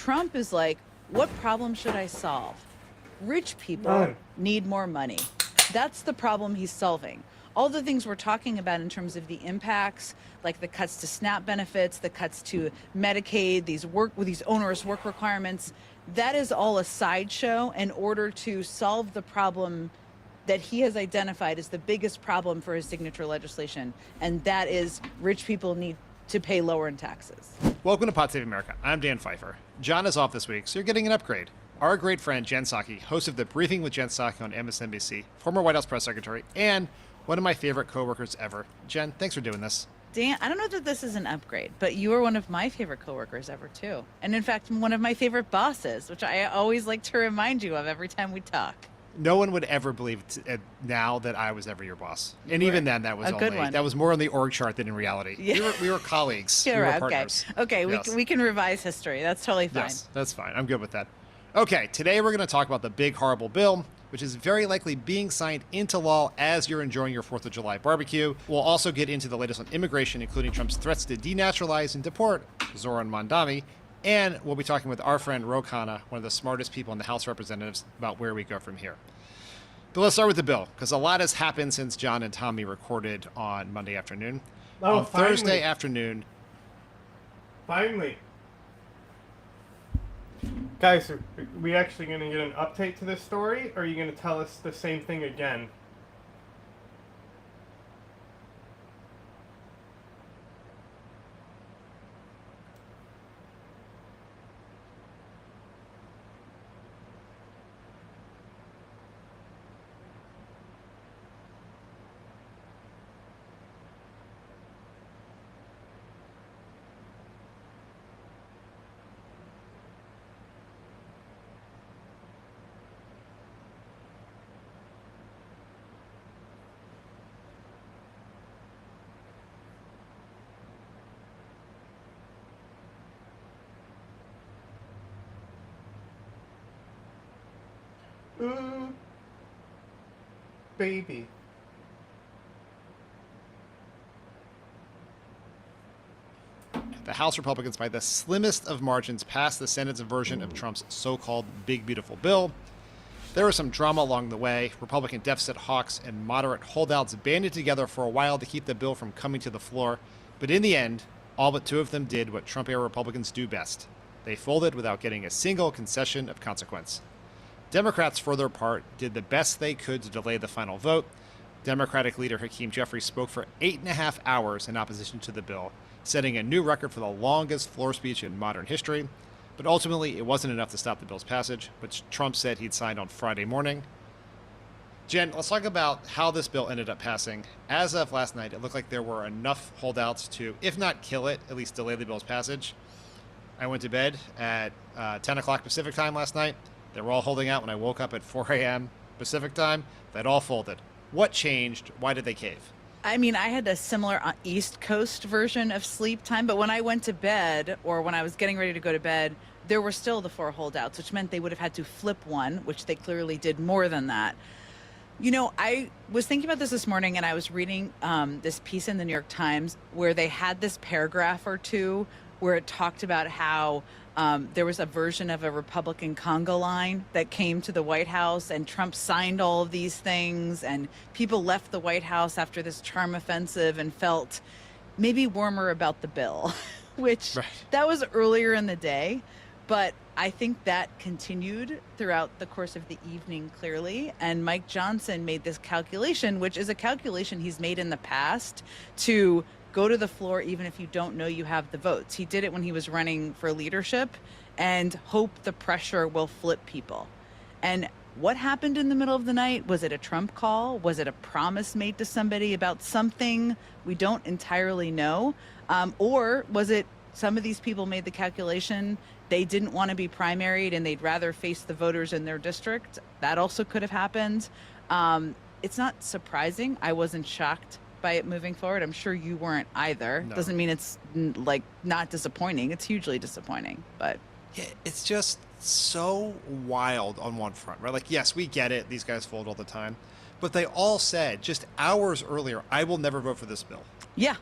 Trump is like, what problem should I solve? Rich people None. need more money. That's the problem he's solving. All the things we're talking about in terms of the impacts, like the cuts to SNAP benefits, the cuts to Medicaid, these onerous work requirements, that is all a sideshow in order to solve the problem that he has identified as the biggest problem for his signature legislation, and that is rich people need to pay lower in taxes. Welcome to Pod Save America. I'm Dan Pfeiffer. John is off this week, so you're getting an upgrade. Our great friend Jen Psaki, host of the Briefing with Jen Psaki on MSNBC, former White House press secretary, and one of my favorite coworkers ever. Jen, thanks for doing this. Dan, I don't know that this is an upgrade, but you are one of my favorite coworkers ever, too. And in fact, one of my favorite bosses, which I always like to remind you of every time we talk. No one would ever believe now that I was ever your boss. And even then, that was a good one. That was more on the org chart than in reality. Yeah. We were colleagues. Yeah, we were right, partners. Okay, Yes. we can revise history. That's totally fine. Yes, that's fine. I'm good with that. Okay, today we're going to talk about the big, horrible bill, which is very likely being signed into law as you're enjoying your 4th of July barbecue. We'll also get into the latest on immigration, including Trump's threats to denaturalize and deport Zoran Mandami. And we'll be talking with our friend Ro Khanna, one of the smartest people in the House of Representatives, about where we go from here. But let's start with the bill, because a lot has happened since John and Tommy recorded on Monday afternoon. Oh, on finally. Thursday afternoon. Finally. Guys, are we actually going to get an update to this story, or are you going to tell us the same thing again? Ooh, baby. The House Republicans, by the slimmest of margins, passed the Senate's version of Trump's so-called Big Beautiful Bill. There was some drama along the way. Republican deficit hawks and moderate holdouts banded together for a while to keep the bill from coming to the floor. But in the end, all but 2 of them did what Trump-era Republicans do best. They folded without getting a single concession of consequence. Democrats, for their part, did the best they could to delay the final vote. Democratic leader Hakeem Jeffries spoke for 8.5 hours in opposition to the bill, setting a new record for the longest floor speech in modern history. But ultimately, it wasn't enough to stop the bill's passage, which Trump said he'd signed on Friday morning. Jen, let's talk about how this bill ended up passing. As of last night, it looked like there were enough holdouts to, if not kill it, at least delay the bill's passage. I went to bed at 10 o'clock Pacific time last night. They were all holding out when I woke up at 4 a.m. Pacific time. They'd all folded. What changed? Why did they cave? I mean, I had a similar East Coast version of sleep time, but when I went to bed, or when I was getting ready to go to bed, there were still the 4 holdouts, which meant they would have had to flip one, which they clearly did more than that. You know, I was thinking about this morning, and I was reading this piece in the New York Times where they had this paragraph or two where it talked about how there was a version of a Republican conga line that came to the White House, and Trump signed all of these things, and people left the White House after this charm offensive and felt maybe warmer about the bill, which that was earlier in the day. But I think that continued throughout the course of the evening, clearly. And Mike Johnson made this calculation, which is a calculation he's made in the past, to go to the floor even if you don't know you have the votes. He did it when he was running for leadership and hope the pressure will flip people. And what happened in the middle of the night? Was it a Trump call? Was it a promise made to somebody about something we don't entirely know? Or was it some of these people made the calculation they didn't want to be primaried and they'd rather face the voters in their district? That also could have happened. It's not surprising. I wasn't shocked by it moving forward. I'm sure you weren't either. No. Doesn't mean it's like not disappointing. It's hugely disappointing, but Yeah, it's just so wild on one front, right? Like, yes, we get it. These guys fold all the time. But they all said just hours earlier, I will never vote for this bill. yeah.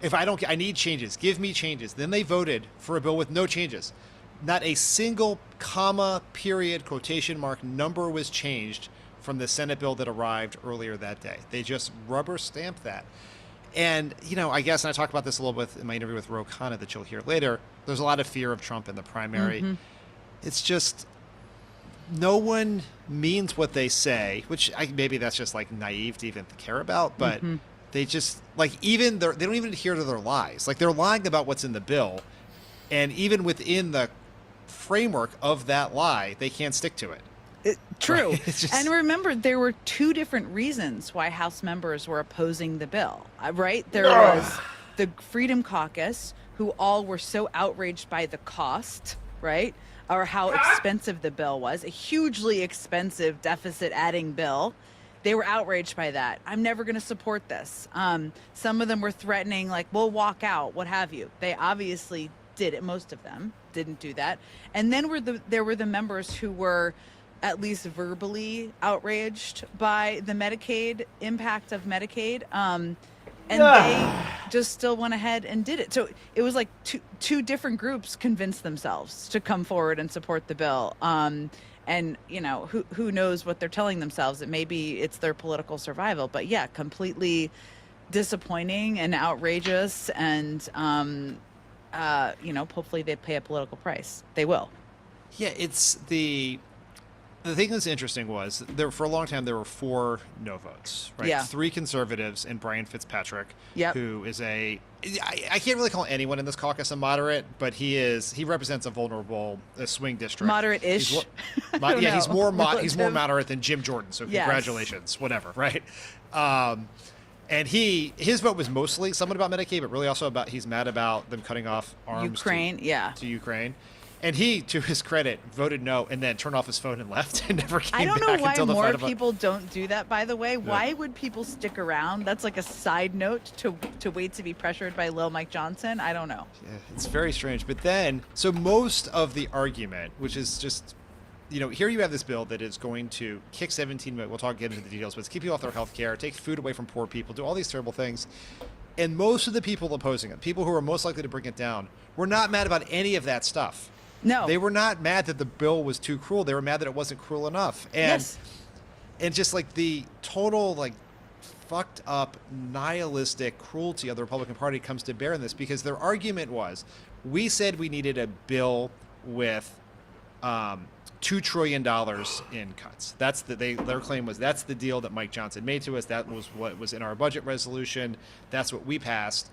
If I don't, I need changes. Give me changes. Then they voted for a bill with no changes. not a single comma, period, quotation mark, number was changed from the Senate bill that arrived earlier that day. They just rubber stamped that. And, I guess, and I talked about this a little bit in my interview with Ro Khanna that you'll hear later, there's a lot of fear of Trump in the primary. Mm-hmm. It's just, no one means what they say, which maybe that's just like naive to even care about, but they just, like, they don't even adhere to their lies. Like, they're lying about what's in the bill, and even within the framework of that lie, they can't stick to it. True. Right? Just... And remember, there were two different reasons why House members were opposing the bill, right? There was the Freedom Caucus, who all were so outraged by the cost, right? Or how expensive the bill was, a hugely expensive deficit-adding bill. They were outraged by that. I'm never going to support this. Some of them were threatening, like, we'll walk out, what have you. They obviously did it. Most of them didn't do that. And then there were the members who were at least verbally outraged by the Medicaid impact of Medicaid. And they just still went ahead and did it. So it was like two different groups convinced themselves to come forward and support the bill. And who knows what they're telling themselves? It maybe it's their political survival, but yeah, completely disappointing and outrageous. And, hopefully they pay a political price. They will. Yeah, it's the thing that's interesting was for a long time there were 4 no votes, right? Yeah. 3 conservatives and Brian Fitzpatrick, Yep. who is I can't really call anyone in this caucus a moderate, but he represents a vulnerable swing district. Moderate-ish. He's more moderate than Jim Jordan. So Yes. congratulations, whatever, right? And his vote was mostly somewhat about Medicaid, but really also he's mad about them cutting off arms to Ukraine. And he, to his credit, voted no and then turned off his phone and left and never came back. I don't know why until the more final people don't do that, by the way. Why would people stick around? That's like a side note to wait to be pressured by Lil Mike Johnson. I don't know. Yeah, it's very strange. But then, so most of the argument, which is just, here you have this bill that is going to kick 17 million, get into the details, but it's keep people off their health care, take food away from poor people, do all these terrible things. And most of the people opposing it, people who are most likely to bring it down, were not mad about any of that stuff. No. They were not mad that the bill was too cruel. They were mad that it wasn't cruel enough. And, Yes. and just like the total, like, fucked up, nihilistic cruelty of the Republican Party comes to bear in this, because their argument was, we said we needed a bill with $2 trillion in cuts. Their claim was that's the deal that Mike Johnson made to us. That was what was in our budget resolution. That's what we passed.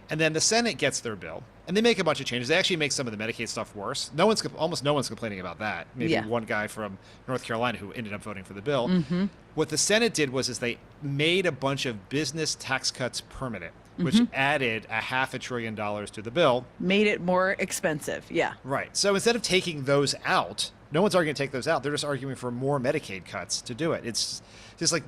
And then the Senate gets their bill, and they make a bunch of changes. They actually make some of the Medicaid stuff worse. Almost no one's complaining about that. Maybe one guy from North Carolina who ended up voting for the bill. Mm-hmm. What the Senate did was they made a bunch of business tax cuts permanent, which added $500 billion to the bill. Made it more expensive. Yeah. Right. So instead of taking those out, no one's arguing to take those out. They're just arguing for more Medicaid cuts to do it. It's just like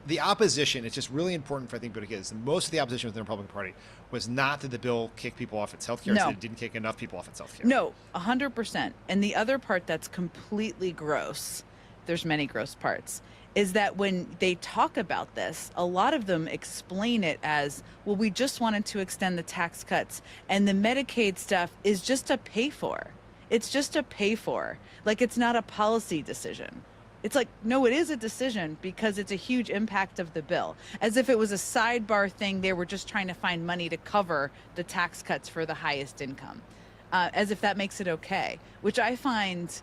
the opposition, it's just really important for, I think, because most of the opposition within the Republican Party was not that the bill kicked people off its health care, so it didn't kick enough people off its health care. No, 100%. And the other part that's completely gross, there's many gross parts, is that when they talk about this, a lot of them explain it as, well, we just wanted to extend the tax cuts, and the Medicaid stuff is just a pay for. It's just a pay for. Like, it's not a policy decision. It's like, no, it is a decision because it's a huge impact of the bill. As if it was a sidebar thing, they were just trying to find money to cover the tax cuts for the highest income. As if that makes it okay, which I find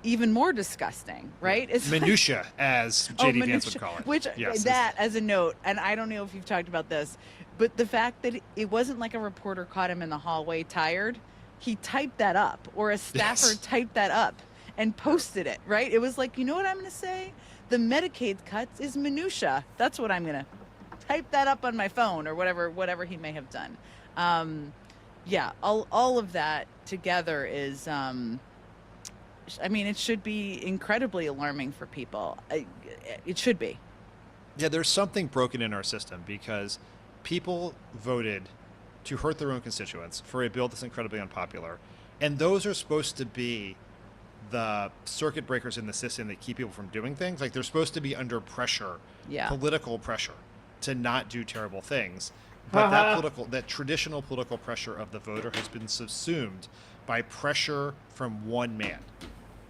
even more disgusting, right? It's minutia, as J.D. Vance would call it. Which, that as a note, and I don't know if you've talked about this, but the fact that it wasn't like a reporter caught him in the hallway tired. He typed that up, or a staffer typed that up and posted it, right? It was like, you know what I'm going to say? The Medicaid cuts is minutia. That's what I'm going to type that up on my phone, or whatever he may have done. All of that together is, it should be incredibly alarming for people. It should be. Yeah, there's something broken in our system because people voted to hurt their own constituents for a bill that's incredibly unpopular. And those are supposed to be the circuit breakers in the system that keep people from doing things. Like, they're supposed to be under pressure, political pressure, to not do terrible things. But that traditional political pressure of the voter has been subsumed by pressure from one man,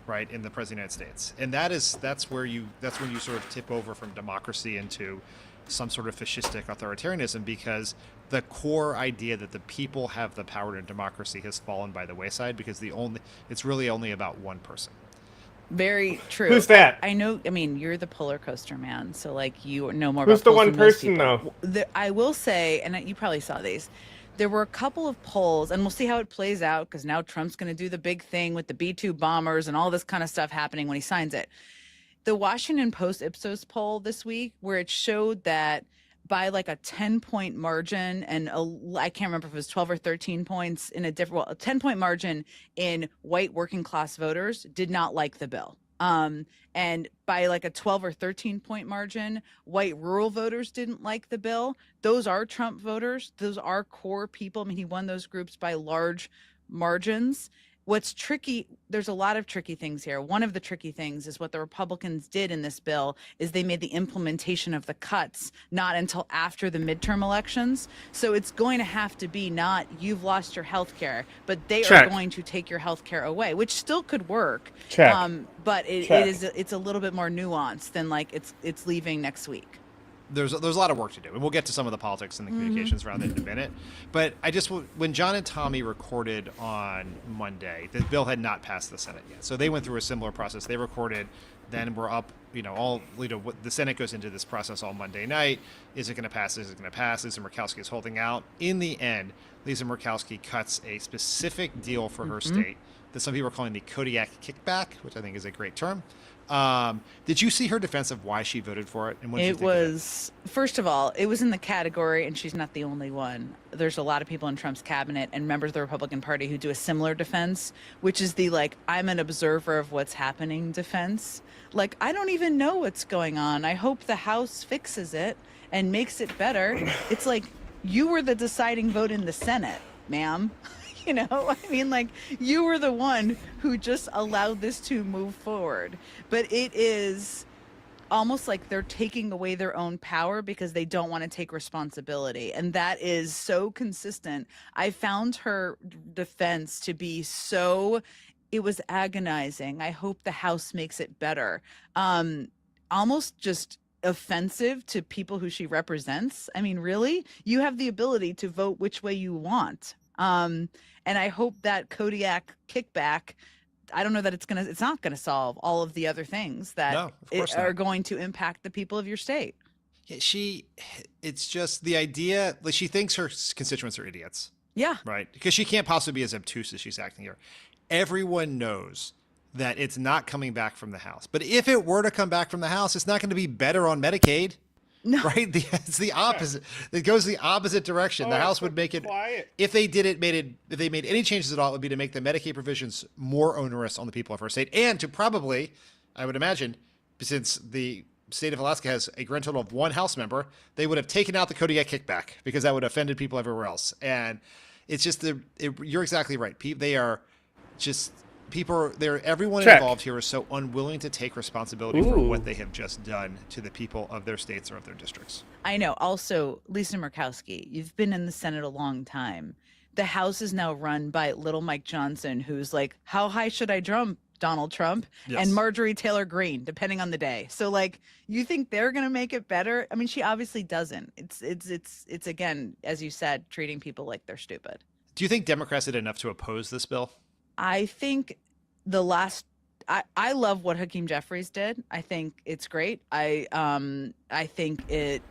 right, in the president of the United States. And that's when you sort of tip over from democracy into some sort of fascistic authoritarianism, because the core idea that the people have the power in democracy has fallen by the wayside, because it's really only about one person. Very true. Who's that? I know. I mean, you're the polar coaster man, so like you know more Who's about the polls one than most person, people. though? I will say, and you probably saw these. There were a couple of polls, and we'll see how it plays out, because now Trump's going to do the big thing with the B-2 bombers and all this kind of stuff happening when he signs it. The Washington Post Ipsos poll this week, where it showed that by like a 10-point margin, and I can't remember if it was 12 or 13 points in a 10-point margin in white working class voters did not like the bill. And by like a 12 or 13-point margin, white rural voters didn't like the bill. Those are Trump voters. Those are core people. I mean, he won those groups by large margins. What's tricky, there's a lot of tricky things here. One of the tricky things is what the Republicans did in this bill is they made the implementation of the cuts not until after the midterm elections. So it's going to have to be not you've lost your health care, but they are going to take your health care away, which still could work. But it's a little bit more nuanced than like it's leaving next week. There's a lot of work to do, and we'll get to some of the politics and the communications around it in a minute. But when John and Tommy recorded on Monday, the bill had not passed the Senate yet, so they went through a similar process. They recorded, then we're up, the Senate goes into this process all Monday night. Is it going to pass? Is it going to pass? Lisa Murkowski is holding out. In the end, Lisa Murkowski cuts a specific deal for her state that some people are calling the Kodiak kickback, which I think is a great term. Did you see her defense of why she voted for it? And what it was, first of all, it was in the category, and she's not the only one. There's a lot of people in Trump's cabinet and members of the Republican Party who do a similar defense, which is the like, I'm an observer of what's happening defense. Like, I don't even know what's going on. I hope the House fixes it and makes it better. It's like, you were the deciding vote in the Senate, ma'am. You know, I mean, like, you were the one who just allowed this to move forward. But it is almost like they're taking away their own power because they don't want to take responsibility. And that is so consistent. I found her defense to be it was agonizing. I hope the House makes it better. Almost just offensive to people who she represents. I mean, really? You have the ability to vote which way you want. And I hope that Kodiak kickback, I don't know that it's not going to solve all of the other things that are going to impact the people of your state. Yeah, it's just the idea, like, she thinks her constituents are idiots. Yeah. Right. Because she can't possibly be as obtuse as she's acting here. Everyone knows that it's not coming back from the House. But if it were to come back from the House, it's not going to be better on Medicaid. No. Right? It's the opposite. It goes the opposite direction. The House would make it, if they made any changes at all, it would be to make the Medicaid provisions more onerous on the people of her state, and to probably, I would imagine, since the state of Alaska has a grand total of one House member, they would have taken out the Kodiak kickback, because that would have offended people everywhere else. And it's just you're exactly right. Everyone involved here is so unwilling to take responsibility for what they have just done to the people of their states or of their districts. I know. Also, Lisa Murkowski, you've been in the Senate a long time. The House is now run by little Mike Johnson, who's like, how high should I jump, Donald Trump? Yes. And Marjorie Taylor Greene, depending on the day. So, like, you think they're going to make it better? I mean, she obviously doesn't. It's again, as you said, treating people like they're stupid. Do you think Democrats did enough to oppose this bill? I think I love what Hakeem Jeffries did. I think it's great. I think it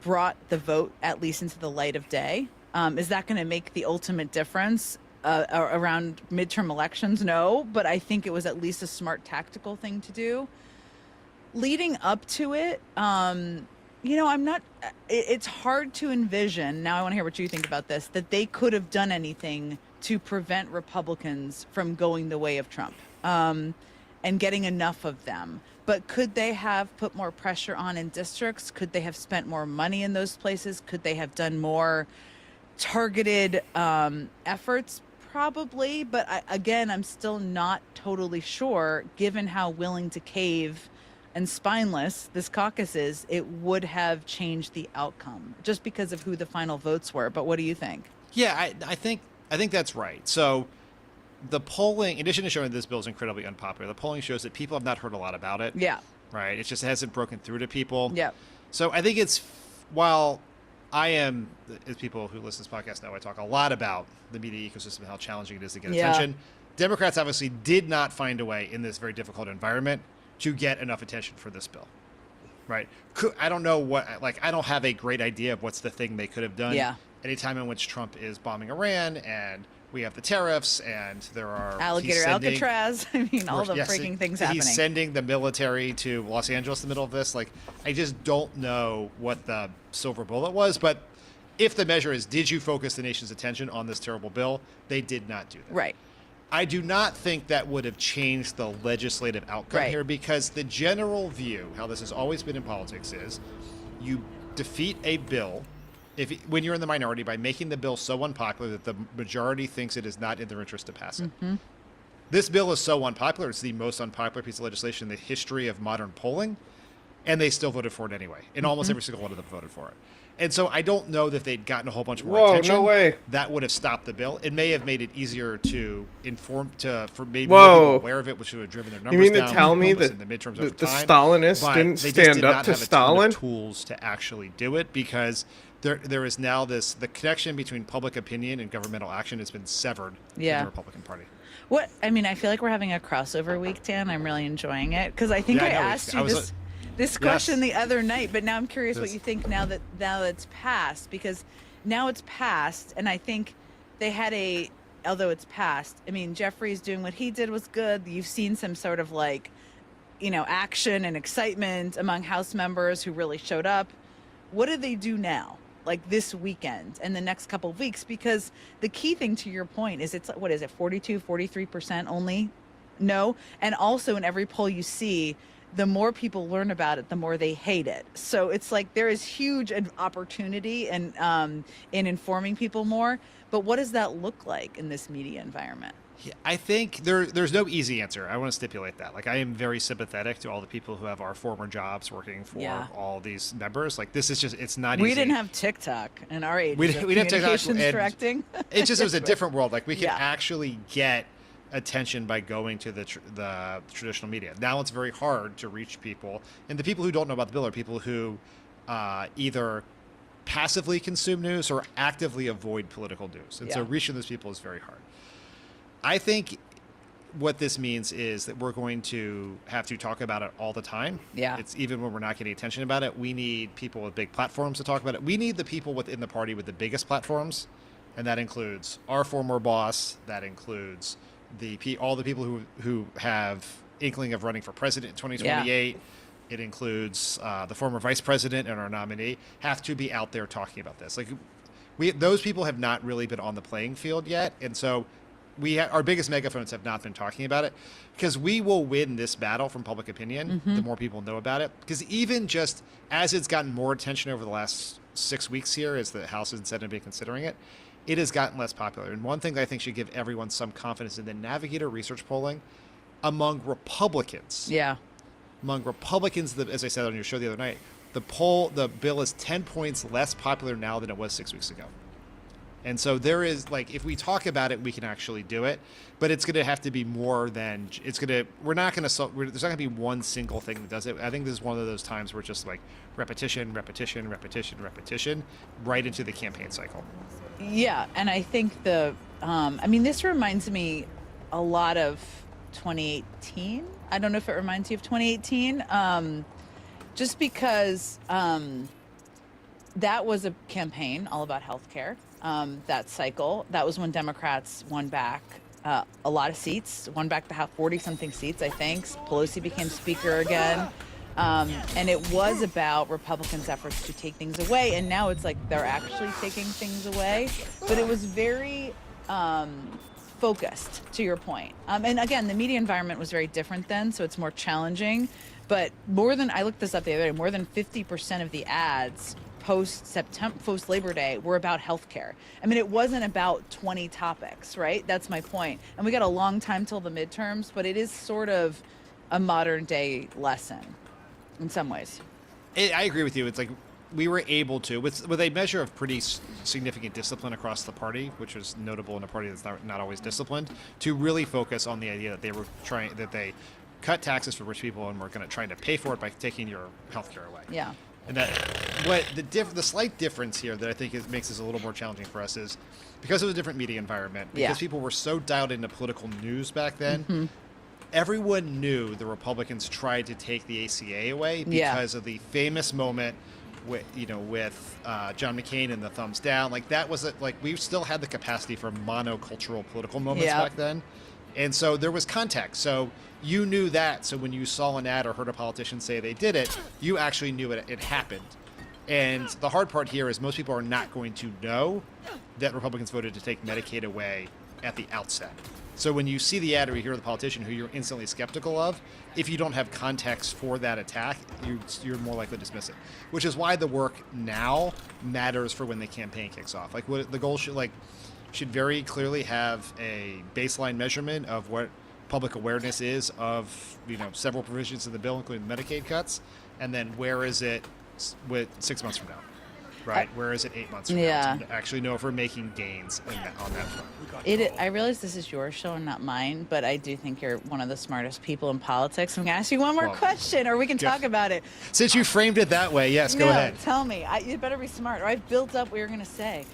brought the vote at least into the light of day. Is that going to make the ultimate difference around midterm elections? No, but I think it was at least a smart tactical thing to do. Leading up to it, it's hard to envision, now I want to hear what you think about this, that they could have done anything to prevent Republicans from going the way of Trump and getting enough of them. But could they have put more pressure on in districts? Could they have spent more money in those places? Could they have done more targeted efforts? Probably. But I'm still not totally sure, given how willing to cave and spineless this caucus is, it would have changed the outcome just because of who the final votes were. But what do you think? Yeah, I think that's right. So the polling, in addition to showing this bill is incredibly unpopular, the polling shows that people have not heard a lot about it. Yeah. Right. It just hasn't broken through to people. Yeah. So I think it's, while I am, as people who listen to this podcast know, I talk a lot about the media ecosystem and how challenging it is to get attention. Democrats obviously did not find a way in this very difficult environment to get enough attention for this bill. Right. I don't know I don't have a great idea of what's the thing they could have done. Yeah. Any time in which Trump is bombing Iran and we have the tariffs and there are Alligator Alcatraz. I mean, all the freaking things happening. He's sending the military to Los Angeles in the middle of this. Like, I just don't know what the silver bullet was. But if the measure is, did you focus the nation's attention on this terrible bill? They did not do that. Right. I do not think that would have changed the legislative outcome here, because the general view, how this has always been in politics, is you defeat a bill when you're in the minority by making the bill so unpopular that the majority thinks it is not in their interest to pass it. Mm-hmm. This bill is so unpopular. It's the most unpopular piece of legislation in the history of modern polling, and they still voted for it anyway. And almost every single one of them voted for it. And so I don't know that if they'd gotten a whole bunch more attention, no way. that would have stopped the bill. It may have made it easier to for maybe more people aware of it, which would have driven their numbers down. You mean to tell me that in the midterms the time, Stalinists didn't stand up to Stalin? Tools to actually do it, because there is now the connection between public opinion and governmental action has been severed in the Republican Party. I feel like we're having a crossover week, Dan. I'm really enjoying it because I think I asked you this question the other night, but now I'm curious what you think now that it's passed, because now it's passed, and I think they had although it's passed, I mean, Jeffrey's doing what he did was good. You've seen some sort of action and excitement among House members who really showed up. What do they do now? Like this weekend and the next couple of weeks, because the key thing to your point is it's 43% only no, and also in every poll you see, the more people learn about it, the more they hate it. So it's like there is huge opportunity in informing people more. But what does that look like in this media environment? Yeah, I think there's no easy answer. I want to stipulate that. I am very sympathetic to all the people who have our former jobs working for all these members. This is just, it's not easy. We didn't have TikTok in our age. We didn't have TikTok. Directing. It was a different world. We can actually get attention by going to the traditional media. Now it's very hard to reach people. And the people who don't know about the bill are people who either passively consume news or actively avoid political news. And so reaching those people is very hard. I think what this means is that we're going to have to talk about it all the time. Yeah. It's even when we're not getting attention about it. We need people with big platforms to talk about it. We need the people within the party with the biggest platforms. And that includes our former boss. That includes all the people who have inkling of running for president in 2028. Yeah. It includes the former vice president and our nominee have to be out there talking about this. Those people have not really been on the playing field yet. And so our biggest megaphones have not been talking about it, because we will win this battle from public opinion the more people know about it. Because even just as it's gotten more attention over the last 6 weeks here, as the House and Senate have been considering it, it has gotten less popular. And one thing that I think should give everyone some confidence in the Navigator research polling among Republicans. Yeah. Among Republicans, as I said on your show the other night, the bill is 10 points less popular now than it was 6 weeks ago. And so there is, if we talk about it, we can actually do it, but it's going to have to be more than there's not going to be one single thing that does it. I think this is one of those times where it's just repetition right into the campaign cycle. Yeah. And I think this reminds me a lot of 2018. I don't know if it reminds you of 2018. Just because that was a campaign all about healthcare. That cycle, that was when Democrats won back a lot of seats, won back the House, 40-something seats, I think. Pelosi became Speaker again. And it was about Republicans' efforts to take things away. And now it's they're actually taking things away. But it was very focused, to your point. And again, the media environment was very different then, so it's more challenging. But I looked this up the other day, more than 50% of the ads post Labor Day were about healthcare. I mean, it wasn't about 20 topics, right? That's my point. And we got a long time till the midterms, but it is sort of a modern day lesson. in some ways. I agree with you. It's like we were able to, with a measure of pretty significant discipline across the party, which was notable in a party that's not always disciplined, to really focus on the idea that they cut taxes for rich people and we're going to try to pay for it by taking your health care away. Yeah. And that what the slight difference here that I think makes this a little more challenging for us is because it was a different media environment, because people were so dialed into political news back then. Everyone knew the Republicans tried to take the ACA away because of the famous moment with John McCain and the thumbs down. Like that was we still had the capacity for monocultural political moments back then. And so there was context. So you knew that. So when you saw an ad or heard a politician say they did it, you actually knew it happened. And the hard part here is most people are not going to know that Republicans voted to take Medicaid away at the outset. So when you see the ad or you hear the politician who you're instantly skeptical of, if you don't have context for that attack, you're more likely to dismiss it. Which is why the work now matters for when the campaign kicks off. Like what the goal should very clearly have a baseline measurement of what public awareness is of several provisions of the bill, including Medicaid cuts, and then where is it with 6 months from now. Right, where is it 8 months from now to actually know if we're making gains on that front? I realize this is your show and not mine, but I do think you're one of the smartest people in politics. I'm going to ask you one more question, or we can talk about it. Since you framed it that way, yes, go ahead. Tell me. You better be smart, or I've built up what you're going to say.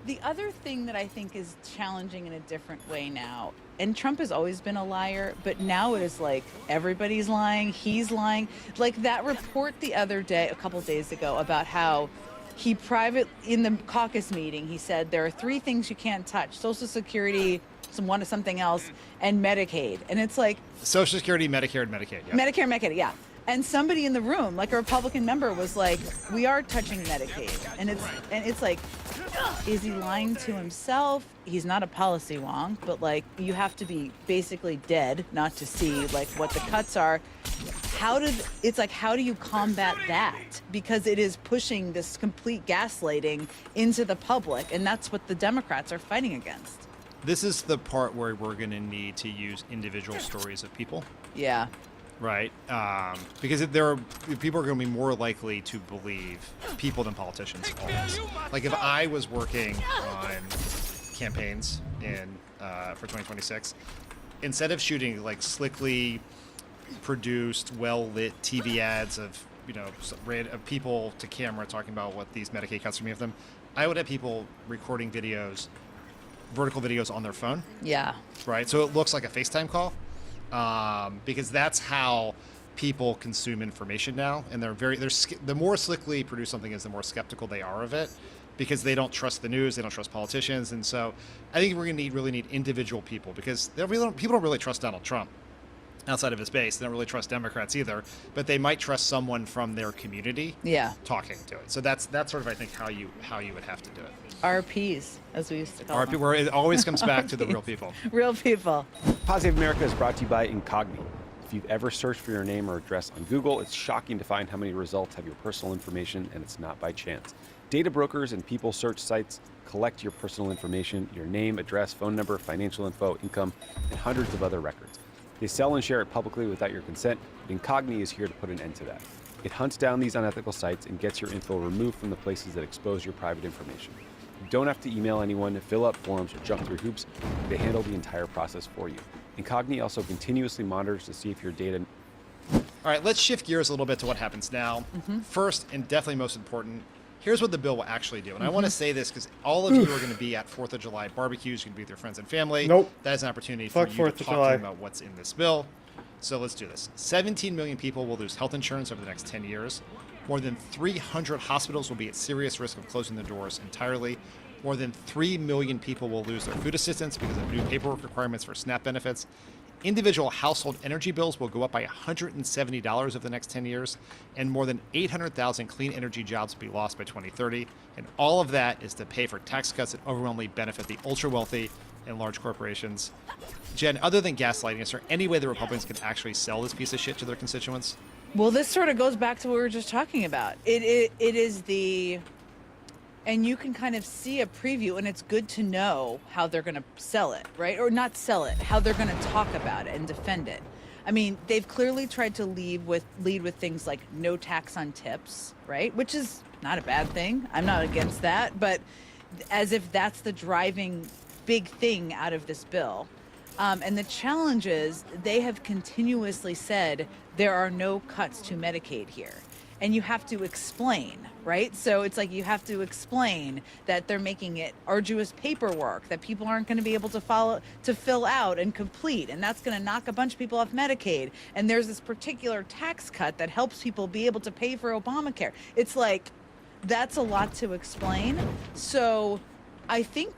The other thing that I think is challenging in a different way now, and Trump has always been a liar, but now it is like everybody's lying, he's lying. Like that report the other day, a couple days ago, about how in the caucus meeting, he said there are 3 things you can't touch: Social Security, something else, and Medicaid. And it's like Social Security, Medicare, and Medicaid. Yeah. Medicare, Medicaid, yeah. And somebody in the room, like a Republican member, was like, "We are touching Medicaid," and it's like, is he lying to himself? He's not a policy wonk, but like you have to be basically dead not to see like what the cuts are. How do you combat that? Because it is pushing this complete gaslighting into the public, and that's what the Democrats are fighting against. This is the part where we're going to need to use individual stories of people. Yeah. Right, because people are going to be more likely to believe people than politicians. Always. Like if I was working on campaigns for 2026, instead of shooting like slickly produced, well-lit TV ads of of people to camera talking about what these Medicaid cuts are mean for them, I would have people recording vertical videos on their phone. Yeah. Right, so it looks like a FaceTime call. Because that's how people consume information now, and the more slickly produced something is, the more skeptical they are of it, because they don't trust the news, they don't trust politicians, and so I think we're going to really need individual people, because people don't really trust Donald Trump outside of his base. They don't really trust Democrats either, but they might trust someone from their community talking to it. So that's sort of, I think, how you would have to do it. RPs, as we used to call them. Where it always comes back to the real people. Real people. Positive America is brought to you by Incogni. If you've ever searched for your name or address on Google, it's shocking to find how many results have your personal information, and it's not by chance. Data brokers and people search sites collect your personal information, your name, address, phone number, financial info, income, and hundreds of other records. They sell and share it publicly without your consent, but Incogni is here to put an end to that. It hunts down these unethical sites and gets your info removed from the places that expose your private information. You don't have to email anyone, fill out forms, or jump through hoops. They handle the entire process for you. Incogni also continuously monitors to see if your data... All right, let's shift gears a little bit to what happens now. First, and definitely most important, here's what the bill will actually do. And I want to say this because all of you are going to be at 4th of July barbecues. You're going to be with your friends and family. Nope. That is an opportunity for you to talk to them about what's in this bill. So let's do this. 17 million people will lose health insurance over the next 10 years. More than 300 hospitals will be at serious risk of closing their doors entirely. More than 3 million people will lose their food assistance because of new paperwork requirements for SNAP benefits. Individual household energy bills will go up by $170 over the next 10 years, and more than 800,000 clean energy jobs will be lost by 2030. And all of that is to pay for tax cuts that overwhelmingly benefit the ultra-wealthy and large corporations. Jen, other than gaslighting, is there any way the Republicans can actually sell this piece of shit to their constituents? Well, this sort of goes back to what we were just talking about. It is the... And you can kind of see a preview, and it's good to know how they're going to sell it, right? Or not sell it, how they're going to talk about it and defend it. I mean, they've clearly tried to lead with things like no tax on tips, right? Which is not a bad thing. I'm not against that, but as if that's the driving big thing out of this bill. And the challenge is they have continuously said there are no cuts to Medicaid here. And you have to explain, right? So it's like you have to explain that they're making it arduous paperwork that people aren't going to be able to fill out and complete. And that's going to knock a bunch of people off Medicaid. And there's this particular tax cut that helps people be able to pay for Obamacare. It's like, that's a lot to explain. So I think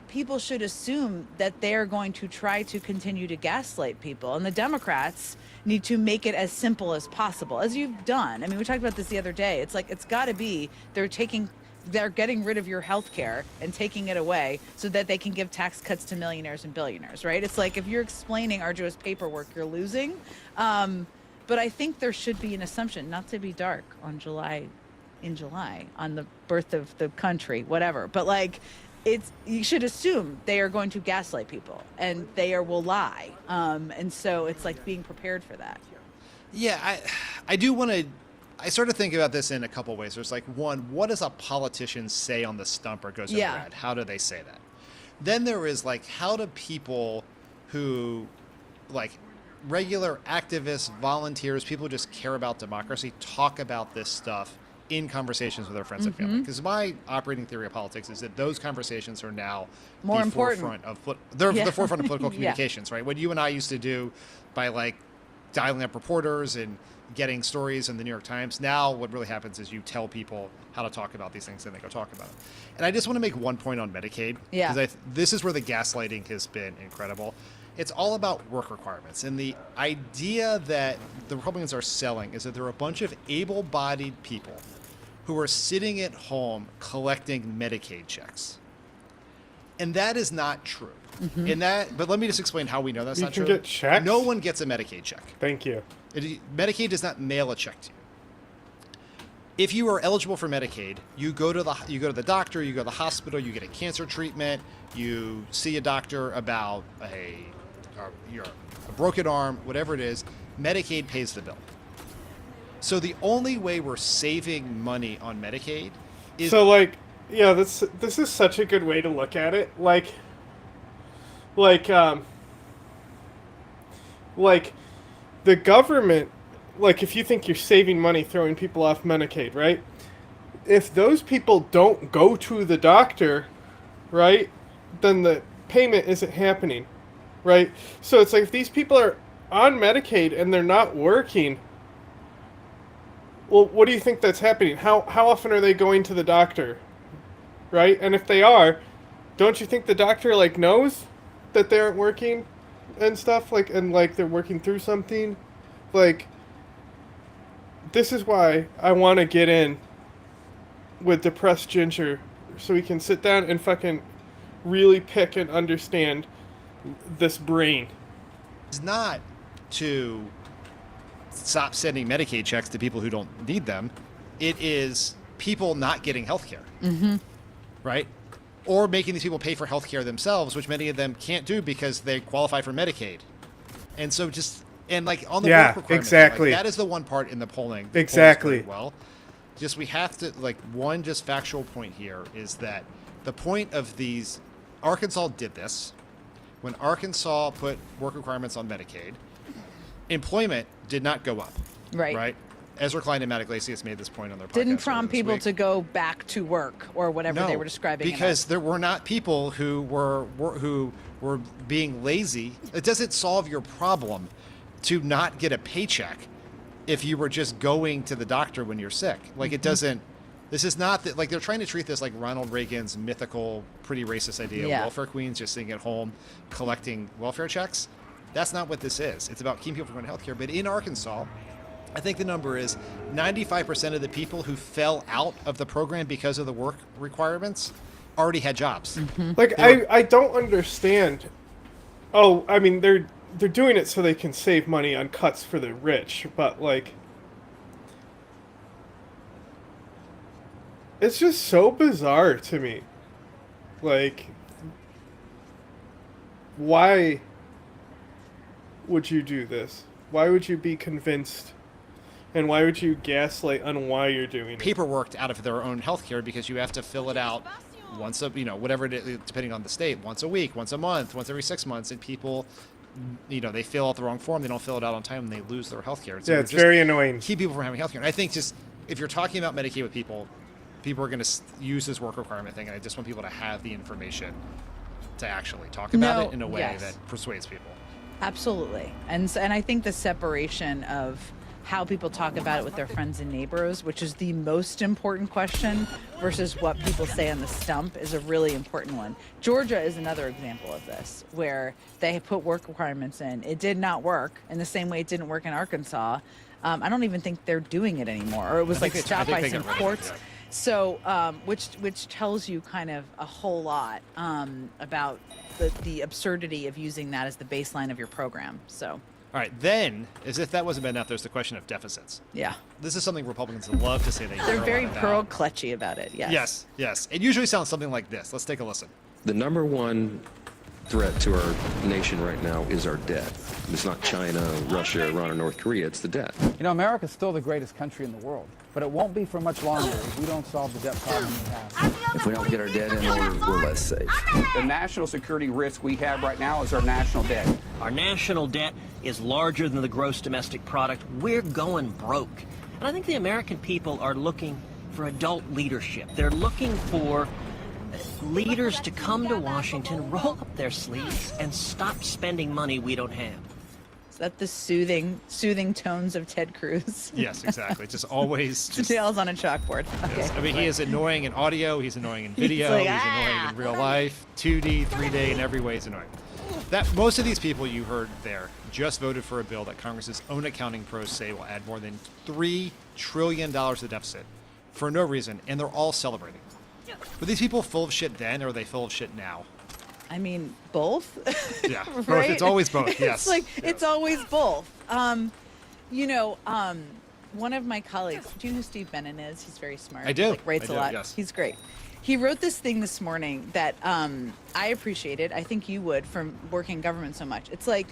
people should assume that they're going to try to continue to gaslight people. And the Democrats need to make it as simple as possible, as you've done. I mean, we talked about this the other day. It's like, it's got to be, they're getting rid of your health care and taking it away so that they can give tax cuts to millionaires and billionaires, right? It's like, if you're explaining arduous paperwork, you're losing. But I think there should be an assumption, not to be dark in July, on the birth of the country, whatever. But like, you should assume they are going to gaslight people and will lie. And so it's like being prepared for that. Yeah, I do want to. I sort of think about this in a couple ways. There's like, one, what does a politician say on the stump or goes in the red? How do they say that? Then there is like, how do people who, like, regular activists, volunteers, people who just care about democracy, talk about this stuff in conversations with their friends and family? Because my operating theory of politics is that those conversations are now more the important. Forefront of the forefront of political communications, right? What you and I used to do by like dialing up reporters and getting stories in the New York Times. Now what really happens is you tell people how to talk about these things and they go talk about it. And I just want to make one point on Medicaid. Because this is where the gaslighting has been incredible. It's all about work requirements. And the idea that the Republicans are selling is that there are a bunch of able-bodied people who are sitting at home collecting Medicaid checks. And that is not true. But let me just explain how we know that's not true. You can get checks? No one gets a Medicaid check. Thank you. Medicaid does not mail a check to you. If you are eligible for Medicaid, you go to the doctor, you go to the hospital, you get a cancer treatment, you see a doctor about a broken arm, whatever it is. Medicaid pays the bill. So the only way we're saving money on Medicaid is this is such a good way to look at it. Like the government, like if you think you're saving money throwing people off Medicaid, right? If those people don't go to the doctor, right, then the payment isn't happening, right? So it's like if these people are on Medicaid and they're not working, well, what do you think that's happening? How often are they going to the doctor, right? And if they are, don't you think the doctor like knows that they aren't working and stuff, like, and like they're working through something? Like, this is why I want to get in with Depressed Ginger so we can sit down and fucking really pick and understand this brain. It's not to stop sending Medicaid checks to people who don't need them. It is people not getting health care. Right? Or making these people pay for health care themselves, which many of them can't do because they qualify for Medicaid. And so like on the work requirements, exactly. Like, that is the one part in the polling. Exactly. Well, just we have to, like, one just factual point here is that the point of these, Arkansas did this. When Arkansas put work requirements on Medicaid, employment did not go up. Right? Ezra Klein and Matt Iglesias made this point on their podcast. Didn't prompt people week. to go back to work or whatever they were describing. Because there were not people who were being lazy. It doesn't solve your problem to not get a paycheck if you were just going to the doctor when you're sick. Like, it doesn't. This is not that, like, they're trying to treat this like Ronald Reagan's mythical, pretty racist idea of welfare queens just sitting at home collecting welfare checks. That's not what this is. It's about keeping people from going to health care. But in Arkansas, I think the number is 95% of the people who fell out of the program because of the work requirements already had jobs. Like, I don't understand. Oh, I mean, they're doing it so they can save money on cuts for the rich, but like, it's just so bizarre to me. Like, why would you do this? Why would you be convinced? And why would you gaslight on why you're doing it? Paper worked out of their own healthcare because you have to fill it out once a, whatever it is, depending on the state, once a week, once a month, once every 6 months, and people, they fill out the wrong form, they don't fill it out on time, and they lose their healthcare. So yeah, it's very annoying. Keep people from having healthcare. And I think just if you're talking about Medicaid with people are going to use this work requirement thing, and I just want people to have the information to actually talk about it in a way that persuades people. Absolutely. And I think the separation of how people talk about it with their friends and neighbors, which is the most important question, versus what people say on the stump, is a really important one. Georgia is another example of this, where they put work requirements in. It did not work in the same way it didn't work in Arkansas. I don't even think they're doing it anymore, or it was stopped by some courts. Yeah. So, which tells you kind of a whole lot about the absurdity of using that as the baseline of your program. So. All right, then, as if that wasn't bad enough, there's the question of deficits. Yeah. This is something Republicans love to say they're very pearl clutchy about it, yes. Yes. It usually sounds something like this. Let's take a listen. The number one threat to our nation right now is our debt. It's not China, Russia, Iran, or North Korea, it's the debt. America's still the greatest country in the world, but it won't be for much longer if we don't solve the debt problem we have. If we don't get our debt in order, we're less safe. The national security risk we have right now is our national debt. Our national debt is larger than the gross domestic product. We're going broke. And I think the American people are looking for adult leadership. They're looking for leaders to come to Washington, roll up their sleeves, and stop spending money we don't have. Is that the soothing tones of Ted Cruz? Yes, exactly. Just always nails on a chalkboard. Okay. Yes. I mean, he is annoying in audio. He's annoying in video. He's annoying in real life. 2D, 3D, in every way he's annoying. That most of these people you heard there just voted for a bill that Congress's own accounting pros say will add more than $3 trillion to the deficit for no reason, and they're all celebrating. Were these people full of shit then, or are they full of shit now? I mean, both. Yeah, right? both. It's always both. Yes. It's always both. One of my colleagues, do you know who Steve Bannon is? He's very smart. I do. He writes a lot. Yes. He's great. He wrote this thing this morning that I appreciated. I think you would, from working in government so much. It's like,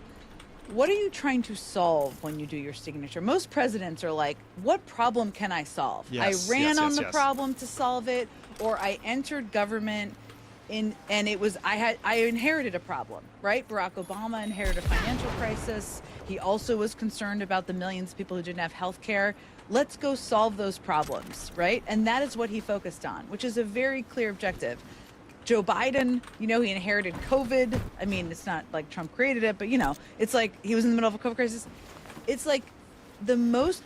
what are you trying to solve when you do your signature? Most presidents are like, what problem can I solve? Yes, I ran on the problem to solve it, or I entered government and it was I inherited a problem, right? Barack Obama inherited a financial crisis. He also was concerned about the millions of people who didn't have health care. Let's go solve those problems, right? And that is what he focused on, which is a very clear objective. Joe Biden, he inherited COVID. I mean, it's not like Trump created it, but it's like he was in the middle of a COVID crisis. It's like the most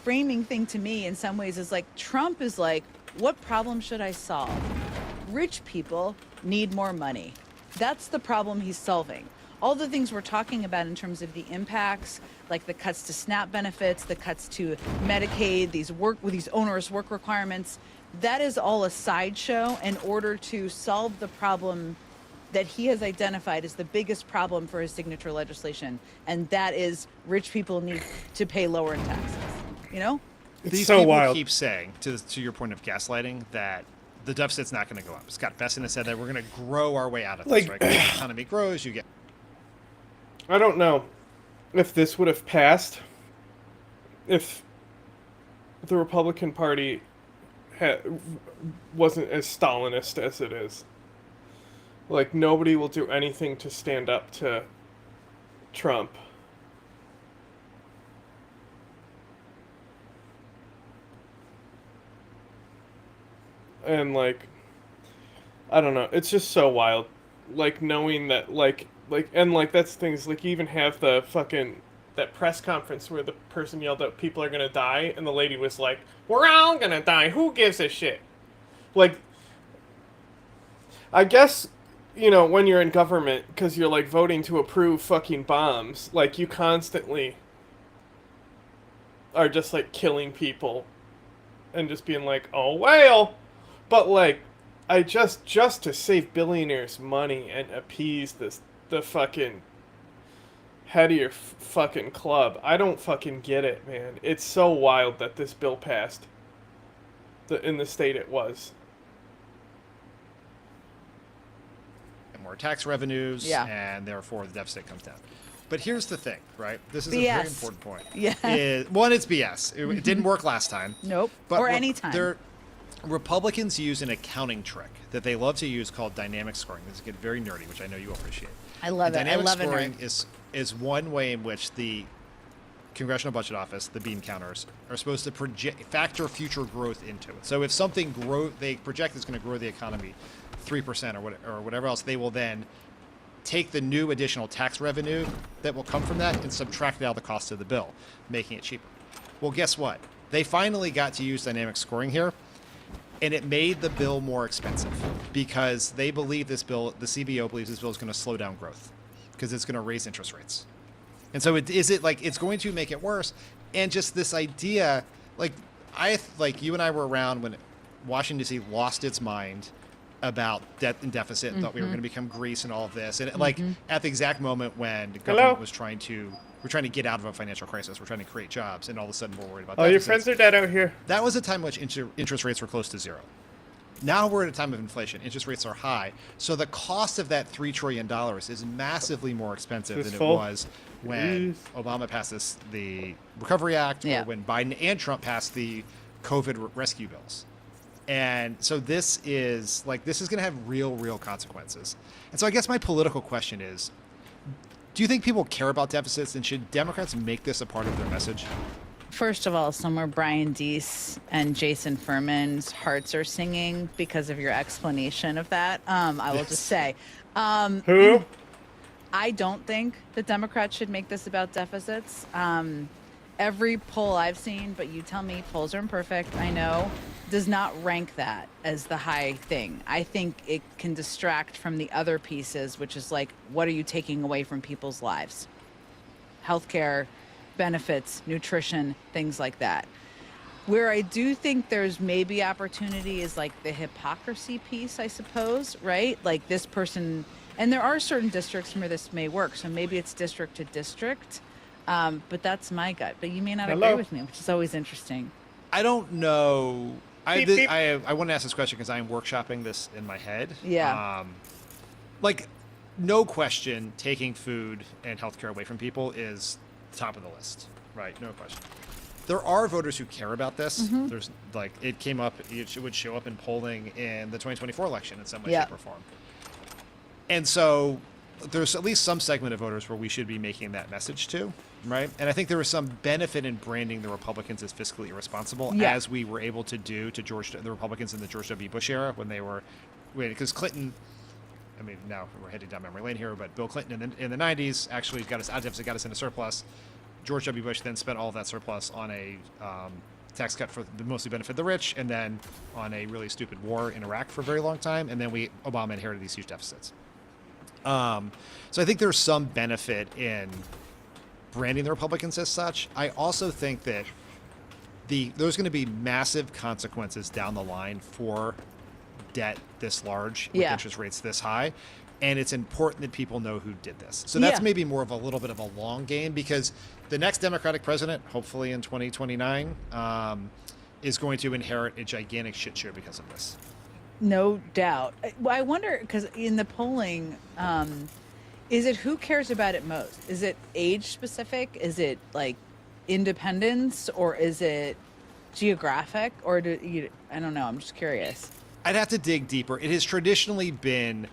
framing thing to me in some ways is like Trump is like, what problem should I solve? Rich people need more money. That's the problem he's solving. All the things we're talking about in terms of the impacts, like the cuts to SNAP benefits, the cuts to Medicaid, these onerous work requirements, that is all a sideshow in order to solve the problem that he has identified as the biggest problem for his signature legislation, and that is rich people need to pay lower in taxes. These so people wild. keep saying, to your point of gaslighting, that the deficit's not going to go up. Scott Bessent has said that we're going to grow our way out of this, right? When the economy grows, you get... I don't know if this would have passed if the Republican Party wasn't as Stalinist as it is. Like, nobody will do anything to stand up to Trump. And, I don't know. It's just so wild. Knowing that, that's things, you even have the that press conference where the person yelled out, people are gonna die, and the lady was like, we're all gonna die, who gives a shit? I guess, when you're in government, because you're, voting to approve fucking bombs, you constantly are just, killing people, and just being like, oh, well... But, I just to save billionaires money and appease the fucking head of your fucking club, I don't fucking get it, man. It's so wild that this bill passed in the state it was. more tax revenues, Yeah. and therefore the deficit comes down. But here's the thing, right? This is a BS. very important point. Yeah. One, it's BS. It didn't work last time. Nope. But Or any time. Republicans use an accounting trick that they love to use called dynamic scoring. This is getting very nerdy, which I know you appreciate. I love it. I Dynamic love it. scoring is one way in which the Congressional Budget Office, the bean counters, are supposed to factor future growth into it. So if something they project is going to grow the economy 3% or whatever else, they will then take the new additional tax revenue that will come from that and subtract it out of the cost of the bill, making it cheaper. Well, guess what? They finally got to use dynamic scoring here, and it made the bill more expensive because they believe the CBO believes this bill is going to slow down growth because it's going to raise interest rates. And so it's going to make it worse. And just this idea, like you and I were around when Washington, D.C. lost its mind about debt and deficit and thought we were going to become Greece and all of this. And at the exact moment when the government was we're trying to get out of a financial crisis, we're trying to create jobs, and all of a sudden we're worried about All your deficits. friends are dead out here. That was a time in which interest rates were close to zero. Now we're at a time of inflation. Interest rates are high. So the cost of that $3 trillion is massively more expensive than it was when Obama passed the Recovery Act or when Biden and Trump passed the COVID rescue bills. And so this is going to have real consequences. And so I guess my political question is, do you think people care about deficits, and should Democrats make this a part of their message? First of all, somewhere Brian Deese and Jason Furman's hearts are singing because of your explanation of that. I will just say. Who? I don't think the Democrats should make this about deficits. Every poll I've seen, but you tell me, polls are imperfect, I know, does not rank that as the high thing. I think it can distract from the other pieces, which is like, what are you taking away from people's lives? Healthcare, benefits, nutrition, things like that. Where I do think there's maybe opportunity is like the hypocrisy piece, I suppose, right? Like this person, and there are certain districts where this may work, so maybe it's district to district, but that's my gut. But you may not agree with me, which is always interesting. I don't know. Beep, beep. I want to ask this question because I am workshopping this in my head. Yeah. No question, taking food and healthcare away from people is top of the list, right? No question. There are voters who care about this. There's it came up. It would show up in polling in the 2024 election in some way, shape, or form. And so there's at least some segment of voters where we should be making that message to, right? And I think there was some benefit in branding the Republicans as fiscally irresponsible, as we were able to do to the Republicans in the George W. Bush era because Clinton. I mean, now we're heading down memory lane here, but Bill Clinton in the 90s actually got us out of deficit, got us into surplus. George W. Bush then spent all of that surplus on a tax cut for the mostly benefit the rich, and then on a really stupid war in Iraq for a very long time, and then Obama inherited these huge deficits. So I think there's some benefit in branding the Republicans as such. I also think that there's going to be massive consequences down the line for debt this large with interest rates this high, and it's important that people know who did this. So that's maybe more of a little bit of a long game, because the next Democratic president, hopefully in 2029, is going to inherit a gigantic shit show because of this. No doubt. I wonder, because in the polling, is it who cares about it most? Is it age specific? Is it like independence, or is it geographic, or I don't know. I'm just curious. I'd have to dig deeper. It has traditionally been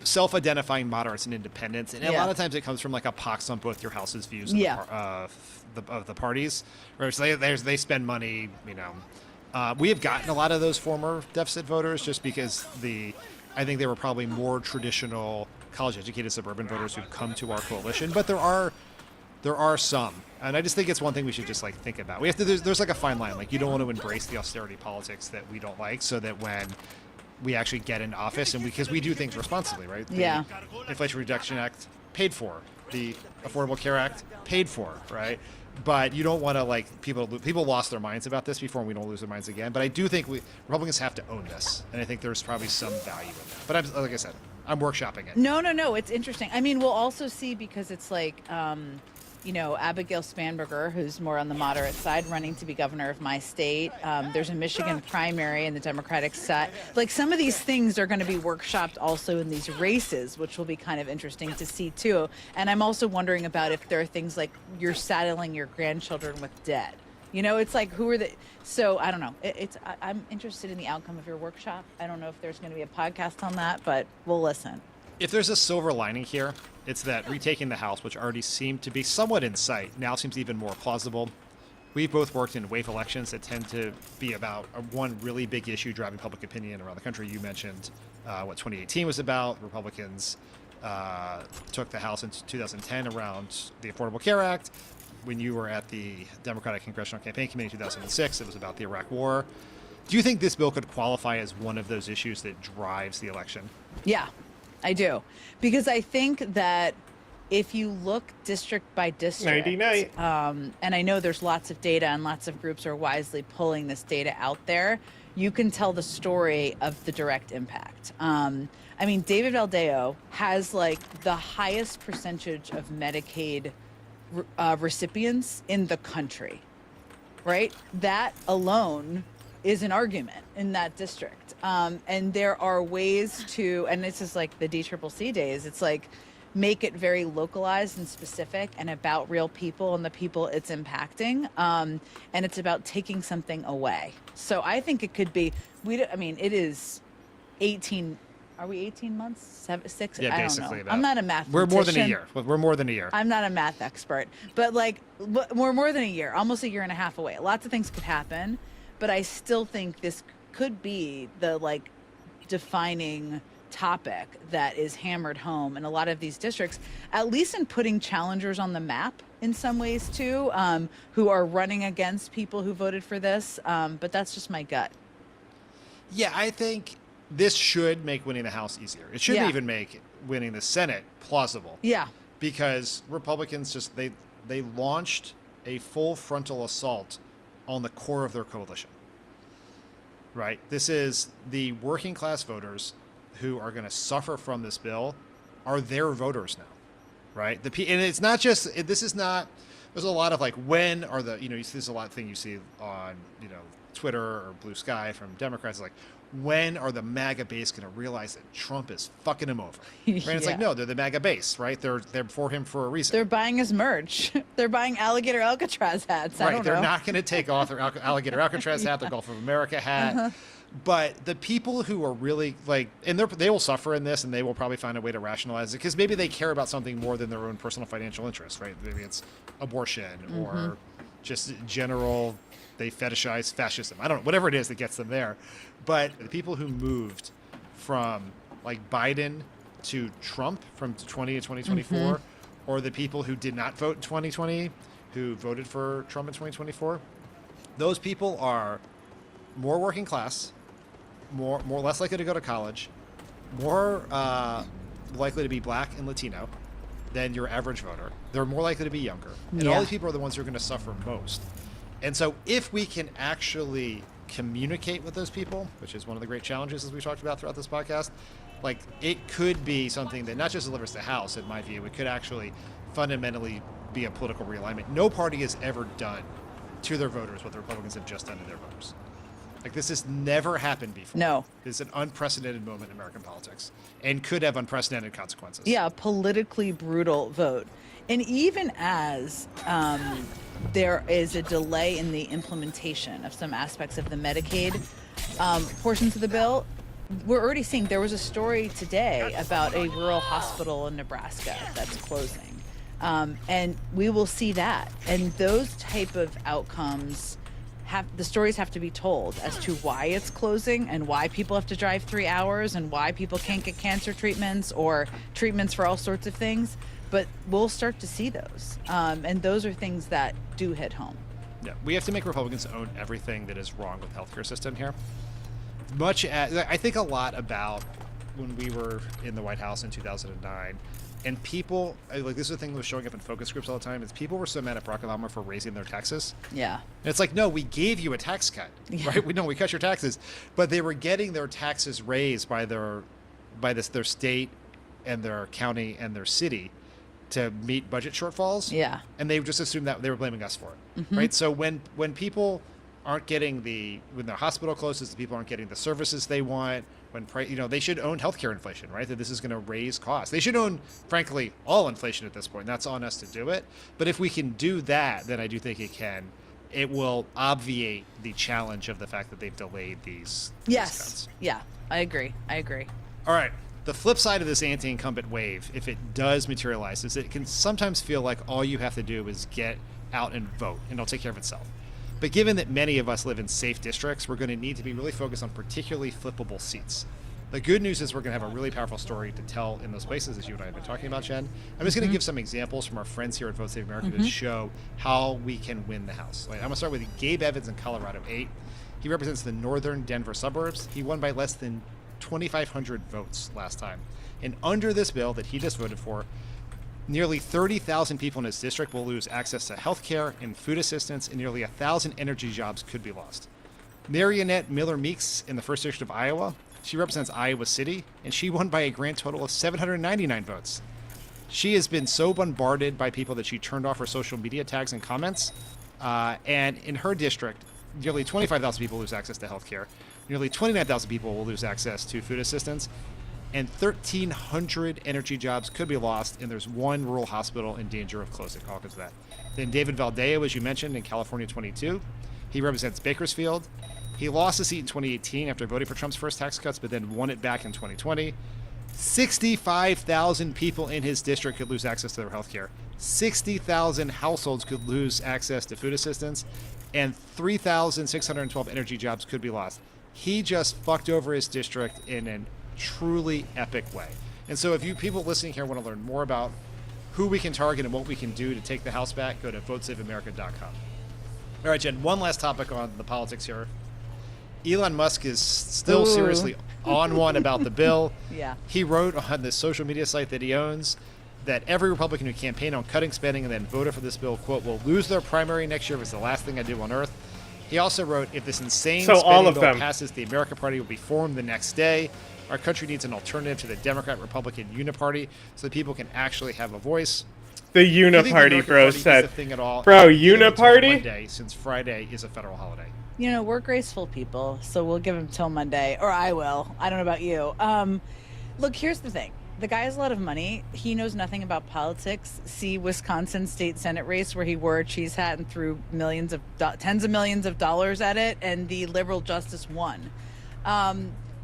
self-identifying moderates and independents, and a lot of times it comes from like a pox on both your house's views of the parties. Where they spend money, we have gotten a lot of those former deficit voters just because I think they were probably more traditional college-educated suburban voters who've come to our coalition, but there are some, and I just think it's one thing we should just think about. We have to. There's like a fine line. Like, you don't want to embrace the austerity politics that we don't like, so that when we actually get into office, and because we do things responsibly, right? The Inflation Reduction Act paid for, the Affordable Care Act paid for, right? But you don't want to people lost their minds about this before, and we don't lose their minds again. But I do think Republicans have to own this, and I think there's probably some value in that. But like I said, I'm workshopping it. No. It's interesting. I mean, we'll also see, because it's like Abigail Spanberger, who's more on the moderate side, running to be governor of my state. There's a Michigan primary in the Democratic side. Like, some of these things are going to be workshopped also in these races, which will be kind of interesting to see too. And I'm also wondering about if there are things like you're saddling your grandchildren with debt. It's like, who are the... So, I don't know. I'm interested in the outcome of your workshop. I don't know if there's going to be a podcast on that, but we'll listen. If there's a silver lining here, it's that retaking the House, which already seemed to be somewhat in sight, now seems even more plausible. We've both worked in wave elections that tend to be about one really big issue driving public opinion around the country. You mentioned what 2018 was about. Republicans took the House in 2010 around the Affordable Care Act. When you were at the Democratic Congressional Campaign Committee in 2006, it was about the Iraq War. Do you think this bill could qualify as one of those issues that drives the election? Yeah, I do. Because I think that if you look district by district, Nighty-night. And I know there's lots of data and lots of groups are wisely pulling this data out there, you can tell the story of the direct impact. David Valdeo has like the highest percentage of Medicaid recipients in the country, right? That alone is an argument in that district. And there are ways to, and this is like the DCCC days, it's like make it very localized and specific and about real people and the people it's impacting. And it's about taking something away. So I think it could be, it is 18, are we 18 months? 6? Yeah, I basically. don't know. I'm not a mathematician. We're more than a year. We're more than a year. I'm not a math expert, but we're more than a year, almost a year and a half away. Lots of things could happen, but I still think this could be the defining topic that is hammered home in a lot of these districts, at least in putting challengers on the map in some ways too, who are running against people who voted for this. But that's just my gut. Yeah, I think this should make winning the House easier. It should even make winning the Senate plausible. Yeah. Because Republicans they launched a full frontal assault on the core of their coalition. Right? This is the working class voters who are going to suffer from this bill are their voters now. Right? And it's not just, this is not, there's a lot of when are there's a lot of things you see on, Twitter or Blue Sky from Democrats, when are the MAGA base going to realize that Trump is fucking him over? Right? It's no, they're the MAGA base, right? They're for him for a reason. They're buying his merch. They're buying alligator Alcatraz hats. Right. I don't know. They're not going to take off their alligator Alcatraz hat, their Gulf of America hat. But the people who are really and they will suffer in this, and they will probably find a way to rationalize it because maybe they care about something more than their own personal financial interests, right? Maybe it's abortion or just general, they fetishize fascism. I don't know, whatever it is that gets them there. But the people who moved from Biden to Trump from 2020 to 2024, or the people who did not vote in 2020, who voted for Trump in 2024, those people are more working class, more less likely to go to college, more likely to be Black and Latino than your average voter. They're more likely to be younger. And all these people are the ones who are going to suffer most. And so if we can actually communicate with those people, which is one of the great challenges as we talked about throughout this podcast, it could be something that not just delivers the House, in my view, it could actually fundamentally be a political realignment. No party has ever done to their voters what the Republicans have just done to their voters. This has never happened before. No. It's an unprecedented moment in American politics and could have unprecedented consequences. Yeah, a politically brutal vote. And even as there is a delay in the implementation of some aspects of the Medicaid portions of the bill, we're already seeing, there was a story today about a rural hospital in Nebraska that's closing. And we will see that. And those type of outcomes, the stories have to be told as to why it's closing and why people have to drive 3 hours and why people can't get cancer treatments or treatments for all sorts of things. But we'll start to see those. And those are things that do hit home. Yeah, we have to make Republicans own everything that is wrong with the healthcare system here. Much as I think a lot about when we were in the White House in 2009, and people, this is the thing that was showing up in focus groups all the time, is people were so mad at Barack Obama for raising their taxes. Yeah. And it's no, we gave you a tax cut, right? We cut your taxes. But they were getting their taxes raised by their state and their county and their city to meet budget shortfalls. Yeah. And they just assumed that they were blaming us for it, right? So when people aren't getting when the hospital closes, the people aren't getting the services they want. When they should own healthcare inflation, right? That this is going to raise costs. They should own, frankly, all inflation at this point. That's on us to do it. But if we can do that, then I do think it will obviate the challenge of the fact that they've delayed these. Yes. Cuts. Yeah. I agree. All right. The flip side of this anti-incumbent wave, if it does materialize, is it can sometimes feel like all you have to do is get out and vote, and it'll take care of itself. But given that many of us live in safe districts, we're going to need to be really focused on particularly flippable seats. The good news is we're going to have a really powerful story to tell in those places, as you and I have been talking about, Jen. I'm just going to give some examples from our friends here at Vote Save America to show how we can win the House. I'm going to start with Gabe Evans in Colorado 8. He represents the northern Denver suburbs. He won by less than 2,500 votes last time. And under this bill that he just voted for, nearly 30,000 people in his district will lose access to health care and food assistance, and nearly 1,000 energy jobs could be lost. Marionette Miller Meeks in the 1st District of Iowa, she represents Iowa City, and she won by a grand total of 799 votes. She has been so bombarded by people that she turned off her social media tags and comments, and in her district, nearly 25,000 people lose access to health care, nearly 29,000 people will lose access to food assistance, and 1,300 energy jobs could be lost, and there's one rural hospital in danger of closing. All because of that. Then David Valdeo, as you mentioned, in California 22. He represents Bakersfield. He lost a seat in 2018 after voting for Trump's first tax cuts, but then won it back in 2020. 65,000 people in his district could lose access to their health care. 60,000 households could lose access to food assistance, and 3,612 energy jobs could be lost. He just fucked over his district in an truly epic way. And so if you people listening here want to learn more about who we can target and what we can do to take the House back, go to votesaveamerica.com. All right, Jen, one last topic on the politics here. Elon Musk is still seriously on one about the bill. Yeah. He wrote on the social media site that he owns that every Republican who campaigned on cutting spending and then voted for this bill, quote, will lose their primary next year if it's the last thing I do on earth. He also wrote, if this insane spending bill passes, the American Party will be formed the next day. Our country needs an alternative to the Democrat-Republican uniparty so that people can actually have a voice. The uniparty, bro, said. Bro, uniparty? Monday, since Friday is a federal holiday. We're graceful people, so we'll give him till Monday, or I will. I don't know about you. Look, here's the thing. The guy has a lot of money. He knows nothing about politics. See Wisconsin state Senate race where he wore a cheese hat and threw tens of millions of dollars at it, and the liberal justice won.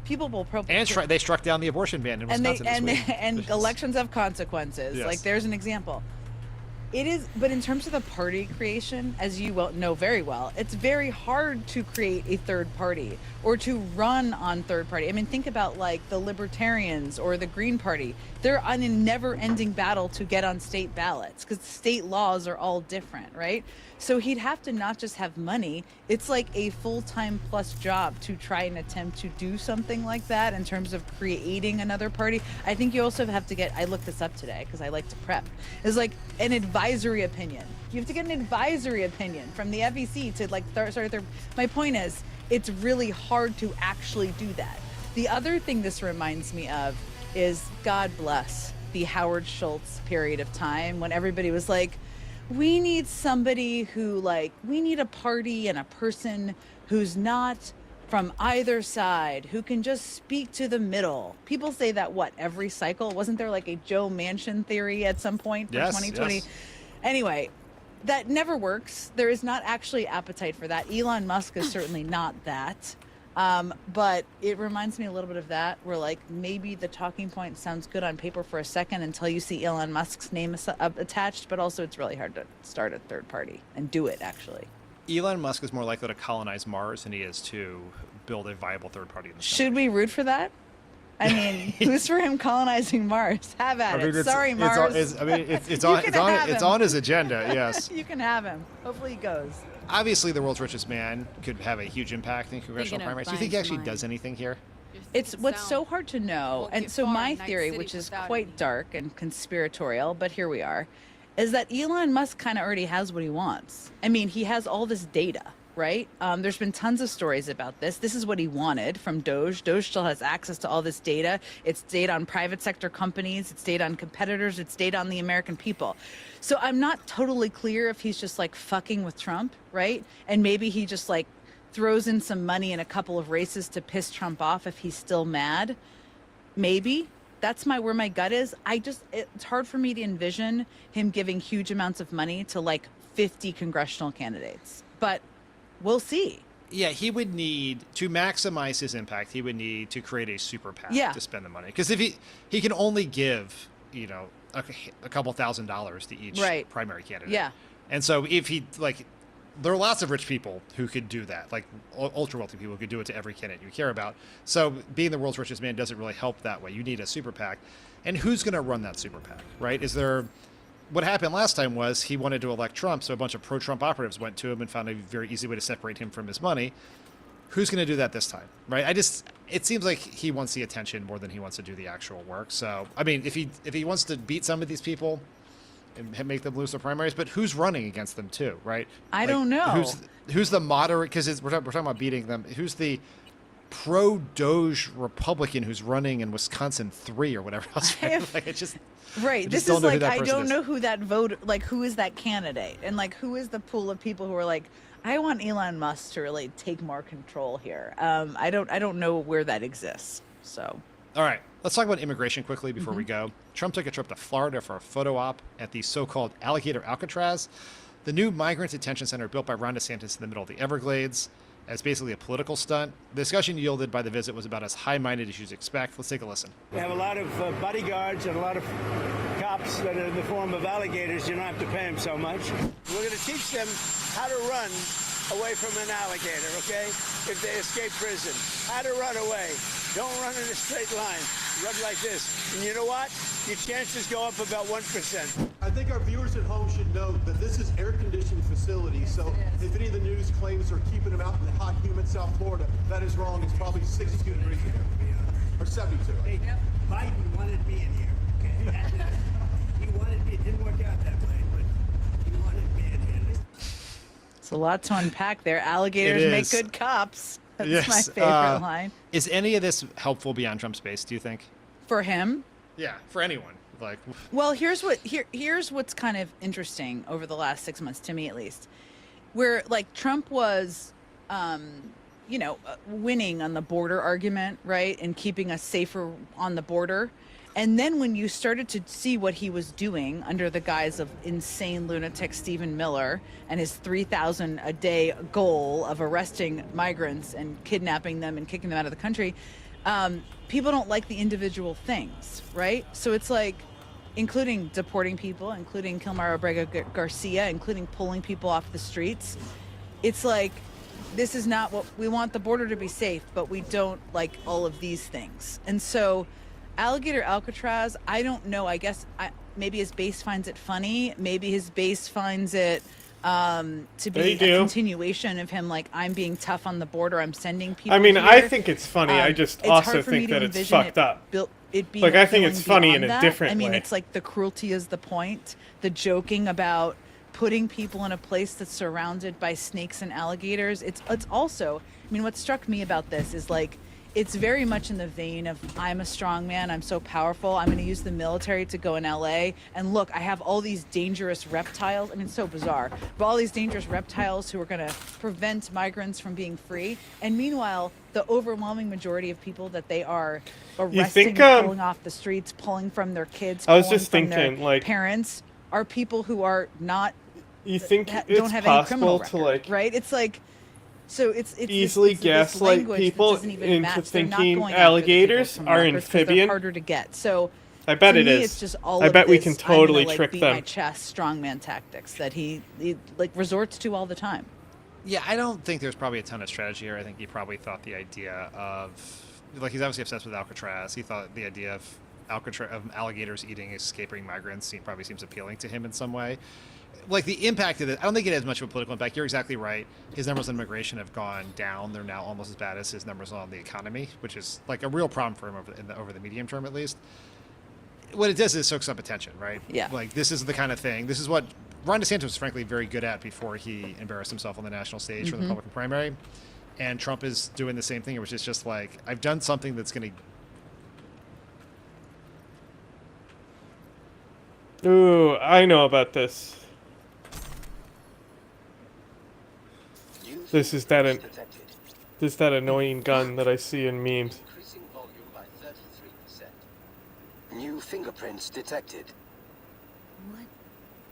People will probably they struck down the abortion ban in Wisconsin this week. And elections have consequences. Yes. Like, there's an example. It is, but in terms of the party creation, as you well know very well, it's very hard to create a third party or to run on third party. I mean, think about like the Libertarians or the Green Party. They're on a never-ending battle to get on state ballots because state laws are all different, right? So he'd have to not just have money. It's like a full-time plus job to try and attempt to do something like that in terms of creating another party. I think you also have to get, I looked this up today because I like to prep, is like an advisory opinion. You have to get an advisory opinion from the FEC to like start their, my point is, it's really hard to actually do that. The other thing this reminds me of is, God bless the Howard Schultz period of time when everybody was like, we need somebody who, like, we need a party and a person who's not from either side, who can just speak to the middle. People say that, every cycle? Wasn't there like a Joe Manchin theory at some point for 2020? Yes. Anyway, that never works. There is not actually appetite for that. Elon Musk is certainly not that. But it reminds me a little bit of that, where like maybe the talking point sounds good on paper for a second until you see Elon Musk's name attached, but also it's really hard to start a third party and do it actually. Elon Musk is more likely to colonize Mars than he is to build a viable third party in the Should we root for that? I mean, who's for him colonizing Mars? Have at it. Sorry, Mars. It's on his agenda, yes. You can have him. Hopefully he goes. Obviously, the world's richest man could have a huge impact in congressional primaries. Do you think he actually does anything here? It's what's so hard to know. And so my theory, which is quite dark and conspiratorial, but here we are, is that Elon Musk kind of already has what he wants. I mean, he has all this data. right? There's been tons of stories about this. This is what he wanted from Doge. Doge still has access to all this data. It's data on private sector companies. It's data on competitors. It's data on the American people. So I'm not totally clear if he's just like fucking with Trump, right? And maybe he just like throws in some money in a couple of races to piss Trump off if he's still mad. Maybe. That's where my gut is. It's hard for me to envision him giving huge amounts of money to like 50 congressional candidates, but we'll see. Yeah, he would need to maximize his impact. He would need to create a super PAC to spend the money, because if he can only give, you know, a couple $1,000s to each primary candidate. Yeah. And so if he there are lots of rich people who could do that, like ultra wealthy people who could do it to every candidate you care about. So being the world's richest man doesn't really help that way. You need a super PAC. And who's going to run that super PAC, right? What happened last time was he wanted to elect Trump, so a bunch of pro-Trump operatives went to him and found a very easy way to separate him from his money. Who's going to do that this time, right? It seems like he wants the attention more than he wants to do the actual work. So, I mean, if he wants to beat some of these people and make them lose their primaries, but who's running against them too, right? I don't know. Who's the moderate? Because we're talking about beating them. Who's the pro-Doge Republican who's running in Wisconsin 3 or whatever else? Right? This is like I don't know who that vote. Like, who is that candidate, and like who is the pool of people who are like, I want Elon Musk to really take more control here. I don't know where that exists. So. All right, let's talk about immigration quickly before we go. Trump took a trip to Florida for a photo op at the so-called Alligator Alcatraz, the new migrant detention center built by Ron DeSantis in the middle of the Everglades, as basically a political stunt. The discussion yielded by the visit was about as high-minded as you'd expect. Let's take a listen. We have a lot of bodyguards and a lot of cops that are in the form of alligators. You don't have to pay them so much. We're going to teach them how to run away from an alligator, okay? If they escape prison. How to run away. Don't run in a straight line. Run like this. And you know what? Your chances go up about 1%. I think our viewers at home should know that this is air-conditioned facility, so if any of the news claims are keeping them out in the hot, humid South Florida, that is wrong. It's probably 62 degrees in here. Or 72. Hey, Biden wanted me in here, okay? He wanted me. It didn't work out that way, but he wanted me in here. It's a lot to unpack there. Alligators make good cops. That's my favorite line. Is any of this helpful beyond Trump's base, do you think? For him? Yeah, for anyone. Well, here's what's kind of interesting over the last 6 months, to me at least, where like Trump was, winning on the border argument, right, and keeping us safer on the border. And then when you started to see what he was doing under the guise of insane lunatic Stephen Miller and his 3,000 a day goal of arresting migrants and kidnapping them and kicking them out of the country, people don't like the individual things, right? So it's like, including deporting people, including Kilmar Abrega Garcia, including pulling people off the streets. It's like, this is not what we want. The border to be safe, but we don't like all of these things. And so Alligator Alcatraz, I don't know. I guess maybe his base finds it funny. Maybe his base finds it to be a continuation of him, like, I'm being tough on the border. I'm sending people. I mean, here. I think it's funny. I just also think that it's fucked up. I think it's funny in a different way. I mean, it's like the cruelty is the point. The joking about putting people in a place that's surrounded by snakes and alligators. It's also, I mean, what struck me about this is like, it's very much in the vein of, I'm a strong man, I'm so powerful, I'm going to use the military to go in LA, and look, I have all these dangerous reptiles. I mean, it's so bizarre, but all these dangerous reptiles who are going to prevent migrants from being free. And meanwhile, the overwhelming majority of people that they are arresting, pulling off the streets, pulling from their kids, I was just from thinking, their like, parents, are people who are not, you think don't have any criminal record, right? It's like, so it's easily gaslight people into thinking alligators are amphibian. They're harder to get. So I bet it is. It's just all I bet we this, can totally I'm gonna, trick beat them. My chest, strongman tactics that he like resorts to all the time. Yeah, I don't think there's probably a ton of strategy here. I think he probably thought the idea of, like, he's obviously obsessed with Alcatraz. He thought the idea of alligators eating escaping migrants probably seems appealing to him in some way. Like, the impact of it, I don't think it has much of a political impact. You're exactly right. His numbers on immigration have gone down. They're now almost as bad as his numbers on the economy, which is like a real problem for him over the medium term, at least. What it does is it soaks up attention, right? Yeah. Like, this is the kind of thing. This is what Ron DeSantis was frankly very good at before he embarrassed himself on the national stage for the Republican primary. And Trump is doing the same thing, which is just like, I've done something that's going to... Ooh, I know about this. This is that annoying gun that I see in memes. Increasing volume by 33%. New fingerprints detected.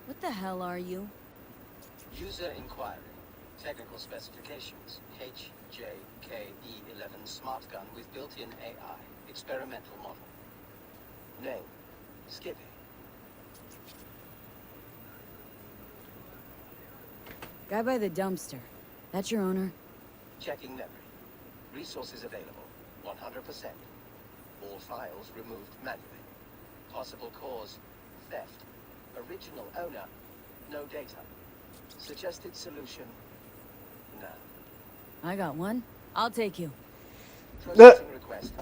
What the hell are you? User inquiry. Technical specifications. HJKE11 smart gun with built-in AI. Experimental model. Name. Skippy. Guy by the dumpster. That's your owner? Checking memory. Resources available. 100%. All files removed manually. Possible cause. Theft. Original owner. No data. Suggested solution. No. I got one. I'll take you. Processing request.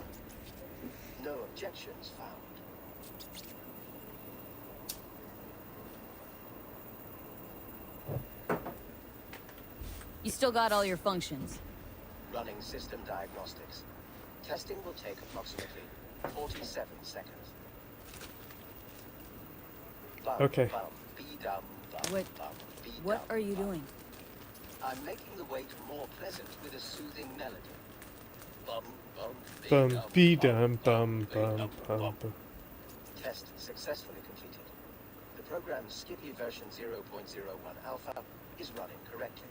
No objections found. You still got all your functions. Running system diagnostics. Testing will take approximately 47 seconds. Bum, Okay. Bum, be-dum, bum, What- bum, What are you doing? I'm making the wait more pleasant with a soothing melody. Bum, bum, Bum, be-dum, bum, bum, bum, bum. Test successfully completed. The program's Skippy version 0.01 alpha is running correctly.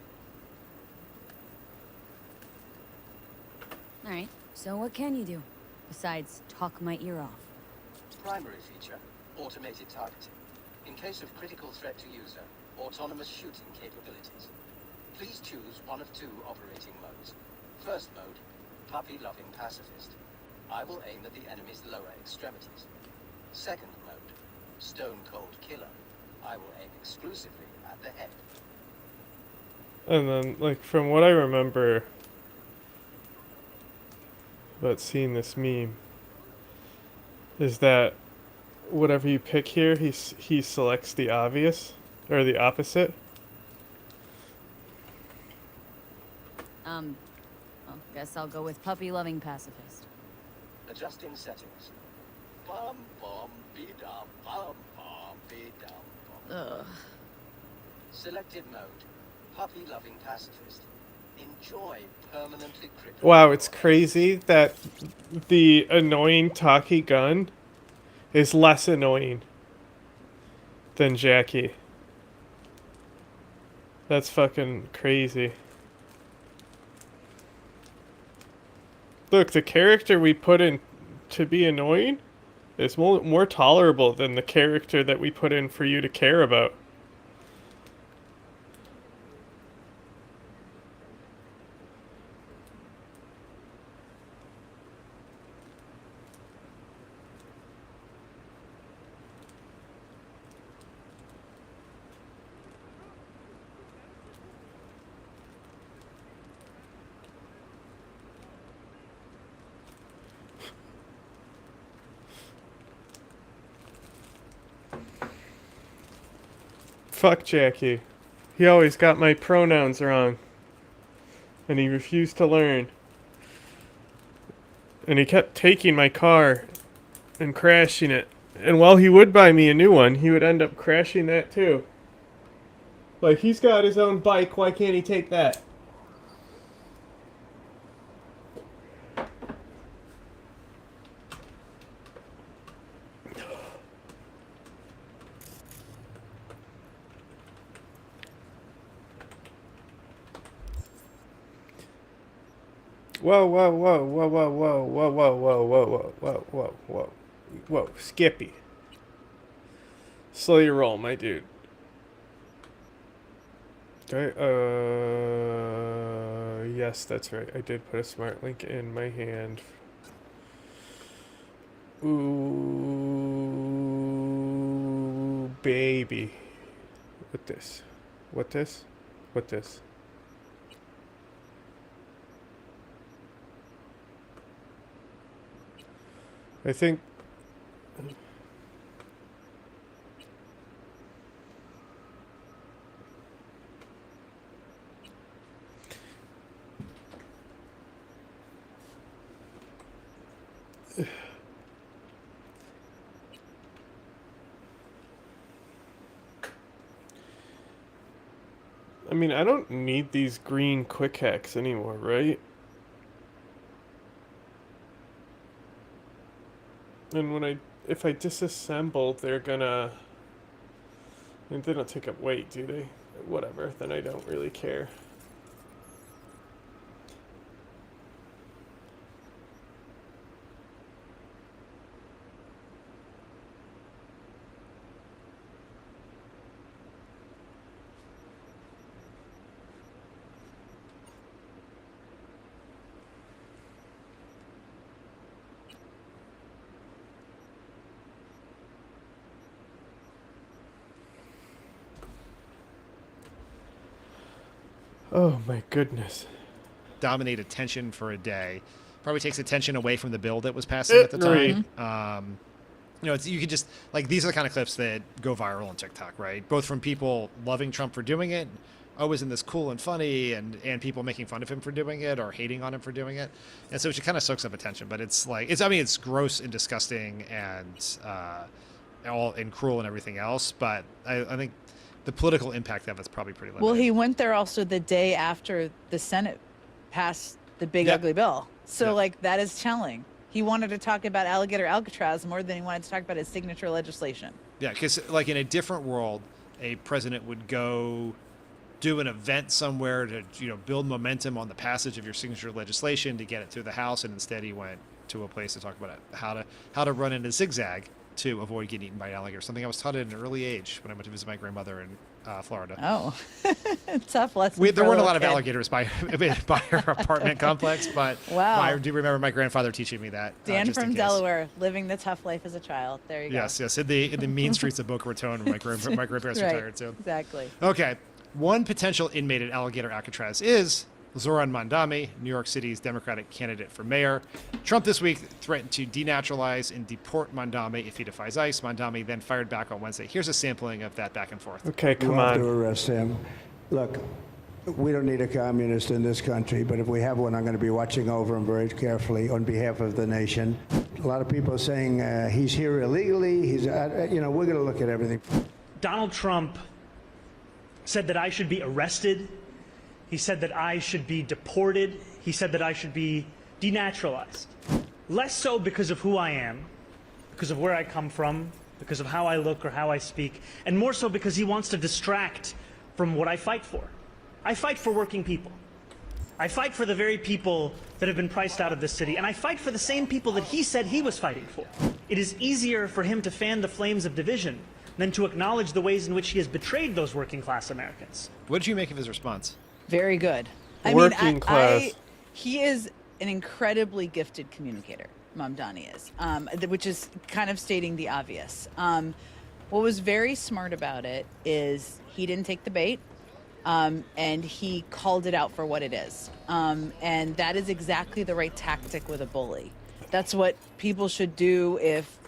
Alright, so what can you do? Besides talk my ear off. Primary feature, automated targeting. In case of critical threat to user, autonomous shooting capabilities. Please choose one of two operating modes. First mode, puppy-loving pacifist. I will aim at the enemy's lower extremities. Second mode, stone-cold killer. I will aim exclusively at the head. And then, like, from what I remember about seeing this meme, is that whatever you pick here, he selects the obvious, or the opposite. Well, guess I'll go with puppy-loving pacifist. Adjusting settings. Bum, bum, be-dum, bum, bum, be-dum, bum. Ugh. Selected mode, puppy-loving pacifist. Enjoy permanently crippled. Wow, it's crazy that the annoying talkie gun is less annoying than Jackie. That's fucking crazy. Look, the character we put in to be annoying is more tolerable than the character that we put in for you to care about. Fuck Jackie. He always got my pronouns wrong. And he refused to learn. And he kept taking my car and crashing it. And while he would buy me a new one, he would end up crashing that too. Like, he's got his own bike, why can't he take that? Whoa, whoa, whoa, whoa, whoa, whoa, whoa, whoa, whoa, whoa, whoa, whoa, whoa, whoa, whoa, Skippy. Slow your roll, my dude. Okay, yes, that's right. I did put a smart link in my hand. Ooh, baby. What this? What this? What this? I think I mean, I don't need these green quick hacks anymore, right? And if I disassemble, they're gonna... I mean, they don't take up weight, do they? Whatever, then I don't really care. Oh my goodness. Dominate attention for a day. Probably takes attention away from the bill that was passing at the time. You know, you could just, like, these are the kind of clips that go viral on TikTok, right? Both from people loving Trump for doing it, oh, isn't this cool and funny, and people making fun of him for doing it or hating on him for doing it. And so it kind of soaks up attention, but it's like, it's gross and disgusting and all and cruel and everything else. But I think the political impact of it's probably pretty limited. Well, he went there also the day after the Senate passed the big ugly bill. So like that is telling. He wanted to talk about alligator Alcatraz more than he wanted to talk about his signature legislation. Yeah, because like in a different world, a president would go do an event somewhere to, you know, build momentum on the passage of your signature legislation to get it through the House, and instead he went to a place to talk about how to run in a zigzag to avoid getting eaten by an alligator. Something I was taught at an early age when I went to visit my grandmother in Florida. Oh, tough lesson. There weren't a lot of alligators by our apartment complex, but wow. I do remember my grandfather teaching me that. Dan from Delaware, living the tough life as a child. There you go. Yes, in the mean streets of Boca Raton, where my grandparents retired too. Exactly. Okay, one potential inmate at Alligator Alcatraz is Zoran Mandami, New York City's Democratic candidate for mayor. Trump this week threatened to denaturalize and deport Mandami if he defies ICE. Mandami then fired back on Wednesday. Here's a sampling of that back and forth. Okay, come We have on. to arrest him. Look, we don't need a communist in this country, but if we have one, I'm going to be watching over him very carefully on behalf of the nation. A lot of people are saying he's here illegally. He's, we're going to look at everything. Donald Trump said that I should be arrested. He said that I should be deported. He said that I should be denaturalized. Less so because of who I am, because of where I come from, because of how I look or how I speak, and more so because he wants to distract from what I fight for. I fight for working people. I fight for the very people that have been priced out of this city, and I fight for the same people that he said he was fighting for. It is easier for him to fan the flames of division than to acknowledge the ways in which he has betrayed those working class Americans. What did you make of his response? Very good. Working class. He is an incredibly gifted communicator, Mamdani is, which is kind of stating the obvious. What was very smart about it is he didn't take the bait, and he called it out for what it is. And that is exactly the right tactic with a bully. That's what people should do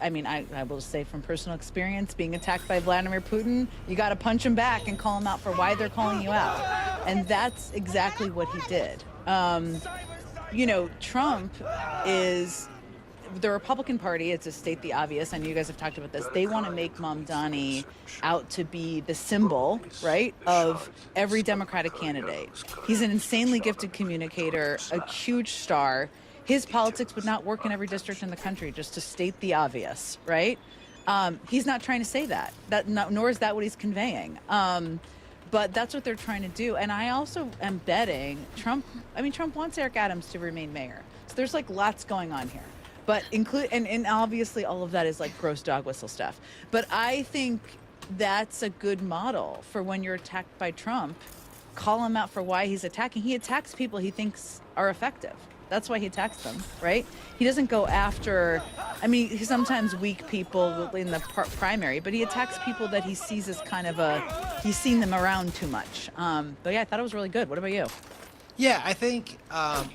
I will say from personal experience, being attacked by Vladimir Putin, you got to punch him back and call him out for why they're calling you out. And that's exactly what he did. Trump is the Republican Party, it's to state the obvious. I know you guys have talked about this. They want to make Mamdani out to be the symbol, right, of every Democratic candidate. He's an insanely gifted communicator, a huge star. His politics would not work in every district in the country, just to state the obvious, right? He's not trying to say that. Nor is that what he's conveying. But that's what they're trying to do. And I also am betting Trump wants Eric Adams to remain mayor. So there's like lots going on here. But and obviously all of that is like gross dog whistle stuff. But I think that's a good model for when you're attacked by Trump. Call him out for why he's attacking. He attacks people he thinks are effective. That's why he attacks them, right? He doesn't go after, he sometimes weak people in the primary, but he attacks people that he sees as kind of he's seen them around too much. But yeah, I thought it was really good. What about you? Yeah, I think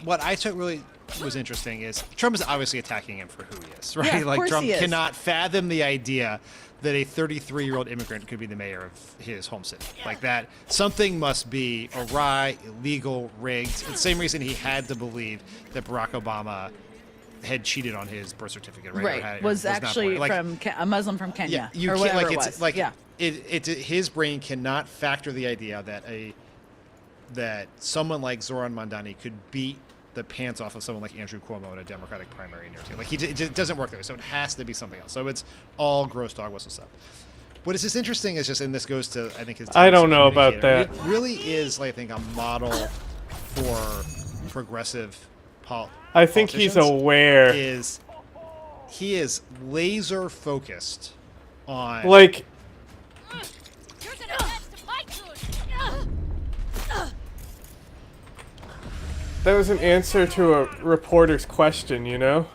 what I took really was interesting is Trump is obviously attacking him for who he is, right? Yeah, of course Trump he is. cannot fathom the idea that a 33-year-old immigrant could be the mayor of his home city. Like that, something must be awry, illegal, rigged. It's the same reason he had to believe that Barack Obama had cheated on his birth certificate, right? Right. Was not actually born. Like, from a Muslim from Kenya. you or can't whatever like it it's was. like yeah. his brain cannot factor the idea that someone like Zoran Mandani could beat the pants off of someone like Andrew Cuomo in a Democratic primary in New York City. Like it just doesn't work that way. So it has to be something else. So it's all gross dog whistle stuff. What is just interesting is just, and this goes to I think his. I don't know about that. It really is, I think, a model for progressive I think he's aware. He is laser focused on like. That was an answer to a reporter's question, you know?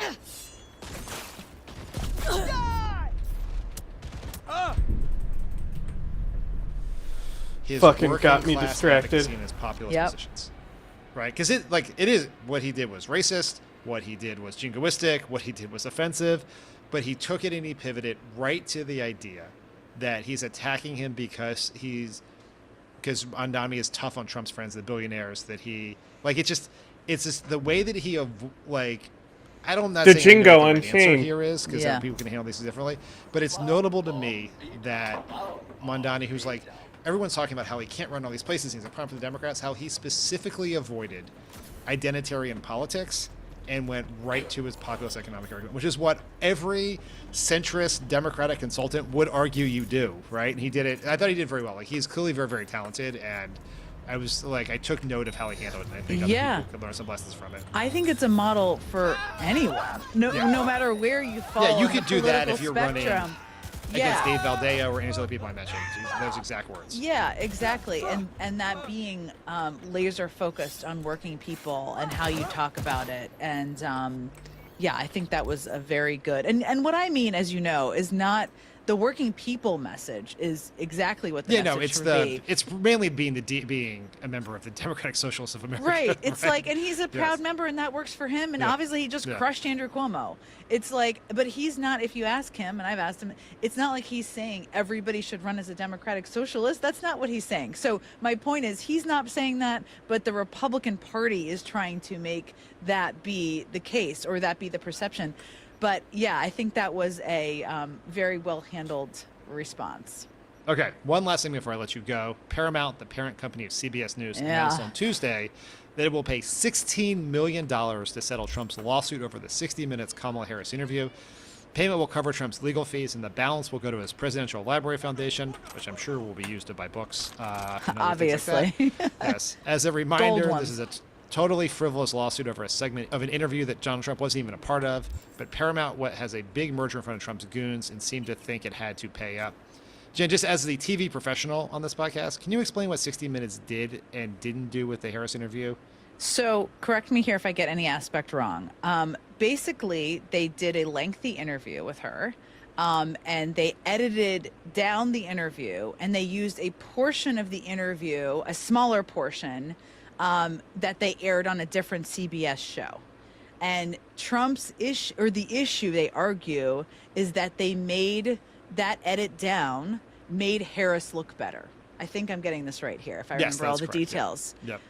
his fucking got me working-class distracted. advocacy and his populist positions. Right? Because it is what he did was racist, what he did was jingoistic, what he did was offensive, but he took it and he pivoted right to the idea that he's attacking him because Andami is tough on Trump's friends, the billionaires, that he it's just the way that he I don't know. The Jingo Unchained Unchained here is because people can handle these differently, but it's notable to me that Mondani, who's everyone's talking about how he can't run all these places, he's a problem for the Democrats, how he specifically avoided identitarian politics and went right to his populist economic argument, which is what every centrist Democratic consultant would argue you do, right? And he did it. I thought he did very well. He's clearly very, very talented, and I was I took note of how he handled it, and I think other people could learn some lessons from it. I think it's a model for anyone, no matter where you fall. Yeah, you could do that if you're running against Dave Valdeo or any of the other people I mentioned. Those exact words. Yeah, exactly. And that being laser focused on working people and how you talk about it. And I think that was a very good. And what I mean, as you know, is not the working people message is exactly what the message should be. It's mainly being a member of the Democratic Socialists of America. Right. It's right? and he's a proud member, and that works for him. And obviously, he just crushed Andrew Cuomo. It's but he's not. If you ask him, and I've asked him, it's not like he's saying everybody should run as a Democratic Socialist. That's not what he's saying. So my point is, he's not saying that, but the Republican Party is trying to make that be the case, or that be the perception. But I think that was a very well handled response. Okay, one last thing before I let you go. Paramount, the parent company of CBS News, announced on Tuesday that it will pay $16 million to settle Trump's lawsuit over the 60 Minutes Kamala Harris interview. Payment will cover Trump's legal fees, and the balance will go to his Presidential Library Foundation, which I'm sure will be used to buy books. Obviously. Like yes. As a reminder, this is a totally frivolous lawsuit over a segment of an interview that Donald Trump wasn't even a part of, but Paramount has a big merger in front of Trump's goons and seemed to think it had to pay up. Jen, just as the TV professional on this podcast, can you explain what 60 Minutes did and didn't do with the Harris interview? So correct me here if I get any aspect wrong. Basically, they did a lengthy interview with her, and they edited down the interview, and they used a portion of the interview, a smaller portion, that they aired on a different CBS show. And Trump's issue, or the issue they argue, is that they made that edit down, made Harris look better. I think I'm getting this right here, if I remember all the details. Yep.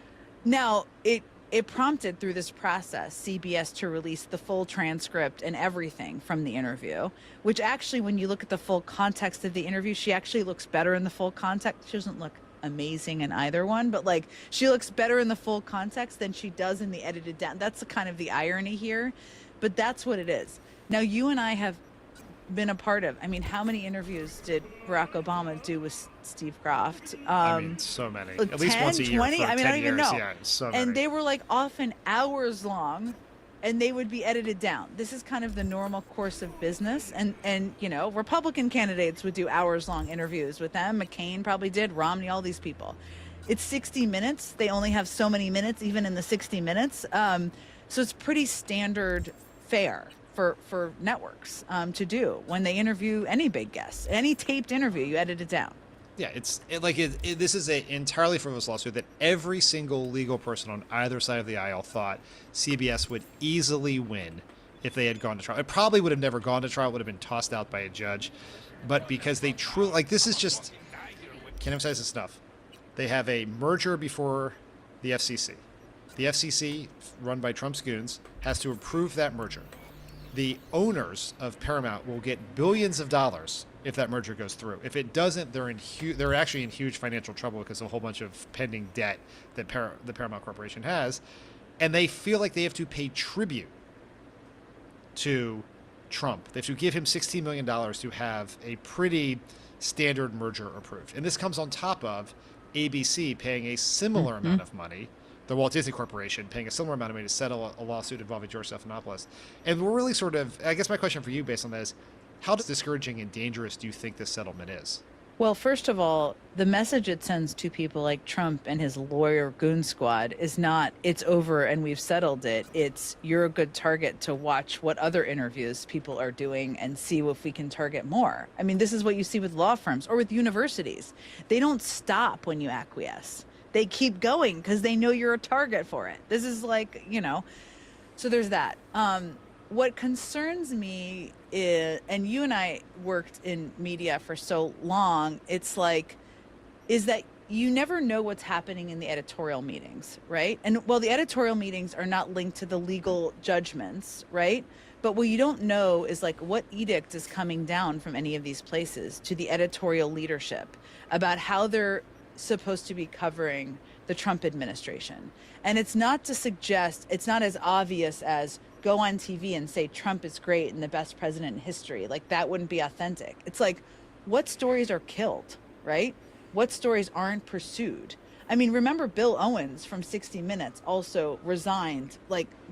Now, it prompted through this process CBS to release the full transcript and everything from the interview, which actually, when you look at the full context of the interview, she actually looks better in the full context. She doesn't look amazing in either one, but she looks better in the full context than she does in the edited down. That's kind of the irony here, but that's what it is. Now, you and I have been a part of, how many interviews did Barack Obama do with Steve Kroft? So many. At 10, least once a year 20? for 10 I don't even years. know. Yeah, so many. And they were often hours long, and they would be edited down. This is kind of the normal course of business. And Republican candidates would do hours long interviews with them. McCain probably did, Romney, all these people. It's 60 minutes. They only have so many minutes, even in the 60 minutes. So it's pretty standard fare for networks to do when they interview any big guest. Any taped interview, you edit it down. Yeah, this is an entirely frivolous lawsuit that every single legal person on either side of the aisle thought CBS would easily win if they had gone to trial. It probably would have never gone to trial, would have been tossed out by a judge. But because they truly, this is just, can't emphasize this enough. They have a merger before the FCC. The FCC, run by Trump's goons, has to approve that merger. the owners of Paramount will get billions of dollars if that merger goes through. If it doesn't, they're actually in huge financial trouble because of a whole bunch of pending debt that the Paramount Corporation has, and they feel like they have to pay tribute to Trump. They have to give him $16 million to have a pretty standard merger approved. And this comes on top of ABC paying a similar amount of money, the Walt Disney Corporation paying a similar amount of money to settle a lawsuit involving George Stephanopoulos. And we're really sort of, I guess my question for you based on this, how discouraging and dangerous do you think this settlement is? Well, first of all, the message it sends to people like Trump and his lawyer goon squad is not, it's over and we've settled it. It's, you're a good target to watch what other interviews people are doing and see if we can target more. I mean, this is what you see with law firms or with universities. They don't stop when you acquiesce. They keep going because they know you're a target for it. This is like, so there's that. What concerns me is, and you and I worked in media for so long, is that you never know what's happening in the editorial meetings, right? And well, the editorial meetings are not linked to the legal judgments, right? But what you don't know is what edict is coming down from any of these places to the editorial leadership about how they're supposed to be covering the Trump administration. And it's not to suggest, it's not as obvious as go on TV and say Trump is great and the best president in history. That wouldn't be authentic. It's what stories are killed, right? What stories aren't pursued? I mean, remember Bill Owens from 60 Minutes also resigned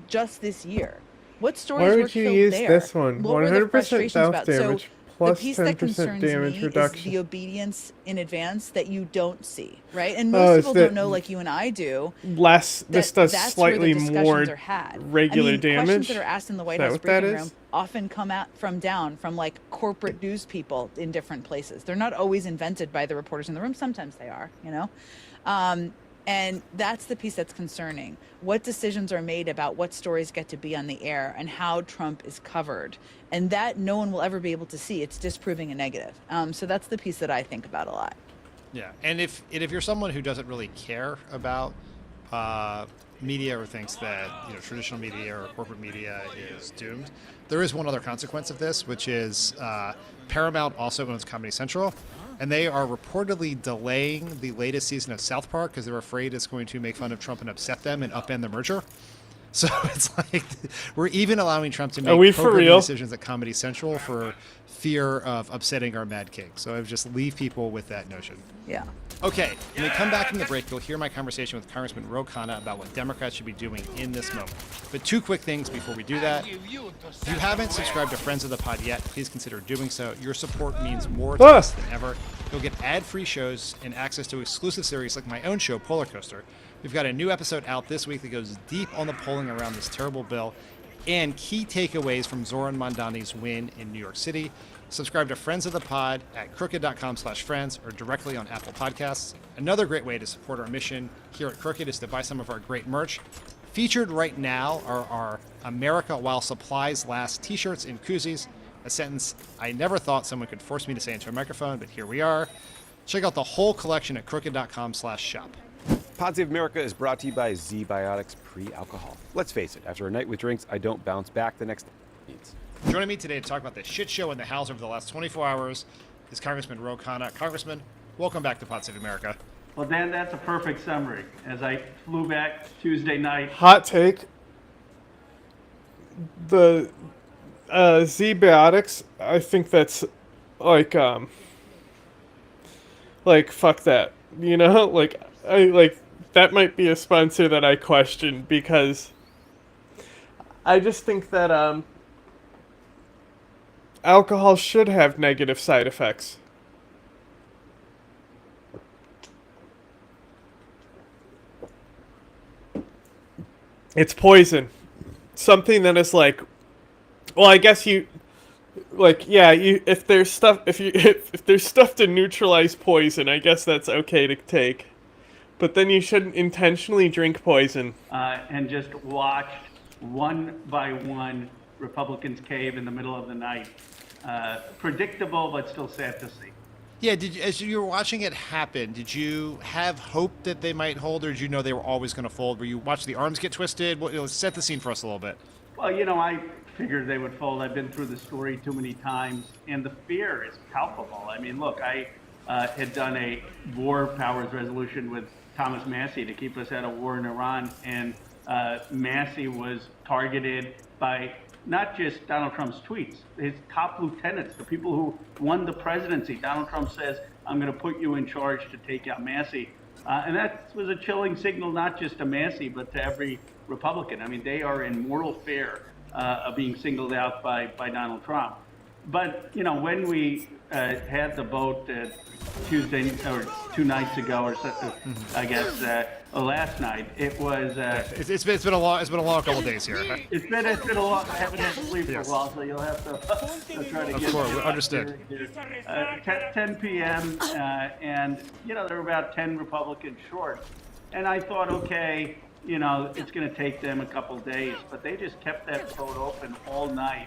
just this year. What stories Why were would you killed use there? this one? What were the 100% frustrations self about? damage So plus the piece that 10% concerns damage me reduction. is the obedience in advance that you don't see, right? And most people don't know, like you and I do. This does That's slightly where the more discussions are had. regular Questions damage. that are asked in the White Is that House what that briefing is? room often come out from corporate news people in different places. They're not always invented by the reporters in the room. Sometimes they are, and that's the piece that's concerning. What decisions are made about what stories get to be on the air and how Trump is covered. And that no one will ever be able to see. It's disproving a negative. So that's the piece that I think about a lot. Yeah, and if you're someone who doesn't really care about media or thinks that traditional media or corporate media is doomed, there is one other consequence of this, which is Paramount also owns Comedy Central, and they are reportedly delaying the latest season of South Park because they're afraid it's going to make fun of Trump and upset them and upend the merger. So it's we're even allowing Trump to make programming decisions at Comedy Central for fear of upsetting our Mad King. So I would just leave people with that notion. Yeah. Okay, when we come back from the break, you'll hear my conversation with Congressman Ro Khanna about what Democrats should be doing in this moment. But two quick things before we do that. If you haven't subscribed to Friends of the Pod yet, please consider doing so. Your support means more to us than ever. You'll get ad-free shows and access to exclusive series like my own show, Polar Coaster. We've got a new episode out this week that goes deep on the polling around this terrible bill and key takeaways from Zoran Mondani's win in New York City. Subscribe to Friends of the Pod at crooked.com/friends or directly on Apple Podcasts. Another great way to support our mission here at Crooked is to buy some of our great merch. Featured right now are our America While Supplies Last t-shirts and koozies, a sentence I never thought someone could force me to say into a microphone, but here we are. Check out the whole collection at crooked.com/shop. Pod Save America is brought to you by Z-Biotics Pre-Alcohol. Let's face it, after a night with drinks, I don't bounce back the next needs. Joining me today to talk about the shit show in the House over the last 24 hours is Congressman Ro Khanna. Congressman, welcome back to Pod Save America. Well, Dan, that's a perfect summary. As I flew back Tuesday night... Hot take. The Z-Biotics, I think that's fuck that. That might be a sponsor that I question because I just think that alcohol should have negative side effects. It's poison. Something that is well, I guess if there's stuff if there's stuff to neutralize poison, I guess that's okay to take. But then you shouldn't intentionally drink poison. And just watched one by one Republicans cave in the middle of the night. Predictable, but still sad to see. Yeah, as you were watching it happen, did you have hope that they might hold, or did you know they were always going to fold? Were you watching the arms get twisted? Set the scene for us a little bit. Well, you know, I figured they would fold. I've been through the story too many times, and the fear is palpable. I mean, look, I had done a war powers resolution with Thomas Massey to keep us out of war in Iran, and Massey was targeted by not just Donald Trump's tweets, his top lieutenants, the people who won the presidency. Donald Trump says, I'm going to put you in charge to take out Massey. And that was a chilling signal, not just to Massey, but to every Republican. I mean, they are in mortal fear of being singled out by Donald Trump. But, you know, when we had the vote Tuesday or 2 nights ago, or so, I guess last night, it was. It's been a long couple of days here. It's been a long. I haven't had to sleep for a while, so you'll have to try to get. Of course, understood. 10 p.m. And you know there were about 10 Republicans short, and I thought, okay, you know, it's going to take them a couple days, but they just kept that vote open all night.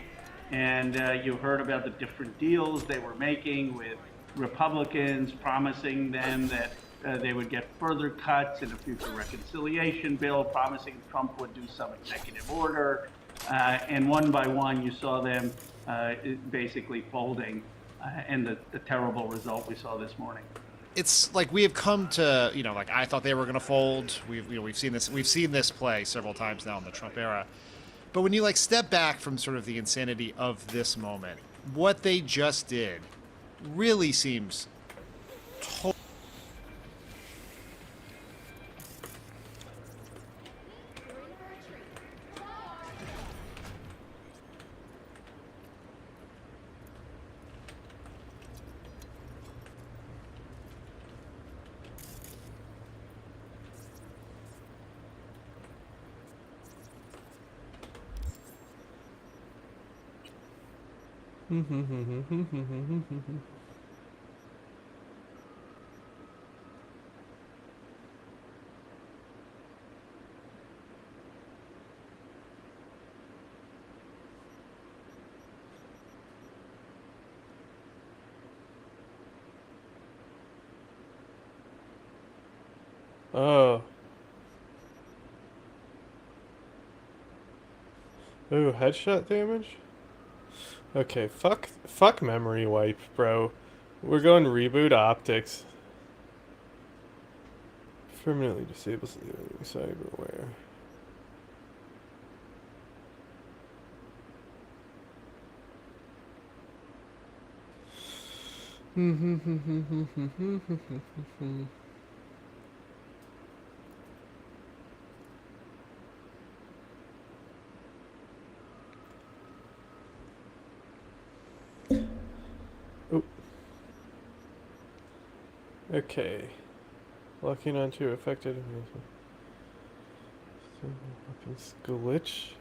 And you heard about the different deals they were making with Republicans, promising them that they would get further cuts in a future reconciliation bill, promising Trump would do some executive order. And one by one, you saw them basically folding, and the terrible result we saw this morning. It's like we have come to, you know, like I thought they were going to fold. We've seen this play several times now in the Trump era. But when you like step back from sort of the insanity of this moment, what they just did really seems totally. Oh. Ooh, headshot damage? Okay, fuck memory wipe, bro. We're going reboot optics. Permanently disables the cyberware. Oh. Okay. Locking onto affected weapons glitch.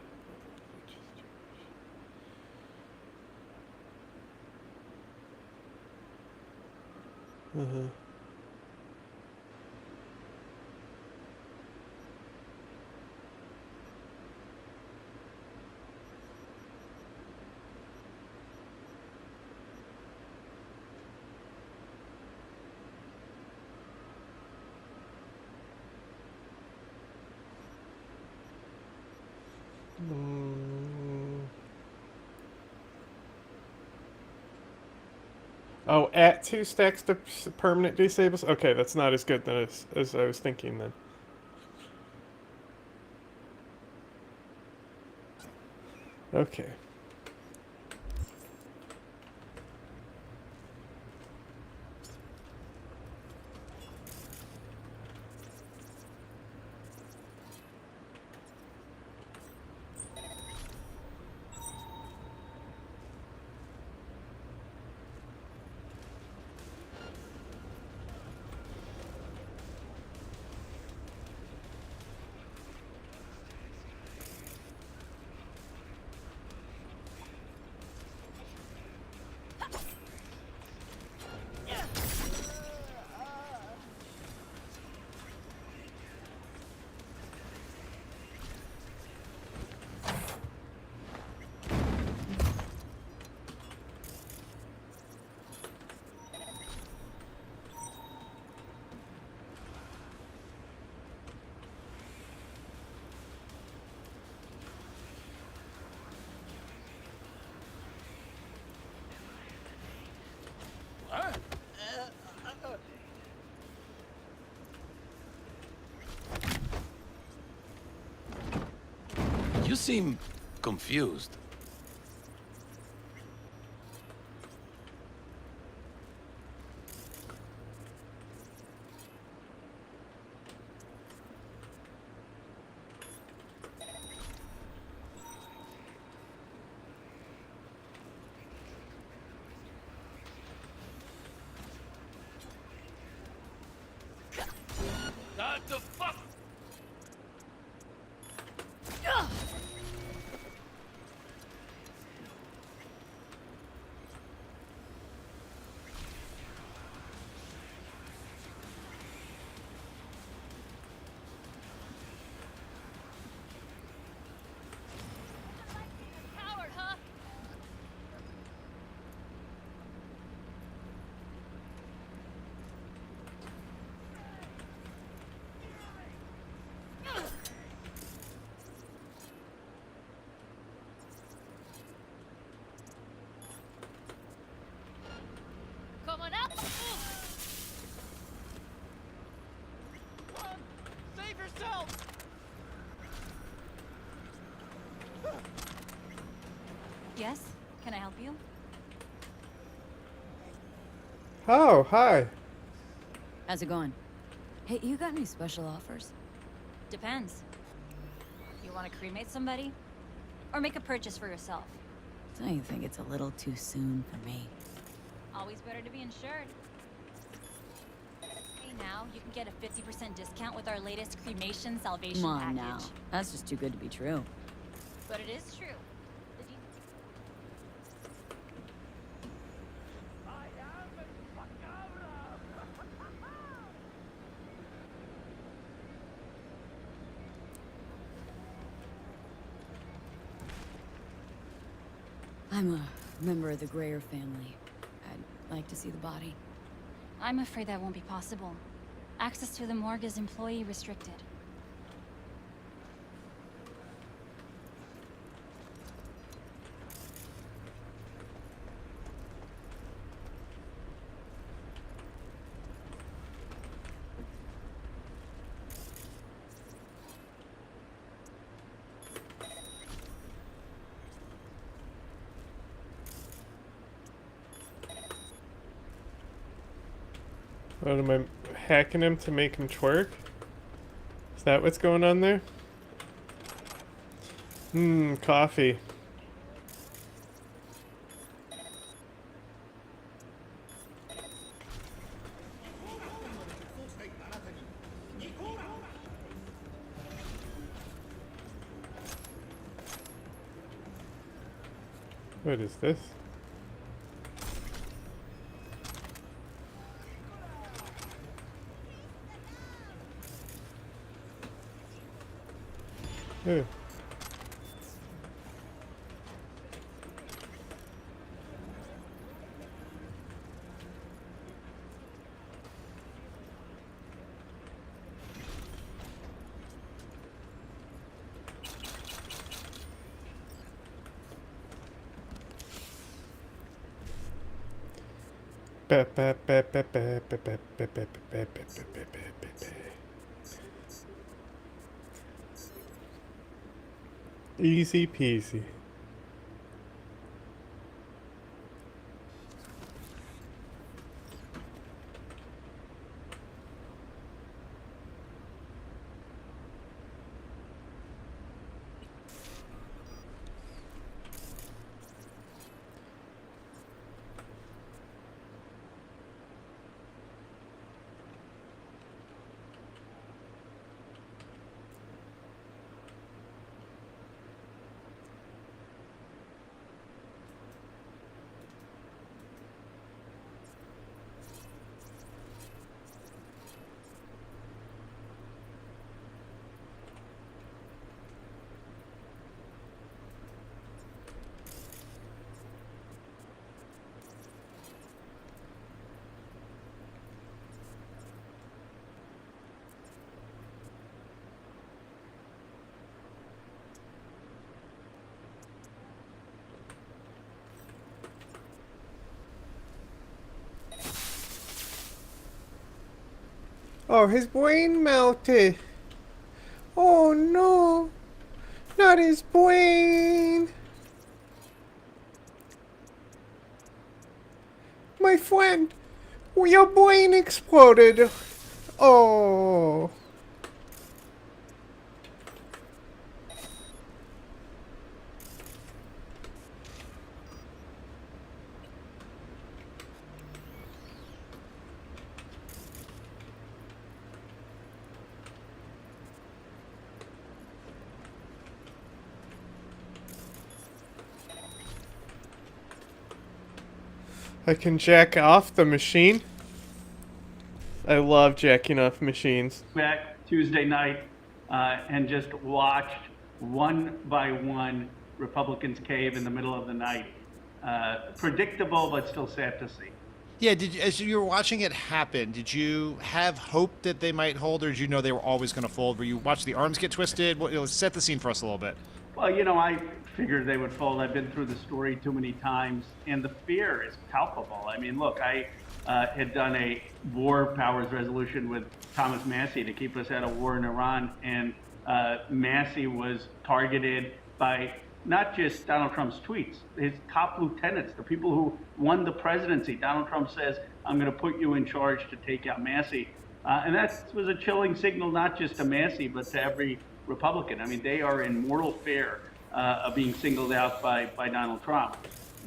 Oh, at 2 stacks to permanent disables? Okay, that's not as good then as I was thinking then. Okay. You seem confused. What the fuck? Coward, huh? Come on out! Run! Save yourself! Yes? Can I help you? Oh, hi. How's it going? Hey, you got any special offers? Depends. You want to cremate somebody? Or make a purchase for yourself? Don't you think it's a little too soon for me? Always better to be insured. Hey now, you can get a 50% discount with our latest cremation salvation Come on package. now. That's just too good to be true. But it is true. The de- I'm a member of the Greyer family. I'd like to see the body. I'm afraid that won't be possible. Access to the morgue is employee restricted. What am I hacking him to make him twerk? Is that what's going on there? Coffee. What is this? Ooh. Easy peasy. Oh, his brain melted. Oh no. Not his brain. My friend, your brain exploded. Oh. I can jack off the machine. I love jacking off machines. Back Tuesday night and just watched one by one Republicans cave in the middle of the night. Predictable, but still sad to see. Yeah, as you were watching it happen, did you have hope that they might hold, or did you know they were always going to fold? Were you watching the arms get twisted? Set the scene for us a little bit. Well, you know, I figured they would fold. I've been through the story too many times, and the fear is palpable. I mean, look, I had done a war powers resolution with Thomas Massey to keep us out of war in Iran, and Massey was targeted by not just Donald Trump's tweets, his top lieutenants, the people who won the presidency. Donald Trump says, I'm going to put you in charge to take out Massey. And that was a chilling signal, not just to Massey, but to every Republican. I mean, they are in mortal fear of being singled out by Donald Trump.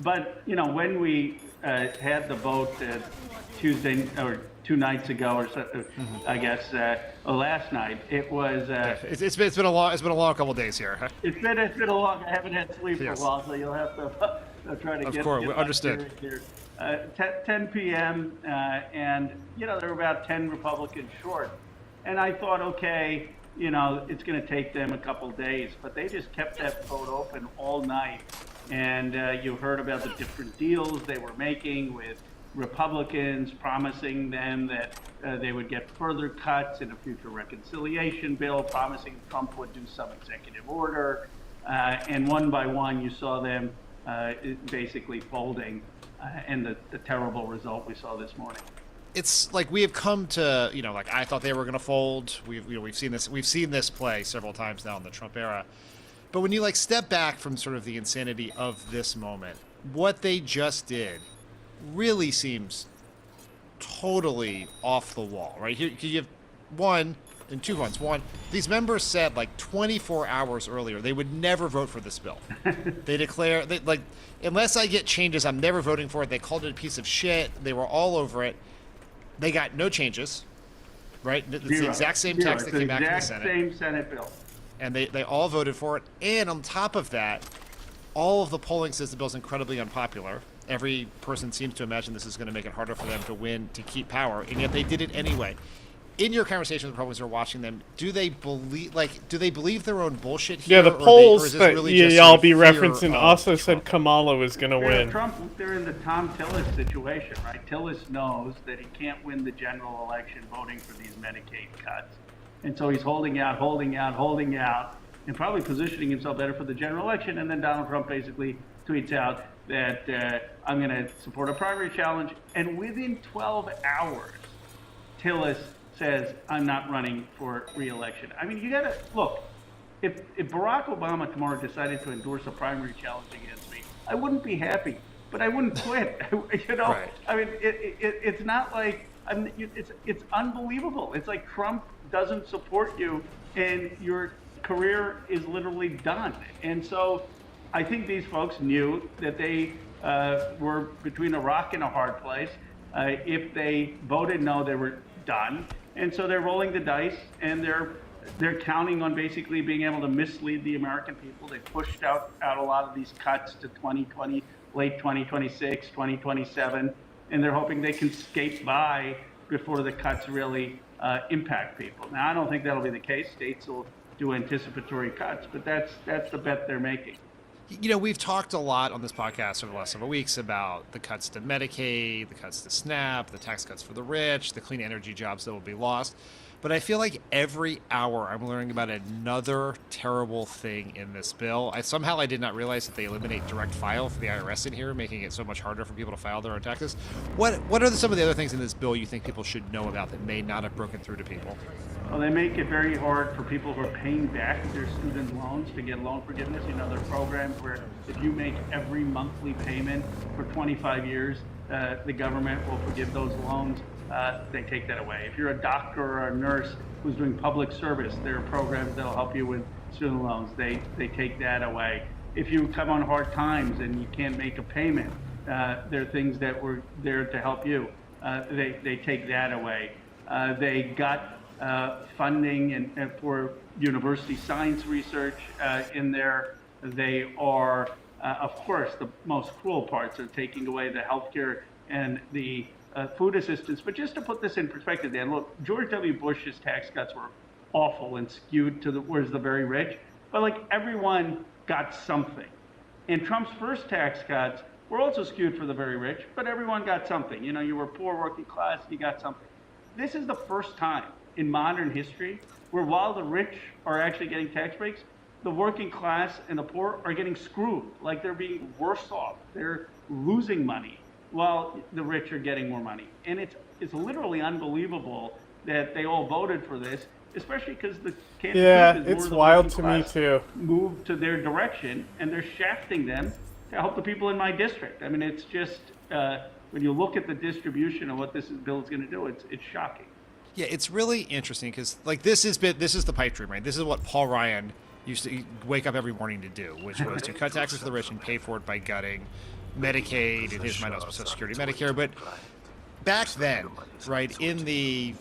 But, you know, when we had the vote Tuesday or 2 nights ago, or so, I guess, last night, it was. It's been a long couple of days here. Huh? It's been a long. I haven't had sleep for a while, so you'll have to try to get. Of course, we understood. Here. 10 p.m. And you know there were about 10 Republicans short, and I thought, okay, you know it's going to take them a couple days, but they just kept that vote open all night, and you heard about the different deals they were making with Republicans, promising them that they would get further cuts in a future reconciliation bill, promising Trump would do some executive order, and one by one you saw them basically folding, and the terrible result we saw this morning. It's like we have come to, you know, like I thought they were going to fold. We've seen this play several times now in the Trump era. But when you like step back from sort of the insanity of this moment, what they just did really seems totally off the wall, right? Here you have one and 2 points. One, these members said like 24 hours earlier they would never vote for this bill. They declare that like unless I get changes, I'm never voting for it. They called it a piece of shit. They were all over it. They got no changes, right? It's the exact same text that came back in the Senate. Same Senate bill. And they all voted for it. And on top of that, all of the polling says the bill's incredibly unpopular. Every person seems to imagine this is going to make it harder for them to win, to keep power, and yet they did it anyway. In your conversation with Republicans who are watching them, do they believe their own bullshit here? Yeah, the polls that y'all be referencing also said Kamala was going to win. Trump, they're in the Tom Tillis situation, right? Tillis knows that he can't win the general election voting for these Medicaid cuts. And so he's holding out, and probably positioning himself better for the general election. And then Donald Trump basically tweets out that I'm going to support a primary challenge. And within 12 hours, Tillis says, I'm not running for re-election. I mean, you got to look. If Barack Obama tomorrow decided to endorse a primary challenge against me, I wouldn't be happy, but I wouldn't quit. You know, right. I mean, it's not like it's unbelievable. It's like Trump doesn't support you, and your career is literally done. And so, I think these folks knew that they were between a rock and a hard place. If they voted no, they were done. And so they're rolling the dice, and they're counting on basically being able to mislead the American people. They pushed out a lot of these cuts to 2020, late 2026, 2027, and they're hoping they can skate by before the cuts really impact people. Now, I don't think that'll be the case. States will do anticipatory cuts, but that's the bet they're making. You know, we've talked a lot on this podcast over the last several weeks about the cuts to Medicaid, the cuts to SNAP, the tax cuts for the rich, the clean energy jobs that will be lost. But I feel like every hour I'm learning about another terrible thing in this bill. Somehow I did not realize that they eliminate direct file for the IRS in here, making it so much harder for people to file their own taxes. What are some of the other things in this bill you think people should know about that may not have broken through to people? Well, they make it very hard for people who are paying back their student loans to get loan forgiveness. You know, there are programs where if you make every monthly payment for 25 years, the government will forgive those loans. They take that away. If you're a doctor or a nurse who's doing public service, there are programs that'll help you with student loans. They take that away. If you come on hard times and you can't make a payment, there are things that were there to help you. They take that away. They got funding and for university science research in there. They are, of course, the most cruel parts are taking away the healthcare and the food assistance. But just to put this in perspective, Dan, look, George W. Bush's tax cuts were awful and skewed towards the very rich, but like everyone got something. And Trump's first tax cuts were also skewed for the very rich, but everyone got something. You know, you were poor, working class, you got something. This is the first time in modern history where while the rich are actually getting tax breaks, the working class and the poor are getting screwed, like they're being worse off. They're losing money while the rich are getting more money. And it's literally unbelievable that they all voted for this, especially because the candidates it's wild to me too. Moved to their direction and they're shafting them to help the people in my district. I mean, it's just when you look at the distribution of what this bill is going to do, it's shocking. Yeah, it's really interesting because like this is the pipe dream, right? This is what Paul Ryan used to wake up every morning to do, which was to cut taxes for the rich and pay for it by gutting Medicaid, in his mind also Social Security, Medicare. But back then, right, in the,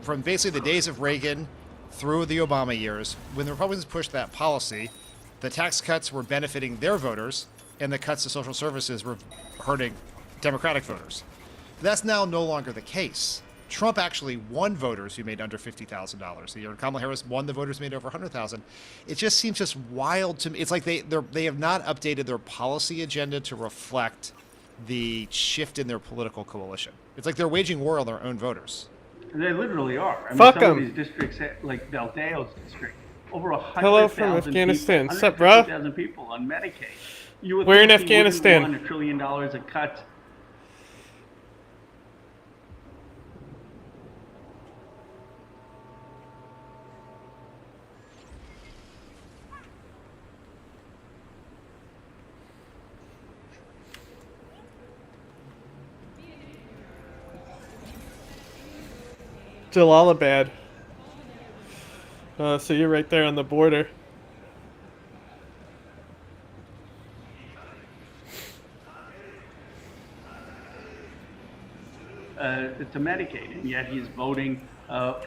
from basically the days of Reagan through the Obama years, when the Republicans pushed that policy, the tax cuts were benefiting their voters and the cuts to social services were hurting Democratic voters. That's now no longer the case. Trump actually won voters who made under $50,000 a year, and Kamala Harris won the voters who made over $100,000. It just seems just wild to me. It's like they have not updated their policy agenda to reflect the shift in their political coalition. It's like they're waging war on their own voters. They literally are. I mean, Fuck some of 'em. these districts, like Valdeo's district, over 100,000 Hello from Afghanistan. people, Sup, bro? 150,000 people on Medicaid. You would We're in think he wouldn't Afghanistan. want $1 trillion of cuts. Jalalabad. So you're right there on the border. To Medicaid, and yet he's voting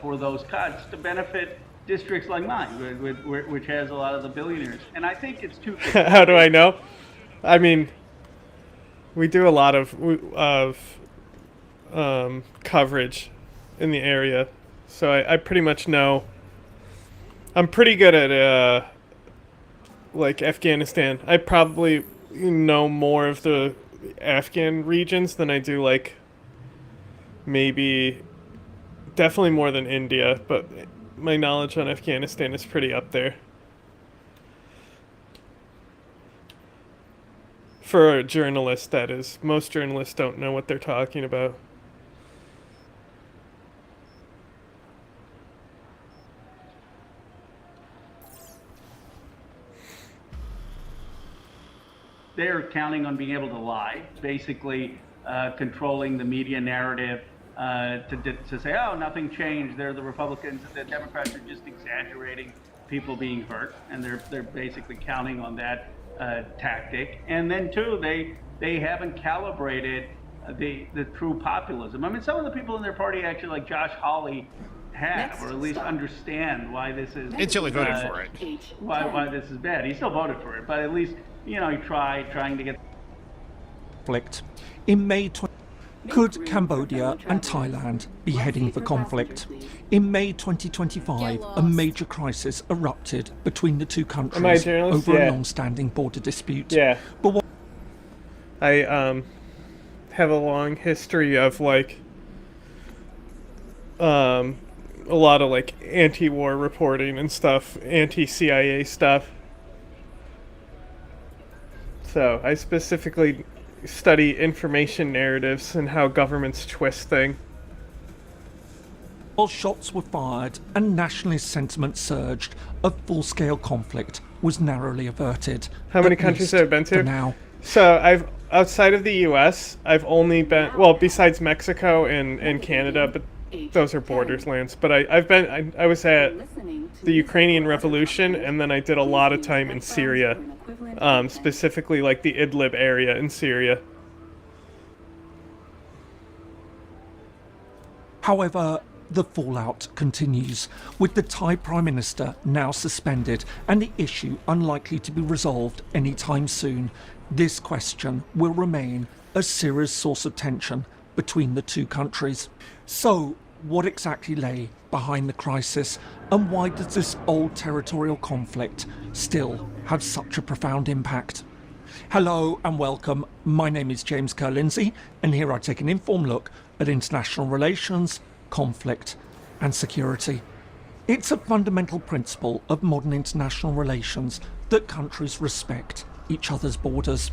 for those cuts to benefit districts like mine, which has a lot of the billionaires. And I think it's two things. How do I know? I mean, we do a lot of coverage in the area, so I pretty much know. I'm pretty good at like Afghanistan. I probably know more of the Afghan regions than I do like maybe definitely more than India, but my knowledge on Afghanistan is pretty up there. For a journalist, that is. Most journalists don't know what they're talking about. They're counting on being able to lie, basically controlling the media narrative to say, oh, nothing changed. They're the Republicans. The Democrats are just exaggerating people being hurt, and they're basically counting on that tactic. And then, too, they haven't calibrated the true populism. I mean, some of the people in their party actually, like Josh Hawley, have, or at least understand why this is... Until he voted for it. Why this is bad. He still voted for it, but at least, he trying to get... Conflict. In May could Cambodia and Thailand be heading for conflict? In May 2025, a major crisis erupted between the two countries over a long-standing border dispute. Yeah. But what I have a long history of like a lot of like anti-war reporting and stuff, anti-CIA stuff. So I specifically study information narratives and how governments twist things. While shots were fired and nationalist sentiment surged, a full-scale conflict was narrowly averted. How many at countries least have I been to? for now. So I've, outside of the U.S., I've only been, well, besides Mexico and Canada, but those are borders lands. But I was at the Ukrainian Revolution, and then I did a lot of time in Syria, specifically like the Idlib area in Syria. However, the fallout continues, with the Thai Prime Minister now suspended and the issue unlikely to be resolved anytime soon. This question will remain a serious source of tension between the two countries. So, what exactly lay behind the crisis, and why does this old territorial conflict still have such a profound impact? Hello and welcome. My name is James Kerr-Lindsay, and here I take an informed look at international relations, conflict and security. It's a fundamental principle of modern international relations that countries respect each other's borders.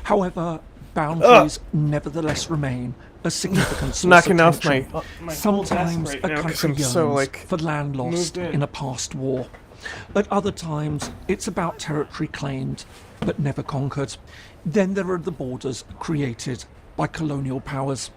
However, boundaries nevertheless remain a significant source Knocking of off tension. my Sometimes right a now 'cause country I'm yearns so, like, for land lost moved in a past war. At other times, it's about territory claimed but never conquered. Then there are the borders created by colonial powers.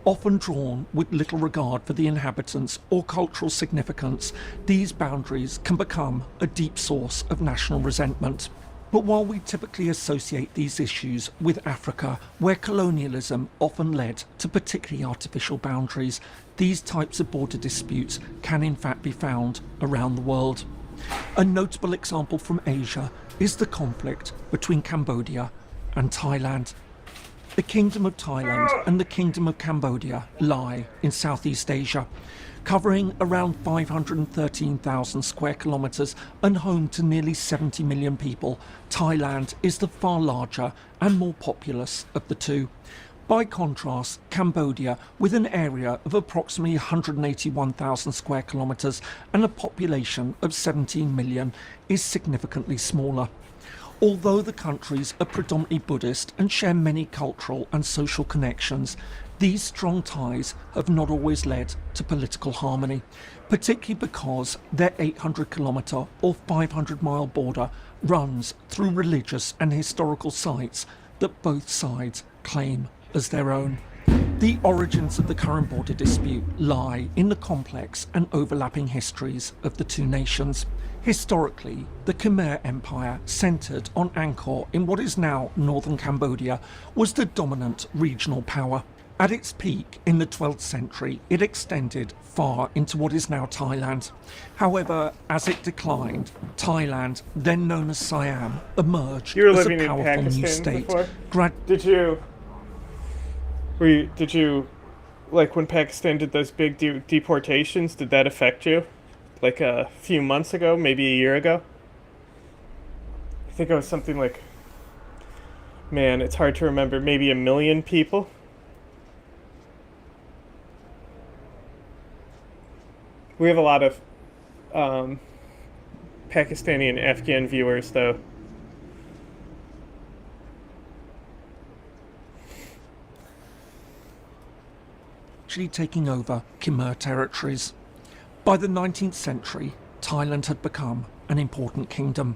Often drawn with little regard for the inhabitants or cultural significance, these boundaries can become a deep source of national resentment. But while we typically associate these issues with Africa, where colonialism often led to particularly artificial boundaries, these types of border disputes can in fact be found around the world. A notable example from Asia is the conflict between Cambodia and Thailand. The Kingdom of Thailand and the Kingdom of Cambodia lie in Southeast Asia, covering around 513,000 square kilometres and home to nearly 70 million people. Thailand is the far larger and more populous of the two. By contrast, Cambodia, with an area of approximately 181,000 square kilometres and a population of 17 million, is significantly smaller. Although the countries are predominantly Buddhist and share many cultural and social connections, these strong ties have not always led to political harmony, particularly because their 800-kilometre or 500-mile border runs through religious and historical sites that both sides claim as their own. The origins of the current border dispute lie in the complex and overlapping histories of the two nations. Historically, the Khmer Empire, centred on Angkor in what is now northern Cambodia, was the dominant regional power. At its peak in the 12th century, it extended far into what is now Thailand. However, as it declined, Thailand, then known as Siam, emerged You were as living a in powerful new Pakistan state. before? Did you, like when Pakistan did those big deportations, did that affect you? Like a few months ago, maybe a year ago? I think it was something like, man, it's hard to remember, maybe 1 million people? We have a lot of Pakistani and Afghan viewers, though. Actually taking over Khmer territories. By the 19th century, Thailand had become an important kingdom.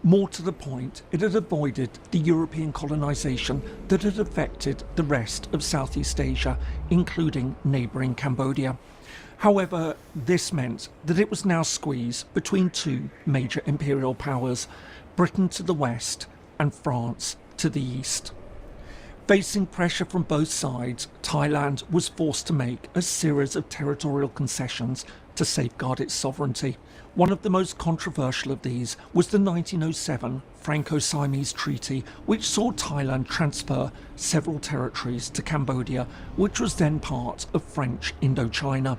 More to the point, it had avoided the European colonisation that had affected the rest of Southeast Asia, including neighbouring Cambodia. However, this meant that it was now squeezed between two major imperial powers, Britain to the west and France to the east. Facing pressure from both sides, Thailand was forced to make a series of territorial concessions to safeguard its sovereignty. One of the most controversial of these was the 1907 Franco-Siamese Treaty, which saw Thailand transfer several territories to Cambodia, which was then part of French Indochina.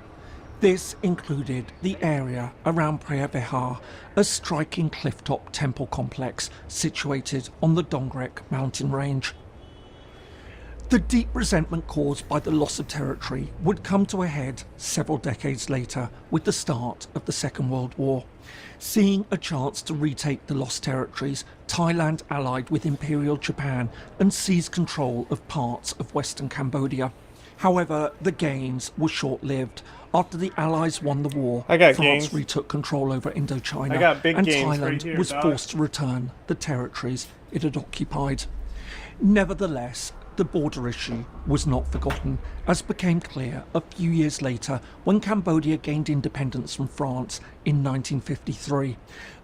This included the area around Preah Vihear, a striking cliff-top temple complex situated on the Dongrek mountain range. The deep resentment caused by the loss of territory would come to a head several decades later with the start of the Second World War. Seeing a chance to retake the lost territories, Thailand allied with Imperial Japan and seized control of parts of Western Cambodia. However, the gains were short-lived. After the Allies won the war, France gains. retook control over Indochina, I got big and gains Thailand right here, was dog. forced to return the territories it had occupied. Nevertheless, the border issue was not forgotten, as became clear a few years later when Cambodia gained independence from France in 1953.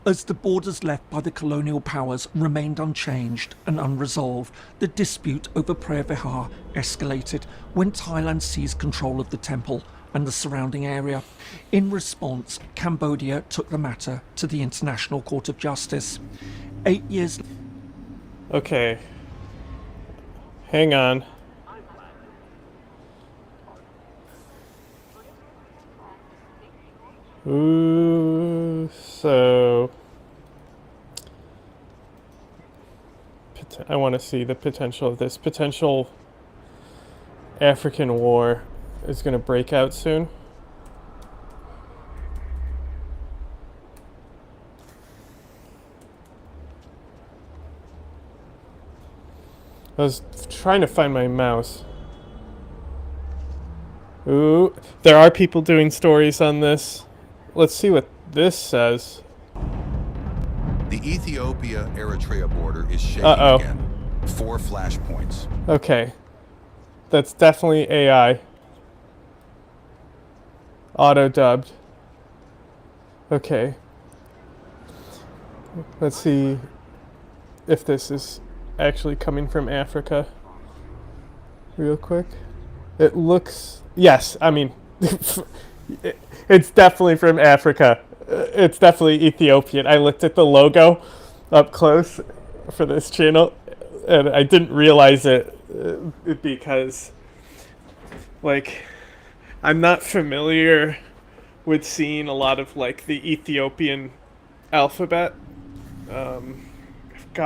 As the borders left by the colonial powers remained unchanged and unresolved, the dispute over Preah Vihear escalated when Thailand seized control of the temple and the surrounding area. In response, Cambodia took the matter to the International Court of Justice. 8 years... Okay. Hang on. Ooh, so... I want to see the potential of this. Potential African war is going to break out soon. I was trying to find my mouse. Ooh, there are people doing stories on this. Let's see what this says. The Ethiopia-Eritrea border is shaking Uh-oh. again. 4 flashpoints. Okay. That's definitely AI. Auto-dubbed. Okay. Let's see if this is actually coming from Africa. Real quick. It looks... Yes, I mean... it's definitely from Africa. It's definitely Ethiopian. I looked at the logo up close for this channel, and I didn't realize it because, like, I'm not familiar with seeing a lot of, like, the Ethiopian alphabet.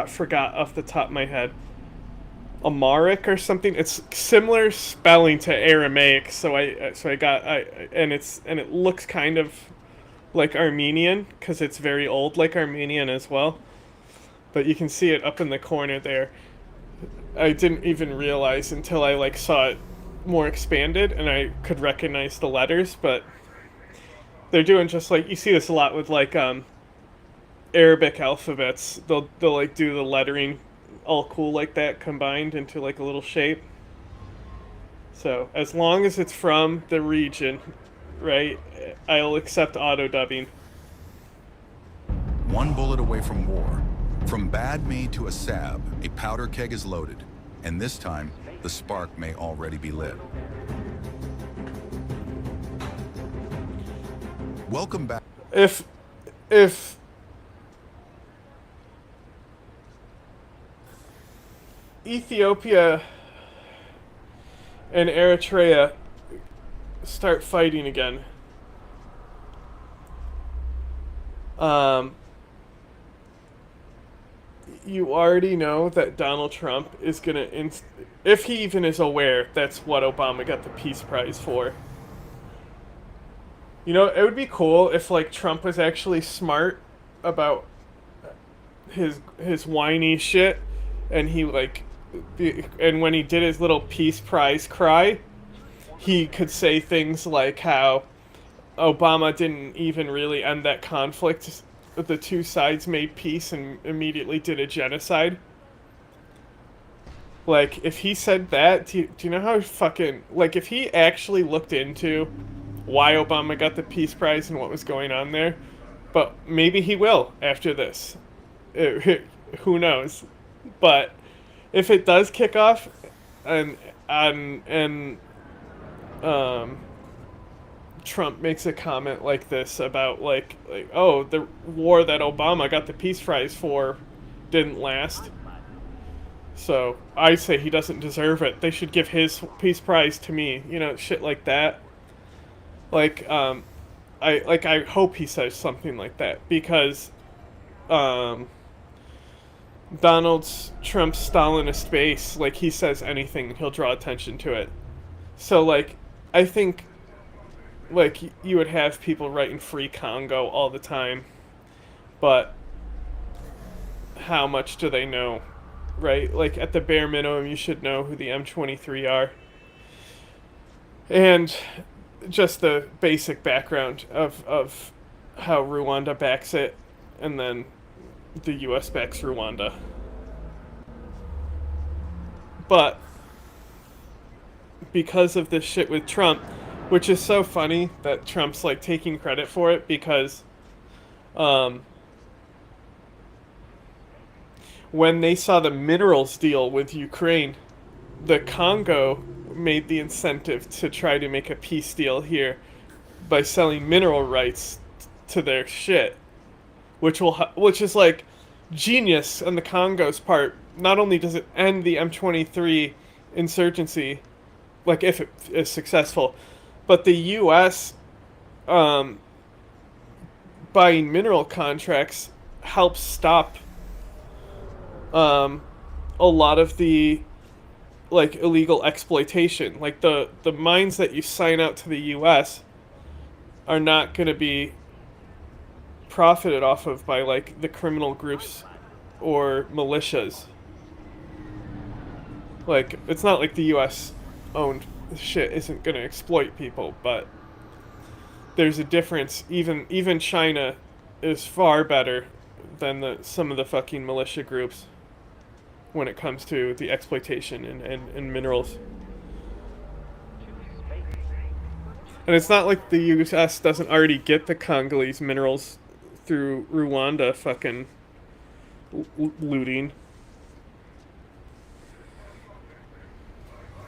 Forgot off the top of my head. Amharic or something. It's similar spelling to Aramaic, and it looks kind of like Armenian because it's very old, like Armenian as well. But you can see it up in the corner there. I didn't even realize until I like saw it more expanded and I could recognize the letters, but they're doing just like you see this a lot with like Arabic alphabets. They'll like do the lettering all cool like that combined into like a little shape. So as long as it's from the region, right, I'll accept auto dubbing. One bullet away from war. From bad mead to a sab, a powder keg is loaded, and this time the spark may already be lit. Welcome back. If Ethiopia and Eritrea start fighting again, you already know that Donald Trump is gonna, if he even is aware, that's what Obama got the Peace Prize for. You know, it would be cool if like Trump was actually smart about his whiny shit, and he like, and when he did his little Peace Prize cry, he could say things like how Obama didn't even really end that conflict. The two sides made peace and immediately did a genocide. Like, if he said that, do you know how fucking... Like, if he actually looked into why Obama got the Peace Prize and what was going on there, but maybe he will after this. Who knows? But if it does kick off, and Trump makes a comment like this about like oh, the war that Obama got the Peace Prize for didn't last, so I say he doesn't deserve it. They should give his Peace Prize to me. You know, shit like that. Like I hope he says something like that because Donald Trump's Stalinist base, like, he says anything, he'll draw attention to it. So, like, I think, like, you would have people writing Free Congo all the time, but how much do they know, right? Like, at the bare minimum, you should know who the M23 are. And just the basic background of how Rwanda backs it, and then the U.S. backs Rwanda. But because of this shit with Trump, which is so funny that Trump's like taking credit for it, because when they saw the minerals deal with Ukraine, the Congo made the incentive to try to make a peace deal here by selling mineral rights to their shit, which is like genius on the Congo's part. Not only does it end the M23 insurgency, like if it is successful, but the U.S. Buying mineral contracts helps stop a lot of the like illegal exploitation. Like the mines that you sign out to the U.S. are not going to be profited off of by like the criminal groups or militias. Like, it's not like the U.S. owned shit isn't going to exploit people, but there's a difference. Even China is far better than some of the fucking militia groups when it comes to the exploitation and minerals. And it's not like the U.S. doesn't already get the Congolese minerals through Rwanda fucking looting.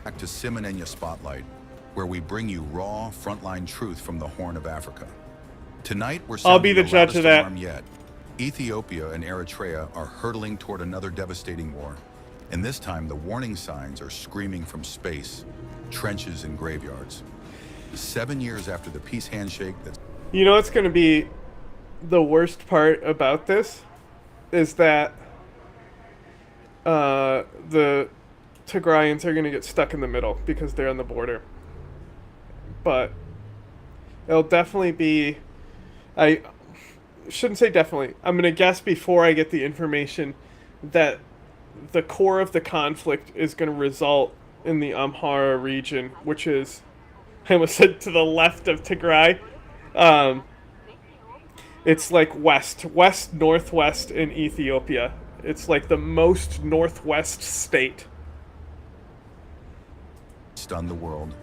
Back to Simonenya Spotlight, where we bring you raw, frontline truth from the Horn of Africa. Tonight, we're I'll be the sounding judge of that. alarm yet. Ethiopia and Eritrea are hurtling toward another devastating war, and this time the warning signs are screaming from space, trenches and graveyards. 7 years after the peace handshake that's... You know what's going to be the worst part about this is that the Tigrayans are going to get stuck in the middle because they're on the border. But it'll definitely be... I shouldn't say definitely. I'm going to guess before I get the information that the core of the conflict is going to result in the Amhara region, which is, I almost said to the left of Tigray. It's like northwest in Ethiopia. It's like the most northwest state. Stun the world.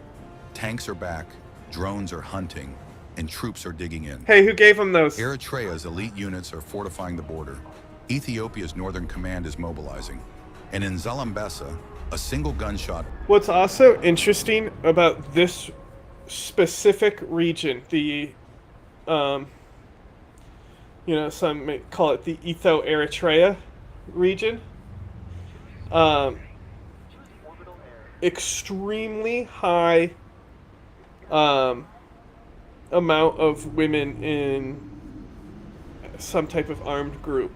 Tanks are back, drones are hunting, and troops are digging in. Hey, who gave them those? Eritrea's elite units are fortifying the border. Ethiopia's northern command is mobilizing. And in Zalambesa, a single gunshot... What's also interesting about this specific region, the, some may call it the Etho-Eritrea region, extremely high amount of women in some type of armed group,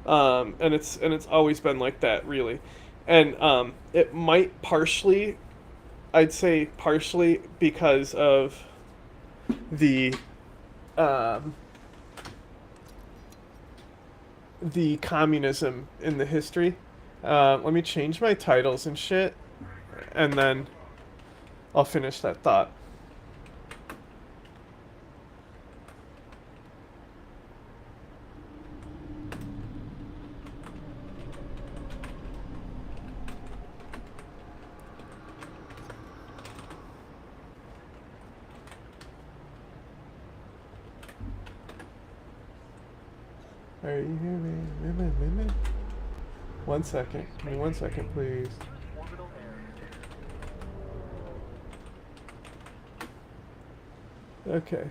and it's always been like that, really. And it might I'd say partially because of the communism in the history. Let me change my titles and shit, and then I'll finish that thought. Are you here, man? 1 second. Give me 1 second, please. Okay.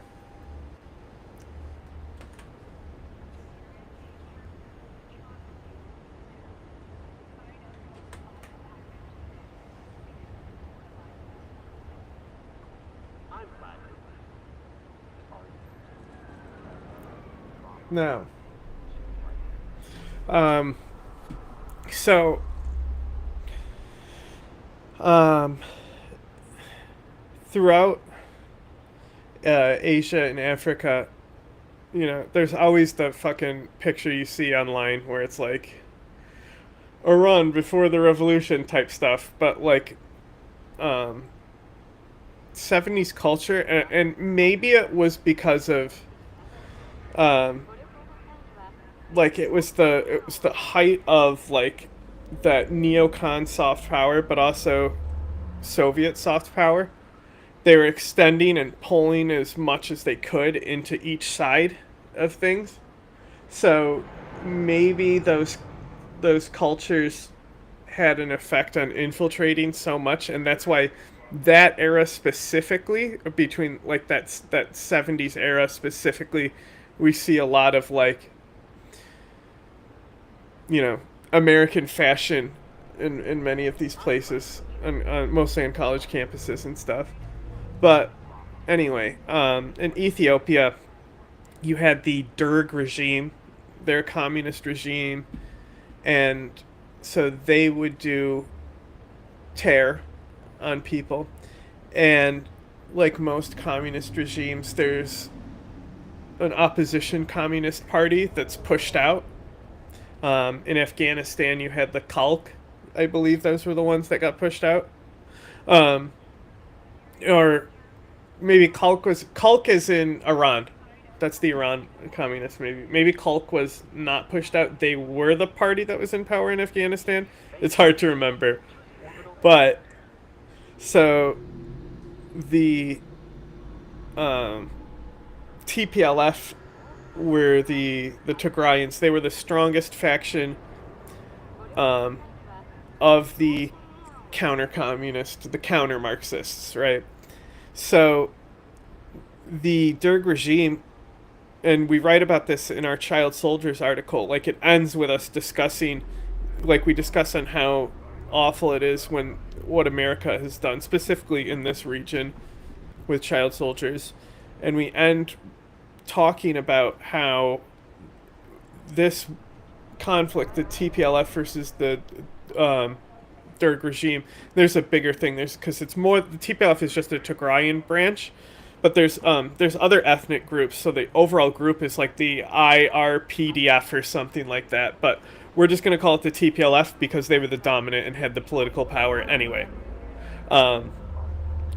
Now, So, throughout Asia and Africa, there's always the fucking picture you see online where it's like Iran before the revolution type stuff, but like 70s culture, and maybe it was because of like it was the height of like that neocon soft power, but also Soviet soft power. They were extending and pulling as much as they could into each side of things. So maybe those cultures had an effect on infiltrating so much, and that's why that era specifically, between like that 70s era specifically, we see a lot of like American fashion in many of these places, mostly on college campuses and stuff. But anyway, in Ethiopia, you had the Derg regime, their communist regime, and so they would do terror on people. And like most communist regimes, there's an opposition communist party that's pushed out. In Afghanistan, you had the Khalq. I believe those were the ones that got pushed out. Or maybe Khalq is in Iran. That's the Iran communists. Maybe Khalq was not pushed out. They were the party that was in power in Afghanistan. It's hard to remember, but so the TPLF were the Tigrayans. They were the strongest faction of the counter-communist, the counter-Marxists, right? So the Derg regime, and we write about this in our Child Soldiers article, like it ends with us discussing, like we discuss on how awful it is when what America has done, specifically in this region with child soldiers. And we end talking about how this conflict, the TPLF versus the Derg regime, there's a bigger thing. Because it's more, the TPLF is just a Tigrayan branch, but there's other ethnic groups. So the overall group is like the IRPDF or something like that. But we're just going to call it the TPLF because they were the dominant and had the political power anyway.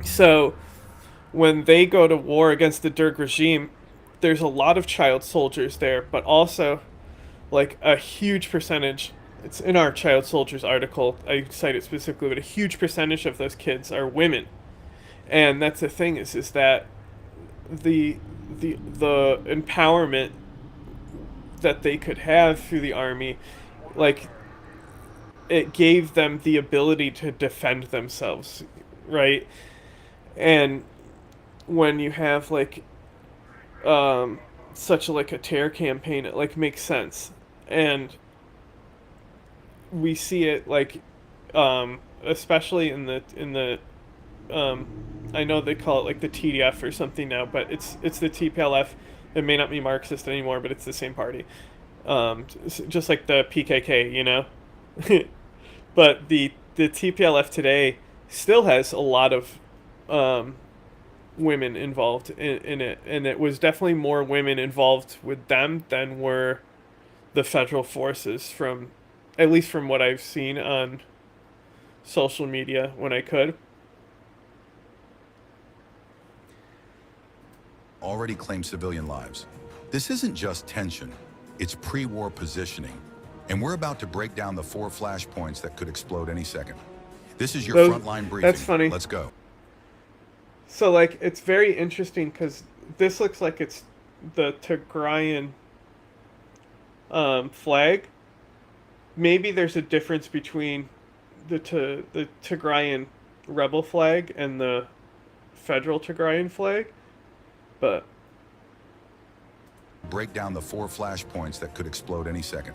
So when they go to war against the Derg regime, there's a lot of child soldiers there, but also like a huge percentage, it's in our Child Soldiers article, I cite it specifically, but a huge percentage of those kids are women. And that's the thing is that the empowerment that they could have through the army, like it gave them the ability to defend themselves, right? And when you have like such like a terror campaign, it like makes sense. And we see it like especially in the I know they call it like the TDF or something now, but it's the TPLF. It may not be Marxist anymore, but it's the same party. Just like the PKK, you know? But the TPLF today still has a lot of women involved in it, and it was definitely more women involved with them than were the federal forces, from at least from what I've seen on social media when I could. Already claimed civilian lives. This isn't just tension, it's pre-war positioning. And we're about to break down the 4 flashpoints that could explode any second. This is your frontline briefing. That's funny. Let's go. So, like, it's very interesting because this looks like it's the Tigrayan flag. Maybe there's a difference between the Tigrayan rebel flag and the federal Tigrayan flag, but break down the 4 flashpoints that could explode any second.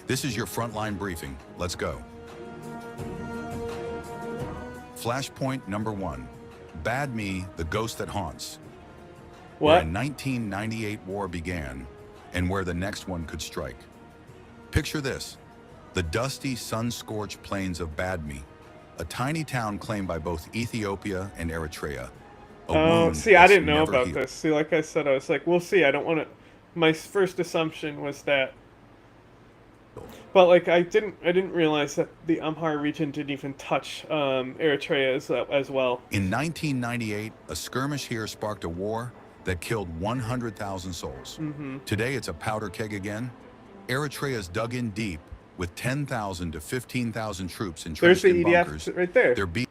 This is your frontline briefing. Let's go. Flashpoint number 1. Bad Me, the Ghost That Haunts. What? Where a 1998 war began and where the next one could strike. Picture this. the dusty, sun-scorched plains of Badme, a tiny town claimed by both Ethiopia and Eritrea. Oh, see, I didn't know never about healed. this. See, like I said, I was like, we'll see. I don't want to... My first assumption was that... But, like, I didn't realize that the Amhara region didn't even touch Eritrea as well. In 1998, a skirmish here sparked a war that killed 100,000 souls. Today, it's a powder keg again. Eritrea's dug in deep with 10,000 to 15,000 troops entrenched There's the in EDF bunkers. right there. They're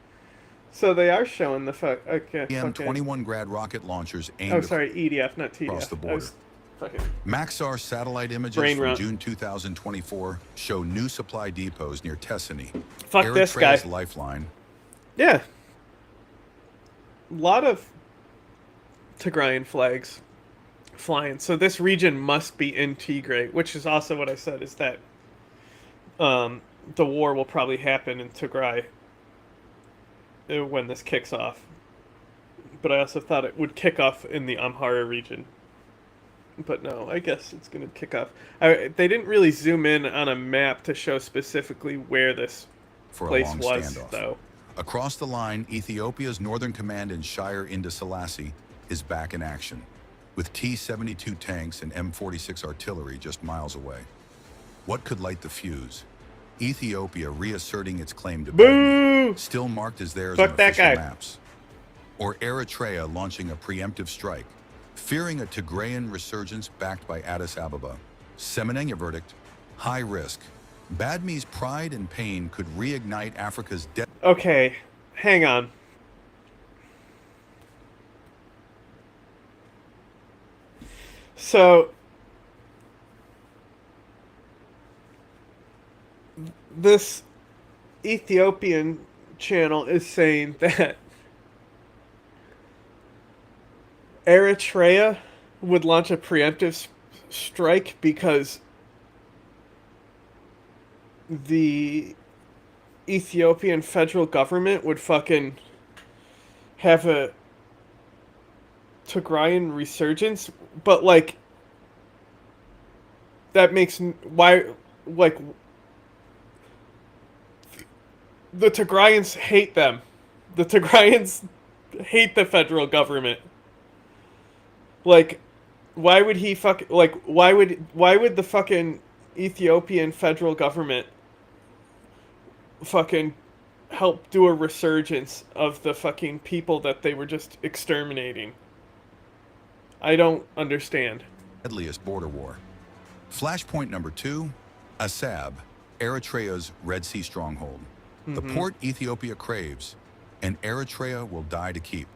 So they are showing the fuck. Okay. BM-21 Grad rocket launchers aimed Oh, sorry, EDF, not TDF. across the border. Fucking Maxar satellite images brain from rot. June 2024 show new supply depots near Tessini. Fuck this guy. Eritrea's lifeline. Yeah. A lot of Tigrayan flags flying. So this region must be in Tigray, which is also what I said, is that the war will probably happen in Tigray when this kicks off. But I also thought it would kick off in the Amhara region. But no, I guess it's going to kick off. They didn't really zoom in on a map to show specifically where this For a place long was, standoff. though. Across the line, Ethiopia's Northern Command in Shire Inda Selassie is back in action, with T-72 tanks and M-46 artillery just miles away. What could light the fuse? Ethiopia reasserting its claim to Boo! still marked as theirs Fuck on that official guy. maps. Or Eritrea launching a preemptive strike, fearing a Tigrayan resurgence backed by Addis Ababa. Semenenya verdict, high risk. Badme's pride and pain could reignite Africa's death. Okay, hang on. So, this Ethiopian channel is saying that Eritrea would launch a preemptive strike because the Ethiopian federal government would fucking have a Tigrayan resurgence, but like that makes why like the Tigrayans hate them. The Tigrayans hate the federal government. Like, why would he why would the fucking Ethiopian federal government fucking help do a resurgence of the fucking people that they were just exterminating? I don't understand. Deadliest border war. Flashpoint number 2, Assab, Eritrea's Red Sea stronghold. The port Ethiopia craves, and Eritrea will die to keep.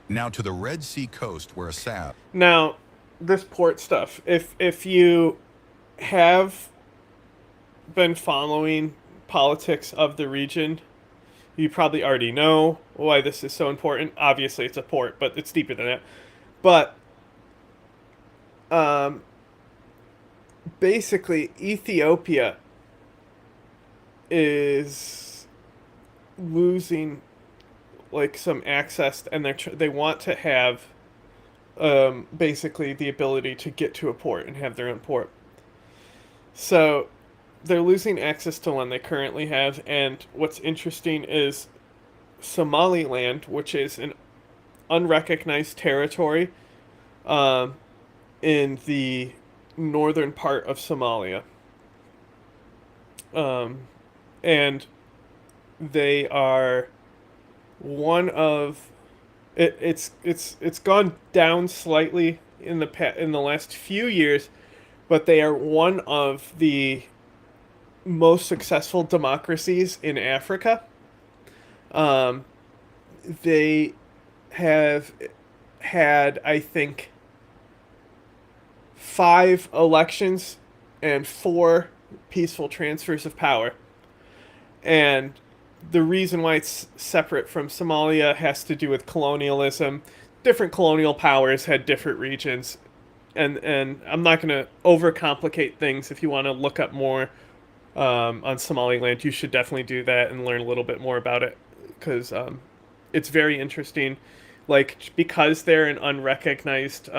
Now to the Red Sea coast where Assab... Now, this port stuff, if you have been following politics of the region, you probably already know why this is so important. Obviously, it's a port, but it's deeper than that. But basically, Ethiopia is losing like some access, and they want to have basically the ability to get to a port and have their own port. So they're losing access to one they currently have, and what's interesting is Somaliland, which is an unrecognized territory in the northern part of Somalia. And they are one of it's gone down slightly in the last few years, but they are one of the most successful democracies in Africa. They have had, I think, 5 elections and 4 peaceful transfers of power. And the reason why it's separate from Somalia has to do with colonialism. Different colonial powers had different regions. And I'm not going to overcomplicate things. If you want to look up more on Somaliland, you should definitely do that and learn a little bit more about it, because it's very interesting. Like, because they're an unrecognized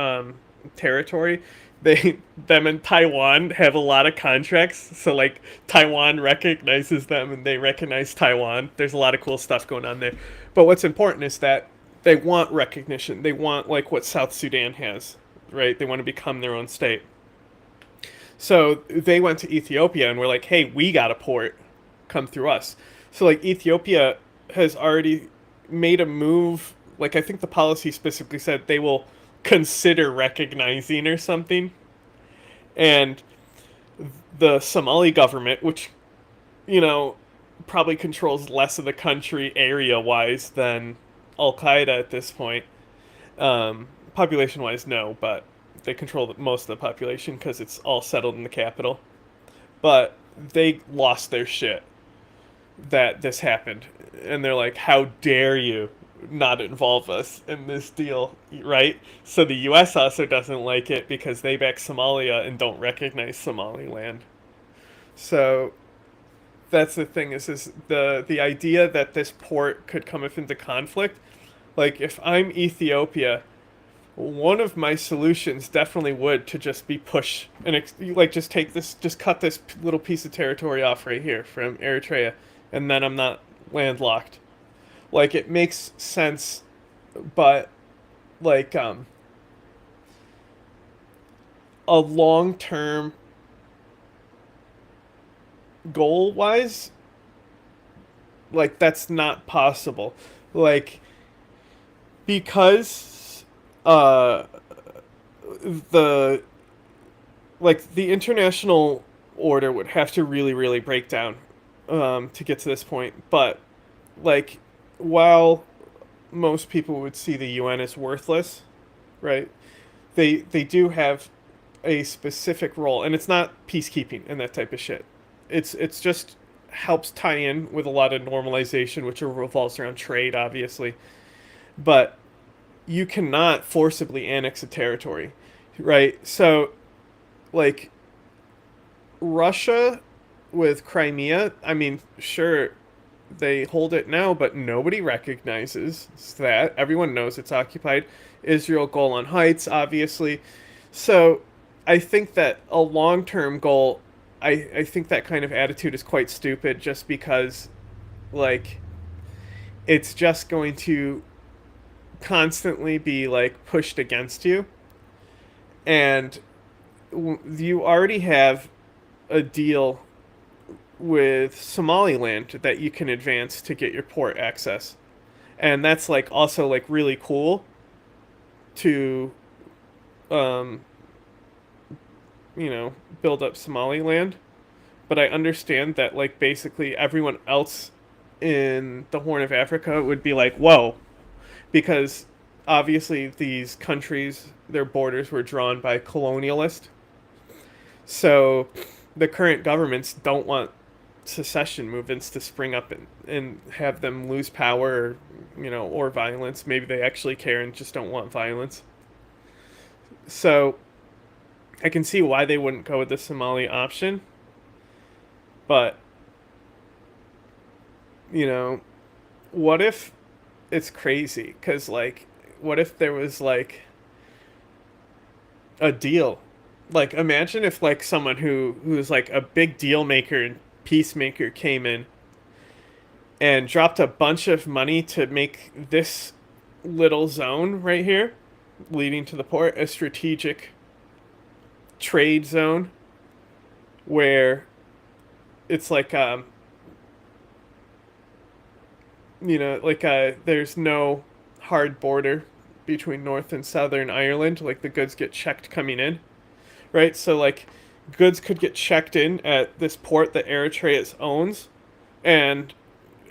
territory, them and Taiwan have a lot of contracts. So like Taiwan recognizes them and they recognize Taiwan. There's a lot of cool stuff going on there. But what's important is that they want recognition. They want like what South Sudan has, right? They want to become their own state. So they went to Ethiopia and were like, hey, we got a port, come through us. So like Ethiopia has already made a move. Like I think the policy specifically said they will consider recognizing or something. And the Somali government, which, you know, probably controls less of the country area-wise than Al-Qaeda at this point. Population-wise, no, but they control most of the population because it's all settled in the capital. But they lost their shit that this happened. And they're like, how dare you not involve us in this deal, right? So the U.S. also doesn't like it because they back Somalia and don't recognize Somaliland. So that's the thing is the idea that this port could come into conflict. Like if I'm Ethiopia, one of my solutions definitely would to just be push and like just take this, just cut this little piece of territory off right here from Eritrea, and then I'm not landlocked. Like it makes sense, but like a long-term goal-wise, like that's not possible. Like because the international order would have to really break down to get to this point. But like while most people would see the UN as worthless, right? They do have a specific role, and it's not peacekeeping and that type of shit. It's just helps tie in with a lot of normalization, which revolves around trade, obviously. But you cannot forcibly annex a territory, right? So, like, Russia with Crimea, I mean, sure, they hold it now, but nobody recognizes that. Everyone knows it's occupied. Israel, Golan Heights, obviously. So, I think that a long-term goal, I think that kind of attitude is quite stupid just because, like, it's just going to constantly be like pushed against you, and you already have a deal with Somaliland that you can advance to get your port access, and that's like also like really cool to you know, build up Somaliland. But I understand that like basically everyone else in the Horn of Africa would be like, whoa, because obviously these countries, their borders were drawn by colonialists. So the current governments don't want secession movements to spring up and have them lose power, or, you know, or violence. Maybe they actually care and just don't want violence. So I can see why they wouldn't go with the Somali option. But, you know, what if it's crazy? Because, like, what if there was, like, a deal? Like, imagine if, like, someone who's, like, a big deal maker and peacemaker came in and dropped a bunch of money to make this little zone right here, leading to the port, a strategic trade zone where it's like you know, like there's no hard border between North and Southern Ireland. Like the goods get checked coming in, right? So like goods could get checked in at this port that Eritrea owns, and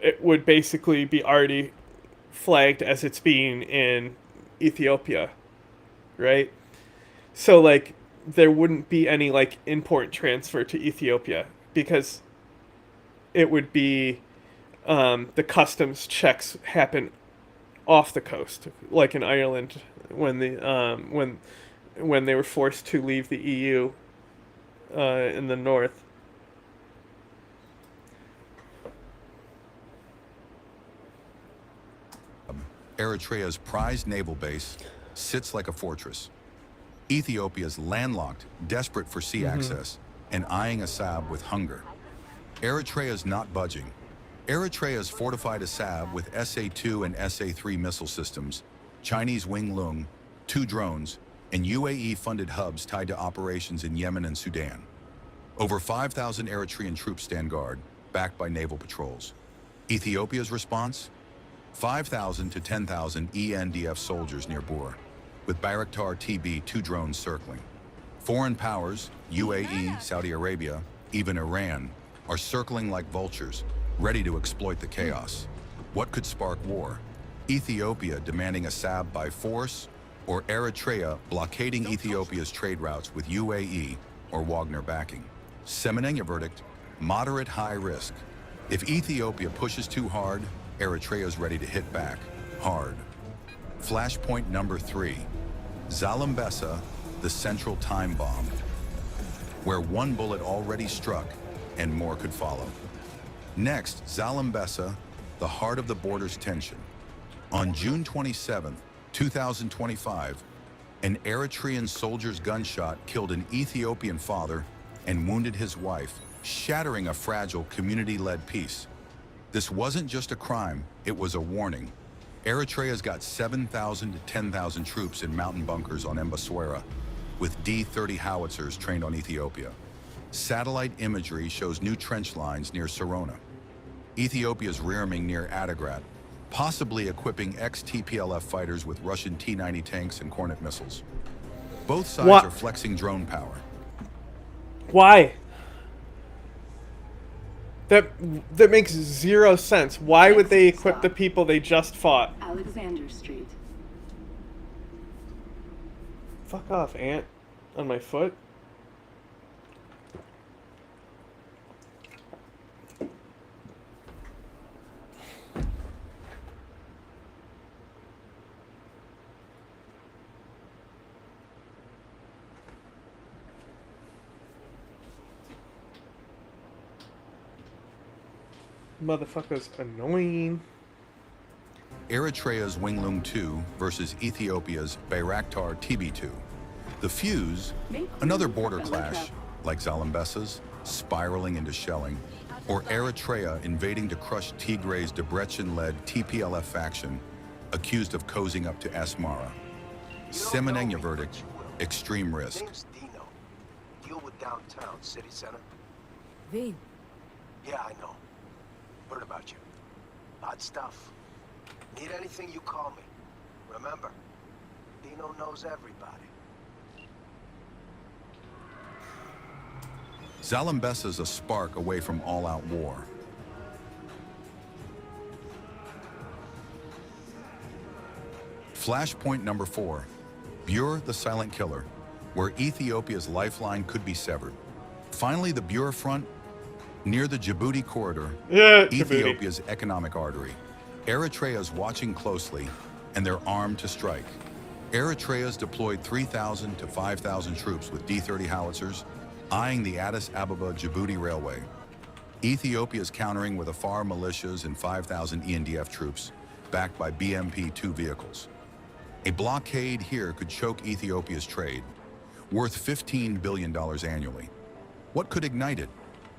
it would basically be already flagged as it's being in Ethiopia, right? So like there wouldn't be any like import transfer to Ethiopia because it would be the customs checks happen off the coast, like in Ireland when the when they were forced to leave the EU in the north. Eritrea's prized naval base sits like a fortress. Ethiopia is landlocked, desperate for sea access, and eyeing Assab with hunger. Eritrea is not budging. Eritrea has fortified Assab with SA-2 and SA-3 missile systems, Chinese Wing Lung, 2 drones, and UAE-funded hubs tied to operations in Yemen and Sudan. Over 5,000 Eritrean troops stand guard, backed by naval patrols. Ethiopia's response? 5,000 to 10,000 ENDF soldiers near Bur, with Bayraktar TB-2 drones circling. Foreign powers, UAE, Saudi Arabia, even Iran, are circling like vultures, ready to exploit the chaos. What could spark war? Ethiopia demanding Assab by force, or Eritrea blockading Ethiopia's trade routes with UAE or Wagner backing? Semenenya verdict, moderate high risk. If Ethiopia pushes too hard, Eritrea is ready to hit back, hard. Flashpoint number 3, Zalambesa, the central time bomb, where one bullet already struck and more could follow. Next, Zalambesa, the heart of the border's tension. On June 27, 2025, an Eritrean soldier's gunshot killed an Ethiopian father and wounded his wife, shattering a fragile community-led peace. This wasn't just a crime, it was a warning. Eritrea's got 7,000 to 10,000 troops in mountain bunkers on Embaswara, with D-30 howitzers trained on Ethiopia. Satellite imagery shows new trench lines near Sarona. Ethiopia's rearming near Adigrat, possibly equipping ex-TPLF fighters with Russian T-90 tanks and Kornet missiles. Both sides are flexing drone power. Why? That makes zero sense. Why would they equip the people they just fought? Alexander Street. Fuck off, ant. On my foot. Motherfucker's annoying. Eritrea's Wing Lung 2 versus Ethiopia's Bayraktar TB2. The fuse, another border clash, like Zalambesa's, spiraling into shelling, or Eritrea invading to crush Tigray's Debrecen-led TPLF faction, accused of cozying up to Asmara. Semenenya verdict, extreme risk. Name's Dino. Deal with downtown, city center. V. Yeah, I know. Heard about you. Odd stuff. Need anything, you call me. Remember, Dino knows everybody. Zalambesa's a spark away from all-out war. Flashpoint number 4, Bur the Silent Killer, where Ethiopia's lifeline could be severed. Finally, the Bur front, near the Djibouti corridor, Ethiopia's economic artery. Eritrea's watching closely, and they're armed to strike. Eritrea's deployed 3,000 to 5,000 troops with D-30 howitzers, eyeing the Addis Ababa-Djibouti railway. Ethiopia's countering with Afar militias and 5,000 ENDF troops, backed by BMP-2 vehicles. A blockade here could choke Ethiopia's trade, worth $15 billion annually. What could ignite it?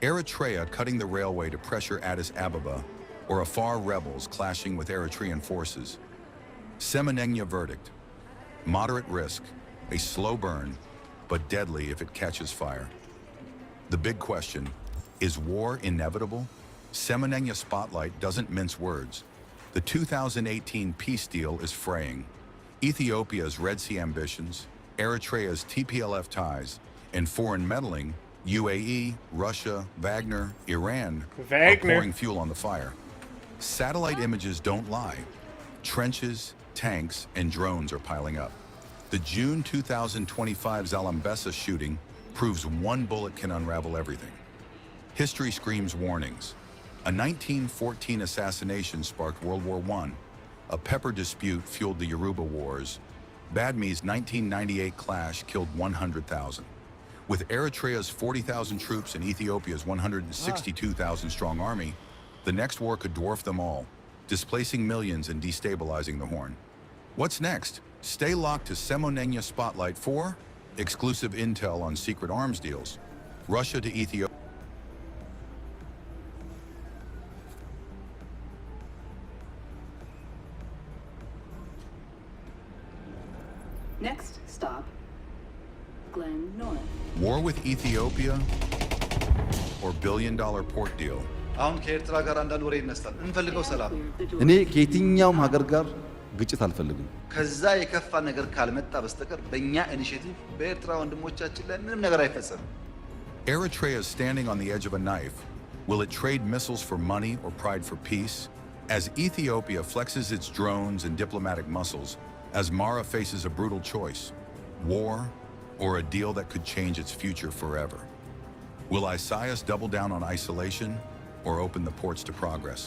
Eritrea cutting the railway to pressure Addis Ababa, or Afar rebels clashing with Eritrean forces. Semenenya verdict, moderate risk, a slow burn, but deadly if it catches fire. The big question, is war inevitable? Semenenya Spotlight doesn't mince words. The 2018 peace deal is fraying. Ethiopia's Red Sea ambitions, Eritrea's TPLF ties, and foreign meddling, UAE, Russia, Wagner, Iran, are pouring fuel on the fire. Satellite images don't lie. Trenches, tanks, and drones are piling up. The June 2025 Zalambesa shooting proves one bullet can unravel everything. History screams warnings. A 1914 assassination sparked World War I. A pepper dispute fueled the Yoruba Wars. Badme's 1998 clash killed 100,000. With Eritrea's 40,000 troops and Ethiopia's 162,000 strong army, the next war could dwarf them all, displacing millions and destabilizing the Horn. What's next? Stay locked to Semenenya Spotlight for exclusive intel on secret arms deals, Russia to Ethiopia. Next stop, Glen North. War with Ethiopia or billion-dollar port deal? አሁን ከኤርትራ ጋር አንዳንድ ወሬ ይነሳል። እንፈልገው ሰላም። እኔ ከየትኛውም ሀገር ጋር ግጭት አልፈልግም። ከዛ የከፋ ነገር ካልመጣ በስተቀር በእኛ ኢኒሼቲቭ በኤርትራ ወንድሞቻችን ላይ ምንም ነገር አይፈጸምም። Eritrea is standing on the edge of a knife. Will it trade missiles for money or pride for peace? As Ethiopia flexes its drones and diplomatic muscles, Asmara faces a brutal choice: war or a deal that could change its future forever. Will Isaias double down on isolation or open the ports to progress?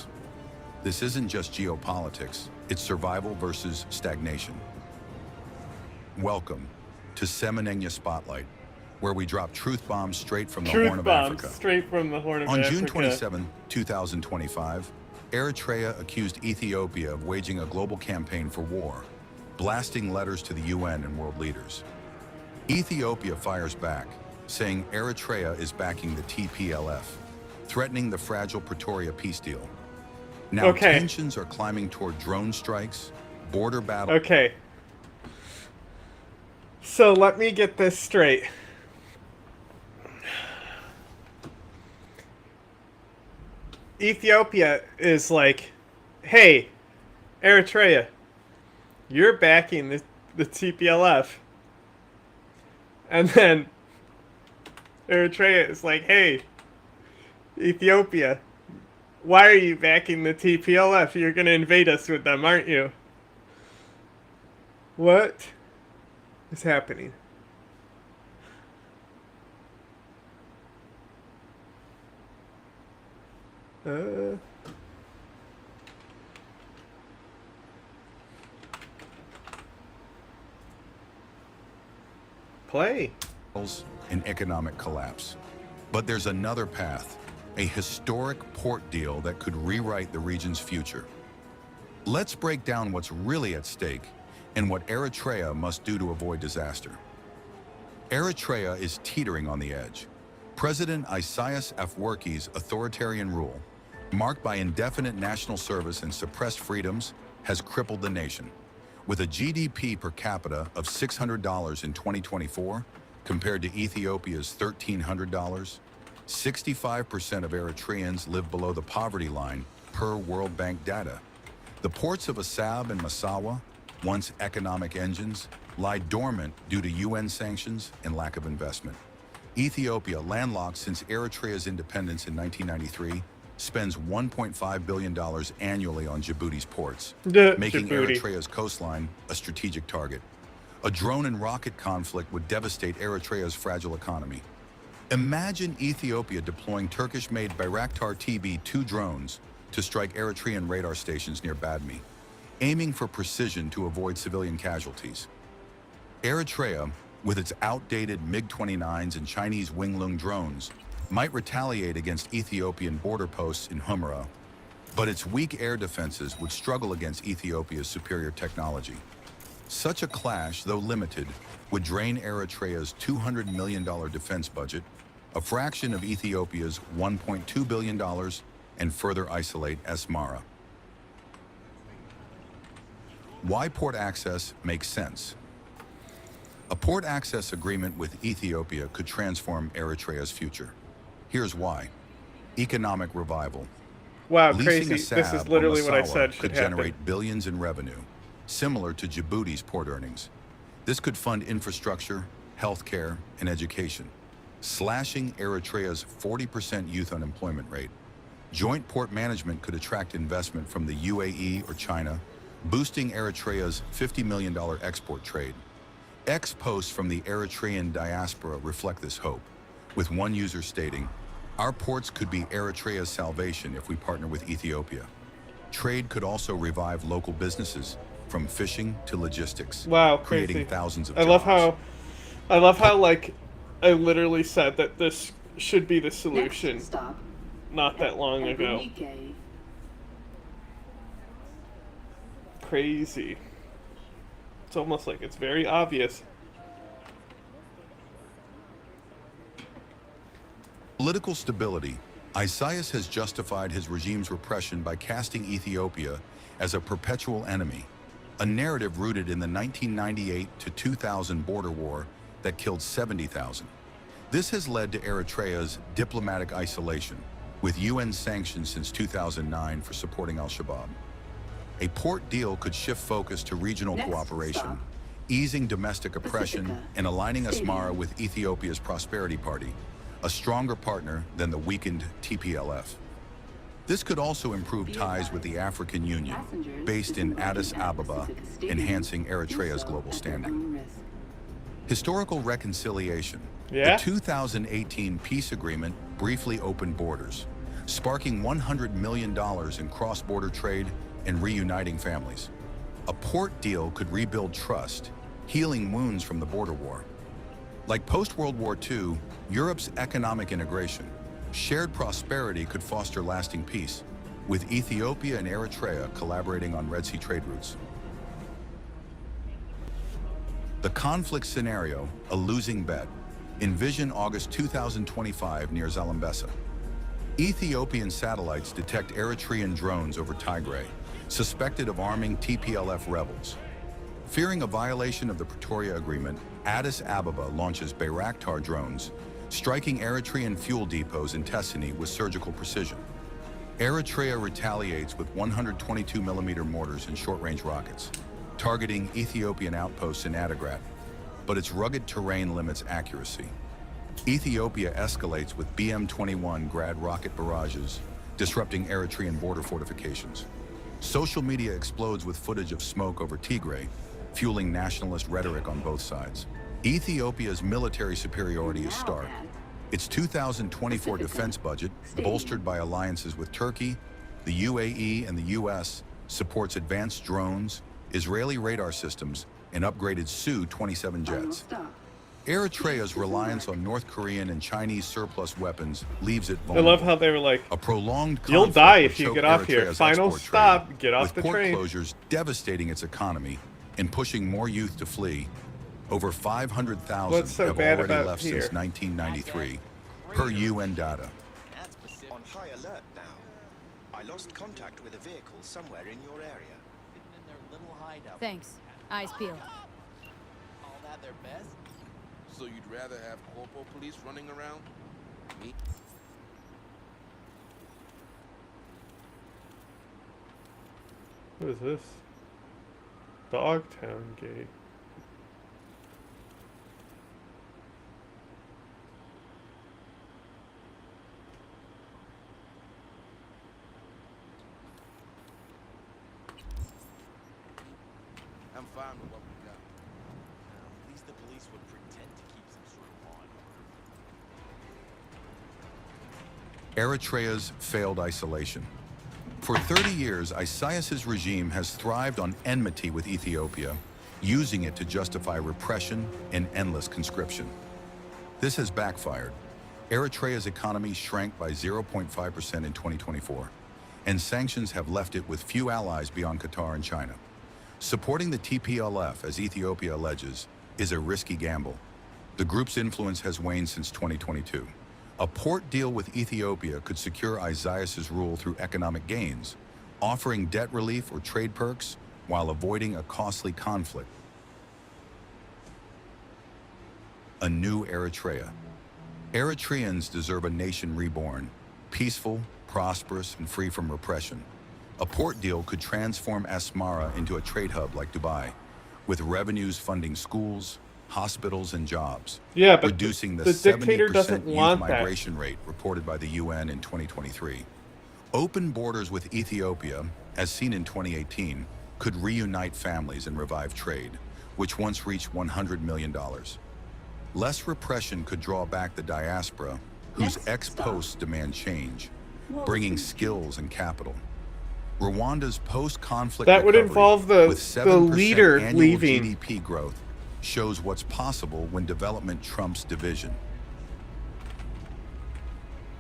This isn't just geopolitics, it's survival versus stagnation. Welcome to Semenenya Spotlight, where we drop truth bombs straight from the Horn of Africa. Straight from the Horn of On Africa. June 27, 2025, Eritrea accused Ethiopia of waging a global campaign for war, blasting letters to the UN and world leaders. Ethiopia fires back, saying Eritrea is backing the TPLF, threatening the fragile Pretoria peace deal. Now tensions are climbing toward drone strikes, border battles. Okay. So let me get this straight. Ethiopia is like, hey, Eritrea, you're backing the TPLF. And then Eritrea is like, hey, Ethiopia, why are you backing the TPLF? You're going to invade us with them, aren't you? What is happening? Play. And economic collapse. But there's another path, a historic port deal that could rewrite the region's future. Let's break down what's really at stake and what Eritrea must do to avoid disaster. Eritrea is teetering on the edge. President Isaias Afwerki's authoritarian rule, marked by indefinite national service and suppressed freedoms, has crippled the nation. With a GDP per capita of $600 in 2024, compared to Ethiopia's $1,300, 65% of Eritreans live below the poverty line per World Bank data. The ports of Assab and Massawa, once economic engines, lie dormant due to UN sanctions and lack of investment. Ethiopia, landlocked since Eritrea's independence in 1993, spends $1.5 billion annually on Djibouti's ports, making Eritrea's coastline a strategic target. A drone and rocket conflict would devastate Eritrea's fragile economy. Imagine Ethiopia deploying Turkish-made Bayraktar TB2 drones to strike Eritrean radar stations near Badme, aiming for precision to avoid civilian casualties. Eritrea, with its outdated MiG-29s and Chinese Winglung drones, might retaliate against Ethiopian border posts in Humera, but its weak air defenses would struggle against Ethiopia's superior technology. Such a clash, though limited, would drain Eritrea's $200 million defense budget, a fraction of Ethiopia's $1.2 billion, and further isolate Asmara. Why port access makes sense? A port access agreement with Ethiopia could transform Eritrea's future. Here's why. Economic revival. Wow, Leasing crazy. Assab This is literally what I or Massawa said should could happen. generate billions in revenue, similar to Djibouti's port earnings. This could fund infrastructure, healthcare, and education, slashing Eritrea's 40% youth unemployment rate. Joint port management could attract investment from the UAE or China, boosting Eritrea's $50 million export trade. Ex-posts from the Eritrean diaspora reflect this hope, with one user stating, "Our ports could be Eritrea's salvation if we partner with Ethiopia." Trade could also revive local businesses, from fishing to logistics, Wow, creating crazy. thousands of I jobs. love how like I literally said that this should be the solution Next stop, not that long ago. Ebrunike. Crazy. It's almost like it's very obvious. Political stability. Isaias has justified his regime's repression by casting Ethiopia as a perpetual enemy, a narrative rooted in the 1998 to 2000 border war that killed 70,000. This has led to Eritrea's diplomatic isolation, with UN sanctions since 2009 for supporting al-Shabaab. A port deal could shift focus to regional cooperation, easing domestic oppression and aligning Asmara with Ethiopia's Prosperity Party, a stronger partner than the weakened TPLF. This could also improve ties with the African Union, based in Addis Ababa, enhancing Eritrea's global standing. Historical reconciliation. Yeah? The 2018 peace agreement briefly opened borders, sparking $100 million in cross-border trade and reuniting families. A port deal could rebuild trust, healing wounds from the border war. Like post-World War II, Europe's economic integration, shared prosperity could foster lasting peace, with Ethiopia and Eritrea collaborating on Red Sea trade routes. The conflict scenario, a losing bet. Envision August 2025 near Zalambesa. Ethiopian satellites detect Eritrean drones over Tigray, suspected of arming TPLF rebels. Fearing a violation of the Pretoria Agreement, Addis Ababa launches Bayraktar drones, striking Eritrean fuel depots in Tessini with surgical precision. Eritrea retaliates with 122mm mortars and short-range rockets, targeting Ethiopian outposts in Adigrat, but its rugged terrain limits accuracy. Ethiopia escalates with BM-21 Grad rocket barrages, disrupting Eritrean border fortifications. Social media explodes with footage of smoke over Tigray, fueling nationalist rhetoric on both sides. Ethiopia's military superiority is stark. Its 2024 defense budget, bolstered by alliances with Turkey, the UAE, and the US, supports advanced drones, Israeli radar systems, and upgraded Su-27 jets. Eritrea's reliance on North Korean and Chinese surplus weapons leaves it I vulnerable. love how they were like, A prolonged you'll conflict die would if you choke get off here. Eritrea's Final export stop, trade, get off with the port train. closures devastating its economy and pushing more youth to flee. Over 500,000 What's so have bad already about left here? since 1993, per UN data. On high alert now. I lost contact with a vehicle somewhere in your area. Thanks. Eyes peeled. All that their best? So you'd rather have corporal police running around? Me? What is this? Dogtown Gate. I'm fine with what we got. At least the police would pretend to keep some sort of law and order. Eritrea's failed isolation. For 30 years, Isaias's regime has thrived on enmity with Ethiopia, using it to justify repression and endless conscription. This has backfired. Eritrea's economy shrank by 0.5% in 2024, and sanctions have left it with few allies beyond Qatar and China. Supporting the TPLF, as Ethiopia alleges, is a risky gamble. The group's influence has waned since 2022. A port deal with Ethiopia could secure Isaias's rule through economic gains, offering debt relief or trade perks while avoiding a costly conflict. A new Eritrea. Eritreans deserve a nation reborn, peaceful, prosperous, and free from repression. A port deal could transform Asmara into a trade hub like Dubai, with revenues funding schools, hospitals, and jobs, Yeah, but reducing the dictator 70% doesn't youth want that. migration rate reported by the UN in 2023. Open borders with Ethiopia, as seen in 2018, could reunite families and revive trade, which once reached $100 million. Less repression could draw back the diaspora, whose ex-posts demand change, bringing skills and capital. Rwanda's post-conflict That would recovery, involve the with 7% leader annual leaving. GDP growth, shows what's possible when development trumps division.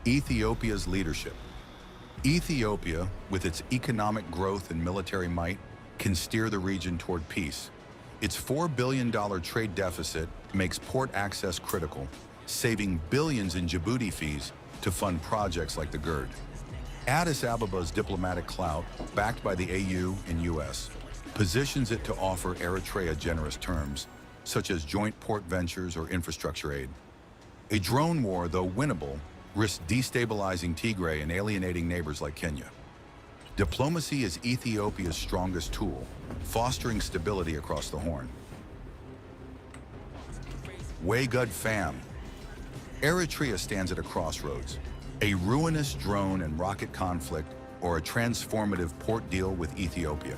Ethiopia's leadership. Ethiopia, with its economic growth and military might, can steer the region toward peace. Its $4 billion trade deficit makes port access critical, saving billions in Djibouti fees to fund projects like the GERD. Addis Abeba's diplomatic clout, backed by the AU and US, positions it to offer Eritrea generous terms, such as joint port ventures or infrastructure aid. A drone war, though winnable, risks destabilizing Tigray and alienating neighbors like Kenya. Diplomacy is Ethiopia's strongest tool, fostering stability across the Horn. Waygud fam. Eritrea stands at a crossroads. A ruinous drone and rocket conflict or a transformative port deal with Ethiopia.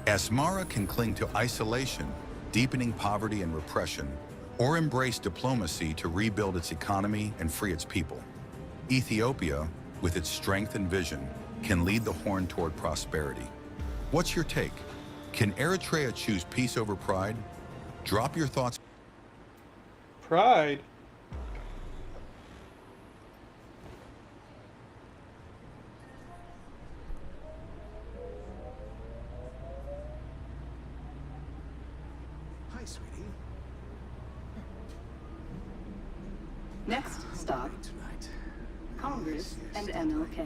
Asmara can cling to isolation, deepening poverty and repression, or embrace diplomacy to rebuild its economy and free its people. Ethiopia, with its strength and vision, can lead the Horn toward prosperity. What's your take? Can Eritrea choose peace over pride? Drop your thoughts. Pride? Hi, sweetie. Next stop, Congress and MLK.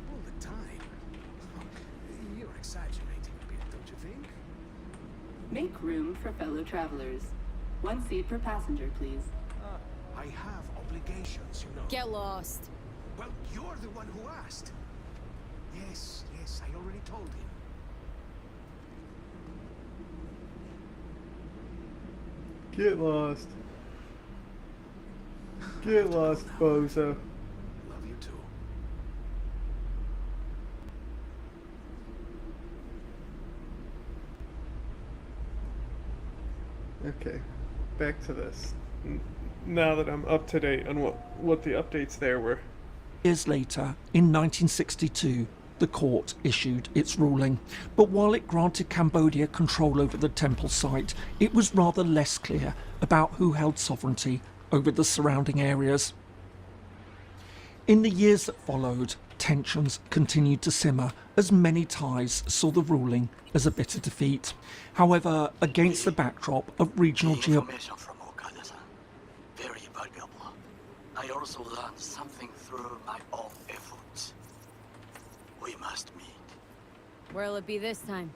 All the time. You're exaggerating a bit, don't you think? Make room for fellow travelers. 1 seat per passenger, please. I have obligations, you know. Get lost. Well, you're the one who asked. Yes, I already told him. Get lost. Get lost, bozo. Love you too. Okay, back to this. Now that I'm up to date on what the updates there were. Years later, in 1962, the court issued its ruling. But while it granted Cambodia control over the temple site, it was rather less clear about who held sovereignty over the surrounding areas. In the years that followed, tensions continued to simmer as many Thais saw the ruling as a bitter defeat. However, against the backdrop of regional Information from Okada-san. Very valuable. I also learned something through my own efforts. We must meet. Where'll it be this time?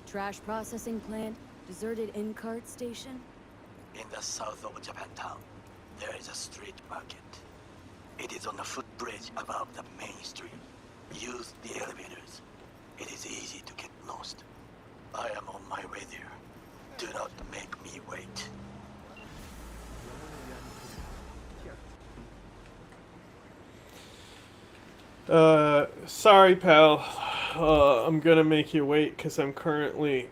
Trash processing plant? Deserted in-cart station? In the south of Japantown, there is a street market. It is on a footbridge above the main street. Use the elevators. It is easy to get lost. I am on my way there. Do not make me wait. Sorry, pal. I'm gonna make you wait because I'm currently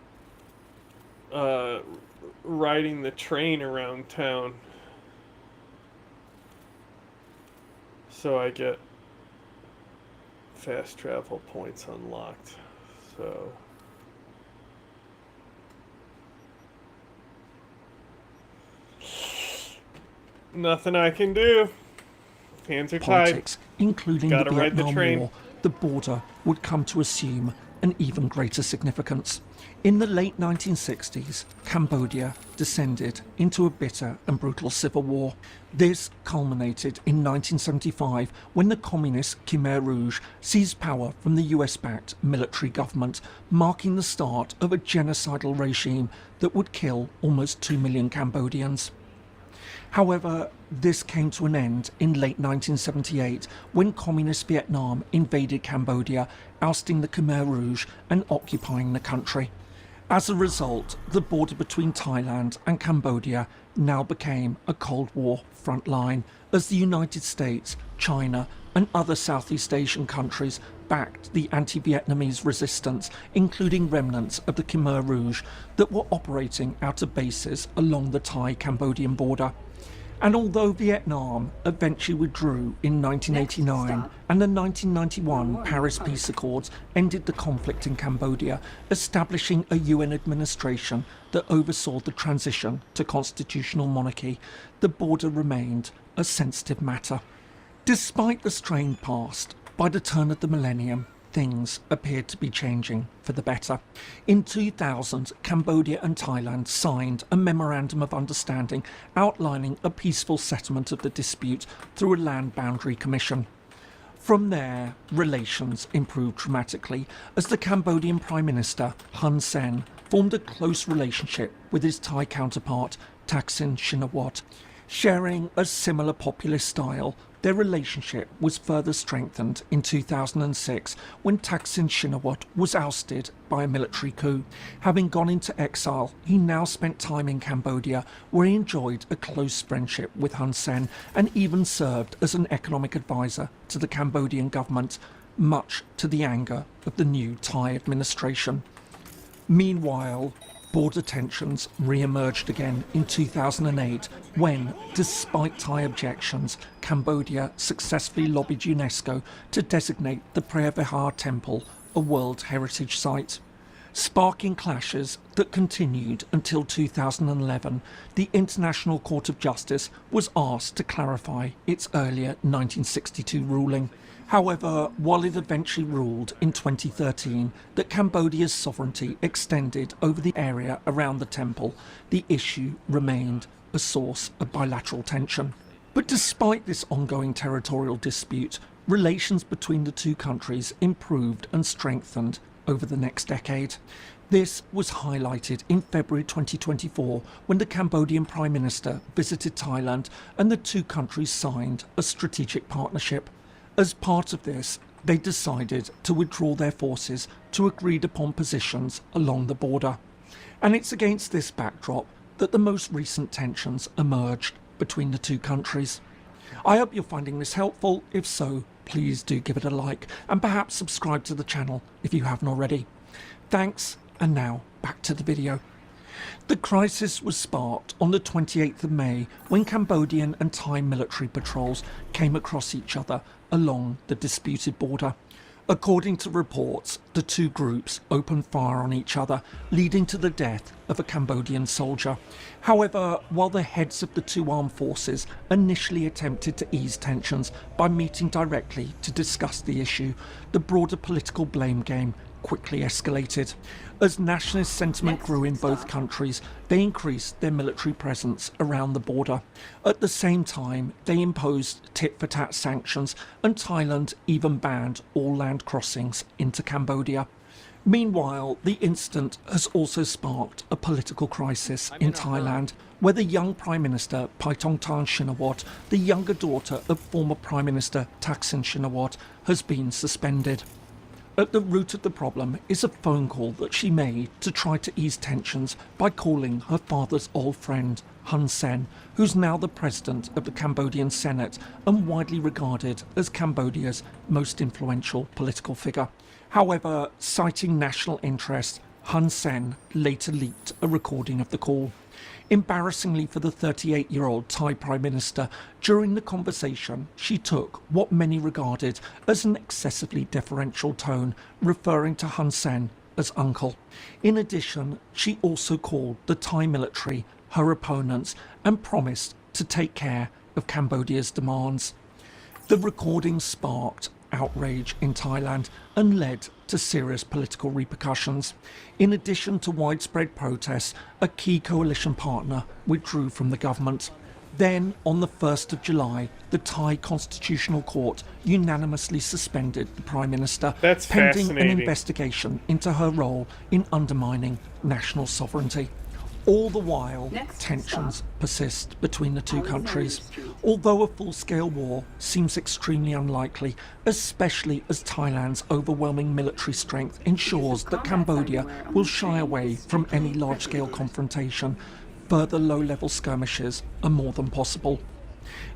riding the train around town. So I get fast travel points unlocked. So nothing I can do. Hands are tied. Politics, including Gotta the ride the Vietnam train. War, the border would come to assume an even greater significance. In the late 1960s, Cambodia descended into a bitter and brutal civil war. This culminated in 1975 when the communist Khmer Rouge seized power from the US-backed military government, marking the start of a genocidal regime that would kill almost 2 million Cambodians. However, this came to an end in late 1978 when Communist Vietnam invaded Cambodia, ousting the Khmer Rouge and occupying the country. As a result, the border between Thailand and Cambodia now became a Cold War front line as the United States, China, and other Southeast Asian countries backed the anti-Vietnamese resistance, including remnants of the Khmer Rouge that were operating out of bases along the Thai-Cambodian border. And although Vietnam eventually withdrew in 1989 and the 1991 Paris Peace Accords ended the conflict in Cambodia, establishing a UN administration that oversaw the transition to constitutional monarchy, the border remained a sensitive matter. Despite the strained past, by the turn of the millennium, things appeared to be changing for the better. In 2000, Cambodia and Thailand signed a memorandum of understanding outlining a peaceful settlement of the dispute through a land boundary commission. From there, relations improved dramatically as the Cambodian Prime Minister, Hun Sen, formed a close relationship with his Thai counterpart, Thaksin Shinawatra. Sharing a similar populist style, their relationship was further strengthened in 2006 when Thaksin Shinawatra was ousted by a military coup. Having gone into exile, he now spent time in Cambodia, where he enjoyed a close friendship with Hun Sen and even served as an economic advisor to the Cambodian government, much to the anger of the new Thai administration. Meanwhile, border tensions re-emerged again in 2008 when, despite Thai objections, Cambodia successfully lobbied UNESCO to designate the Preah Vihear Temple a World Heritage Site. Sparking clashes that continued until 2011, the International Court of Justice was asked to clarify its earlier 1962 ruling. However, while it eventually ruled in 2013 that Cambodia's sovereignty extended over the area around the temple, the issue remained a source of bilateral tension. But despite this ongoing territorial dispute, relations between the two countries improved and strengthened over the next decade. This was highlighted in February 2024 when the Cambodian Prime Minister visited Thailand and the two countries signed a strategic partnership. As part of this, they decided to withdraw their forces to agreed upon positions along the border. And it's against this backdrop that the most recent tensions emerged between the two countries. I hope you're finding this helpful. If so, please do give it a like and perhaps subscribe to the channel if you haven't already. Thanks, and now back to the video. The crisis was sparked on the 28th of May when Cambodian and Thai military patrols came across each other along the disputed border. According to reports, the two groups opened fire on each other, leading to the death of a Cambodian soldier. However, while the heads of the two armed forces initially attempted to ease tensions by meeting directly to discuss the issue, the broader political blame game quickly escalated. As nationalist sentiment grew in both countries, they increased their military presence around the border. At the same time, they imposed tit-for-tat sanctions, and Thailand even banned all land crossings into Cambodia. Meanwhile, the incident has also sparked a political crisis in Thailand, where the young Prime Minister Paetongtarn Shinawatra, the younger daughter of former Prime Minister Thaksin Shinawatra, has been suspended. At the root of the problem is a phone call that she made to try to ease tensions by calling her father's old friend, Hun Sen, who's now the president of the Cambodian Senate and widely regarded as Cambodia's most influential political figure. However, citing national interest, Hun Sen later leaked a recording of the call. Embarrassingly for the 38-year-old Thai Prime Minister, during the conversation, she took what many regarded as an excessively deferential tone, referring to Hun Sen as uncle. In addition, she also called the Thai military her opponents and promised to take care of Cambodia's demands. The recording sparked outrage in Thailand and led to serious political repercussions. In addition to widespread protests, a key coalition partner withdrew from the government. Then, on the 1st of July, the Thai Constitutional Court unanimously suspended the Prime Minister, pending an investigation into her role in undermining national sovereignty. All the while, tensions persist between the two countries, although a full-scale war seems extremely unlikely, especially as Thailand's overwhelming military strength ensures that Cambodia will shy away from any large-scale confrontation. Further low-level skirmishes are more than possible.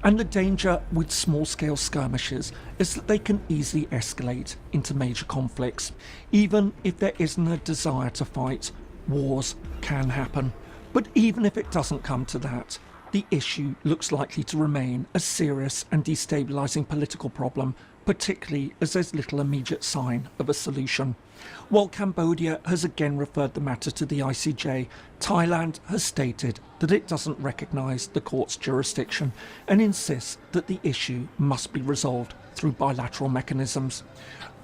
And the danger with small-scale skirmishes is that they can easily escalate into major conflicts. Even if there isn't a desire to fight, wars can happen. But even if it doesn't come to that, the issue looks likely to remain a serious and destabilising political problem, particularly as there's little immediate sign of a solution. While Cambodia has again referred the matter to the ICJ, Thailand has stated that it doesn't recognise the court's jurisdiction and insists that the issue must be resolved through bilateral mechanisms.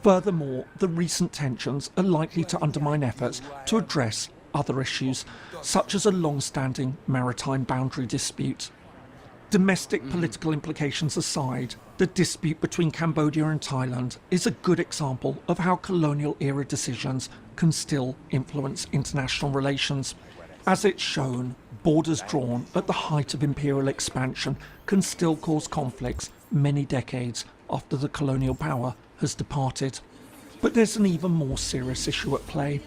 Furthermore, the recent tensions are likely to undermine efforts to address other issues, such as a long-standing maritime boundary dispute. Domestic political implications aside, the dispute between Cambodia and Thailand is a good example of how colonial-era decisions can still influence international relations. As it's shown, borders drawn at the height of imperial expansion can still cause conflicts many decades after the colonial power has departed. But there's an even more serious issue at play.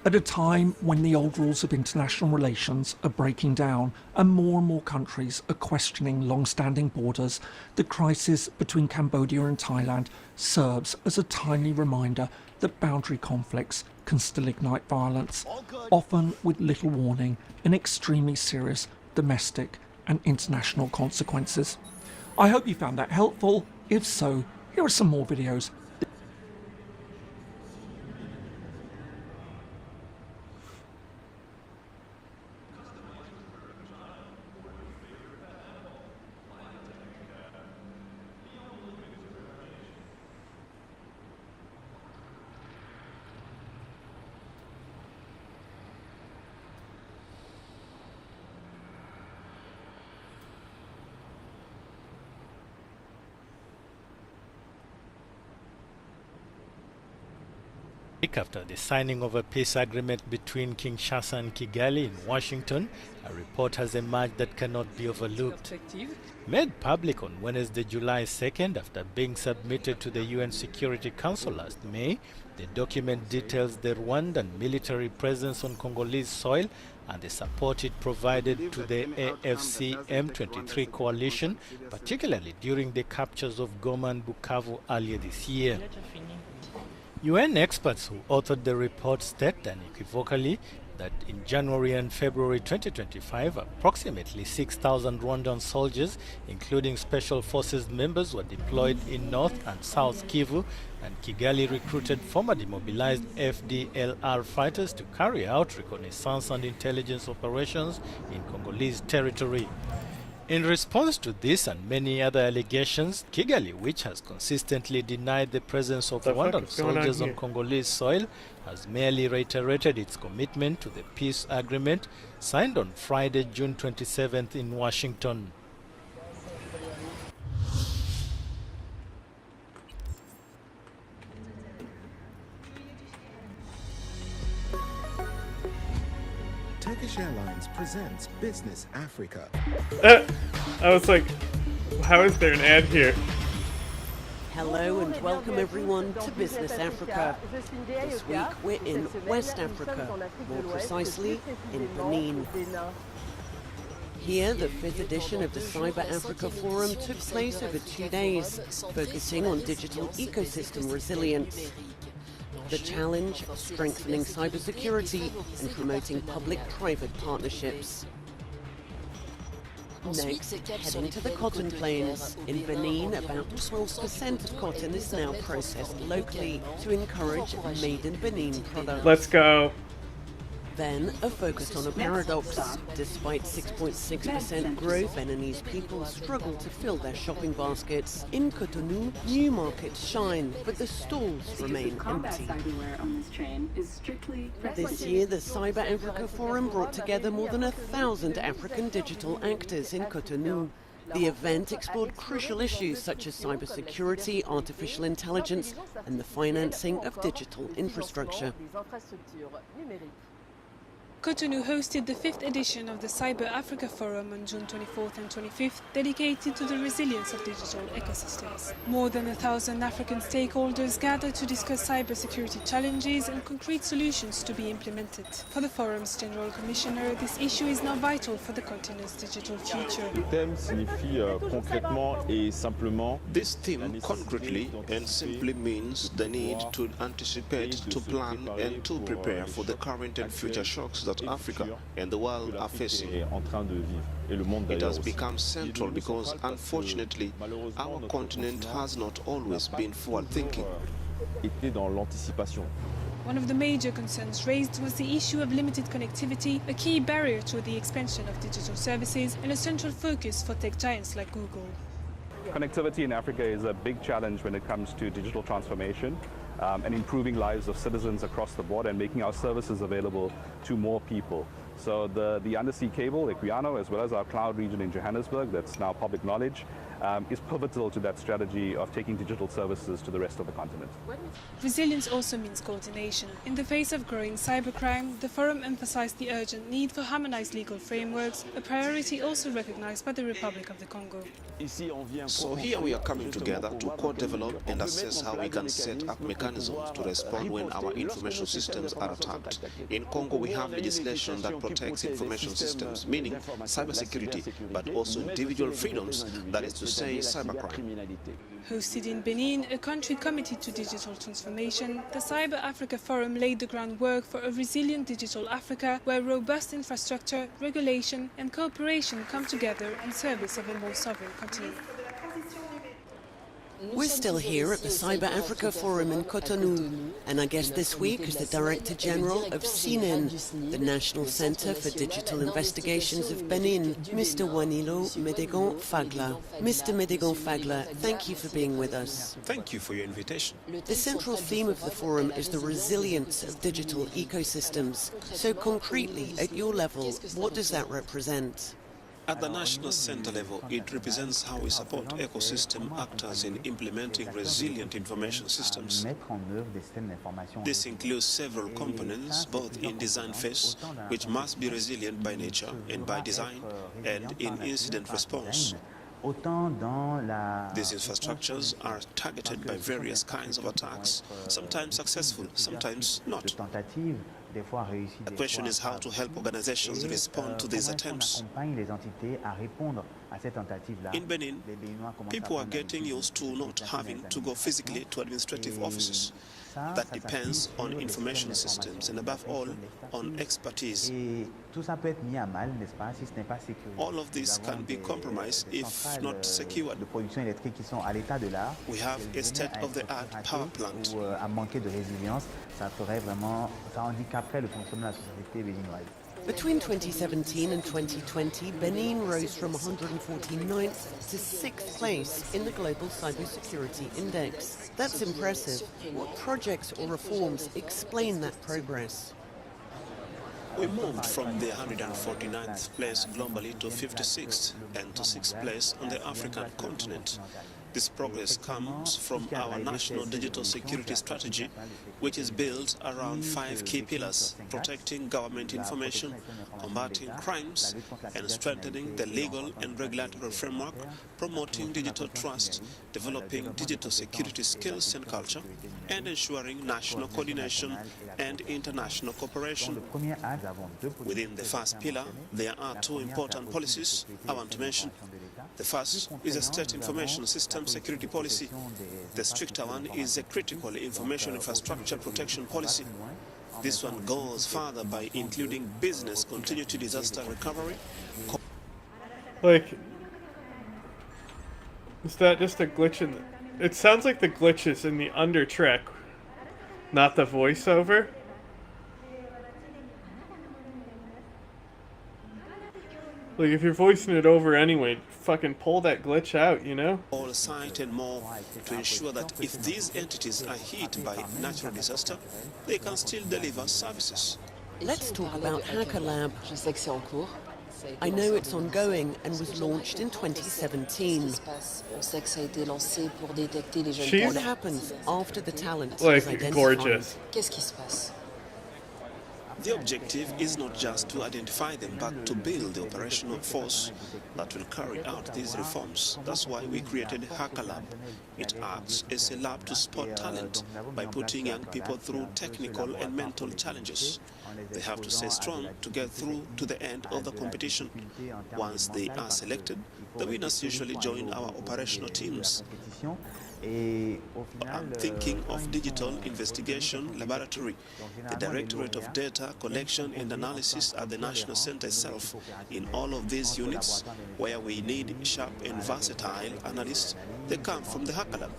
At a time when the old rules of international relations are breaking down and more countries are questioning long-standing borders, the crisis between Cambodia and Thailand serves as a timely reminder that boundary conflicts can still ignite violence, often with little warning and extremely serious domestic and international consequences. I hope you found that helpful. If so, here are some more videos. After the signing of a peace agreement between Kinshasa and Kigali in Washington, a report has emerged that cannot be overlooked. Made public on Wednesday, July 2nd, after being submitted to the UN Security Council last May, the document details the Rwandan military presence on Congolese soil and the support it provided to the AFC M23 coalition, particularly during the captures of Goma and Bukavu earlier this year. UN experts who authored the report state unequivocally that in January and February 2025, approximately 6,000 Rwandan soldiers, including Special Forces members, were deployed in North and South Kivu, and Kigali recruited former demobilized FDLR fighters to carry out reconnaissance and intelligence operations in Congolese territory. In response to this and many other allegations, Kigali, which has consistently denied the presence of Rwandan soldiers on Congolese soil, has merely reiterated its commitment to the peace agreement signed on Friday, June 27th in Washington. Turkish Airlines presents Business Africa. I was like, how is there an ad here? Hello and welcome everyone to Business Africa. This week we're in West Africa, more precisely in Benin. Here, the 5th edition of the Cyber Africa Forum took place over 2 days, focusing on digital ecosystem resilience. The challenge, strengthening cybersecurity and promoting public-private partnerships. Next, heading to the cotton plains. In Benin, about 12% of cotton is now processed locally to encourage made-in-Benin products. Let's go. Then, a focus on a paradox. Despite 6.6% growth, Beninese people struggle to fill their shopping baskets. In Cotonou, new markets shine, but the stalls remain empty. This year, the Cyber Africa Forum brought together more than 1,000 African digital actors in Cotonou. The event explored crucial issues such as cybersecurity, artificial intelligence, and the financing of digital infrastructure. Cotonou hosted the 5th edition of the Cyber Africa Forum on June 24th and 25th, dedicated to the resilience of digital ecosystems. More than 1,000 African stakeholders gathered to discuss cybersecurity challenges and concrete solutions to be implemented. For the forum's General Commissioner, this issue is now vital for the continent's digital future. This theme concretely and simply means the need to anticipate, to plan and to prepare for the current and future shocks that Africa and the world are facing. It has become central because, unfortunately, our continent has not always been forward-thinking. One of the major concerns raised was the issue of limited connectivity, a key barrier to the expansion of digital services and a central focus for tech giants like Google. Connectivity in Africa is a big challenge when it comes to digital transformation and improving lives of citizens across the board and making our services available to more people. So the undersea cable, Equiano, as well as our cloud region in Johannesburg, that's now public knowledge, is pivotal to that strategy of taking digital services to the rest of the continent. Resilience also means coordination. In the face of growing cybercrime, the forum emphasized the urgent need for harmonized legal frameworks, a priority also recognized by the Republic of the Congo. So here we are coming together to co-develop and assess how we can set up mechanisms to respond when our information systems are attacked. In Congo, we have legislation that protects information systems, meaning cybersecurity, but also individual freedoms, that is to say, cybercrime. Hosted in Benin, a country committed to digital transformation, the Cyber Africa Forum laid the groundwork for a resilient digital Africa where robust infrastructure, regulation and cooperation come together in service of a more sovereign continent. We're still here at the Cyber Africa Forum in Cotonou, and our guest this week is the Director General of CINEN, the National Centre for Digital Investigations of Benin, Mr. Wanilo Medegon Fagla. Mr. Medegon Fagla, thank you for being with us. Thank you for your invitation. The central theme of the forum is the resilience of digital ecosystems. So concretely, at your level, what does that represent? At the national center level, it represents how we support ecosystem actors in implementing resilient information systems. This includes several components, both in design phase, which must be resilient by nature and by design, and in incident response. These infrastructures are targeted by various kinds of attacks, sometimes successful, sometimes not. The question is how to help organizations respond to these attempts. In Benin, people are getting used to not having to go physically to administrative offices. That depends on information systems and above all, on expertise. All of this can be compromised if not secured. We have a state-of-the-art power plant. Between 2017 and 2020, Benin rose from 149th to 6th place in the Global Cybersecurity Index. That's impressive. What projects or reforms explain that progress? We moved from the 149th place globally to 56th and to 6th place on the African continent. This progress comes from our national digital security strategy, which is built around 5 key pillars: protecting government information, combating crimes, and strengthening the legal and regulatory framework, promoting digital trust, developing digital security skills and culture, and ensuring national coordination and international cooperation. Within the first pillar, there are 2 important policies I want to mention. The first is a state information system security policy. The stricter one is a critical information infrastructure protection policy. This one goes further by including business continuity disaster recovery. Like, is that just a glitch in the... It sounds like the glitch is in the under track, not the voiceover. Like, if you're voicing it over anyway, fucking pull that glitch out, you know? All site and more to ensure that if these entities are hit by natural disaster, they can still deliver services. Let's talk about Hacker Lab. I know it's ongoing and was launched in 2017. What happens after the talent is identified? Gorgeous. The objective is not just to identify them, but to build the operational force that will carry out these reforms. That's why we created Hacker Lab. It acts as a lab to spot talent by putting young people through technical and mental challenges. They have to stay strong to get through to the end of the competition. Once they are selected, the winners usually join our operational teams. I'm thinking of Digital Investigation Laboratory, the Directorate of Data Collection and Analysis at the National Center itself. In all of these units, where we need sharp and versatile analysts, they come from the Hacker Lab.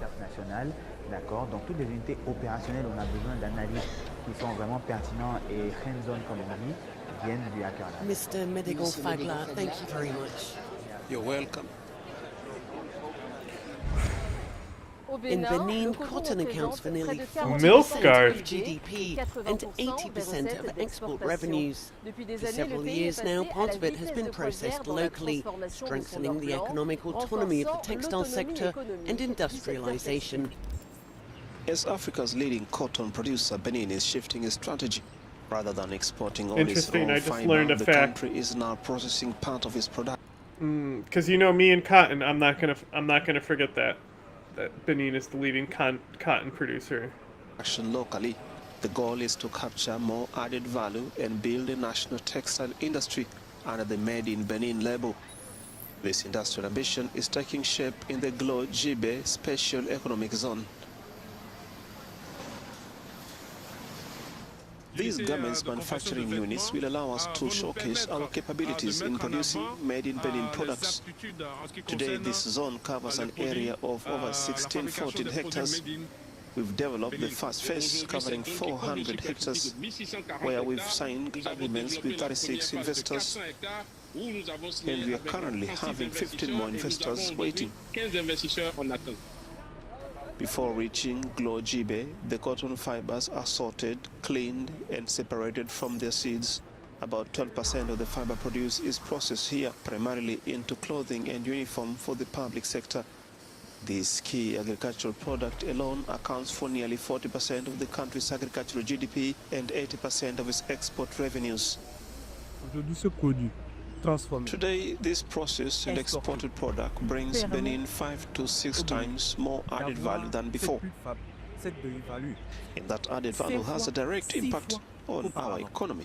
D'accord, dans toutes les unités opérationnelles, on a besoin d'analystes qui sont vraiment pertinents et hands-on, comme on dit, viennent du Hacker Lab. Mr. Medegon Fagla, thank you very much. You're welcome. In Benin, cotton accounts for nearly 40% Milfgard. of GDP and 80% of export revenues. For several years now, part of it has been processed locally, strengthening the economic autonomy of the textile sector and industrialization. As Africa's leading cotton producer, Benin is shifting its strategy. Rather than exporting all its Interesting, raw I just fiber, learned a the fact. country is now processing part of its production. Because you know me and cotton, I'm not gonna forget that Benin is the leading cotton producer. Locally, the goal is to capture more added value and build a national textile industry under the Made in Benin label. This industrial ambition is taking shape in the Glo-Jibe Special Economic Zone. These garments manufacturing units will allow us to showcase our capabilities in producing Made in Benin products. Today, this zone covers an area of over 14 hectares. We've developed the first phase covering 400 hectares, where we've signed agreements with 36 investors, and we are currently having 15 more investors waiting. Before reaching Glo-Jibe, the cotton fibers are sorted, cleaned, and separated from their seeds. About 12% of the fiber produced is processed here, primarily into clothing and uniform for the public sector. This key agricultural product alone accounts for nearly 40% of the country's agricultural GDP and 80% of its export revenues. Today, this processed and exported product brings Benin 5 to 6 times more added value than before. And that added value has a direct impact on our economy.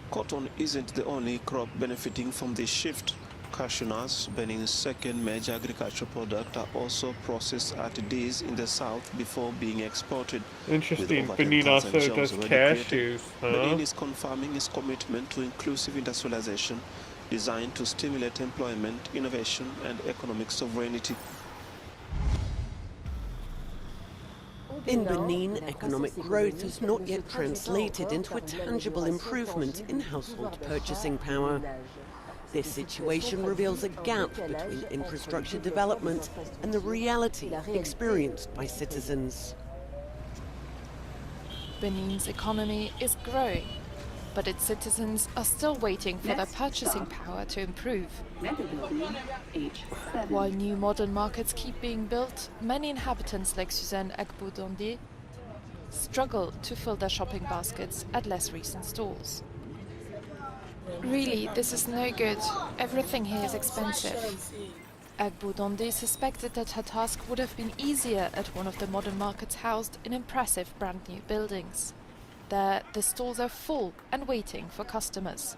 Cotton isn't the only crop benefiting from this shift. Cashew nuts, Benin's second major agricultural product, are also processed at Dis in the south before being exported. Interesting, Benin also does cashews, huh? Benin is confirming its commitment to inclusive industrialization designed to stimulate employment, innovation, and economic sovereignty. In Benin, economic growth has not yet translated into a tangible improvement in household purchasing power. This situation reveals a gap between infrastructure development and the reality experienced by citizens. Benin's economy is growing, but its citizens are still waiting for their purchasing power to improve. While new modern markets keep being built, many inhabitants like Suzanne Agbo-Dondi struggle to fill their shopping baskets at less recent stores. Really, this is no good. Everything here is expensive. Agbo-Dondi suspected that her task would have been easier at one of the modern markets housed in impressive brand new buildings. There, the stalls are full and waiting for customers.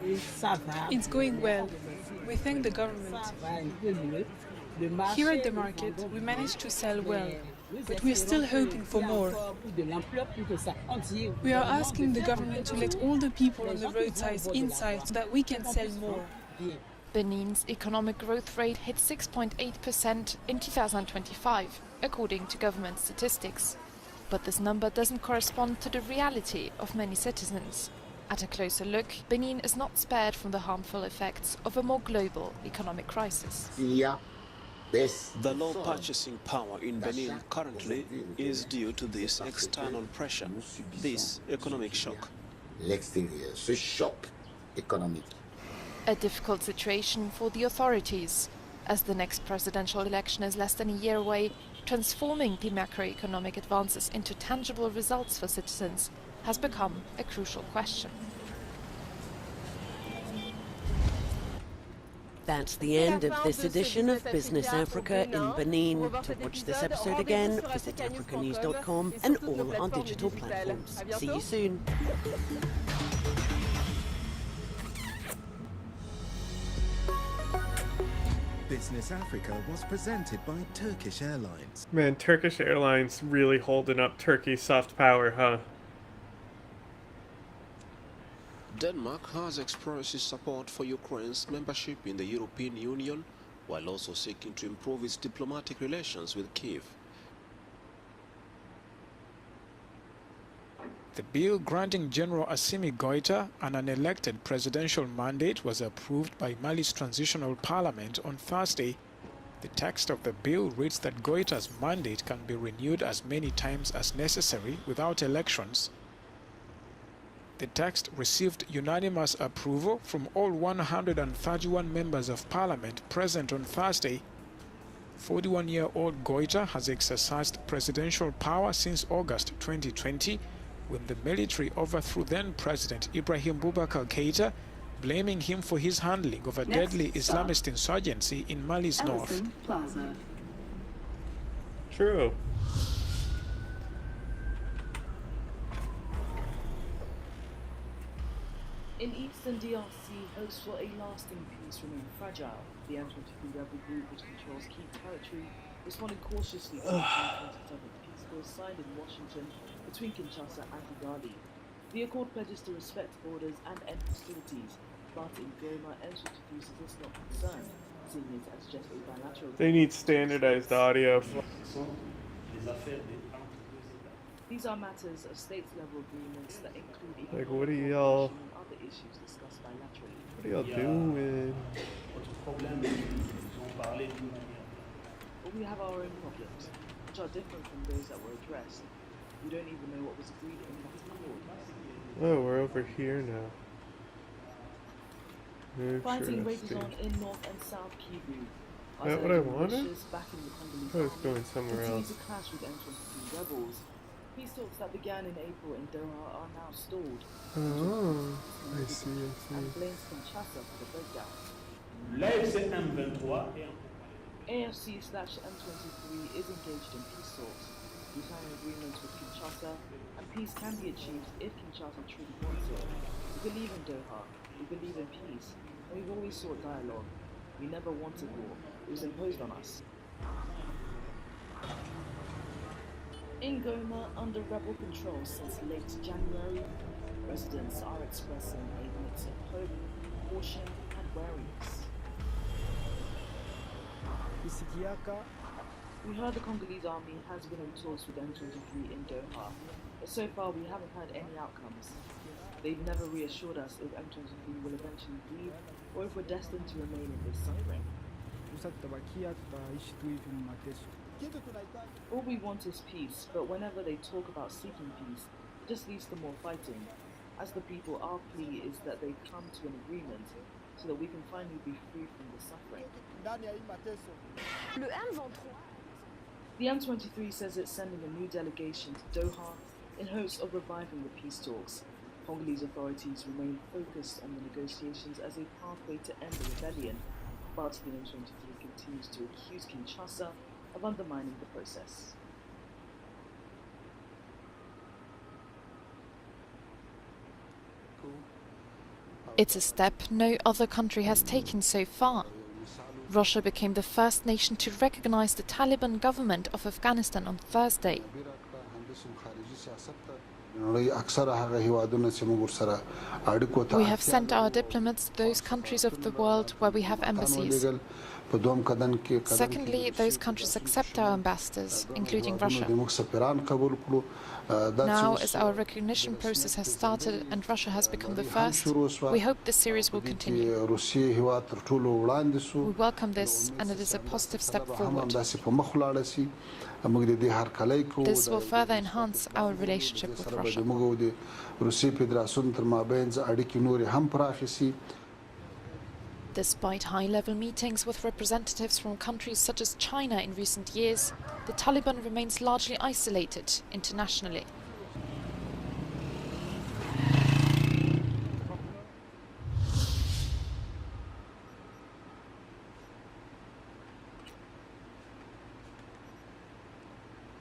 It's going well. We thank the government. Here at the market, we managed to sell well, but we're still hoping for more. We are asking the government to let all the people on the roadsides inside so that we can sell more. Benin's economic growth rate hit 6.8% in 2025, according to government statistics. But this number doesn't correspond to the reality of many citizens. At a closer look, Benin is not spared from the harmful effects of a more global economic crisis. The low purchasing power in Benin currently is due to this external pressure, this economic shock. A difficult situation for the authorities, as the next presidential election is less than a year away. Transforming the macroeconomic advances into tangible results for citizens has become a crucial question. That's the end of this edition of Business Africa in Benin. To watch this episode again, visit africanews.com and all our digital platforms. See you soon. Business Africa was presented by Turkish Airlines. Man, Turkish Airlines really holding up Turkey's soft power, huh? Denmark has expressed its support for Ukraine's membership in the European Union, while also seeking to improve its diplomatic relations with Kyiv. The bill granting General Assimi Goïta an unelected presidential mandate was approved by Mali's transitional parliament on Thursday. The text of the bill reads that Goïta's mandate can be renewed as many times as necessary without elections. The text received unanimous approval from all 131 members of parliament present on Thursday. 41-year-old Goïta has exercised presidential power since August 2020, when the military overthrew then-President Ibrahim Boubacar Keïta, blaming him for his handling of a deadly Islamist insurgency in Mali's north. Plaza. True. In eastern DRC, hopes for a lasting peace remain fragile. The M23 rebel group, which controls key territory, responded cautiously to the 27th peace deal signed in Washington between Kinshasa and Kigali. The accord pledges to respect borders and end hostilities, but in Goma, M23 says it's not concerned, seeing it as just a bilateral... They need standardized audio. These are matters of state-level agreements that include Like, what are y'all... other issues discussed bilaterally. What are y'all doing? But we have our own problems, which are different from those that were addressed. We don't even know what was agreed in that accord. Oh, we're over here now. Fighting rages on in North and South Kivu. Is that what I wanted? Backing the Congolese I was going somewhere else. to clash with M23 rebels. Peace talks that began in April in Doha are now stalled. Oh, I see. And blames Kinshasa for the breakdown. AFC/M23 is engaged in peace talks. We sign agreements with Kinshasa, and peace can be achieved if Kinshasa truly wants it. We believe in Doha, we believe in peace, and we've always sought dialogue. We never wanted war, it was imposed on us. In Goma, under rebel control since late January, residents are expressing a mix of hope, caution, and wariness. We heard the Congolese army has been in talks with M23 in Doha, but so far we haven't had any outcomes. They've never reassured us if M23 will eventually leave, or if we're destined to remain in this suffering. All we want is peace, but whenever they talk about seeking peace, it just leads to more fighting. As the people, our plea is that they come to an agreement so that we can finally be free from the suffering. The M23 says it's sending a new delegation to Doha in hopes of reviving the peace talks. Congolese authorities remain focused on the negotiations as a pathway to end the rebellion, but the M23 continues to accuse Kinshasa of undermining the process. It's a step no other country has taken so far. Russia became the first nation to recognize the Taliban government of Afghanistan on Thursday. We have sent our diplomats to those countries of the world where we have embassies. Secondly, those countries accept our ambassadors, including Russia. Now, as our recognition process has started and Russia has become the first, we hope this series will continue. We welcome this, and it is a positive step forward. This will further enhance our relationship with Russia. Despite high-level meetings with representatives from countries such as China in recent years, the Taliban remains largely isolated internationally.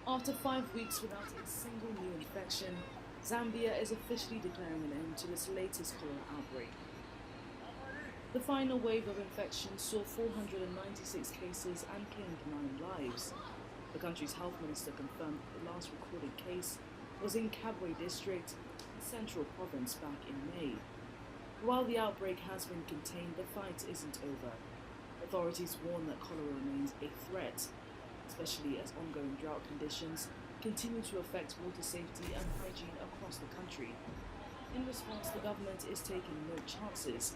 After 5 weeks without a single new infection, Zambia is officially declaring an end to its latest cholera outbreak. The final wave of infection saw 496 cases and claimed 9 lives. The country's health minister confirmed that the last recorded case was in Kabwe district, in Central Province, back in May. While the outbreak has been contained, the fight isn't over. Authorities warn that cholera remains a threat, especially as ongoing drought conditions continue to affect water safety and hygiene across the country. In response, the government is taking no chances.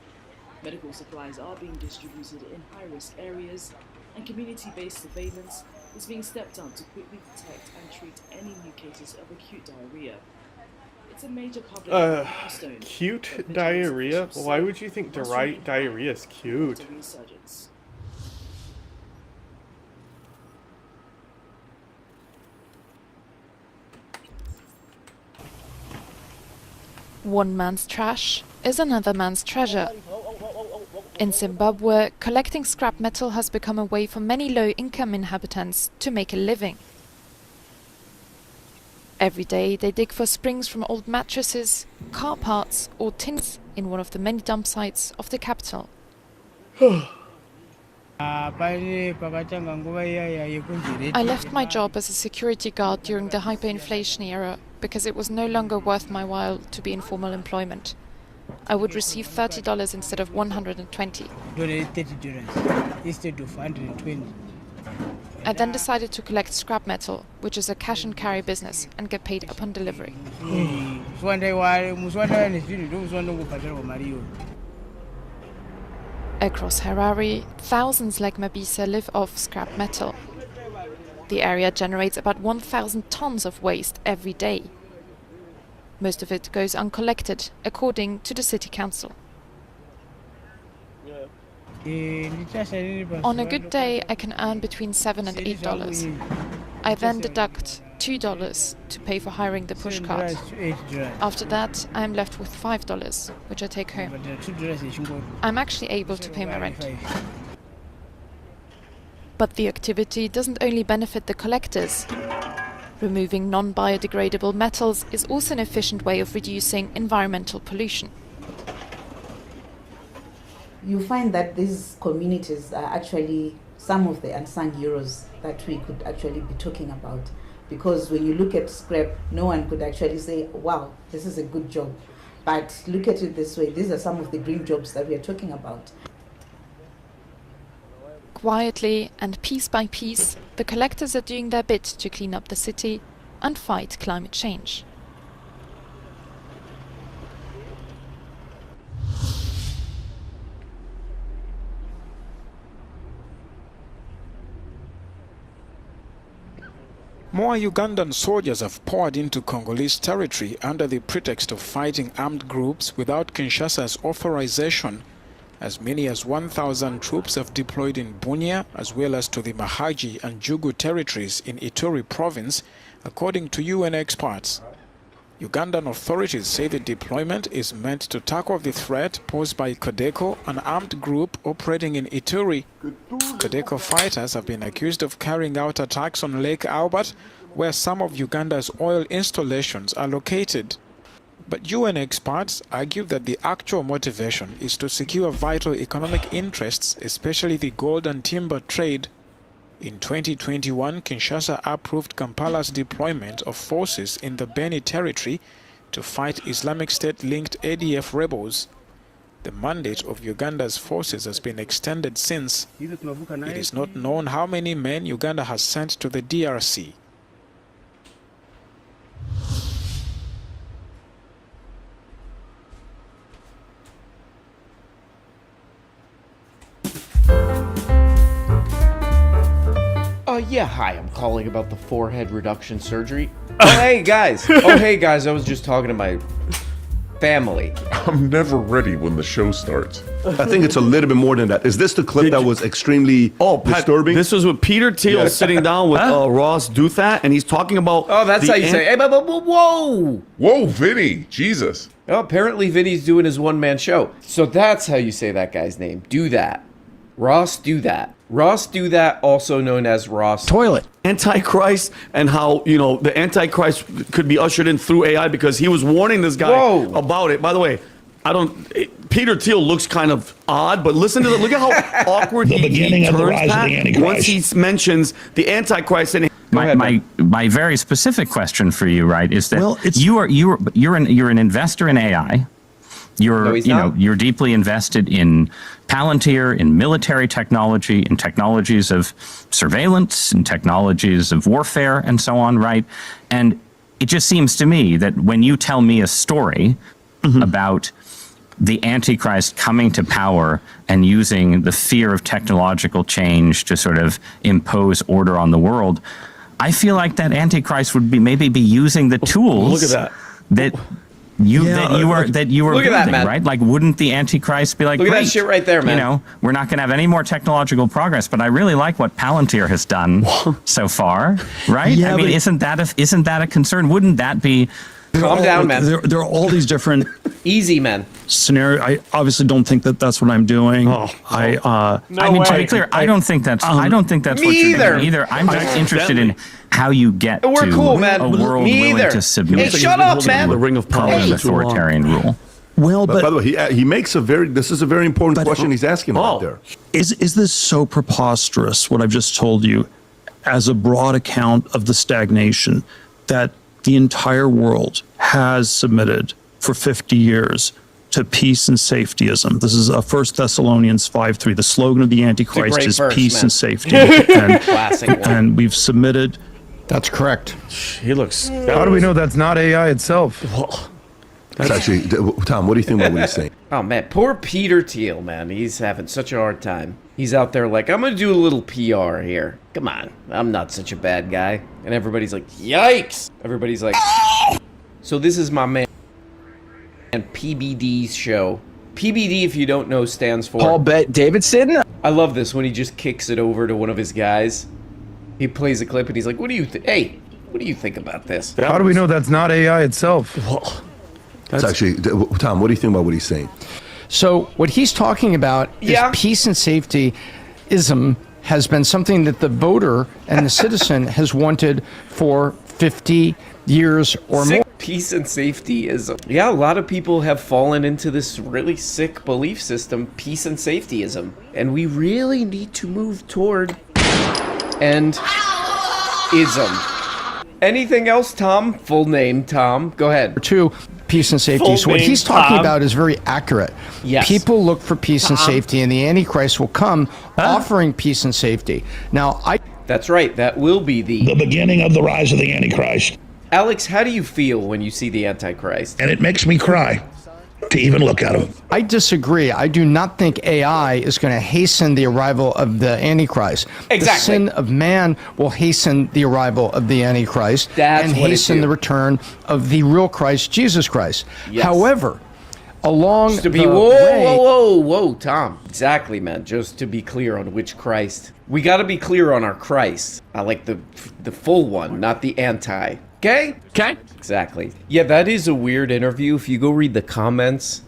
Medical supplies are being distributed in high-risk areas, and community-based surveillance is being stepped up to quickly detect and treat any new cases of acute diarrhea. It's a major public milestone. Cute diarrhea? Why would you think diarrhea is cute? One man's trash is another man's treasure. In Zimbabwe, collecting scrap metal has become a way for many low-income inhabitants to make a living. Every day they dig for springs from old mattresses, car parts or tins in one of the many dump sites of the capital. I left my job as a security guard during the hyperinflation era because it was no longer worth my while to be in formal employment. I would receive $30 instead of $120. $30 instead of $120. I then decided to collect scrap metal, which is a cash and carry business, and get paid upon delivery. Across Harare, thousands like Mabisa live off scrap metal. The area generates about 1,000 tons of waste every day. Most of it goes uncollected, according to the city council. On a good day, I can earn between $7 and $8. I then deduct $2 to pay for hiring the pushcart. After that, I am left with $5, which I take home. I'm actually able to pay my rent. But the activity doesn't only benefit the collectors. Removing non-biodegradable metals is also an efficient way of reducing environmental pollution. You find that these communities are actually some of the unsung heroes that we could actually be talking about. Because when you look at scrap, no one could actually say, wow, this is a good job. But look at it this way, these are some of the green jobs that we are talking about. Quietly and piece by piece, the collectors are doing their bit to clean up the city and fight climate change. More Ugandan soldiers have poured into Congolese territory under the pretext of fighting armed groups without Kinshasa's authorization. As many as 1,000 troops have deployed in Bunia as well as to the Mahagi and Jugu territories in Ituri province, according to UN experts. Ugandan authorities say the deployment is meant to tackle the threat posed by Codeco, an armed group operating in Ituri. Codeco fighters have been accused of carrying out attacks on Lake Albert, where some of Uganda's oil installations are located. But UN experts argue that the actual motivation is to secure vital economic interests, especially the gold and timber trade. In 2021, Kinshasa approved Kampala's deployment of forces in the Beni territory to fight Islamic State-linked ADF rebels. The mandate of Uganda's forces has been extended since. It is not known how many men Uganda has sent to the DRC. Yeah, hi, I'm calling about the forehead reduction surgery. Oh, hey, guys. I was just talking to my family. I'm never ready when the show starts. I think it's a little bit more than that. Is this the clip that was extremely disturbing? This was with Peter Thiel sitting down with Ross Douthat, and he's talking about... Oh, that's how you say, hey, whoa! Whoa, Vinny, Jesus. Oh, apparently Vinny's doing his one-man show. So that's how you say that guy's name. Do that. Ross Douthat. Ross Douthat, also known as Ross Toilet. Antichrist, and how, you know, the Antichrist could be ushered in through AI because he was warning this guy about it. By the way, Peter Thiel looks kind of odd, but listen to look at how awkward he turns once he mentions the Antichrist. And my very specific question for you, right, is that you're an investor in AI. you're deeply invested in Palantir, in military technology, in technologies of surveillance, in technologies of warfare, and so on, right? And it just seems to me that when you tell me a story about the Antichrist coming to power and using the fear of technological change to sort of impose order on the world, I feel like that Antichrist would maybe be using the tools that you were building, right? Like, wouldn't the Antichrist be like, look at great, that shit right there, man. You know, we're not going to have any more technological progress, but I really like what Palantir has done so far, right? Yeah, I mean, isn't that a concern? Wouldn't that be? Calm down, man. There are all these different easy, man. Scenario. I obviously don't think that that's what I'm doing. I mean, to be clear, I don't think that's what you're doing either. I'm just interested in how you get to a world willing to submit shut up, man. The ring of power, authoritarian rule. Well, but by the way, he makes this is a very important question he's asking about there. Is this so preposterous, what I've just told you, as a broad account of the stagnation that the entire world has submitted for 50 years to peace and safetyism? This is 1 Thessalonians 5:3. The slogan of the Antichrist is verse, peace man. and safety. And, Classic one. and we've submitted. That's correct. He looks. How do we know that's not AI itself? That's actually, Tom, what do you think about what he's saying? Oh, man. Poor Peter Thiel, man. He's having such a hard time. He's out there like, I'm going to do a little PR here. Come on. I'm not such a bad guy. And everybody's like, yikes. Everybody's like, so this is my man and PBD's show. PBD, if you don't know, stands for Paul Davidson? I love this when he just kicks it over to one of his guys. He plays a clip and he's like, what do you think about this? How do we know that's not AI itself? That's actually, Tom, what do you think about what he's saying? So what he's talking about is peace and safety-ism has been something that the voter and the citizen has wanted for 50 years or more. Peace and safety-ism. Yeah, a lot of people have fallen into this really sick belief system, peace and safety-ism. And we really need to move toward and ism. Anything else, Tom? Full name, Tom. Go ahead. Peace and safety. Full So what name, he's talking Tom. about is very accurate. Yes. People look for peace and safety, and the Antichrist will come offering peace and safety. Now, That's right. That will be the beginning of the rise of the Antichrist. Alex, how do you feel when you see the Antichrist? And it makes me cry to even look at him. I disagree. I do not think AI is going to hasten the arrival of the Antichrist. Exactly. The sin of man will hasten the arrival of the Antichrist and hasten the return of the real Christ, Jesus Christ. Yes. However, along Just to be, the way, whoa, Tom. Exactly, man. Just to be clear on which Christ. We got to be clear on our Christ. I like the full one, not the anti. Okay? Okay. Exactly. Yeah, that is a weird interview. If you go read the comments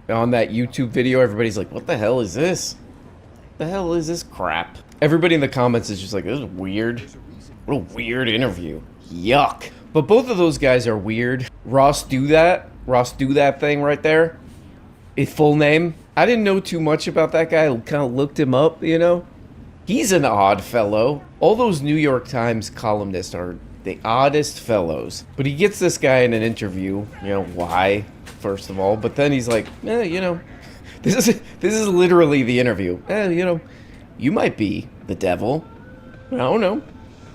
on that YouTube video, everybody's like, what the hell is this? The hell is this crap? Everybody in the comments is just like, this is weird. What a weird interview. Yuck. But both of those guys are weird. Ross do that thing right there. His full name. I didn't know too much about that guy. I kind of looked him up, you know. He's an odd fellow. All those New York Times columnists are the oddest fellows. But he gets this guy in an interview, you know, why, first of all. But then he's like, you know, this is literally the interview. You know, you might be the devil. I don't know.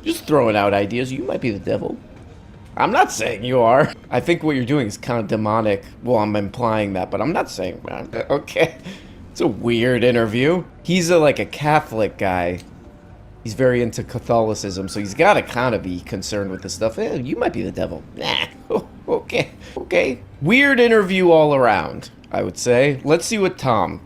Just throwing out ideas. You might be the devil. I'm not saying you are. I think what you're doing is kind of demonic. Well, I'm implying that, but I'm not saying that. Okay. It's a weird interview. He's like a Catholic guy. He's very into Catholicism, so he's got to kind of be concerned with this stuff. You might be the devil. Nah. Okay. Weird interview all around, I would say. Let's see what Tom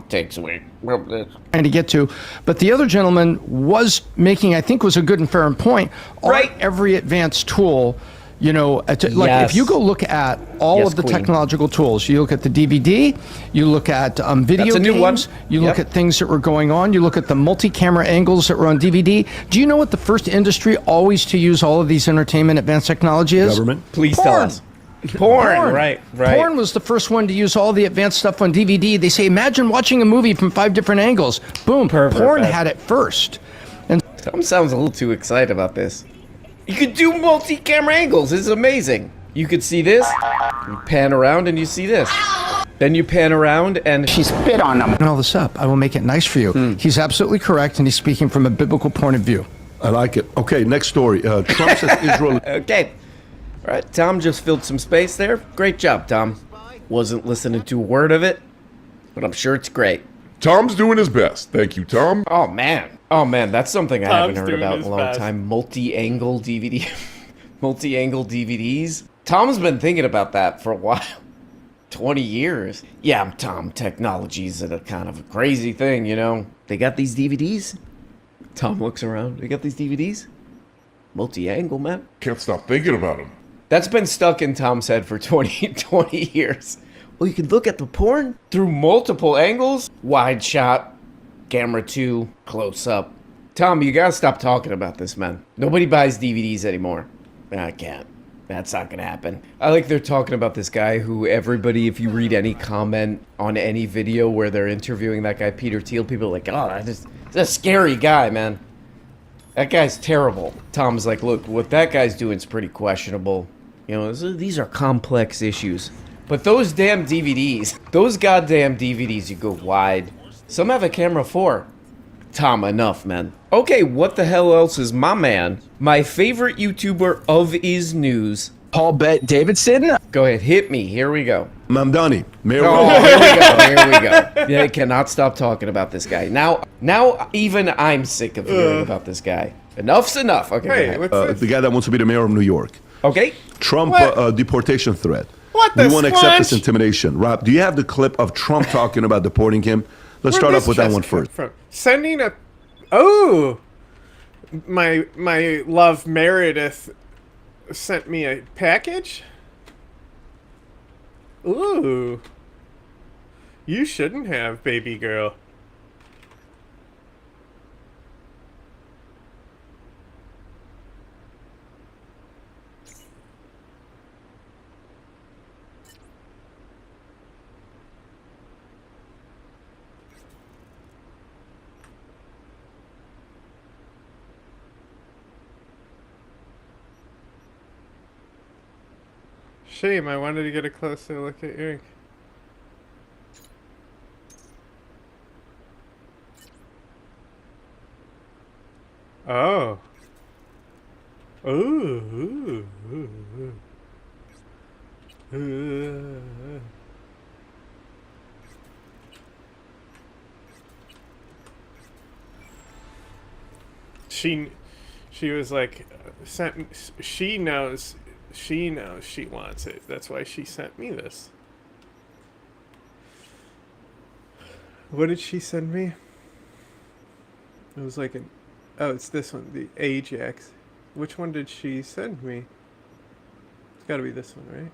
takes away. Trying to get to, but the other gentleman was making, I think, was a good and fair point. Right. Every advanced tool, you know, like if you go look at all of the technological tools, you look at the DVD, you look at video games, you look at things that were going on, you look at the multi-camera angles that were on DVD. Do you know what the first industry always to use all of these entertainment advanced technology is? Government. Please tell us. Porn, right. Porn was the first one to use all the advanced stuff on DVD. They say, imagine watching a movie from 5 different angles. Boom, porn had it first. And Tom sounds a little too excited about this. You could do multi-camera angles. This is amazing. You could see this, you pan around and you see this. Then you pan around and She spit on him. All this up. I will make it nice for you. He's absolutely correct, and he's speaking from a biblical point of view. I like it. Okay, next story. Trump says Israel. Okay. All right, Tom just filled some space there. Great job, Tom. Wasn't listening to a word of it, but I'm sure it's great. Tom's doing his best. Thank you, Tom. Oh, man. Oh, man, that's something I haven't heard doing about in his a long best. time. Multi-angle DVD. Multi-angle DVDs. Tom's been thinking about that for a while. 20 years. Yeah, Tom, technology's a kind of a crazy thing, you know? They got these DVDs? Tom looks around. They got these DVDs? Multi-angle, man. Can't stop thinking about him. That's been stuck in Tom's head for 20 years. Well, you can look at the porn through multiple angles. Wide shot, camera 2, close up. Tom, you gotta stop talking about this, man. Nobody buys DVDs anymore. I can't. That's not gonna happen. I like they're talking about this guy who everybody, if you read any comment on any video where they're interviewing that guy, Peter Thiel, people are like, oh, that's a scary guy, man. That guy's terrible. Tom's like, look, what that guy's doing is pretty questionable. You know, these are complex issues. But those damn DVDs, those goddamn DVDs, you go wide. Some have a camera 4. Tom, enough, man. Okay, what the hell else is my man? My favorite YouTuber of is news. Paul Bet Davidson? Go ahead, hit me. Here we go. Mamdani. Mayor. Oh, here we go. Here we go. They cannot stop talking about this guy. Now even I'm sick of hearing about this guy. Enough's enough. Okay, Hey, go ahead. what's this? The guy that wants to be the mayor of New York. Okay. Trump deportation threat. What We the won't accept this squanch? intimidation. Rob, do you have the clip of Trump talking about deporting him? Let's Where'd start this off with that just one come first. from? Sending a... Oh! My love Meredith sent me a package? Ooh. You shouldn't have, baby girl. Shame, I wanted to get a closer look at your ink. Oh. Ooh. She was like, she knows she wants it. That's why she sent me this. What did she send me? It was like an... Oh, it's this one, the Ajax. Which one did she send me? It's gotta be this one, right?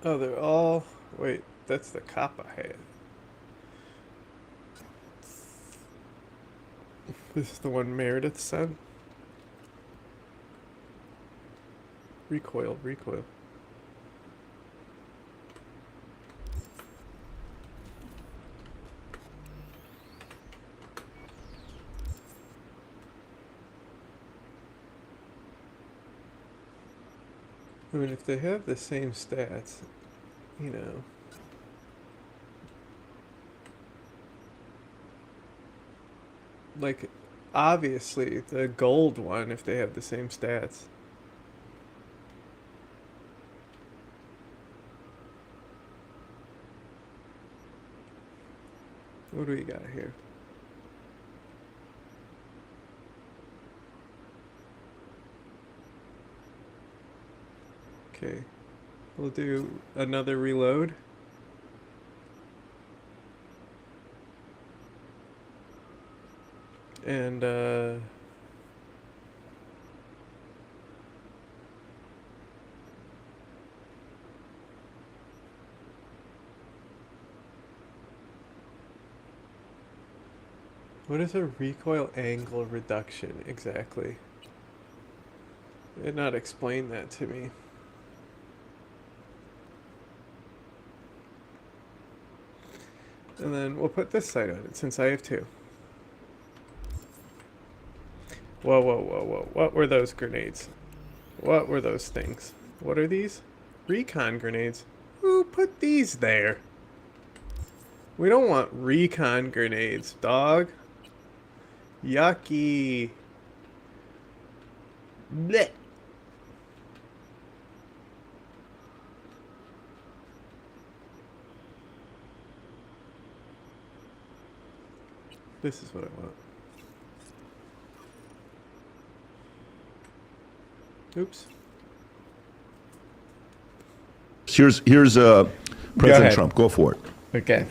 Oh, they're all... Wait, that's the cop I had. This is the one Meredith sent. Recoil. I mean, if they have the same stats, you know. Like, obviously, the gold one, if they have the same stats. What do we got here? Okay, we'll do another reload. And What is a recoil angle reduction exactly? They did not explain that to me. And then we'll put this sight on it since I have two. Whoa, whoa, whoa, whoa. What were those grenades? What were those things? What are these? Recon grenades. Who put these there? We don't want recon grenades, dog. Yucky. Blech. This is what I want. Oops. Here's President Trump. Go for it. Okay.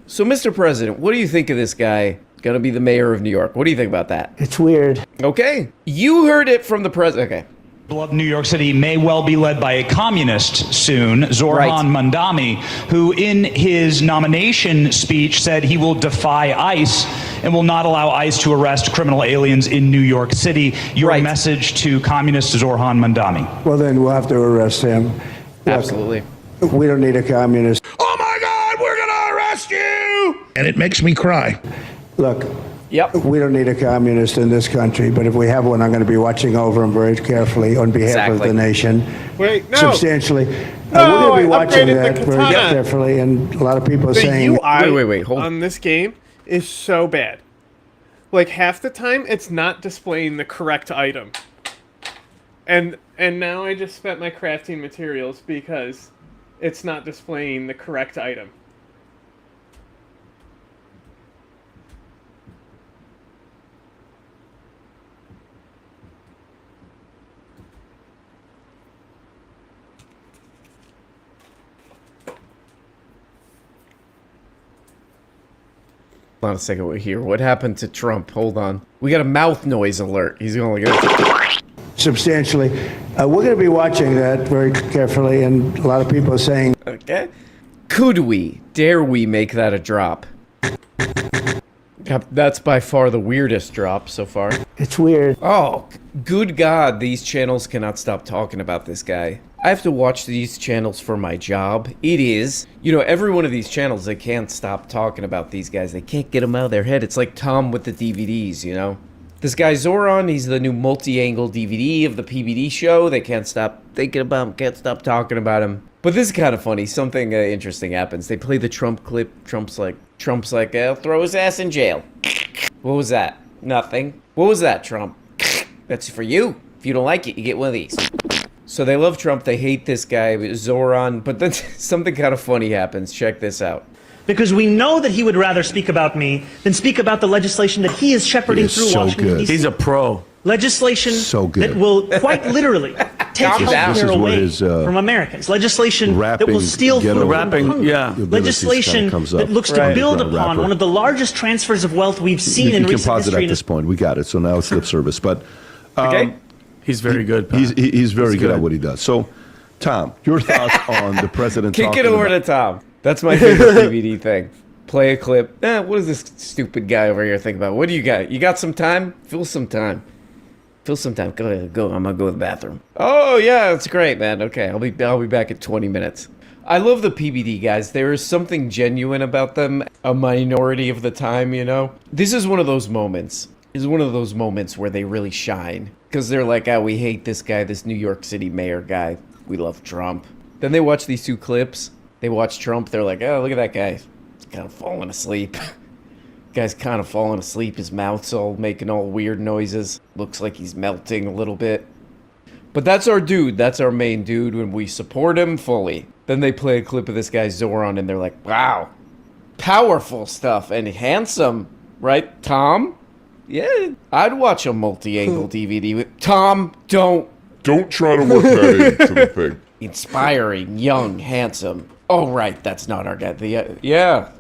So, Mr. President, what do you think of this guy going to be the mayor of New York? What do you think about that? It's weird. Okay. You heard it from the president. Okay. Of New York City may well be led by a communist soon, Zorhan Mandami, who in his nomination speech said he will defy ICE and will not allow ICE to arrest criminal aliens in New York City. Your message to communist Zorhan Mandami. Well, then we'll have to arrest him. Absolutely. Look, we don't need a communist. Oh my God, we're gonna arrest you! And it makes me cry. Look, we don't need a communist in this country, but if we have one, I'm going to be watching over him very carefully on behalf of the nation. Wait, no. Substantially. No, we're going to be I watching upgraded that the very katana. carefully, and a lot of people are The saying... UI on this game is so bad. Like, half the time, it's not displaying the correct item. And now I just spent my crafting materials because it's not displaying the correct item. Hold on a second here. What happened to Trump? Hold on. We got a mouth noise alert. He's going to go. Substantially. We're going to be watching that very carefully, and a lot of people are saying... Okay. Could we, dare we make that a drop? That's by far the weirdest drop so far. It's weird. Oh, good God, these channels cannot stop talking about this guy. I have to watch these channels for my job. It is. You know, every one of these channels, they can't stop talking about these guys. They can't get them out of their head. It's like Tom with the DVDs, you know? This guy Zoran, he's the new multi-angle DVD of the PBD show. They can't stop thinking about him, can't stop talking about him. But this is kind of funny. Something interesting happens. They play the Trump clip. Trump's like, I'll throw his ass in jail. What was that? Nothing. What was that, Trump? That's for you. If you don't like it, you get one of these. So they love Trump. They hate this guy, Zoran. But then something kind of funny happens. Check this out. Because we know that he would rather speak about me than speak about the legislation that he is shepherding through Washington, D.C. He's a pro. Legislation that will quite literally take healthcare away from Americans. Legislation that will steal food from hunger. Legislation that looks to build upon one of the largest transfers of wealth we've seen in recent history. You can pause it at this point. We got it. So now it's lip service. But he's very good. He's very good at what he does. So, Tom, your thoughts on the president? Kick it over to Tom. That's my favorite DVD thing. Play a clip. What does this stupid guy over here think about? What do you got? You got some time? Fill some time. Fill some time. Go ahead. Go. I'm gonna go to the bathroom. Oh yeah, that's great, man. Okay, I'll be back in 20 minutes. I love the PBD guys. There is something genuine about them. A minority of the time, you know. This is one of those moments. This is one of those moments where they really shine because they're like, we hate this guy, this New York City mayor guy. We love Trump. Then they watch these two clips. They watch Trump, they're like, oh, look at that guy. He's kind of falling asleep. Guy's kind of falling asleep. His mouth's all making all weird noises. Looks like he's melting a little bit. But that's our dude. That's our main dude when we support him fully. Then they play a clip of this guy Zoran and they're like, wow, powerful stuff and handsome, right, Tom? Yeah, I'd watch a multi-angle DVD with Tom. Don't try to work that into the thing. Inspiring, young, handsome. Oh, right, that's not our guy. Yeah,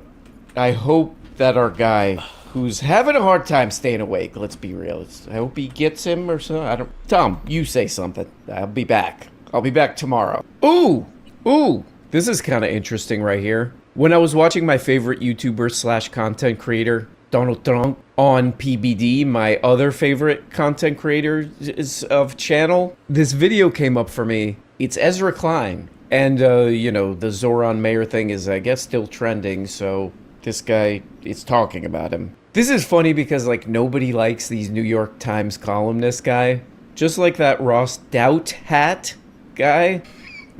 I hope that our guy, who's having a hard time staying awake, let's be real. I hope he gets him or so. Tom, you say something. I'll be back. I'll be back tomorrow. Ooh, this is kind of interesting right here. When I was watching my favorite YouTuber / content creator, Donald Trump on PBD, my other favorite content creator of channel. This video came up for me. It's Ezra Klein. And, you know, the Zoran Mayer thing is, I guess, still trending, so this guy is talking about him. This is funny because, like, nobody likes these New York Times columnist guy. Just like that Ross Douthat guy.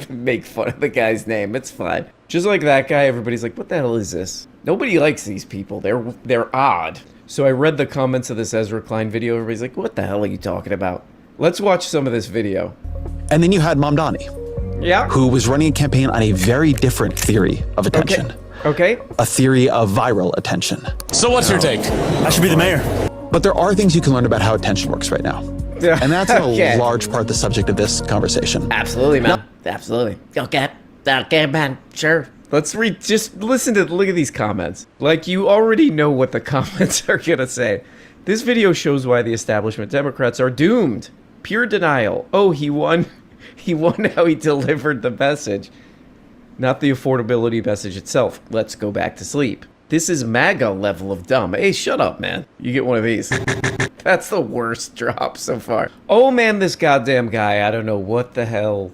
Make fun of the guy's name, it's fine. Just like that guy, everybody's like, what the hell is this? Nobody likes these people, they're odd. So I read the comments of this Ezra Klein video, everybody's like, what the hell are you talking about? Let's watch some of this video. And then you had Mamdani. Yeah. Who was running a campaign on a very different theory of attention. Okay. A theory of viral attention. So what's your take? I should be the mayor. But there are things you can learn about how attention works right now. Yeah. And that's a large part of the subject of this conversation. Absolutely, man. Absolutely. Okay, man. Sure. Just look at these comments. Like, you already know what the comments are gonna say. This video shows why the establishment Democrats are doomed. Pure denial. Oh, he won. He won how he delivered the message. Not the affordability message itself. Let's go back to sleep. This is MAGA level of dumb. Hey, shut up, man. You get one of these. That's the worst drop so far. Oh man, this goddamn guy. I don't know what the hell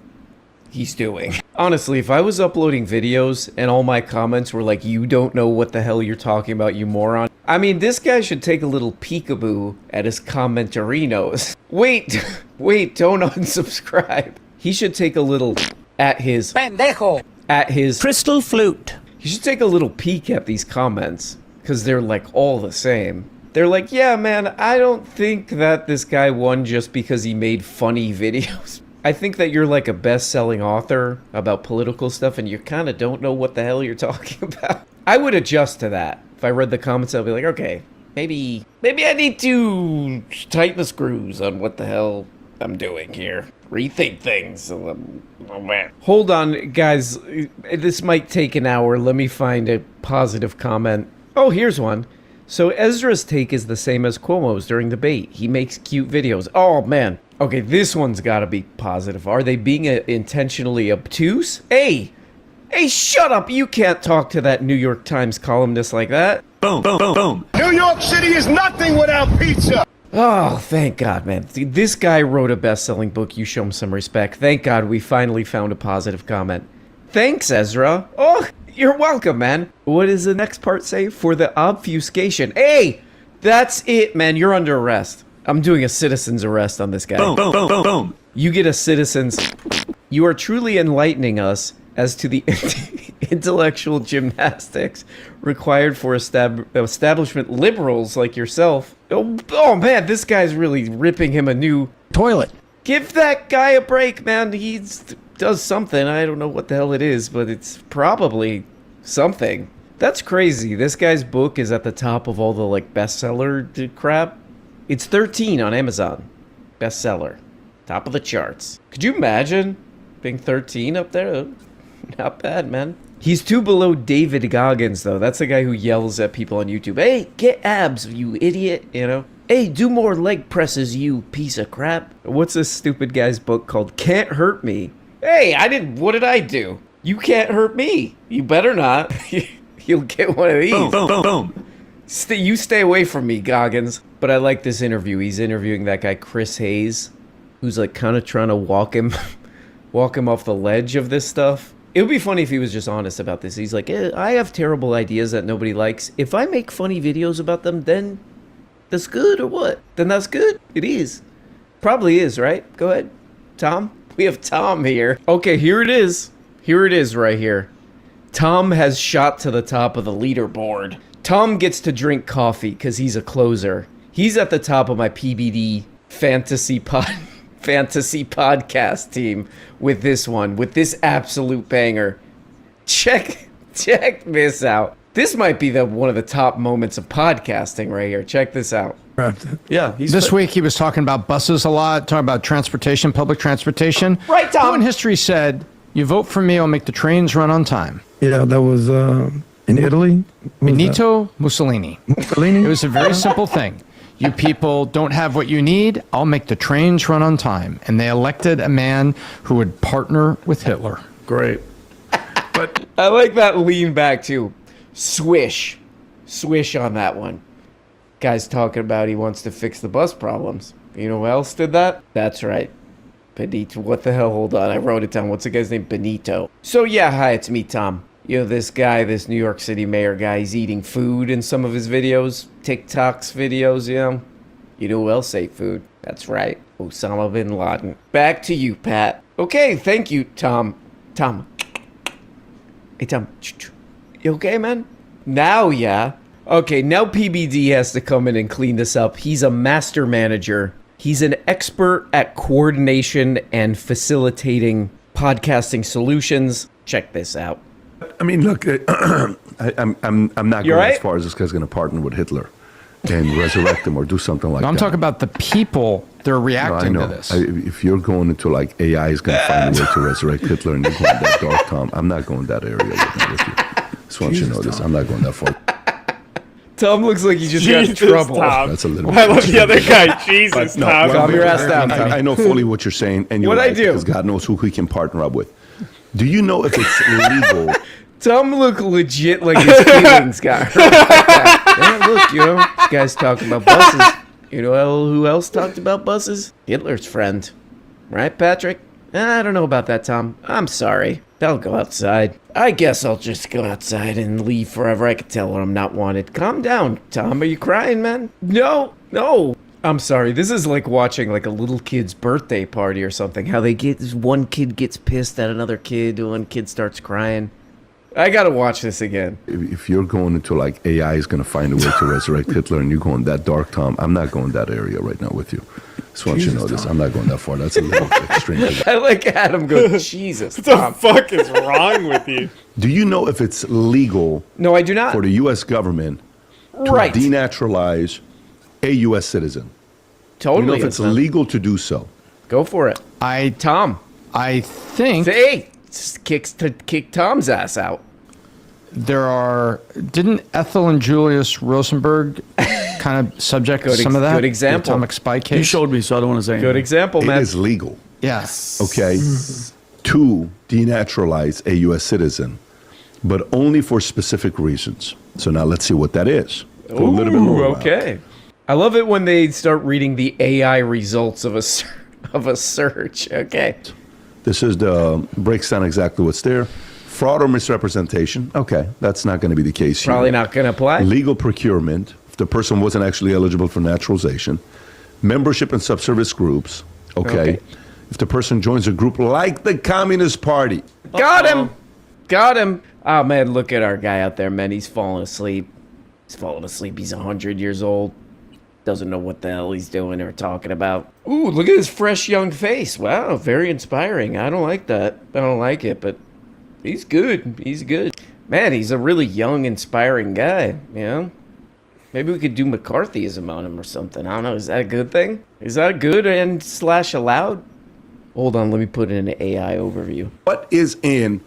he's doing. Honestly, if I was uploading videos and all my comments were like, you don't know what the hell you're talking about, you moron. I mean, this guy should take a little peekaboo at his commentarinos. Wait, don't unsubscribe. He should take a little at his... Pendejo! At his... Crystal flute. He should take a little peek at these comments, because they're like all the same. They're like, yeah, man, I don't think that this guy won just because he made funny videos. I think that you're like a best-selling author about political stuff and you kind of don't know what the hell you're talking about. I would adjust to that. If I read the comments, I'd be like, okay, maybe I need to tighten the screws on what the hell I'm doing here. Rethink things. Oh, man. Hold on, guys. This might take an hour. Let me find a positive comment. Oh, here's one. So Ezra's take is the same as Cuomo's during debate. He makes cute videos. Oh, man. Okay, this one's gotta be positive. Are they being intentionally obtuse? Hey, shut up. You can't talk to that New York Times columnist like that. Boom, boom, boom, boom. New York City is nothing without pizza. Oh, thank God, man. This guy wrote a best-selling book. You show him some respect. Thank God we finally found a positive comment. Thanks, Ezra. Oh, you're welcome, man. What does the next part say? For the obfuscation. Hey, that's it, man. You're under arrest. I'm doing a citizen's arrest on this guy. Boom, boom, boom, boom, boom. You get a citizen's... You are truly enlightening us as to the intellectual gymnastics required for establishment liberals like yourself. Oh man, this guy's really ripping him a new toilet. Give that guy a break, man. He does something. I don't know what the hell it is, but it's probably something. That's crazy. This guy's book is at the top of all the like bestseller crap. It's 13 on Amazon. Bestseller. Top of the charts. Could you imagine being 13 up there? Not bad, man. He's two below David Goggins, though. That's the guy who yells at people on YouTube. Hey, get abs, you idiot, you know? Hey, do more leg presses, you piece of crap. What's this stupid guy's book called? Can't Hurt Me. Hey, what did I do? You can't hurt me. You better not. You'll get one of these. Boom, boom, boom, boom. You stay away from me, Goggins. But I like this interview. He's interviewing that guy, Chris Hayes, who's like kind of trying to walk him off the ledge of this stuff. It would be funny if he was just honest about this. He's like, I have terrible ideas that nobody likes. If I make funny videos about them, then that's good or what? Then that's good? It is. Probably is, right? Go ahead. Tom? We have Tom here. Okay, here it is. Here it is right here. Tom has shot to the top of the leaderboard. Tom gets to drink coffee because he's a closer. He's at the top of my PBD fantasy podcast team with this one, with this absolute banger. Check this out. This might be one of the top moments of podcasting right here. Check this out. Yeah. This week he was talking about buses a lot, talking about transportation, public transportation. Right, Tom. Who in history said, you vote for me, I'll make the trains run on time? Yeah, that was in Italy. Benito Mussolini. It was a very simple thing. You people don't have what you need, I'll make the trains run on time. And they elected a man who would partner with Hitler. Great. But I like that lean back too. Swish on that one. Guy's talking about he wants to fix the bus problems. You know who else did that? That's right. Benito. What the hell? Hold on. I wrote it down. What's the guy's name? Benito. So yeah, hi, it's me, Tom. You know, this guy, this New York City mayor guy, he's eating food in some of his videos. TikTok's videos, you know. You know who else ate food? That's right. Osama bin Laden. Back to you, Pat. Okay, thank you, Tom. Tom. Hey, Tom. You okay, man? Now, yeah. Okay, now PBD has to come in and clean this up. He's a master manager. He's an expert at coordination and facilitating podcasting solutions. Check this out. I mean, look, I'm not going as far as this guy's going to partner with Hitler and resurrect him or do something like that. I'm talking about the people. They're reacting to this. If you're going into like AI is going to find a way to resurrect Hitler and you're going that dark, Tom, I'm not going that area with you. Just want you to know this. I'm not going that far. Tom looks like he just got in trouble. Tom. That's a little I love the other guy. Jesus, Tom. Calm your ass down. I know fully what you're saying, and you're What'd I right, do? because God knows who he can partner up with. Do you know if it's legal? Tom looked legit like his feelings got hurt. Yeah, look, you know, this guy's talking about buses. You know who else talked about buses? Hitler's friend. Right, Patrick? I don't know about that, Tom. I'm sorry. I'll go outside. I guess I'll just go outside and leave forever. I can tell her I'm not wanted. Calm down, Tom. Are you crying, man? No. I'm sorry. This is like watching like a little kid's birthday party or something. How they get, one kid gets pissed at another kid, one kid starts crying. I gotta watch this again. If you're going into like AI is going to find a way to resurrect Hitler and you're going that dark, Tom, I'm not going that area right now with you. Just want you to know this. I'm not going that far. That's a little extreme. I like Adam go, Jesus, What Tom. the fuck is wrong with you? Do you know if it's legal? No, I do not. For the U.S. government to Right. denaturalize a U.S. citizen? Totally. Do you know if it's legal to do so? Go for it. Tom. I think. Hey, just kick Tom's ass out. Didn't Ethel and Julius Rosenberg kind of subject to some of that? Good example. The atomic spy case. You showed me, so I don't want to say anything. Good example, man. It is legal. Yes. Okay. To denaturalize a U.S. citizen, but only for specific reasons. So now let's see what that is. Go a little bit more. Okay. I love it when they start reading the AI results of a search. Okay. This is breaks down exactly what's there. Fraud or misrepresentation. Okay, that's not going to be the case here. Probably not going to apply. Legal procurement. If the person wasn't actually eligible for naturalization. Membership in subservice groups. Okay. If the person joins a group like the Communist Party. Got him. Oh, man, look at our guy out there, man. He's falling asleep. He's 100 years old. Doesn't know what the hell he's doing or talking about. Ooh, look at his fresh young face. Wow, very inspiring. I don't like that. I don't like it, but he's good. He's good. Man, he's a really young, inspiring guy, you know? Maybe we could do McCarthyism on him or something. I don't know. Is that a good thing? Is that good and / allowed? Hold on, let me put in an AI overview. What is in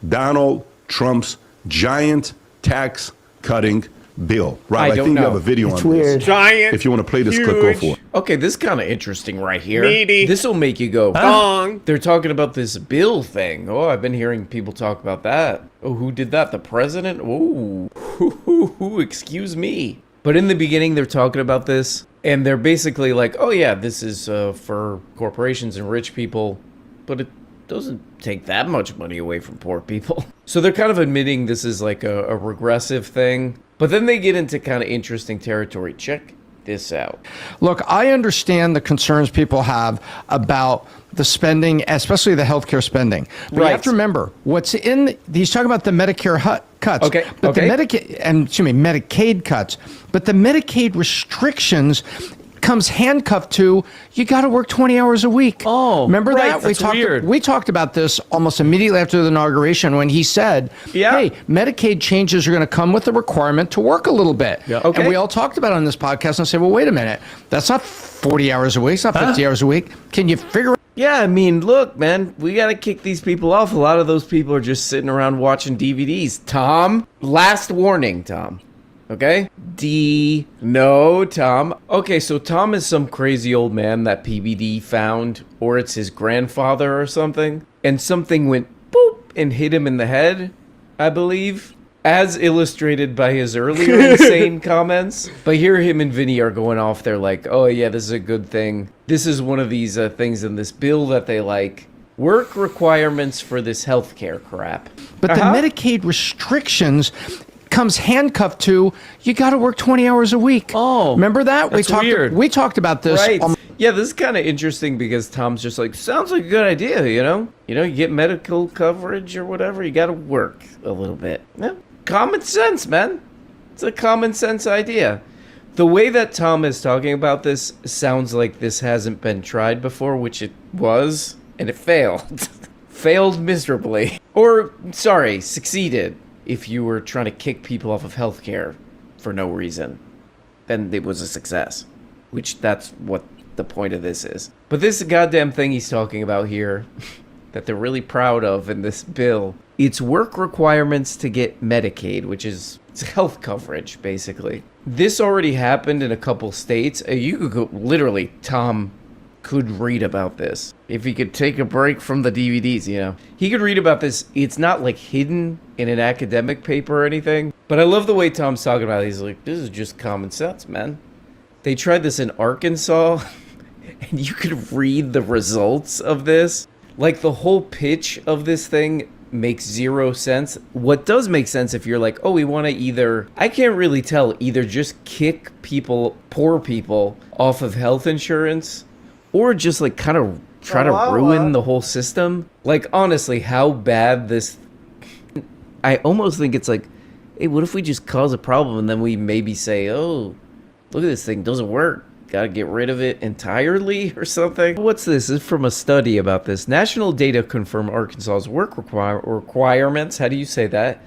Donald Trump's giant tax cutting bill? Right, I think you have a video on this. Giant. If you want to play this clip, go for it. Okay, this is kind of interesting right here. Meaty. This will make you go, Dong. They're talking about this bill thing. Oh, I've been hearing people talk about that. Oh, who did that? The president? Oh, excuse me. But in the beginning, they're talking about this, and they're basically like, oh yeah, this is for corporations and rich people, but it doesn't take that much money away from poor people. So they're kind of admitting this is like a regressive thing. But then they get into kind of interesting territory. Check this out. Look, I understand the concerns people have about the spending, especially the healthcare spending. But you have to remember, what's in, he's talking about the Medicare cuts. Okay. But the Medicaid cuts. But the Medicaid restrictions comes handcuffed to, you got to work 20 hours a week. Oh, remember right, that? that's weird. We talked about this almost immediately after the inauguration when he said, hey, Medicaid changes are going to come with the requirement to work a little bit. Yeah. And we all talked about it on this podcast and said, well, wait a minute. That's not 40 hours a week. It's not 50 hours a week. Can you figure it? Yeah, I mean, look, man, we got to kick these people off. A lot of those people are just sitting around watching DVDs. Tom, last warning, Tom. Okay? No, Tom. Okay, so Tom is some crazy old man that PBD found, or it's his grandfather or something, and something went boop and hit him in the head, I believe. as illustrated by his earlier insane comments. But here him and Vinny are going off there like, oh yeah, this is a good thing. This is one of these things in this bill that they like. Work requirements for this healthcare crap. But the Medicaid restrictions comes handcuffed to, you got to work 20 hours a week. Oh, remember that? That's weird. We talked about this. Right. Yeah, this is kind of interesting because Tom's just like, sounds like a good idea, you know? You get medical coverage or whatever, you got to work a little bit. Yeah. Common sense, man. It's a common sense idea. The way that Tom is talking about this sounds like this hasn't been tried before, which it was, and it failed. Failed miserably. Or, sorry, succeeded. If you were trying to kick people off of healthcare for no reason, then it was a success. Which that's what the point of this is. But this goddamn thing he's talking about here, that they're really proud of in this bill, it's work requirements to get Medicaid, which is it's health coverage, basically. This already happened in a couple states. You could go, literally, Tom could read about this. If he could take a break from the DVDs, He could read about this. It's not like hidden in an academic paper or anything. But I love the way Tom's talking about it. He's like, this is just common sense, man. They tried this in Arkansas, and you could read the results of this. Like, the whole pitch of this thing makes zero sense. What does make sense if you're like, oh, we want to either, I can't really tell, either just kick people, poor people, off of health insurance, or just like kind of try to ruin the whole system. Like, honestly, how bad this... I almost think it's like, hey, what if we just cause a problem and then we maybe say, oh, look at this thing, doesn't work. Gotta get rid of it entirely or something. What's this? This is from a study about this. National data confirm Arkansas's work requirements, how do you say that,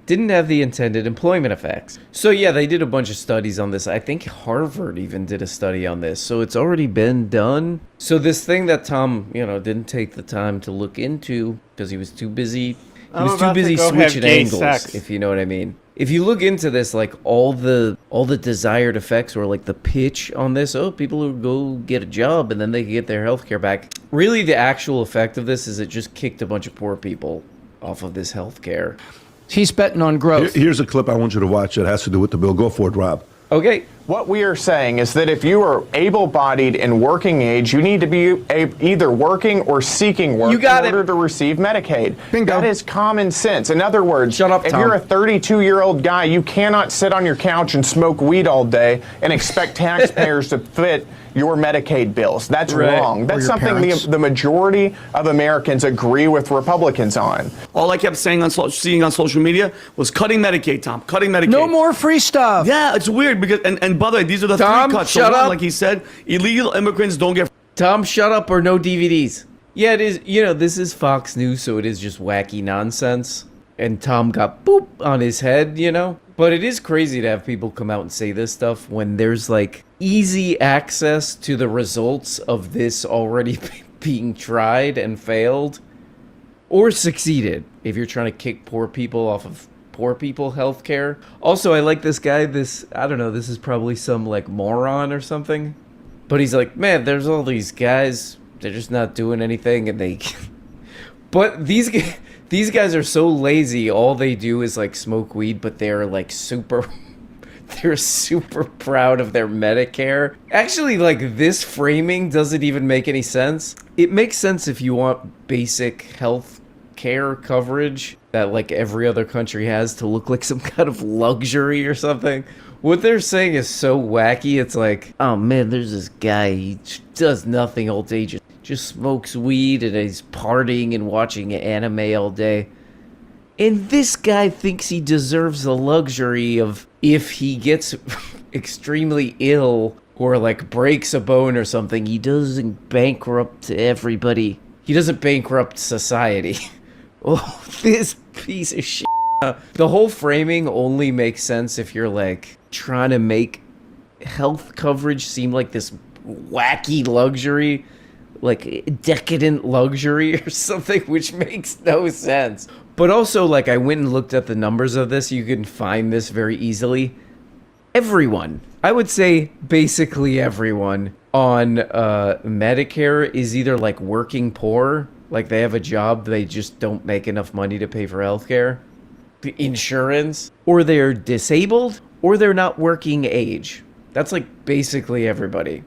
didn't have the intended employment effects. So yeah, they did a bunch of studies on this. I think Harvard even did a study on this. So it's already been done. So this thing that Tom, didn't take the time to look into because he was too busy. He was too busy switching angles, if you know what I mean. If you look into this, like all the desired effects or like the pitch on this, oh, people who go get a job and then they can get their healthcare back. Really, the actual effect of this is it just kicked a bunch of poor people off of this healthcare. He's betting on growth. Here's a clip I want you to watch that has to do with the bill. Go for it, Rob. Okay. What we are saying is that if you are able-bodied and working age, you need to be either working or seeking work in order to receive Medicaid. Bingo. That is common sense. In other words, if you're a 32-year-old guy, you cannot sit on your couch and smoke weed all day and expect taxpayers to fit your Medicaid bills. That's wrong. That's something the majority of Americans agree with Republicans on. All I kept saying seeing on social media was cutting Medicaid, Tom. Cutting Medicaid. No more free stuff. Yeah, it's weird because and by the way, these are the Tom, three cuts. Shut up. Like he said, illegal immigrants don't get. Tom, shut up or no DVDs. Yeah, it is. This is Fox News, so it is just wacky nonsense. And Tom got boop on his head, But it is crazy to have people come out and say this stuff when there's like easy access to the results of this already being tried and failed or succeeded if you're trying to kick poor people off of poor people healthcare. Also, I like this guy. I don't know, this is probably some like moron or something. But he's like, man, there's all these guys, they're just not doing anything and they... But these guys are so lazy, all they do is like smoke weed, but they're like they're super proud of their Medicare. Actually, like this framing doesn't even make any sense. It makes sense if you want basic health care coverage that like every other country has to look like some kind of luxury or something. What they're saying is so wacky. It's like, oh man, there's this guy, he does nothing all day, just smokes weed and he's partying and watching anime all day. And this guy thinks he deserves the luxury of, if he gets extremely ill or like breaks a bone or something, he doesn't bankrupt everybody. He doesn't bankrupt society. Oh, this piece of shit. The whole framing only makes sense if you're like trying to make health coverage seem like this wacky luxury, like decadent luxury or something, which makes no sense. But also, like, I went and looked at the numbers of this. You can find this very easily. Everyone, I would say basically everyone on Medicare is either like working poor, like they have a job, they just don't make enough money to pay for healthcare. insurance, or they're disabled, or they're not working age. That's like basically everybody.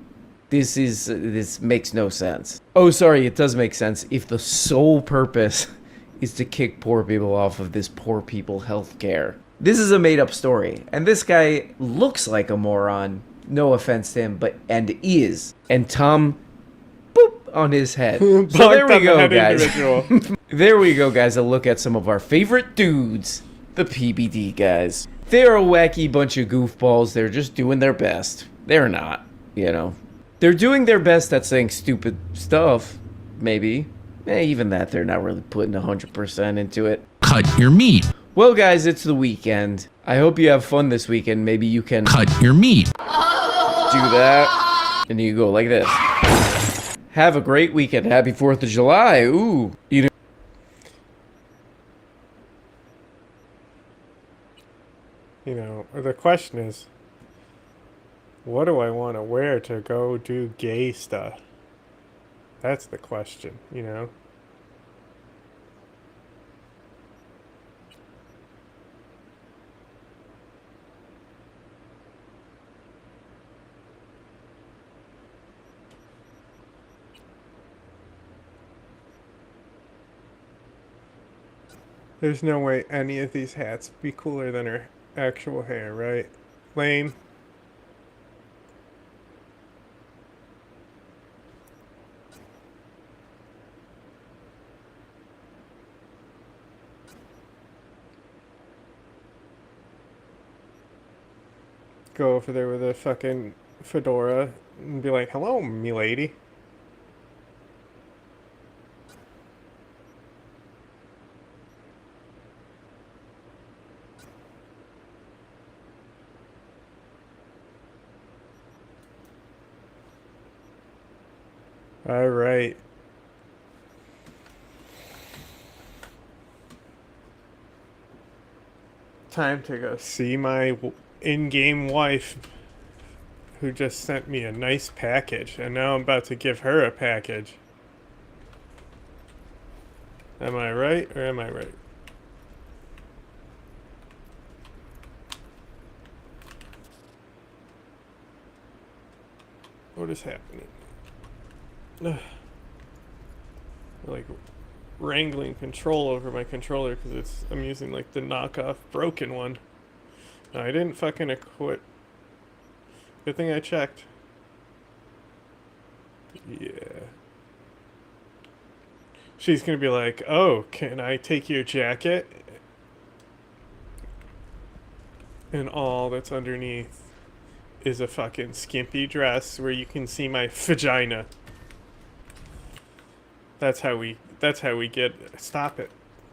This makes no sense. Oh, sorry, it does make sense if the sole purpose is to kick poor people off of this poor people health care. This is a made-up story, and this guy looks like a moron. No offense to him, and is. And Tom, boop, on his head. So there we go, guys. There we go, guys. A look at some of our favorite dudes, the PBD guys. They're a wacky bunch of goofballs. They're just doing their best. They're not, you know. They're doing their best at saying stupid stuff, maybe. Even that, they're not really putting 100% into it. Cut your meat. Well, guys, it's the weekend. I hope you have fun this weekend. Maybe you can cut your meat. Do that, and you go like this. Have a great weekend. Happy 4th of July. Ooh. You know, the question is, what do I want to wear to go do gay stuff? That's the question, you know? There's no way any of these hats would be cooler than her actual hair, right? Lame. Go over there with a fucking fedora and be like, hello, me lady. All right. Time to go see my in-game wife, who just sent me a nice package, and now I'm about to give her a package. Am I right, or am I right? What is happening? Ugh. Like wrangling control over my controller because I'm using like the knockoff broken one. No, I didn't fucking equip. Good thing I checked. Yeah. She's gonna be like, oh, can I take your jacket? And all that's underneath is a fucking skimpy dress where you can see my vagina. That's how we get. Stop it.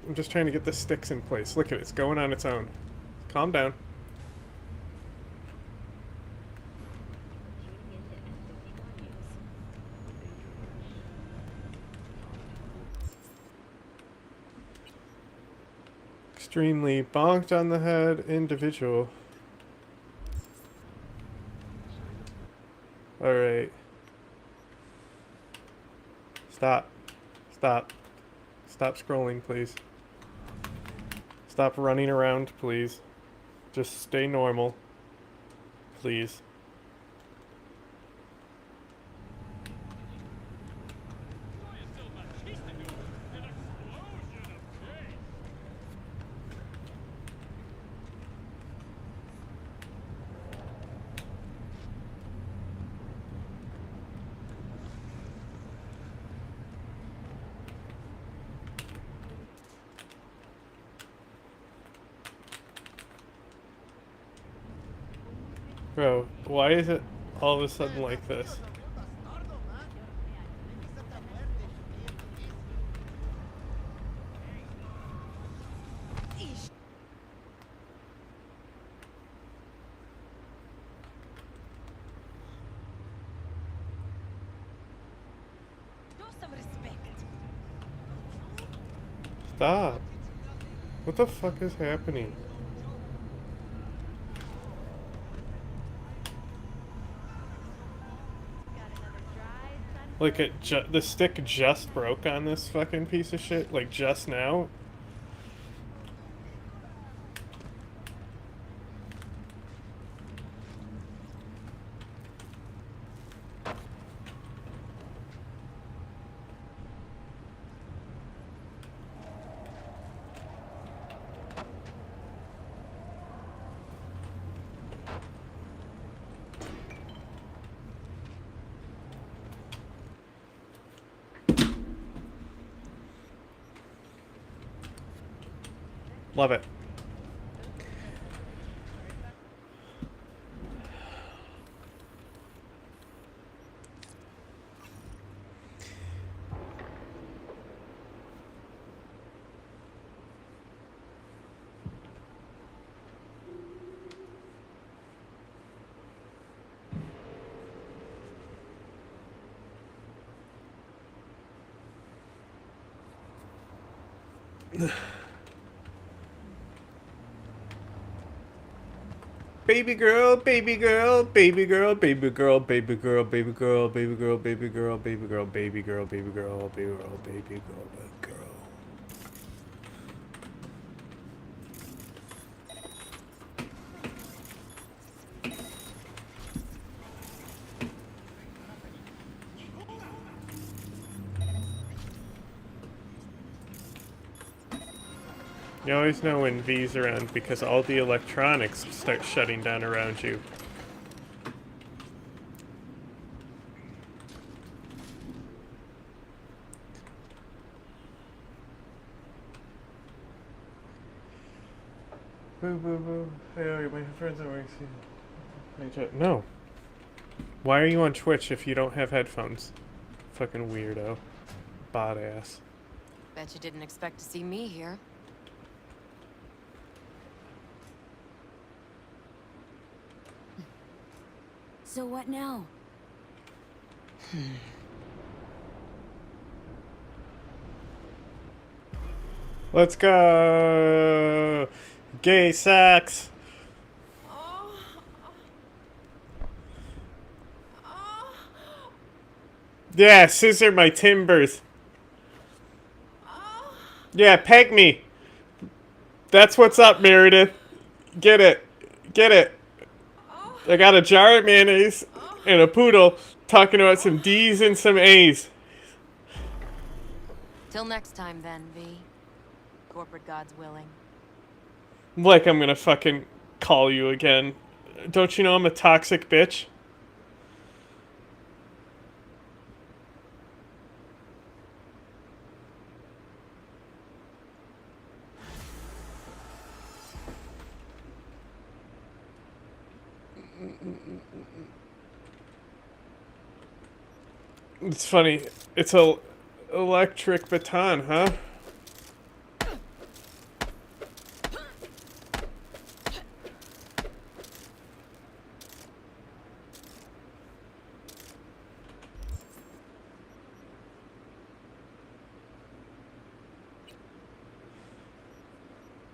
I'm just trying to get the sticks in place. Look at it. It's going on its own. Calm down. Extremely bonked on the head individual. Alright. Stop. Stop. Stop scrolling, please. Stop running around, please. Just stay normal. Please. Bro, why is it all of a sudden like this? Stop. What the fuck is happening? Like, the stick just broke on this fucking piece of shit, like, just now. Love it. Baby girl, baby girl, baby girl, baby girl, baby girl, baby girl, baby girl, baby girl, baby girl, baby girl, baby girl, baby girl, baby girl. You always know when V's around because all the electronics start shutting down around you. Boo boo boo. Hey, my friends are working. No. Why are you on Twitch if you don't have headphones? Fucking weirdo. Bot ass. Bet you didn't expect to see me here. So what now? Let's go! Gay sex! Yeah, scissor my timbers. Yeah, peg me. That's what's up, Meredith. Get it. Get it. I got a jar of mayonnaise and a poodle talking about some D's and some A's. Till next time then, V. Corporate gods willing. Like I'm gonna fucking call you again. Don't you know I'm a toxic bitch? It's funny. It's a electric baton, huh?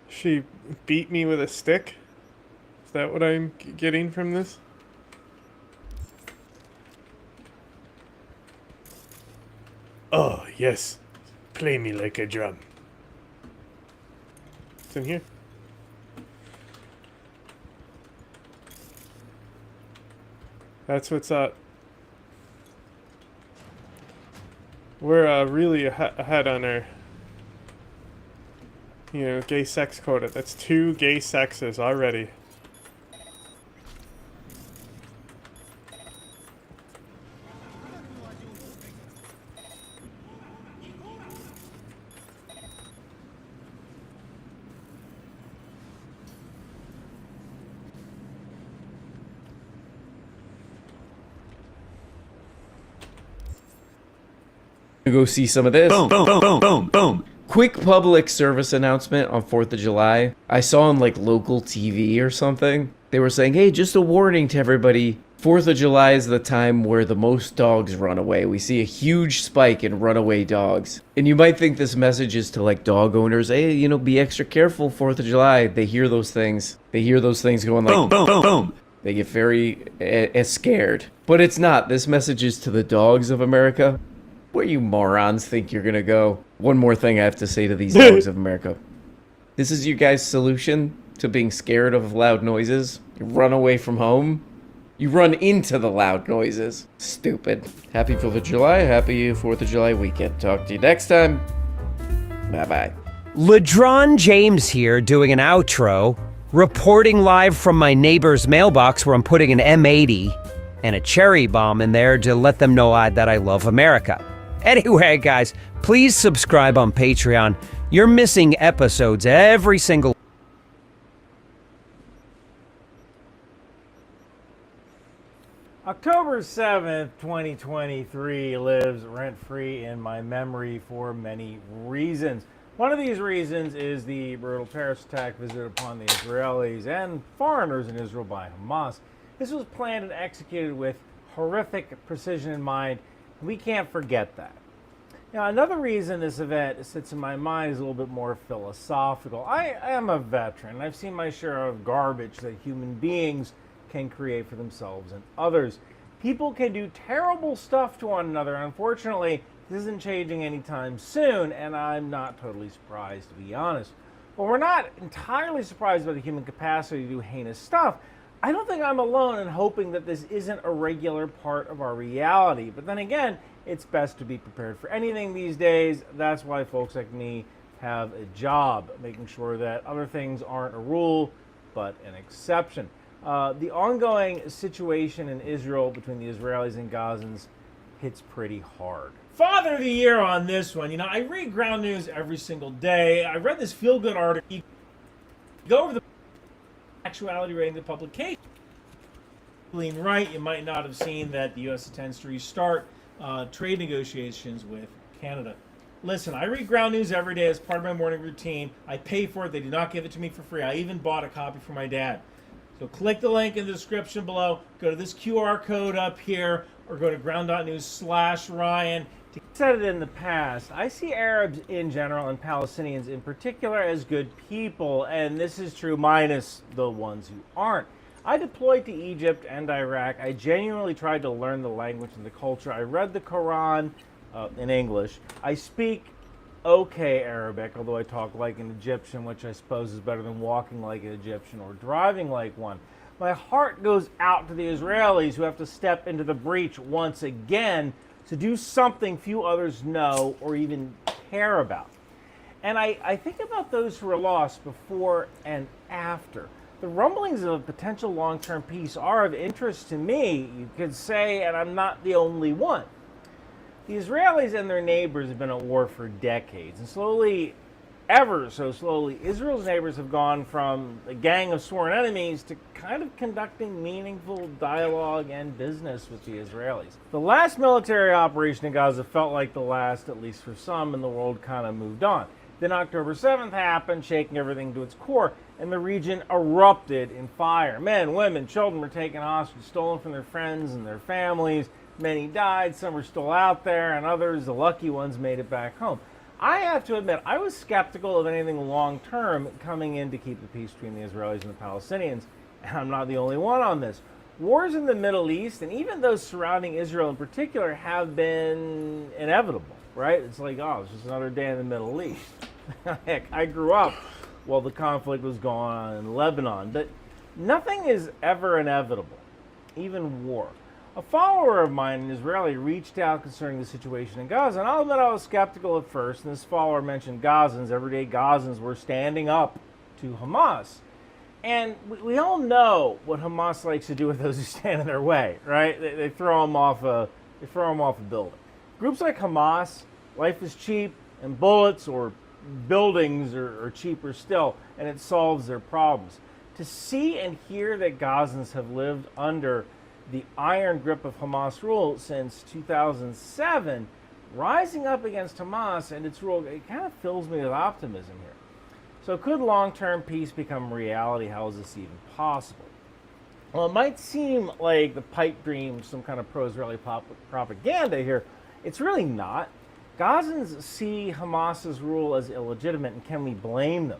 She beat me with a stick? Is that what I'm getting from this? Oh, yes. Play me like a drum. It's in here. That's what's up. We're really ahead on our, gay sex quota. That's 2 gay sexes already. Go see some of this. Boom, boom, boom, boom, boom, boom. Quick public service announcement on 4th of July. I saw on like local TV or something. They were saying, hey, just a warning to everybody. 4th of July is the time where the most dogs run away. We see a huge spike in runaway dogs. And you might think this message is to like dog owners. Hey, be extra careful 4th of July. They hear those things. They hear those things going like, boom, boom, boom, boom. They get very scared. But it's not. This message is to the dogs of America. Where you morons think you're gonna go? One more thing I have to say to these dogs of America. This is your guys' solution to being scared of loud noises? You run away from home? You run into the loud noises. Stupid. Happy 4th of July. Happy 4th of July weekend. Talk to you next time. Bye-bye. LeDron James here doing an outro, reporting live from my neighbor's mailbox where I'm putting an M80 and a cherry bomb in there to let them know that I love America. Anyway, guys, please subscribe on Patreon. You're missing episodes every single. October 7th, 2023 lives rent-free in my memory for many reasons. One of these reasons is the brutal terrorist attack visited upon the Israelis and foreigners in Israel by Hamas. This was planned and executed with horrific precision in mind. We can't forget that. Now, another reason this event sits in my mind is a little bit more philosophical. I am a veteran. I've seen my share of garbage that human beings can create for themselves and others. People can do terrible stuff to one another. Unfortunately, this isn't changing anytime soon, and I'm not totally surprised, to be honest. But we're not entirely surprised by the human capacity to do heinous stuff. I don't think I'm alone in hoping that this isn't a regular part of our reality. But then again, it's best to be prepared for anything these days. That's why folks like me have a job, making sure that other things aren't a rule, but an exception. The ongoing situation in Israel between the Israelis and Gazans hits pretty hard. Father of the Year on this one. You know, I read ground news every single day. I read this feel-good article. Go over the actuality rating of the publication. Right, you might not have seen that the U.S. intends to restart trade negotiations with Canada. Listen, I read ground news every day as part of my morning routine. I pay for it. They do not give it to me for free. I even bought a copy for my dad. So click the link in the description below, go to this QR code up here, or go to ground.news/Ryan. I've said it in the past, I see Arabs in general and Palestinians in particular as good people, and this is true minus the ones who aren't. I deployed to Egypt and Iraq. I genuinely tried to learn the language and the culture. I read the Quran in English. I speak okay Arabic, although I talk like an Egyptian, which I suppose is better than walking like an Egyptian or driving like one. My heart goes out to the Israelis who have to step into the breach once again to do something few others know or even care about. And I think about those who are lost before and after. The rumblings of a potential long-term peace are of interest to me, you could say, and I'm not the only one. The Israelis and their neighbors have been at war for decades, and slowly, ever so slowly, Israel's neighbors have gone from a gang of sworn enemies to kind of conducting meaningful dialogue and business with the Israelis. The last military operation in Gaza felt like the last, at least for some, and the world kind of moved on. Then October 7th happened, shaking everything to its core, and the region erupted in fire. Men, women, children were taken hostage, stolen from their friends and their families. Many died, some are still out there, and others, the lucky ones, made it back home. I have to admit, I was skeptical of anything long-term coming in to keep the peace between the Israelis and the Palestinians, and I'm not the only one on this. Wars in the Middle East, and even those surrounding Israel in particular, have been inevitable, right? It's like, oh, it's just another day in the Middle East. Heck, I grew up while the conflict was going on in Lebanon, but nothing is ever inevitable, even war. A follower of mine, an Israeli, reached out concerning the situation in Gaza, and I'll admit I was skeptical at first, and this follower mentioned Gazans. Everyday Gazans were standing up to Hamas. And we all know what Hamas likes to do with those who stand in their way, right? They throw them off a building. Groups like Hamas, life is cheap, and bullets or buildings are cheaper still, and it solves their problems. To see and hear that Gazans have lived under the iron grip of Hamas rule since 2007, rising up against Hamas and its rule, it kind of fills me with optimism here. So could long-term peace become reality? How is this even possible? Well, it might seem like the pipe dream, some kind of pro-Israeli propaganda here. It's really not. Gazans see Hamas's rule as illegitimate, and can we blame them?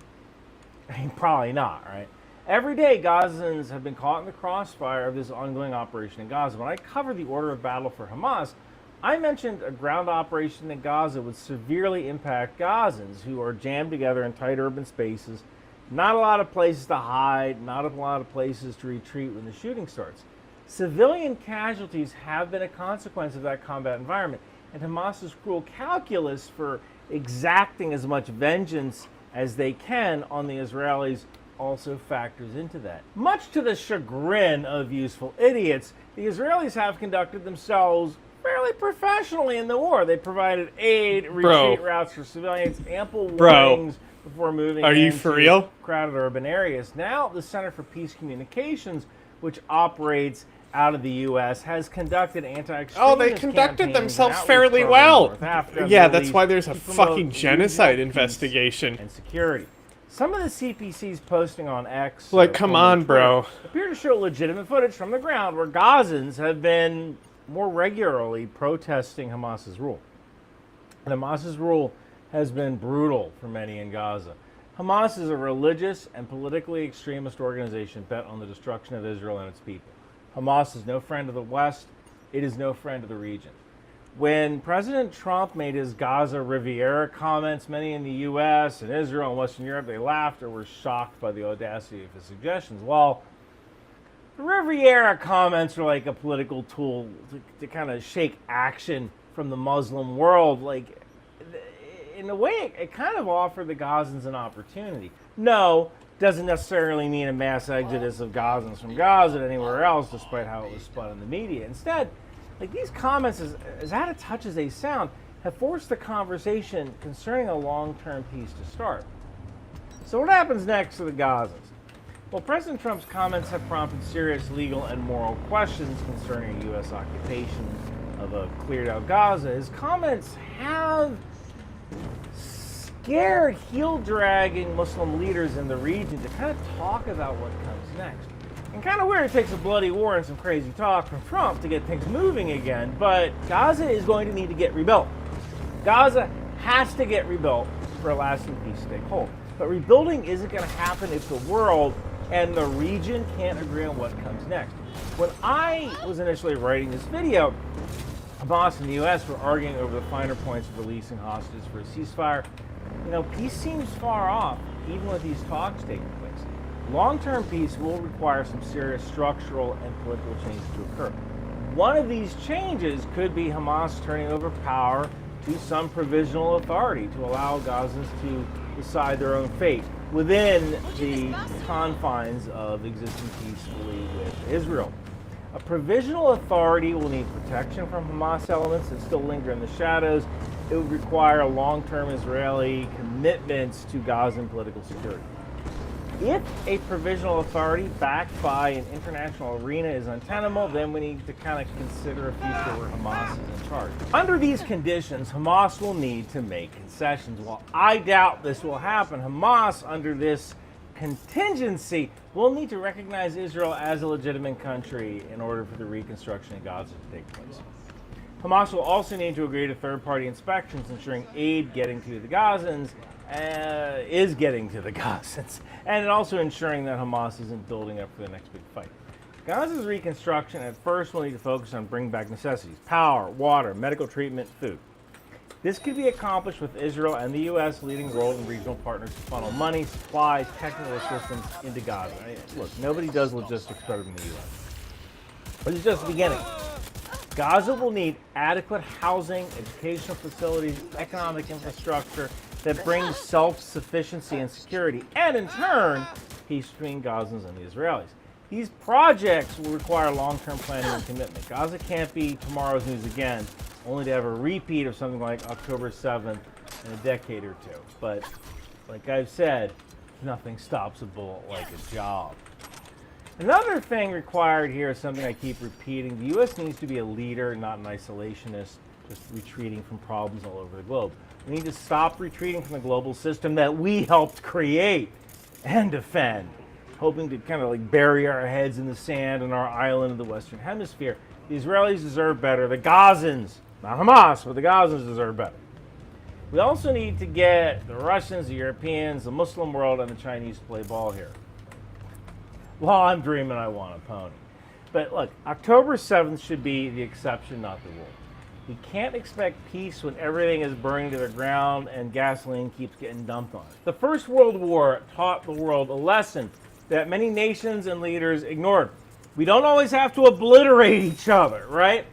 I mean, probably not, right? Every day, Gazans have been caught in the crossfire of this ongoing operation in Gaza. When I covered the order of battle for Hamas, I mentioned a ground operation in Gaza would severely impact Gazans who are jammed together in tight urban spaces, not a lot of places to hide, not a lot of places to retreat when the shooting starts. Civilian casualties have been a consequence of that combat environment, and Hamas's cruel calculus for exacting as much vengeance as they can on the Israelis also factors into that. Much to the chagrin of useful idiots, the Israelis have conducted themselves fairly professionally in the war. They provided aid, retreat routes for civilians, ample warnings before moving Are you into for real? crowded urban areas. Now, the Center for Peace Communications, which operates out of the U.S., has conducted anti-extremism Oh, they conducted themselves fairly well. Yeah, that's why there's a fucking genocide investigation. And security. Some of the CPC's posting on X, like, come on, bro, appear to show legitimate footage from the ground where Gazans have been more regularly protesting Hamas's rule. And Hamas's rule has been brutal for many in Gaza. Hamas is a religious and politically extremist organization bent on the destruction of Israel and its people. Hamas is no friend of the West. It is no friend of the region. When President Trump made his Gaza Riviera comments, many in the U.S. and Israel and Western Europe, they laughed or were shocked by the audacity of his suggestions. Well, the Riviera comments are like a political tool to kind of shake action from the Muslim world. Like, in a way, it kind of offered the Gazans an opportunity. No, doesn't necessarily mean a mass exodus of Gazans from Gaza to anywhere else, despite how it was spun in the media. Instead, like, these comments, as out of touch as they sound, have forced the conversation concerning a long-term peace to start. So what happens next to the Gazans? Well, President Trump's comments have prompted serious legal and moral questions concerning U.S. occupation of a cleared-out Gaza. His comments have scared heel-dragging Muslim leaders in the region to kind of talk about what comes next. And kind of weird, it takes a bloody war and some crazy talk from Trump to get things moving again, but Gaza is going to need to get rebuilt. Gaza has to get rebuilt for a lasting peace to take hold. But rebuilding isn't going to happen if the world and the region can't agree on what comes next. When I was initially writing this video, Hamas and the U.S. were arguing over the finer points of releasing hostages for a ceasefire. You know, peace seems far off, even with these talks taking place. Long-term peace will require some serious structural and political changes to occur. One of these changes could be Hamas turning over power to some provisional authority to allow Gazans to decide their own fate within the confines of existing peacefully with Israel. A provisional authority will need protection from Hamas elements that still linger in the shadows. It would require long-term Israeli commitments to Gazan political security. If a provisional authority backed by an international arena is untenable, then we need to kind of consider a future where Hamas is in charge. Under these conditions, Hamas will need to make concessions. While I doubt this will happen, Hamas, under this contingency, will need to recognize Israel as a legitimate country in order for the reconstruction in Gaza to take place. Hamas will also need to agree to third-party inspections, ensuring aid getting to the Gazans is getting to the Gazans, and also ensuring that Hamas isn't building up for the next big fight. Gaza's reconstruction at first will need to focus on bringing back necessities: power, water, medical treatment, food. This could be accomplished with Israel and the U.S. leading a role in regional partners to funnel money, supplies, technical assistance into Gaza. Look, nobody does logistics better than the U.S. But it's just the beginning. Gaza will need adequate housing, educational facilities, economic infrastructure that brings self-sufficiency and security, and in turn, peace between Gazans and the Israelis. These projects will require long-term planning and commitment. Gaza can't be tomorrow's news again, only to have a repeat of something like October 7th in a decade or two. But like I've said, nothing stops a bullet like a job. Another thing required here is something I keep repeating. The U.S. needs to be a leader, not an isolationist, just retreating from problems all over the globe. We need to stop retreating from the global system that we helped create and defend, hoping to kind of like bury our heads in the sand on our island of the Western Hemisphere. The Israelis deserve better. The Gazans, not Hamas, but the Gazans deserve better. We also need to get the Russians, the Europeans, the Muslim world, and the Chinese to play ball here. Well, I'm dreaming I want a pony. But look, October 7th should be the exception, not the rule. You can't expect peace when everything is burning to the ground and gasoline keeps getting dumped on it. The First World War taught the world a lesson that many nations and leaders ignored. We don't always have to obliterate each other, right?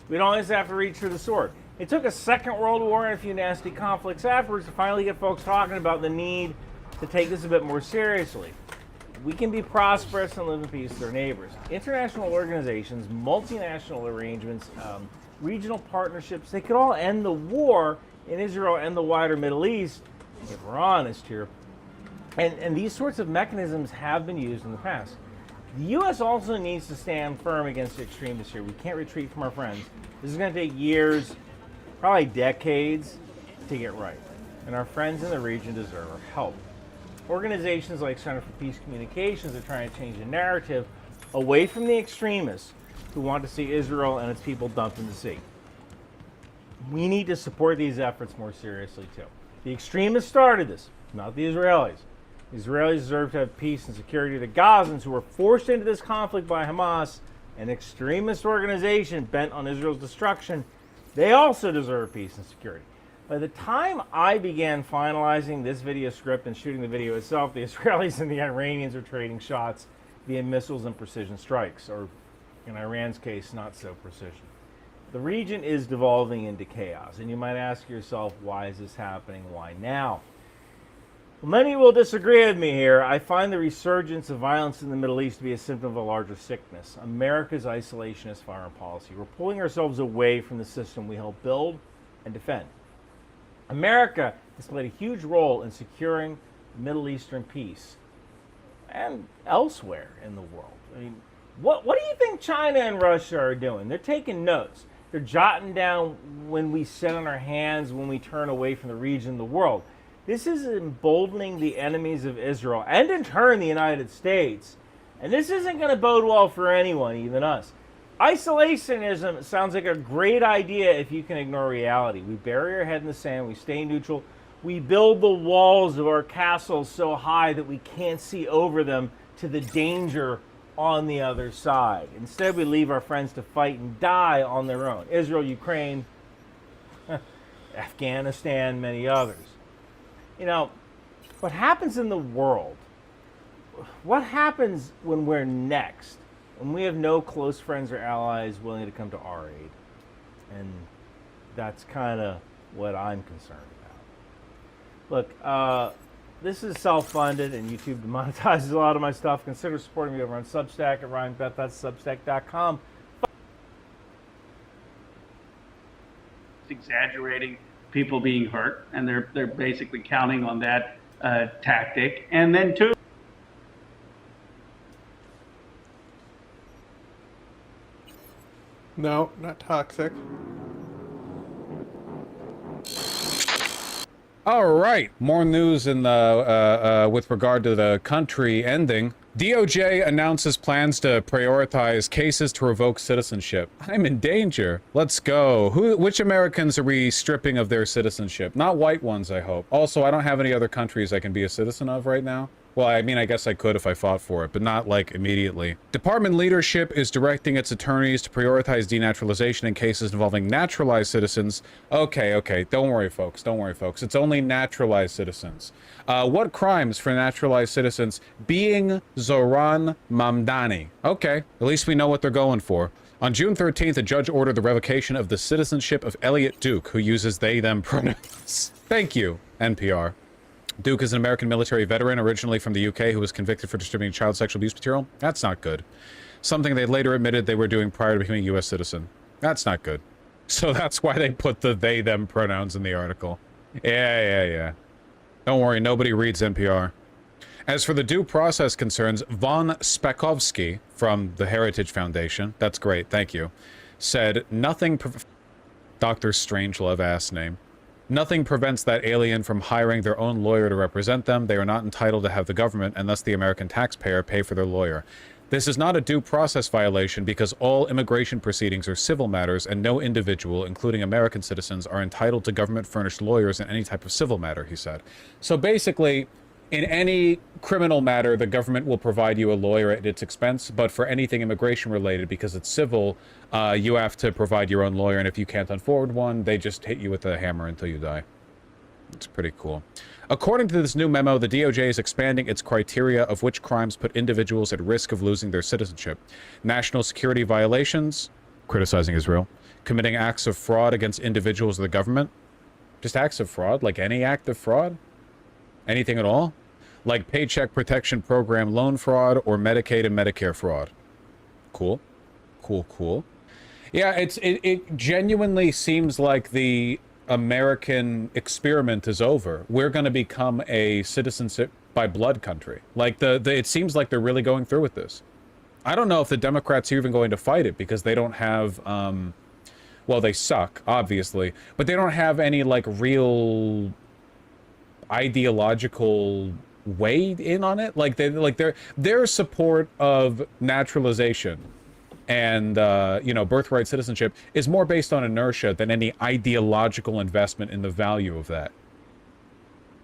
We don't always have to reach for the sword. It took a Second World War and a few nasty conflicts afterwards to finally get folks talking about the need to take this a bit more seriously. We can be prosperous and live in peace with our neighbors. International organizations, multinational arrangements, regional partnerships. They could all end the war in Israel and the wider Middle East, if we're honest here. And these sorts of mechanisms have been used in the past. The U.S. also needs to stand firm against the extremists here. We can't retreat from our friends. This is going to take years, probably decades, to get right. And our friends in the region deserve our help. Organizations like Center for Peace Communications are trying to change the narrative away from the extremists who want to see Israel and its people dumped in the sea. We need to support these efforts more seriously, too. The extremists started this, not the Israelis. The Israelis deserve to have peace and security. The Gazans, who were forced into this conflict by Hamas, an extremist organization bent on Israel's destruction, they also deserve peace and security. By the time I began finalizing this video script and shooting the video itself, the Israelis and the Iranians are trading shots via missiles and precision strikes, or in Iran's case, not so precision. The region is devolving into chaos, and you might ask yourself, why is this happening? Why now? Well, many will disagree with me here. I find the resurgence of violence in the Middle East to be a symptom of a larger sickness, America's isolationist foreign policy. We're pulling ourselves away from the system we helped build and defend. America has played a huge role in securing Middle Eastern peace and elsewhere in the world. I mean, what do you think China and Russia are doing? They're taking notes. They're jotting down when we sit on our hands, when we turn away from the region, the world. This is emboldening the enemies of Israel and in turn the United States. And this isn't going to bode well for anyone, even us. Isolationism sounds like a great idea if you can ignore reality. We bury our head in the sand, we stay neutral, we build the walls of our castles so high that we can't see over them to the danger on the other side. Instead, we leave our friends to fight and die on their own. Israel, Ukraine, Afghanistan, many others. You know, what happens in the world, what happens when we're next? When we have no close friends or allies willing to come to our aid. And that's kind of what I'm concerned about. Look, this is self-funded and YouTube demonetizes a lot of my stuff. Consider supporting me over on Substack at RyanBeth. That's substack.com. Exaggerating people being hurt, and they're basically counting on that tactic. And then two, no, not toxic. All right, more news in the with regard to the country ending. DOJ announces plans to prioritize cases to revoke citizenship. I'm in danger. Let's go. Which Americans are we stripping of their citizenship? Not white ones, I hope. Also, I don't have any other countries I can be a citizen of right now. Well, I mean, I guess I could if I fought for it, but not, like, immediately. Department leadership is directing its attorneys to prioritize denaturalization in cases involving naturalized citizens. Okay. Don't worry, folks. Don't worry, folks. It's only naturalized citizens. What crimes for naturalized citizens? Being Zohran Mamdani. Okay, at least we know what they're going for. On June 13th, a judge ordered the revocation of the citizenship of Elliot Duke, who uses they-them pronouns. Thank you, NPR. Duke is an American military veteran, originally from the UK, who was convicted for distributing child sexual abuse material. That's not good. Something they later admitted they were doing prior to becoming a U.S. citizen. That's not good. So that's why they put the they-them pronouns in the article. Yeah. Don't worry, nobody reads NPR. As for the due process concerns, Von Spakovsky from the Heritage Foundation, that's great, thank you, said nothing... Dr. Strangelove ass name. Nothing prevents that alien from hiring their own lawyer to represent them. They are not entitled to have the government, and thus the American taxpayer, pay for their lawyer. This is not a due process violation because all immigration proceedings are civil matters, and no individual, including American citizens, are entitled to government-furnished lawyers in any type of civil matter, he said. So basically, in any criminal matter, the government will provide you a lawyer at its expense, but for anything immigration-related, because it's civil, you have to provide your own lawyer, and if you can't afford one, they just hit you with a hammer until you die. It's pretty cool. According to this new memo, the DOJ is expanding its criteria of which crimes put individuals at risk of losing their citizenship. National security violations, criticizing Israel, committing acts of fraud against individuals of the government, just acts of fraud, like any act of fraud, anything at all, like Paycheck Protection Program loan fraud or Medicaid and Medicare fraud. Cool. Yeah, it genuinely seems like the American experiment is over. We're going to become a citizenship by blood country. Like it seems like they're really going through with this. I don't know if the Democrats are even going to fight it because they don't have, well, they suck, obviously, but they don't have any like real ideological weight in on it. Like their support of naturalization and you know, birthright citizenship is more based on inertia than any ideological investment in the value of that.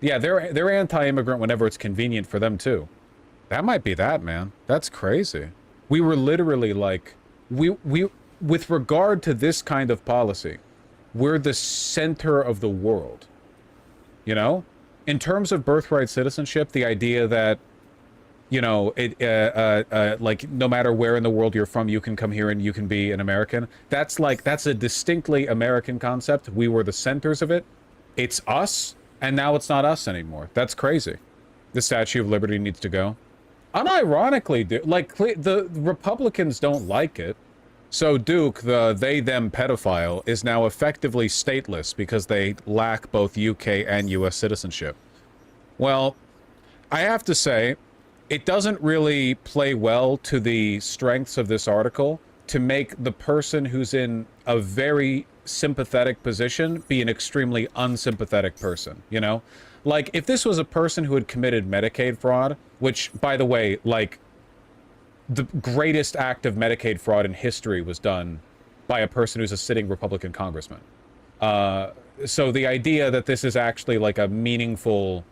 Yeah, they're anti-immigrant whenever it's convenient for them too. That might be that, man. That's crazy. We were literally like, we with regard to this kind of policy, we're the center of the world. You know, in terms of birthright citizenship, the idea that, you know, like no matter where in the world you're from, you can come here and you can be an American. That's a distinctly American concept. We were the centers of it. It's us, and now it's not us anymore. That's crazy. The Statue of Liberty needs to go. Unironically, the Republicans don't like it. So Duke, the they-them pedophile, is now effectively stateless because they lack both UK and US citizenship. Well, I have to say, it doesn't really play well to the strengths of this article to make the person who's in a very sympathetic position be an extremely unsympathetic person, you know? Like, if this was a person who had committed Medicaid fraud, which, by the way, like, the greatest act of Medicaid fraud in history was done by a person who's a sitting Republican congressman. So the idea that this is actually like a meaningful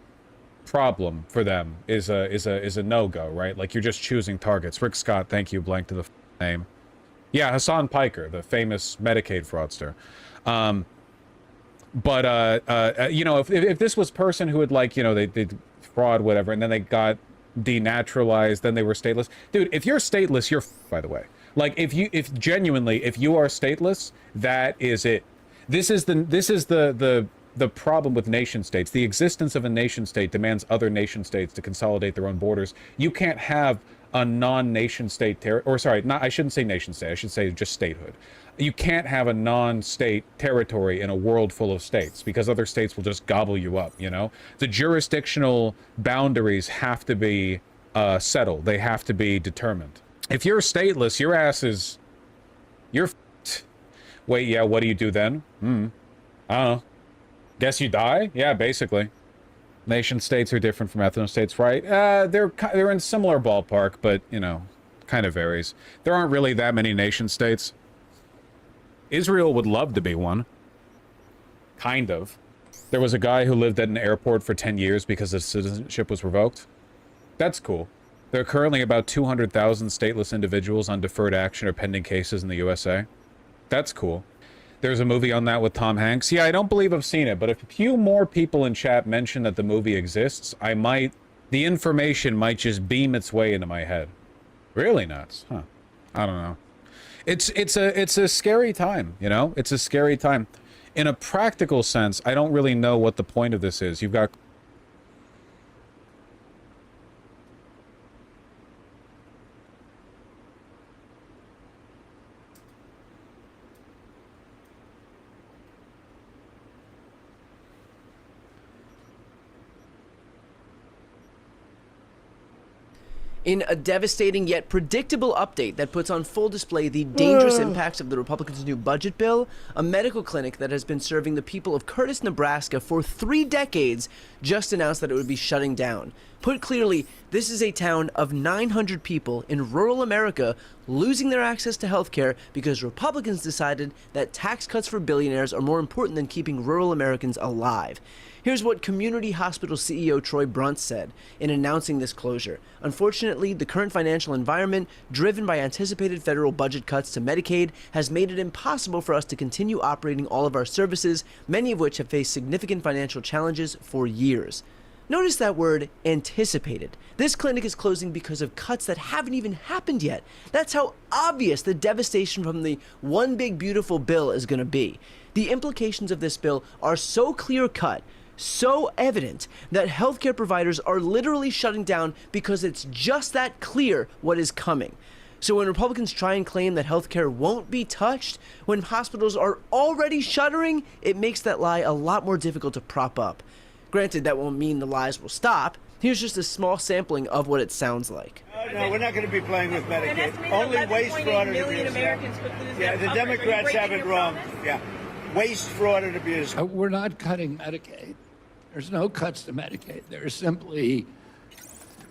problem for them is a no-go, right? Like, you're just choosing targets. Rick Scott, thank you, blank to the name. Yeah, Hassan Piker, the famous Medicaid fraudster. You know, if this was person who had, like, you know, they fraud, whatever, and then they got denaturalized, then they were stateless. Dude, if you're stateless, you're by the way. Like, if genuinely, if you are stateless, that is it. This is the problem with nation states. The existence of a nation state demands other nation states to consolidate their own borders. You can't have a non-nation state I shouldn't say nation state, I should say just statehood. You can't have a non-state territory in a world full of states because other states will just gobble you up, you know? The jurisdictional boundaries have to be settled. They have to be determined. If you're stateless, your ass is... You're f***ed. Wait, yeah, what do you do then? I don't know. Guess you die? Yeah, basically. Nation states are different from ethno states, right? They're in similar ballpark, but, you know, kind of varies. There aren't really that many nation states. Israel would love to be one. Kind of. There was a guy who lived at an airport for 10 years because his citizenship was revoked. That's cool. There are currently about 200,000 stateless individuals on deferred action or pending cases in the USA. That's cool. There's a movie on that with Tom Hanks. Yeah, I don't believe I've seen it, but if a few more people in chat mention that the movie exists, the information might just beam its way into my head. Really nuts, huh? I don't know. It's a scary time, you know? It's a scary time. In a practical sense, I don't really know what the point of this is. You've got... In a devastating yet predictable update that puts on full display the dangerous impacts of the Republicans' new budget bill, a medical clinic that has been serving the people of Curtis, Nebraska for 3 decades just announced that it would be shutting down. Put clearly, this is a town of 900 people in rural America losing their access to healthcare because Republicans decided that tax cuts for billionaires are more important than keeping rural Americans alive. Here's what Community Hospital CEO Troy Brunt said in announcing this closure. Unfortunately, the current financial environment, driven by anticipated federal budget cuts to Medicaid, has made it impossible for us to continue operating all of our services, many of which have faced significant financial challenges for years. Notice that word, anticipated. This clinic is closing because of cuts that haven't even happened yet. That's how obvious the devastation from the one big beautiful bill is going to be. The implications of this bill are so clear-cut, so evident, that healthcare providers are literally shutting down because it's just that clear what is coming. So when Republicans try and claim that healthcare won't be touched when hospitals are already shuttering, it makes that lie a lot more difficult to prop up. Granted, that won't mean the lies will stop. Here's just a small sampling of what it sounds like. No, we're not going to be playing with Medicaid. Only waste, fraud, and abuse. Yeah, the Democrats have it wrong. Yeah, waste, fraud, and abuse. We're not cutting Medicaid. There's no cuts to Medicaid. There are simply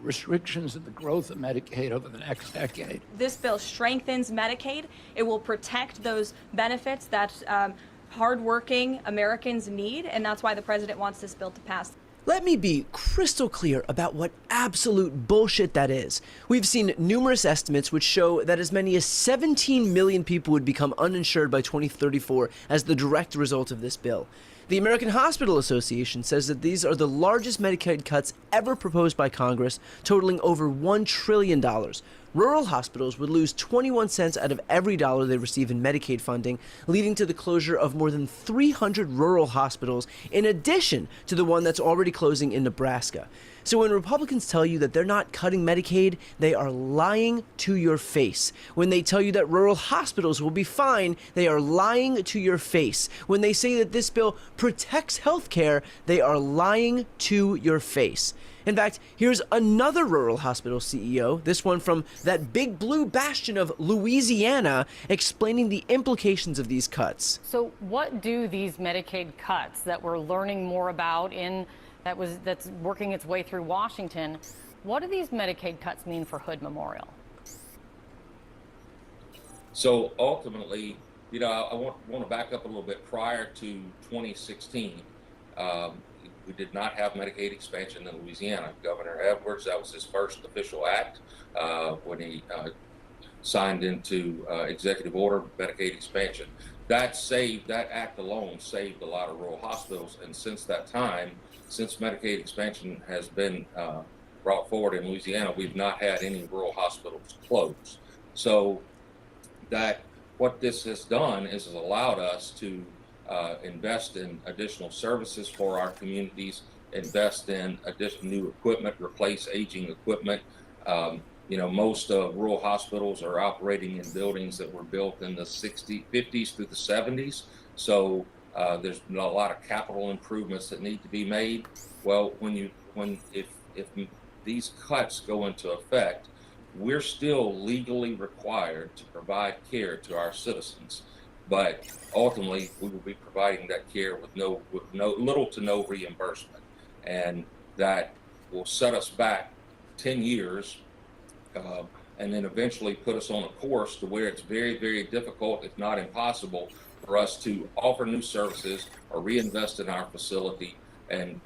restrictions in the growth of Medicaid over the next decade. This bill strengthens Medicaid. It will protect those benefits that hardworking Americans need, and that's why the president wants this bill to pass. Let me be crystal clear about what absolute bullshit that is. We've seen numerous estimates which show that as many as 17 million people would become uninsured by 2034 as the direct result of this bill. The American Hospital Association says that these are the largest Medicaid cuts ever proposed by Congress, totaling over $1 trillion. Rural hospitals would lose 21 cents out of every dollar they receive in Medicaid funding, leading to the closure of more than 300 rural hospitals, in addition to the one that's already closing in Nebraska. So when Republicans tell you that they're not cutting Medicaid, they are lying to your face. When they tell you that rural hospitals will be fine, they are lying to your face. When they say that this bill protects health care, they are lying to your face. In fact, here's another rural hospital CEO, this one from that big blue bastion of Louisiana, explaining the implications of these cuts. So what do these Medicaid cuts that we're learning more about that's working its way through Washington, what do these Medicaid cuts mean for Hood Memorial? So ultimately, I want to back up a little bit. Prior to 2016, we did not have Medicaid expansion in Louisiana. Governor Edwards, that was his first official act when he signed into executive order Medicaid expansion. That act alone saved a lot of rural hospitals. And since that time, since Medicaid expansion has been brought forward in Louisiana, we've not had any rural hospitals close. So what this has done is has allowed us to invest in additional services for our communities, invest in additional new equipment, replace aging equipment. Most rural hospitals are operating in buildings that were built in the 50s through the 70s. So there's a lot of capital improvements that need to be made. Well, if these cuts go into effect, we're still legally required to provide care to our citizens. But ultimately, we will be providing that care with little to no reimbursement, and that will set us back 10 years, and then eventually put us on a course to where it's very, very difficult, if not impossible, for us to offer new services or reinvest in our facility and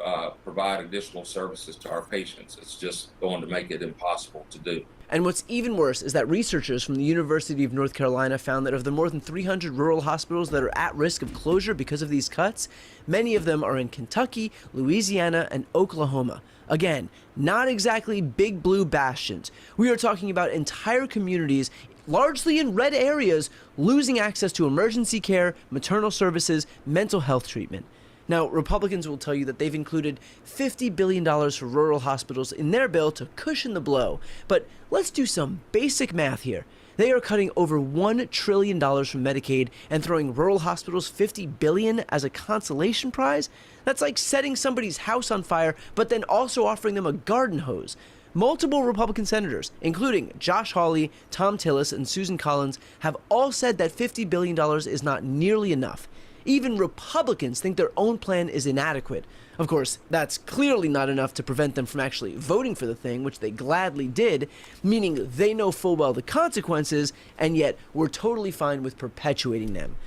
provide additional services to our patients. It's just going to make it impossible to do. And what's even worse is that researchers from the University of North Carolina found that of the more than 300 rural hospitals that are at risk of closure because of these cuts, many of them are in Kentucky, Louisiana, and Oklahoma. Again, not exactly big blue bastions. We are talking about entire communities, largely in red areas, losing access to emergency care, maternal services, mental health treatment. Now, Republicans will tell you that they've included $50 billion for rural hospitals in their bill to cushion the blow. But let's do some basic math here. They are cutting over $1 trillion from Medicaid and throwing rural hospitals $50 billion as a consolation prize? That's like setting somebody's house on fire, but then also offering them a garden hose. Multiple Republican senators, including Josh Hawley, Tom Tillis, and Susan Collins, have all said that $50 billion is not nearly enough. Even Republicans think their own plan is inadequate. Of course, that's clearly not enough to prevent them from actually voting for the thing, which they gladly did, meaning they know full well the consequences, and yet we're totally fine with perpetuating them.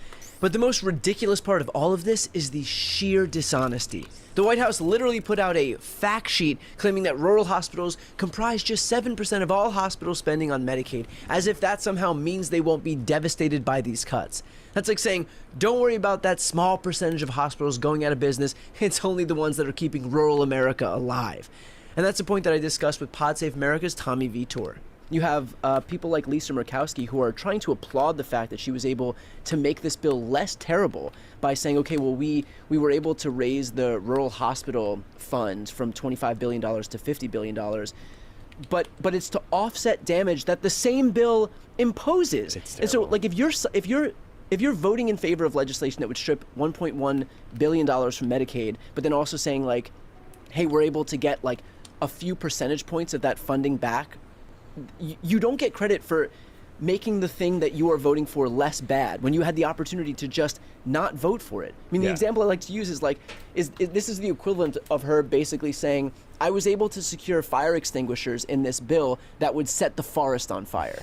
But the most ridiculous part of all of this is the sheer dishonesty. The White House literally put out a fact sheet claiming that rural hospitals comprise just 7% of all hospital spending on Medicaid, as if that somehow means they won't be devastated by these cuts. That's like saying, don't worry about that small percentage of hospitals going out of business, it's only the ones that are keeping rural America alive. And that's the point that I discussed with Pod Save America's Tommy Vitor. You have people like Lisa Murkowski who are trying to applaud the fact that she was able to make this bill less terrible by saying, okay, well, we were able to raise the rural hospital fund from $25 billion to $50 billion. but it's to offset damage that the same bill imposes. And so, like, if you're voting in favor of legislation that would strip $1.1 billion from Medicaid, but then also saying, like, hey, we're able to get, like, a few percentage points of that funding back, you don't get credit for making the thing that you are voting for less bad when you had the opportunity to just not vote for it. I mean, the example I like to use is, like, this is the equivalent of her basically saying, I was able to secure fire extinguishers in this bill that would set the forest on fire.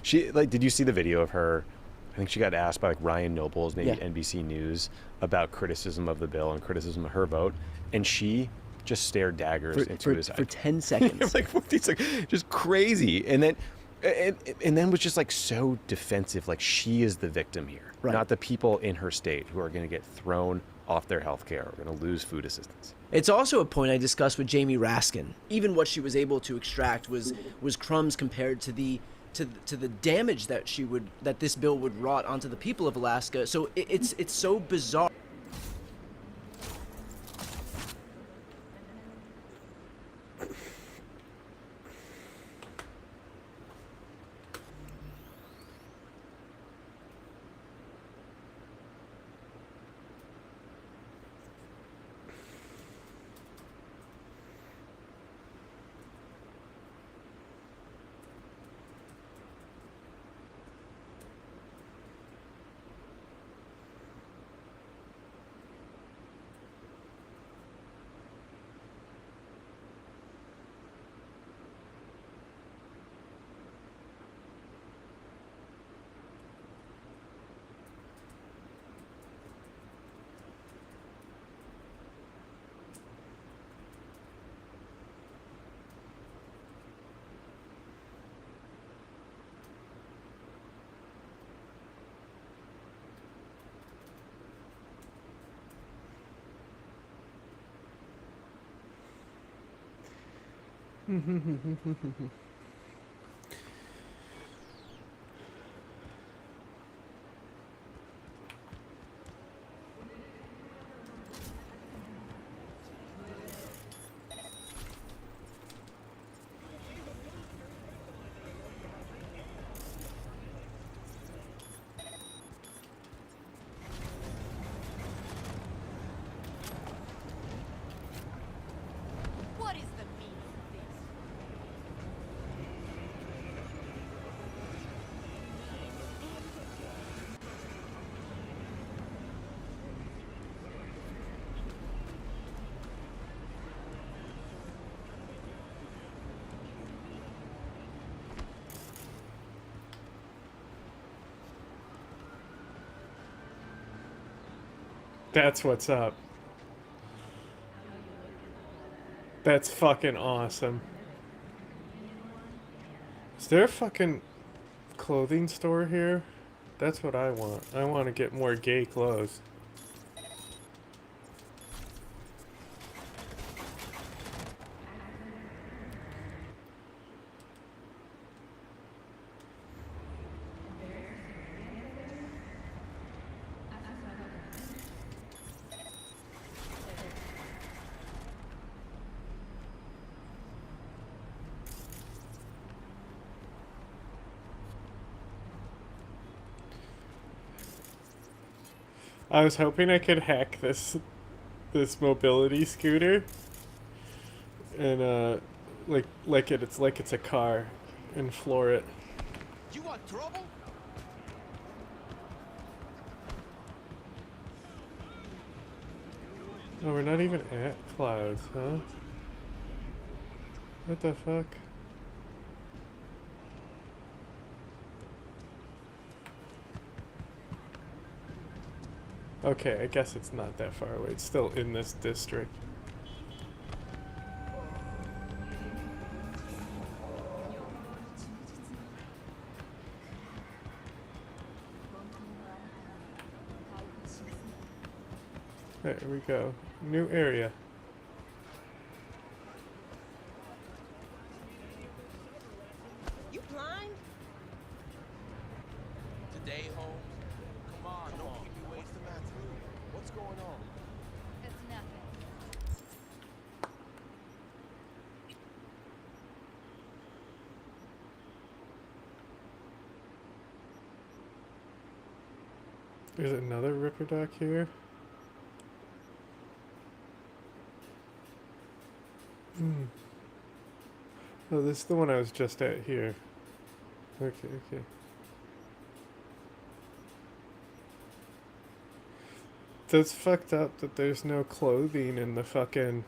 She, like, did you see the video of her? I think she got asked by, like, Ryan Nobles, maybe NBC News, about criticism of the bill and criticism of her vote, and she just stared daggers into his eye for 10 seconds. Like 14 seconds, just crazy. And then was just, like, so defensive, like she is the victim here, not the people in her state who are going to get thrown off their health care, are going to lose food assistance. It's also a point I discussed with Jamie Raskin. Even what she was able to extract was crumbs compared to the damage that this bill would wrought onto the people of Alaska. So it's so bizarre. What is the meaning of this? That's what's up. That's fucking awesome. Is there a fucking clothing store here? That's what I want. I want to get more gay clothes. I was hoping I could hack this mobility scooter and it's like it's a car and floor it. You want trouble? Oh, we're not even at Clouds, huh? What the fuck? Okay, I guess it's not that far away. It's still in this district. There we go. New area. You blind? Today, Holmes. Come on, don't keep me wasting my time. What's going on? It's nothing. There's another Ripper Doc here. Oh, this is the one I was just at here. Okay, okay. That's fucked up that there's no clothing in the fucking...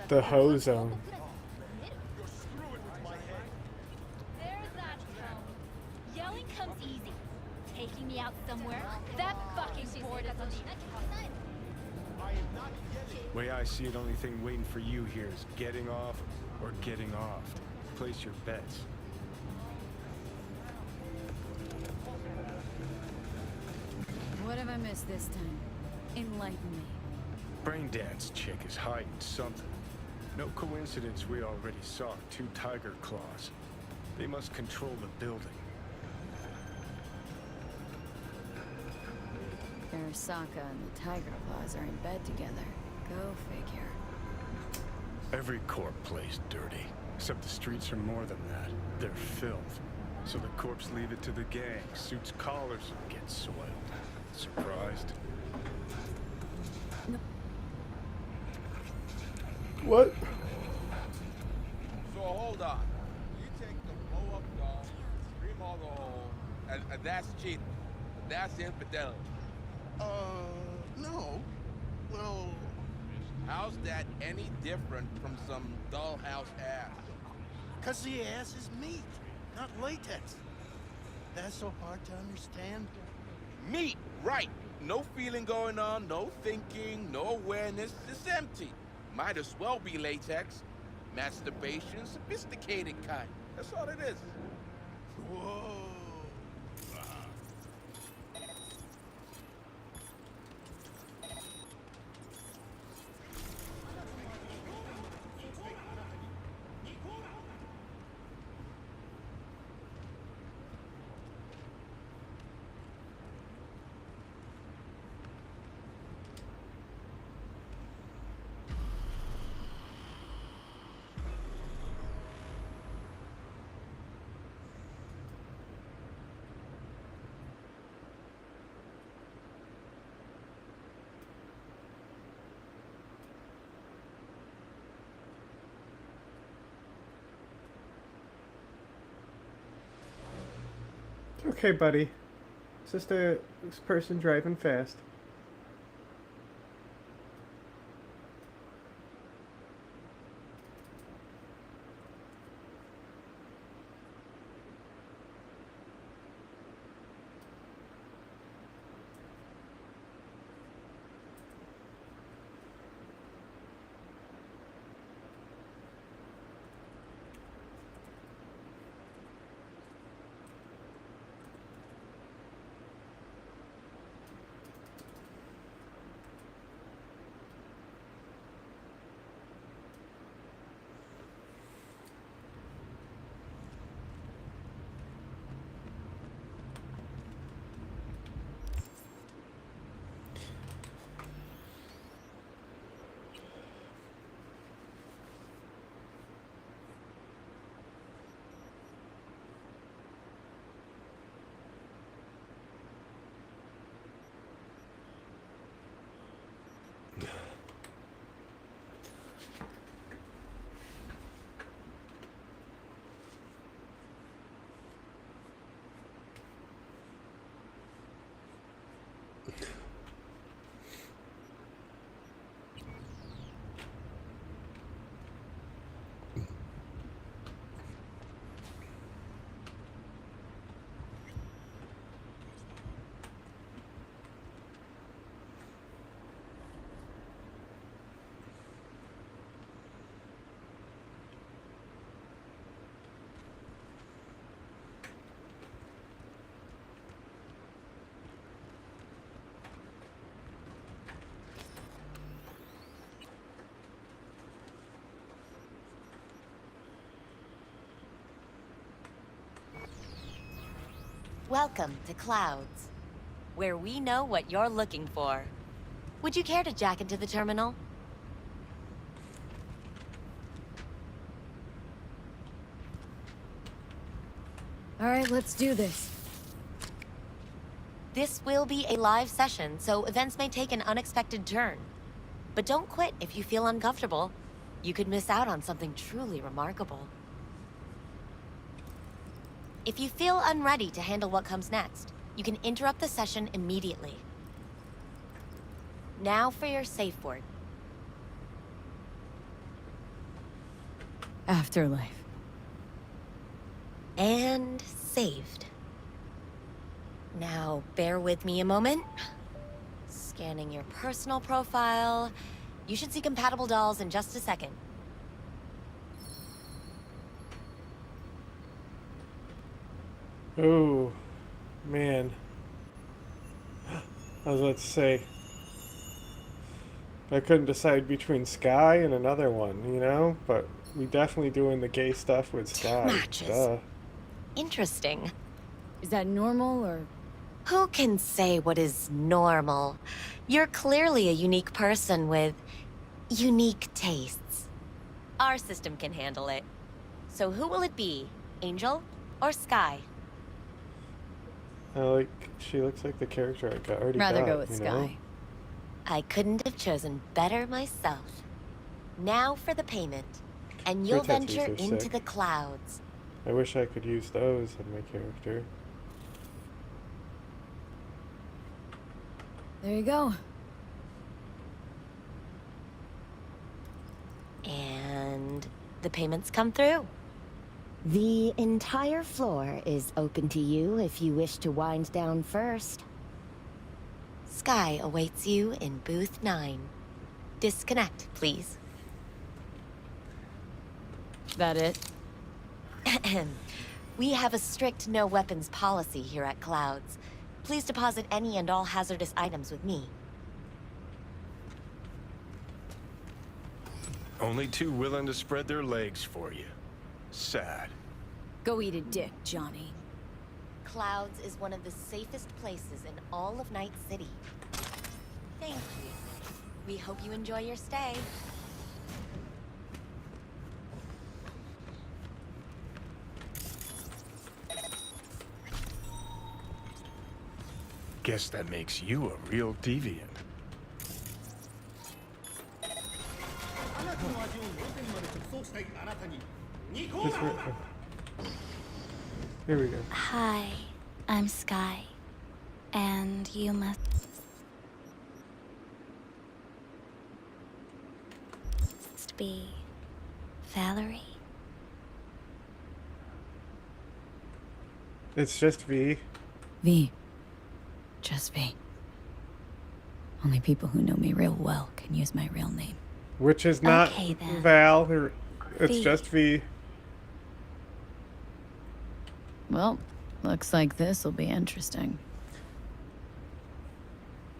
The hoe zone. There's that tone. Yelling comes easy. Taking me out somewhere, that fucking board is on the Way I see it, only thing waiting for you here is getting off or getting off. Place your bets. What have I missed this time? Enlighten me. Braindance chick is hiding something. No coincidence we already saw 2 tiger claws. They must control the building. Arasaka and the tiger claws are in bed together. Go figure. Every corp plays dirty. Except the streets are more than that. They're filth. So the corps leave it to the gang. Suits collars and get soiled. Surprised? What? So hold on. You take the blow up doll, scream all the hole, and that's cheating. That's infidelity. No. Well, how's that any different from some dollhouse ass? 'Cause the ass is meat, not latex. That's so hard to understand. Meat, right. No feeling going on, no thinking, no awareness. It's empty. Might as well be latex. Masturbation, sophisticated kind. That's all it is. Whoa. Okay, buddy. It's just this person driving fast. Welcome to Clouds, where we know what you're looking for. Would you care to jack into the terminal? All right, let's do this. This will be a live session, so events may take an unexpected turn. But don't quit if you feel uncomfortable. You could miss out on something truly remarkable. If you feel unready to handle what comes next, you can interrupt the session immediately. Now for your safe word. Afterlife. And saved. Now, bear with me a moment. Scanning your personal profile. You should see compatible dolls in just a second. Oh, man. I was about to say, I couldn't decide between Sky and another one, you know? But we definitely doing the gay stuff with Sky. Matches. Duh. Interesting. Is that normal or? Who can say what is normal? You're clearly a unique person with unique tastes. Our system can handle it. So who will it be? Angel or Sky? She looks like the character I already Rather got, go with you Sky. know? I couldn't have chosen better myself. Now for the payment. And you'll Her tattoos venture are into sick. the clouds. I wish I could use those on my character. There you go. And the payments come through. The entire floor is open to you if you wish to wind down first. Sky awaits you in booth 9. Disconnect, please. That it? We have a strict no weapons policy here at Clouds. Please deposit any and all hazardous items with me. Only two willing to spread their legs for you. Sad. Go eat a dick, Johnny. Clouds is one of the safest places in all of Night City. Thank you. We hope you enjoy your stay. Guess that makes you a real deviant. Here we go. Hi, I'm Sky. And you must be Valerie. It's just V. V. Just V. Only people who know me real well can use my real name. Which is not Okay, then. Val. It's V. just V. Well, looks like this'll be interesting.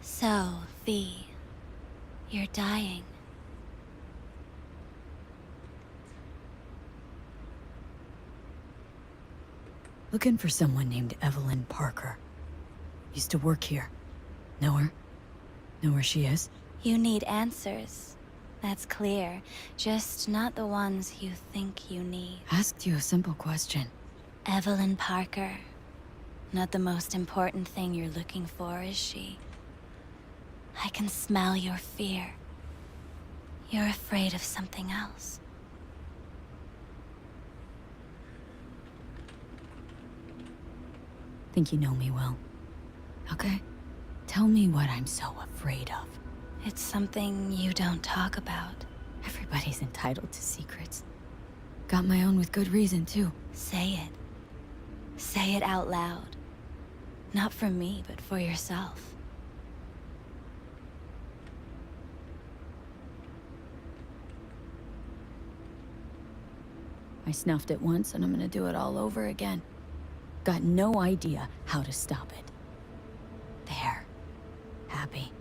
So, V, you're dying. Looking for someone named Evelyn Parker. Used to work here. Know her? Know where she is? You need answers. That's clear. Just not the ones you think you need. Asked you a simple question. Evelyn Parker. Not the most important thing you're looking for, is she? I can smell your fear. You're afraid of something else. Think you know me well. Okay? Tell me what I'm so afraid of. It's something you don't talk about. Everybody's entitled to secrets. Got my own with good reason, too. Say it. Say it out loud. Not for me, but for yourself. I snuffed it once, and I'm gonna do it all over again. Got no idea how to stop it. There. Happy.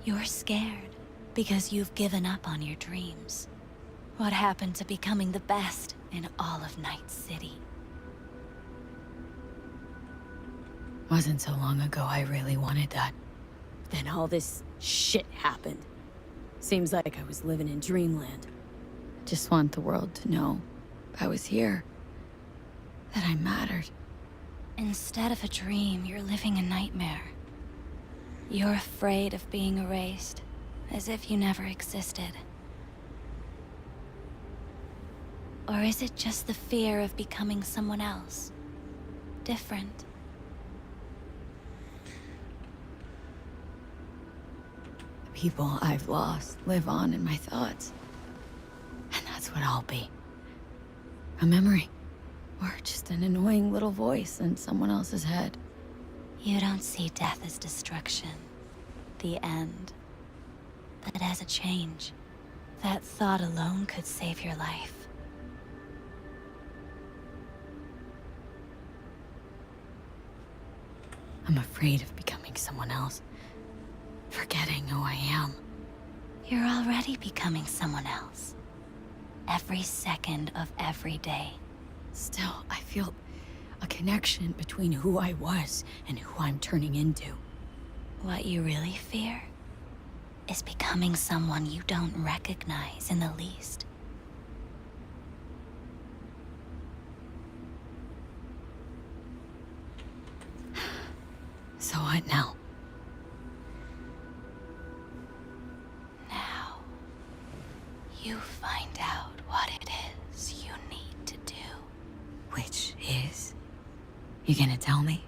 You're scared because you've given up on your dreams. What happened to becoming the best in all of Night City? Wasn't so long ago I really wanted that. Then all this shit happened. Seems like I was living in dreamland. Just want the world to know I was here. That I mattered. Instead of a dream, you're living a nightmare. You're afraid of being erased, as if you never existed. Or is it just the fear of becoming someone else? Different? The people I've lost live on in my thoughts. And that's what I'll be. A memory. Or just an annoying little voice in someone else's head. You don't see death as destruction, the end, but as a change. That thought alone could save your life. I'm afraid of becoming someone else. Forgetting who I am. You're already becoming someone else. Every second of every day. Still, I feel a connection between who I was and who I'm turning into. What you really fear is becoming someone you don't recognize in the least. So what now? Now, you find out what it is you need to do. Which is? You gonna tell me?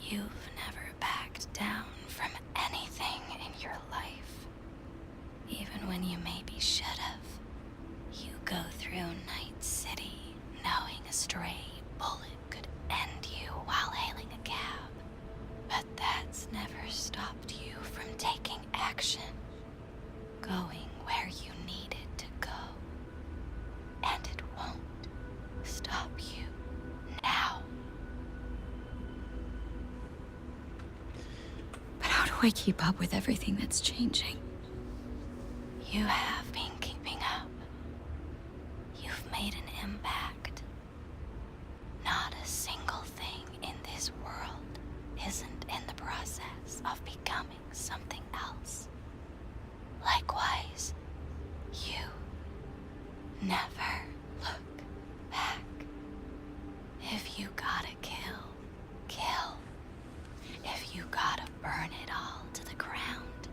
You've never backed down from anything in your life. Even when you maybe should have. You go through Night City knowing a stray bullet could end you while hailing a cab. But that's never stopped you from taking action. Going where you needed to go. And it won't stop you now. But how do I keep up with everything that's changing? You have been keeping up. You've made an impact. Not a single thing in this world isn't in the process of becoming something else. Likewise, you never look back. If you gotta kill, kill. If you gotta burn it all to the ground,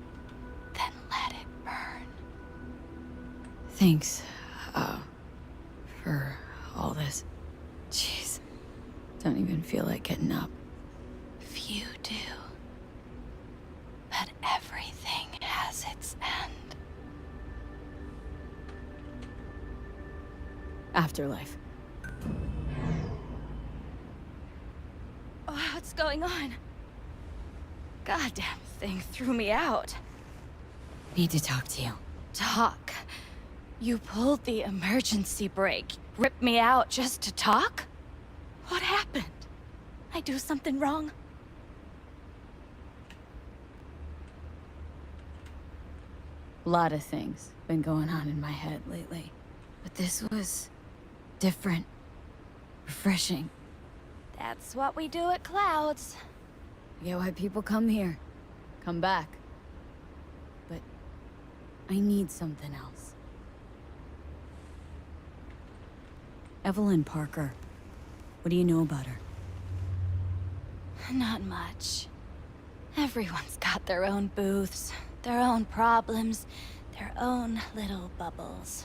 then let it burn. Thanks, for all this. Jeez, don't even feel like getting up. Few do. But everything has its end. Afterlife. Oh, what's going on? Goddamn thing threw me out. Need to talk to you. Talk? You pulled the emergency brake. Ripped me out just to talk? What happened? I do something wrong? A lot of things been going on in my head lately. But this was different. Refreshing. That's what we do at Clouds. I get why people come here. Come back. But I need something else. Evelyn Parker. What do you know about her? Not much. Everyone's got their own booths, their own problems, their own little bubbles.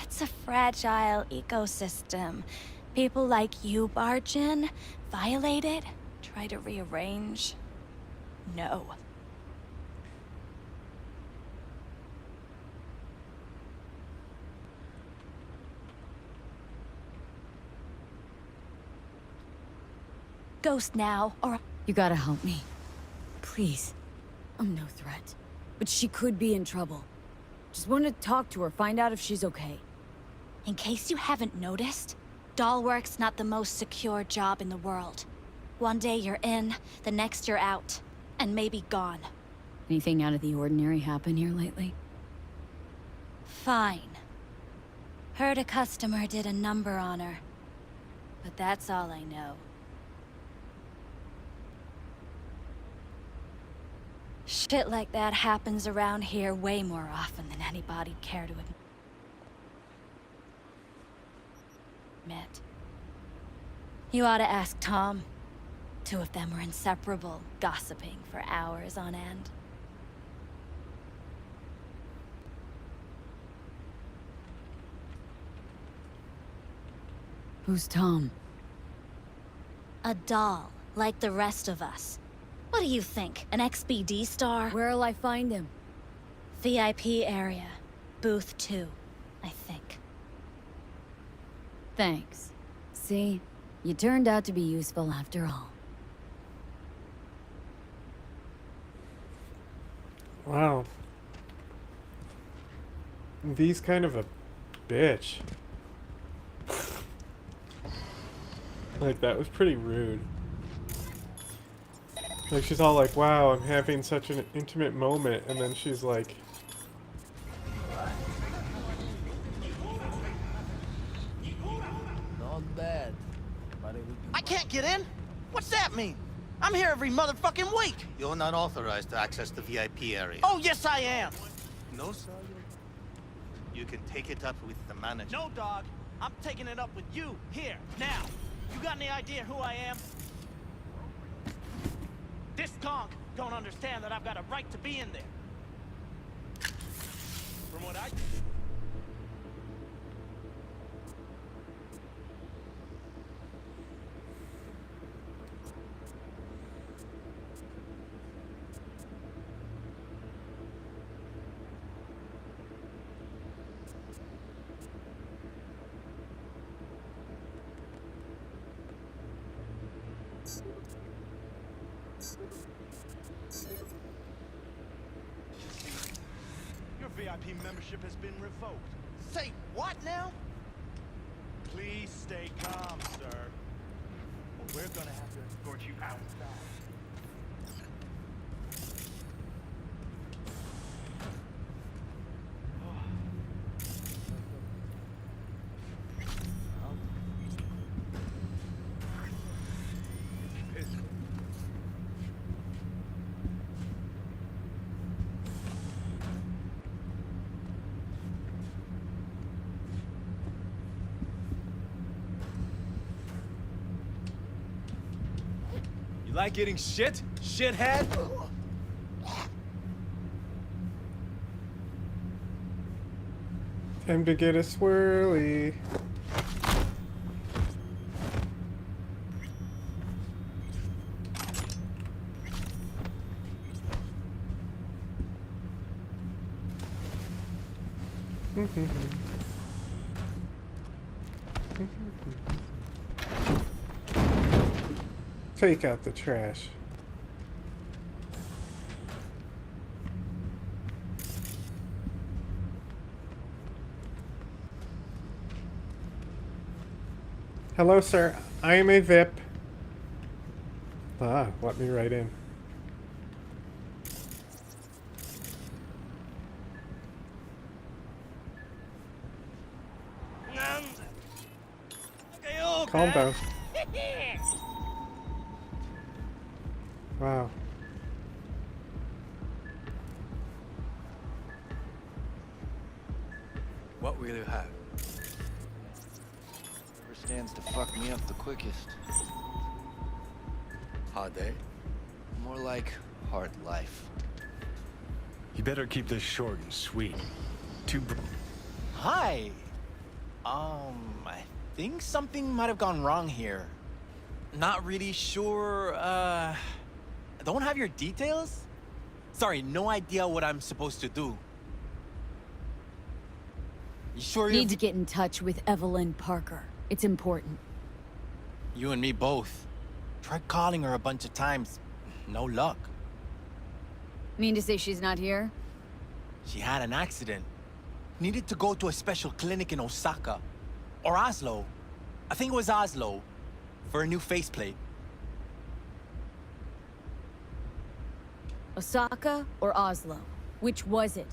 It's a fragile ecosystem. People like you barge in, violate it, try to rearrange. No. Ghost now, or... You gotta help me. Please. I'm no threat. But she could be in trouble. Just want to talk to her, find out if she's okay. In case you haven't noticed, doll work's not the most secure job in the world. One day you're in, the next you're out, and maybe gone. Anything out of the ordinary happen here lately? Fine. Heard a customer did a number on her. But that's all I know. Shit like that happens around here way more often than anybody'd care to admit. You ought to ask Tom. Two of them were inseparable, gossiping for hours on end. Who's Tom? A doll, like the rest of us. What do you think, an XBD star? Where'll I find him? VIP area. Booth 2, I think. Thanks. See? You turned out to be useful after all. Wow. V's kind of a bitch. Like, that was pretty rude. Like, she's all like, wow, I'm having such an intimate moment, and then she's like... Not bad. I can't get in? What's that mean? I'm here every motherfucking week. You're not authorized to access the VIP area. Oh, yes, I am. No, sir. You can take it up with the manager. No, dog. I'm taking it up with you, here, now. You got any idea who I am? This conk don't understand that I've got a right to be in there. From what I... Your VIP membership has been revoked. Say what now? Please stay calm, sir. Or we're gonna have to escort you outside. You like getting shit, shithead? Time to get a swirly. Take out the trash. Hello, sir. I am a VIP. Ah, let me right in. Calm down. Wow. What will you have? First stands to fuck me up the quickest. Hard day? More like hard life. You better keep this short and sweet. Hi. I think something might have gone wrong here. Not really sure, don't have your details? Sorry, no idea what I'm supposed to do. You sure Need to get in touch with Evelyn Parker. It's important. You and me both. Tried calling her a bunch of times. No luck. Mean to say she's not here? She had an accident. Needed to go to a special clinic in Osaka. Or Oslo. I think it was Oslo. For a new faceplate. Osaka or Oslo? Which was it?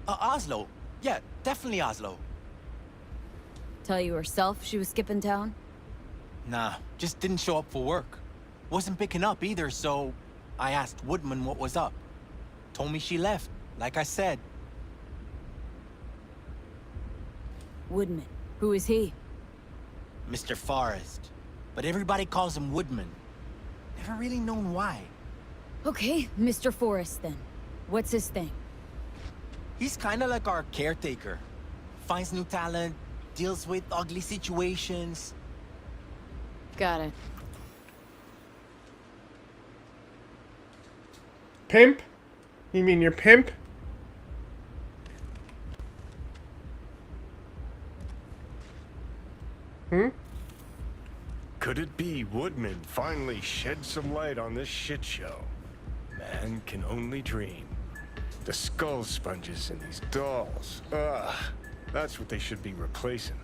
Oslo. Yeah, definitely Oslo. Tell you herself she was skipping town? Nah, just didn't show up for work. Wasn't picking up either, so I asked Woodman what was up. Told me she left, like I said. Woodman. Who is he? Mr. Forrest. But everybody calls him Woodman. Never really known why. Okay, Mr. Forrest then. What's his thing? He's kinda like our caretaker. Finds new talent, deals with ugly situations. Got it. Pimp? You mean your pimp? Could it be Woodman finally shed some light on this shit show? Man can only dream. The skull sponges in these dolls. Ugh, that's what they should be replacing.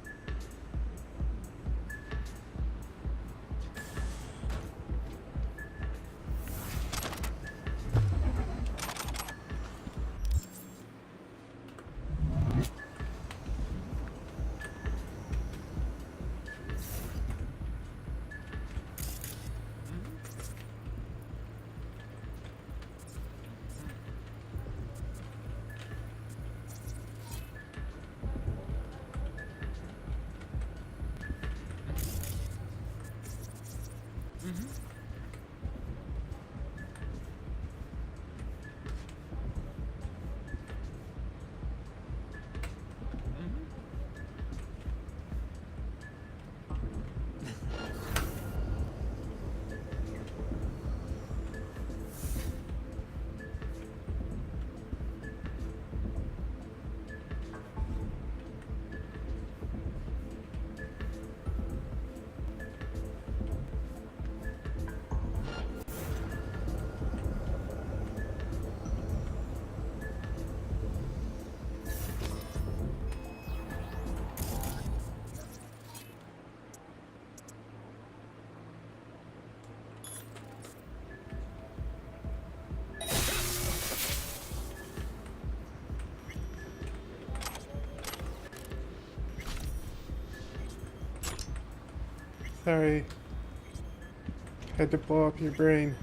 Sorry. Had to blow up your brain.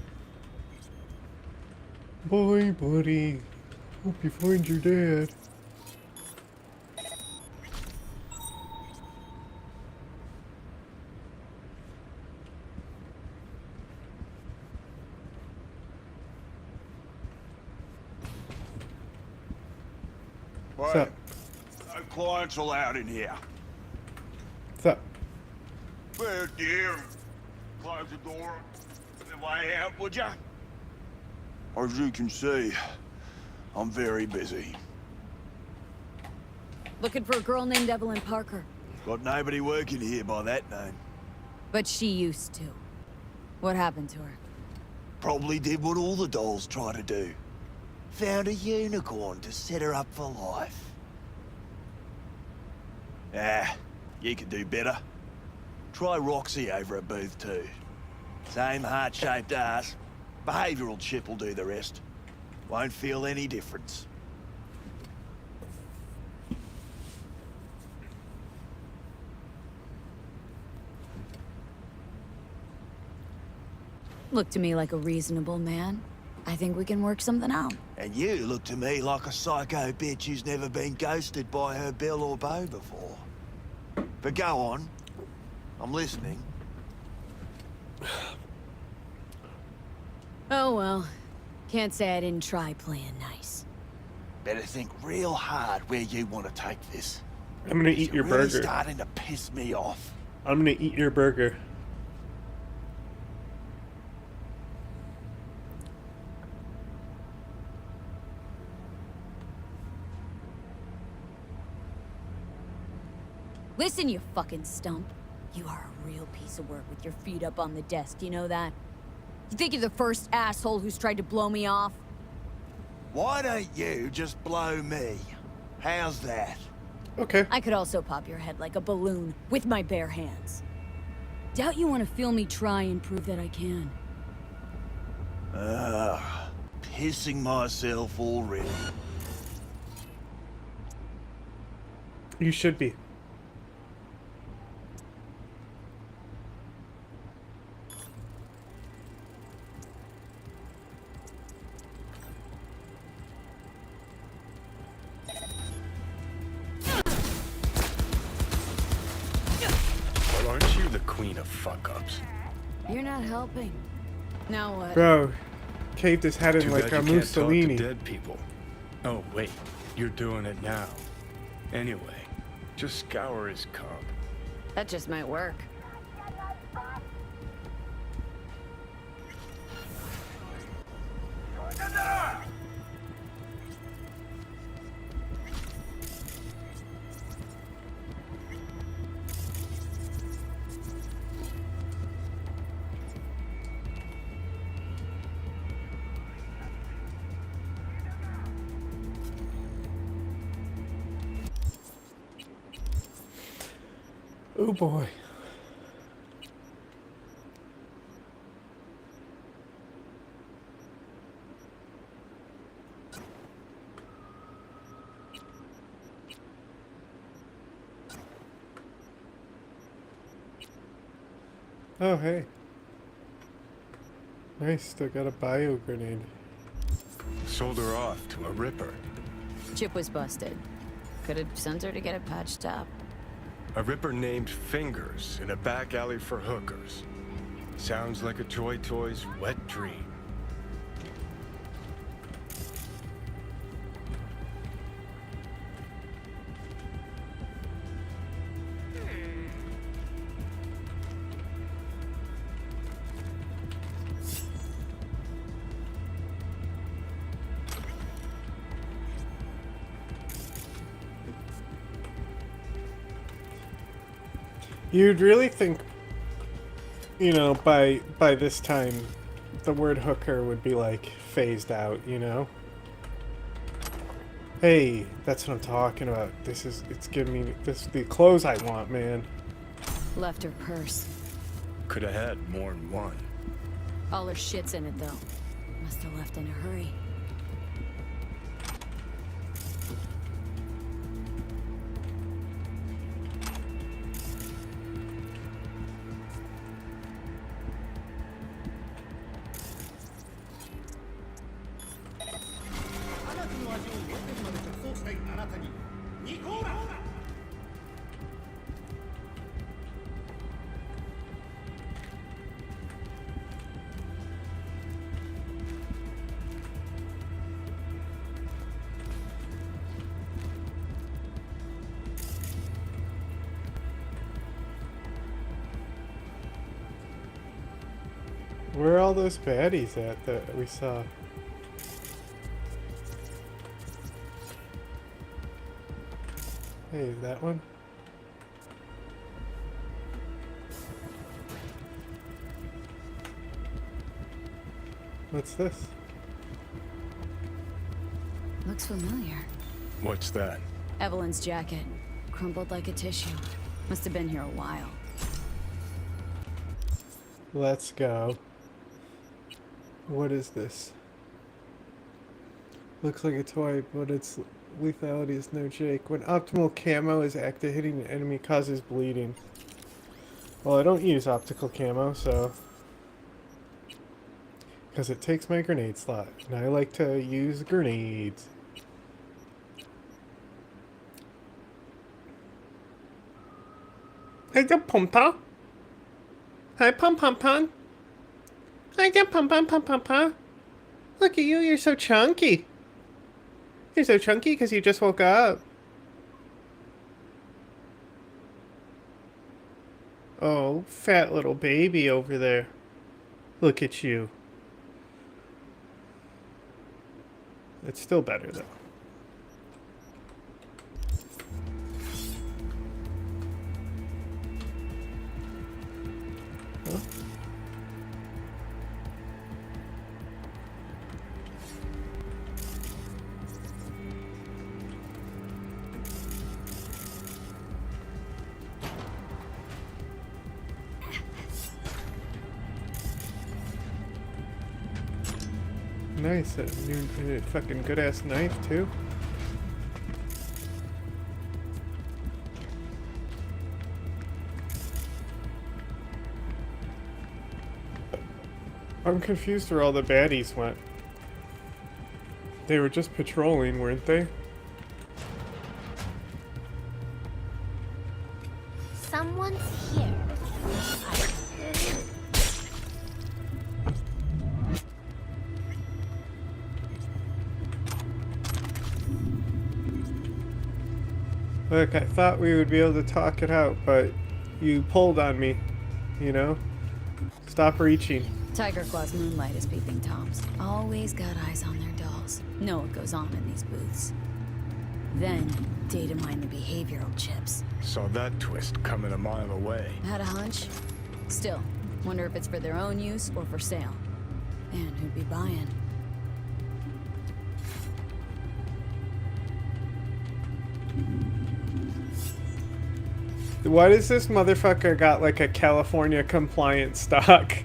Boy, buddy. Hope you find your dad. What's up? No clients allowed in here. What's up? Well, dear, close the door on the way out, would ya? As you can see, I'm very busy. Looking for a girl named Evelyn Parker. Got nobody working here by that name. But she used to. What happened to her? Probably did what all the dolls try to do. Found a unicorn to set her up for life. Ah, you could do better. Try Roxy over at Booth 2. Same heart-shaped ass. Behavioral chip will do the rest. Won't feel any difference. Look to me like a reasonable man. I think we can work something out. And you look to me like a psycho bitch who's never been ghosted by her Bill or Beau before. But go on. I'm listening. Oh well. Can't say I didn't try playing nice. Better think real hard where you want to take this. I'm gonna eat your You're really burger. starting to piss me off. I'm gonna eat your burger. Listen, you fucking stump. You are a real piece of work with your feet up on the desk, you know that? You think you're the first asshole who's tried to blow me off? Why don't you just blow me? How's that? Okay. I could also pop your head like a balloon with my bare hands. Doubt you want to feel me try and prove that I can. Pissing myself already. You should be. queen of fuck-ups. You're not helping. Now what? Bro, caved his head in Too like bad a you can't talk to Mussolini. dead people. Oh, wait. You're doing it now. Anyway, just scour his comp. That just might work. Oh boy. Oh, hey. Nice, still got a bio grenade. Sold her off to a ripper. Chip was busted. Could have sent her to get it patched up. A ripper named Fingers in a back alley for hookers. Sounds like a Joy Toy's wet dream. You'd really think, you know, by this time, the word hooker would be like phased out, you know? Hey, that's what I'm talking about. It's giving me the clothes I want, man. Left her purse. Could have had more than one. All her shit's in it though. Must have left in a hurry. Where are all those baddies at that we saw? Hey, that one? What's this? Looks familiar. What's that? Evelyn's jacket. Crumpled like a tissue. Must have been here a while. Let's go. What is this? Looks like a toy, but its lethality is no joke. When optimal camo is active, hitting an enemy causes bleeding. Well, I don't use optical camo, so... because it takes my grenade slot, and I like to use grenades. Hey, the pumpa. Hi, pum pum pum. Hi, the pum pum pum pum pum. Look at you, you're so chunky. You're so chunky because you just woke up. Oh, fat little baby over there. Look at you. It's still better though. Huh? Nice, a new fucking good ass knife too. I'm confused where all the baddies went. They were just patrolling, weren't they? Someone's here. Look, I thought we would be able to talk it out, but you pulled on me, you know? Stop reaching. Tiger Claw's moonlight is peeping toms. Always got eyes on their dolls. Know what goes on in these booths. Then, data mine the behavioral chips. Saw that twist coming a mile away. Had a hunch. Still, wonder if it's for their own use or for sale. And who'd be buying? Why does this motherfucker got like a California compliant stock?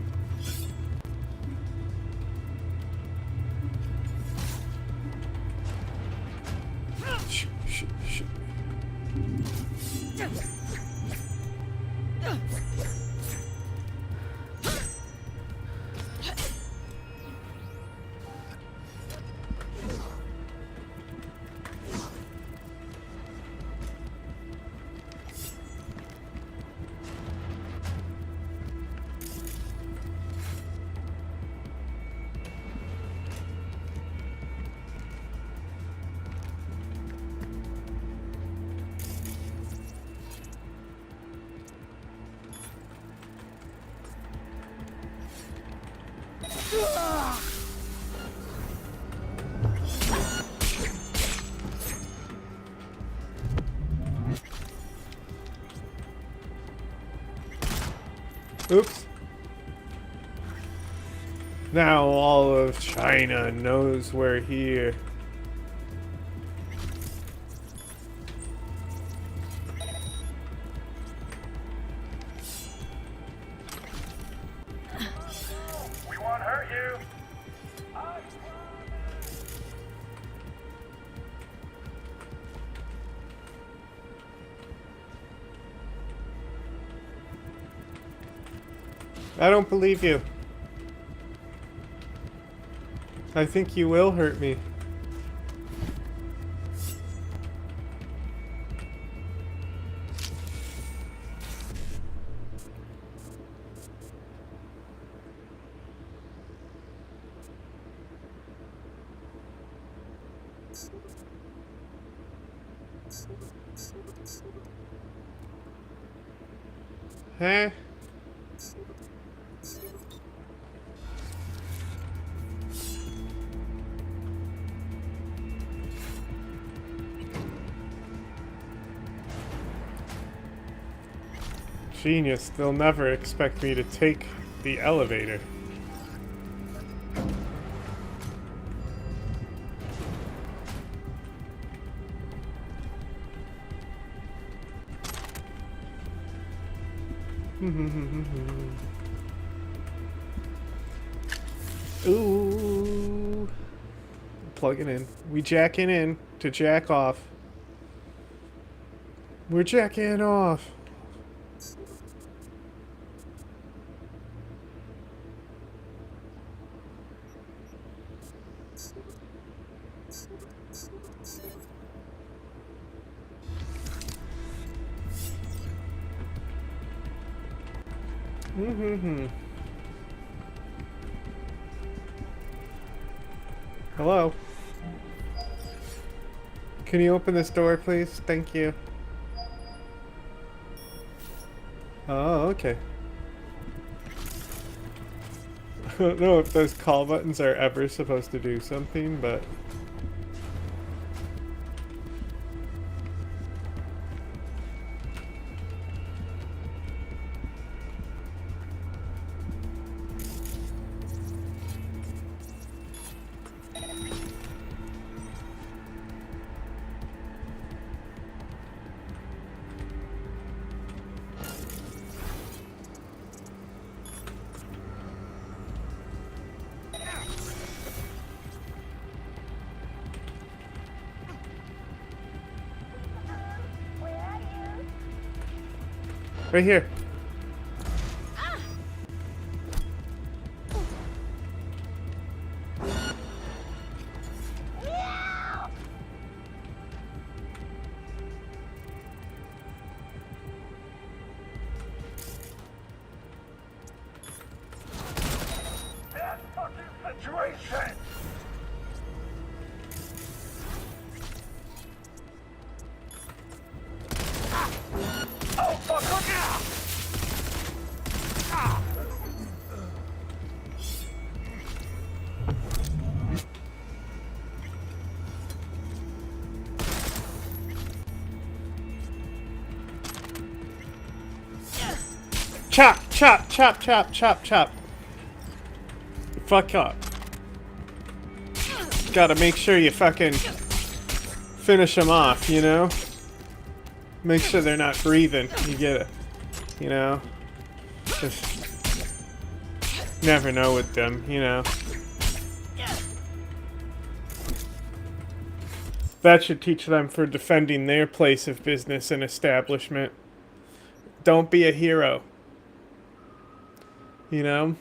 Oops. Now all of China knows we're here. We won't hurt you. I don't believe you. I think you will hurt me. Huh? Genius, they'll never expect me to take the elevator. Ooh. Plug it in. We jacking in to jack off. We're jacking off. Hello? Can you open this door, please? Thank you. Oh, okay. I don't know if those call buttons are ever supposed to do something, but... Right here. That fucking situation! chop, chop, chop, chop, chop, chop. Fuck up. Gotta make sure you fucking finish them off, you know? Make sure they're not breathing. You get it. You know? Just never know with them, you know? That should teach them for defending their place of business and establishment. Don't be a hero. You know?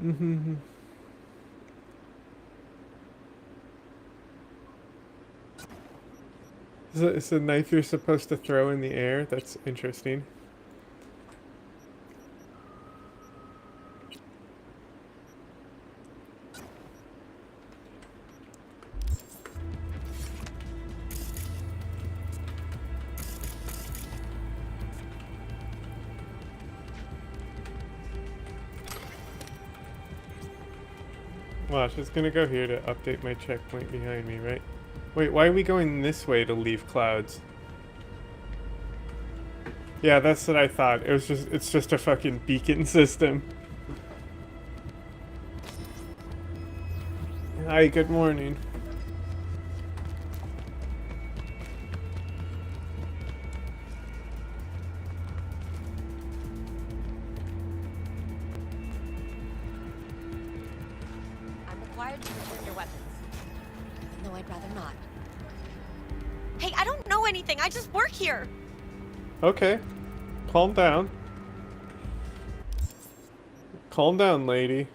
Mm-hmm. Is the knife you're supposed to throw in the air? That's interesting. Watch, it's gonna go here to update my checkpoint behind me, right? Wait, why are we going this way to leave clouds? Yeah, that's what I thought. It's just a fucking beacon system. Hi, good morning. I'm required to return your weapons. Even though I'd rather not. Hey, I don't know anything. I just work here. Okay. Calm down. Calm down, lady.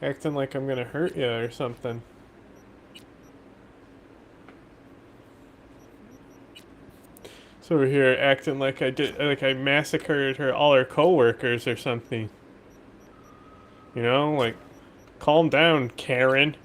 Acting like I'm gonna hurt you or something. So over here acting like I massacred all her co-workers or something. You know, like, calm down, Karen.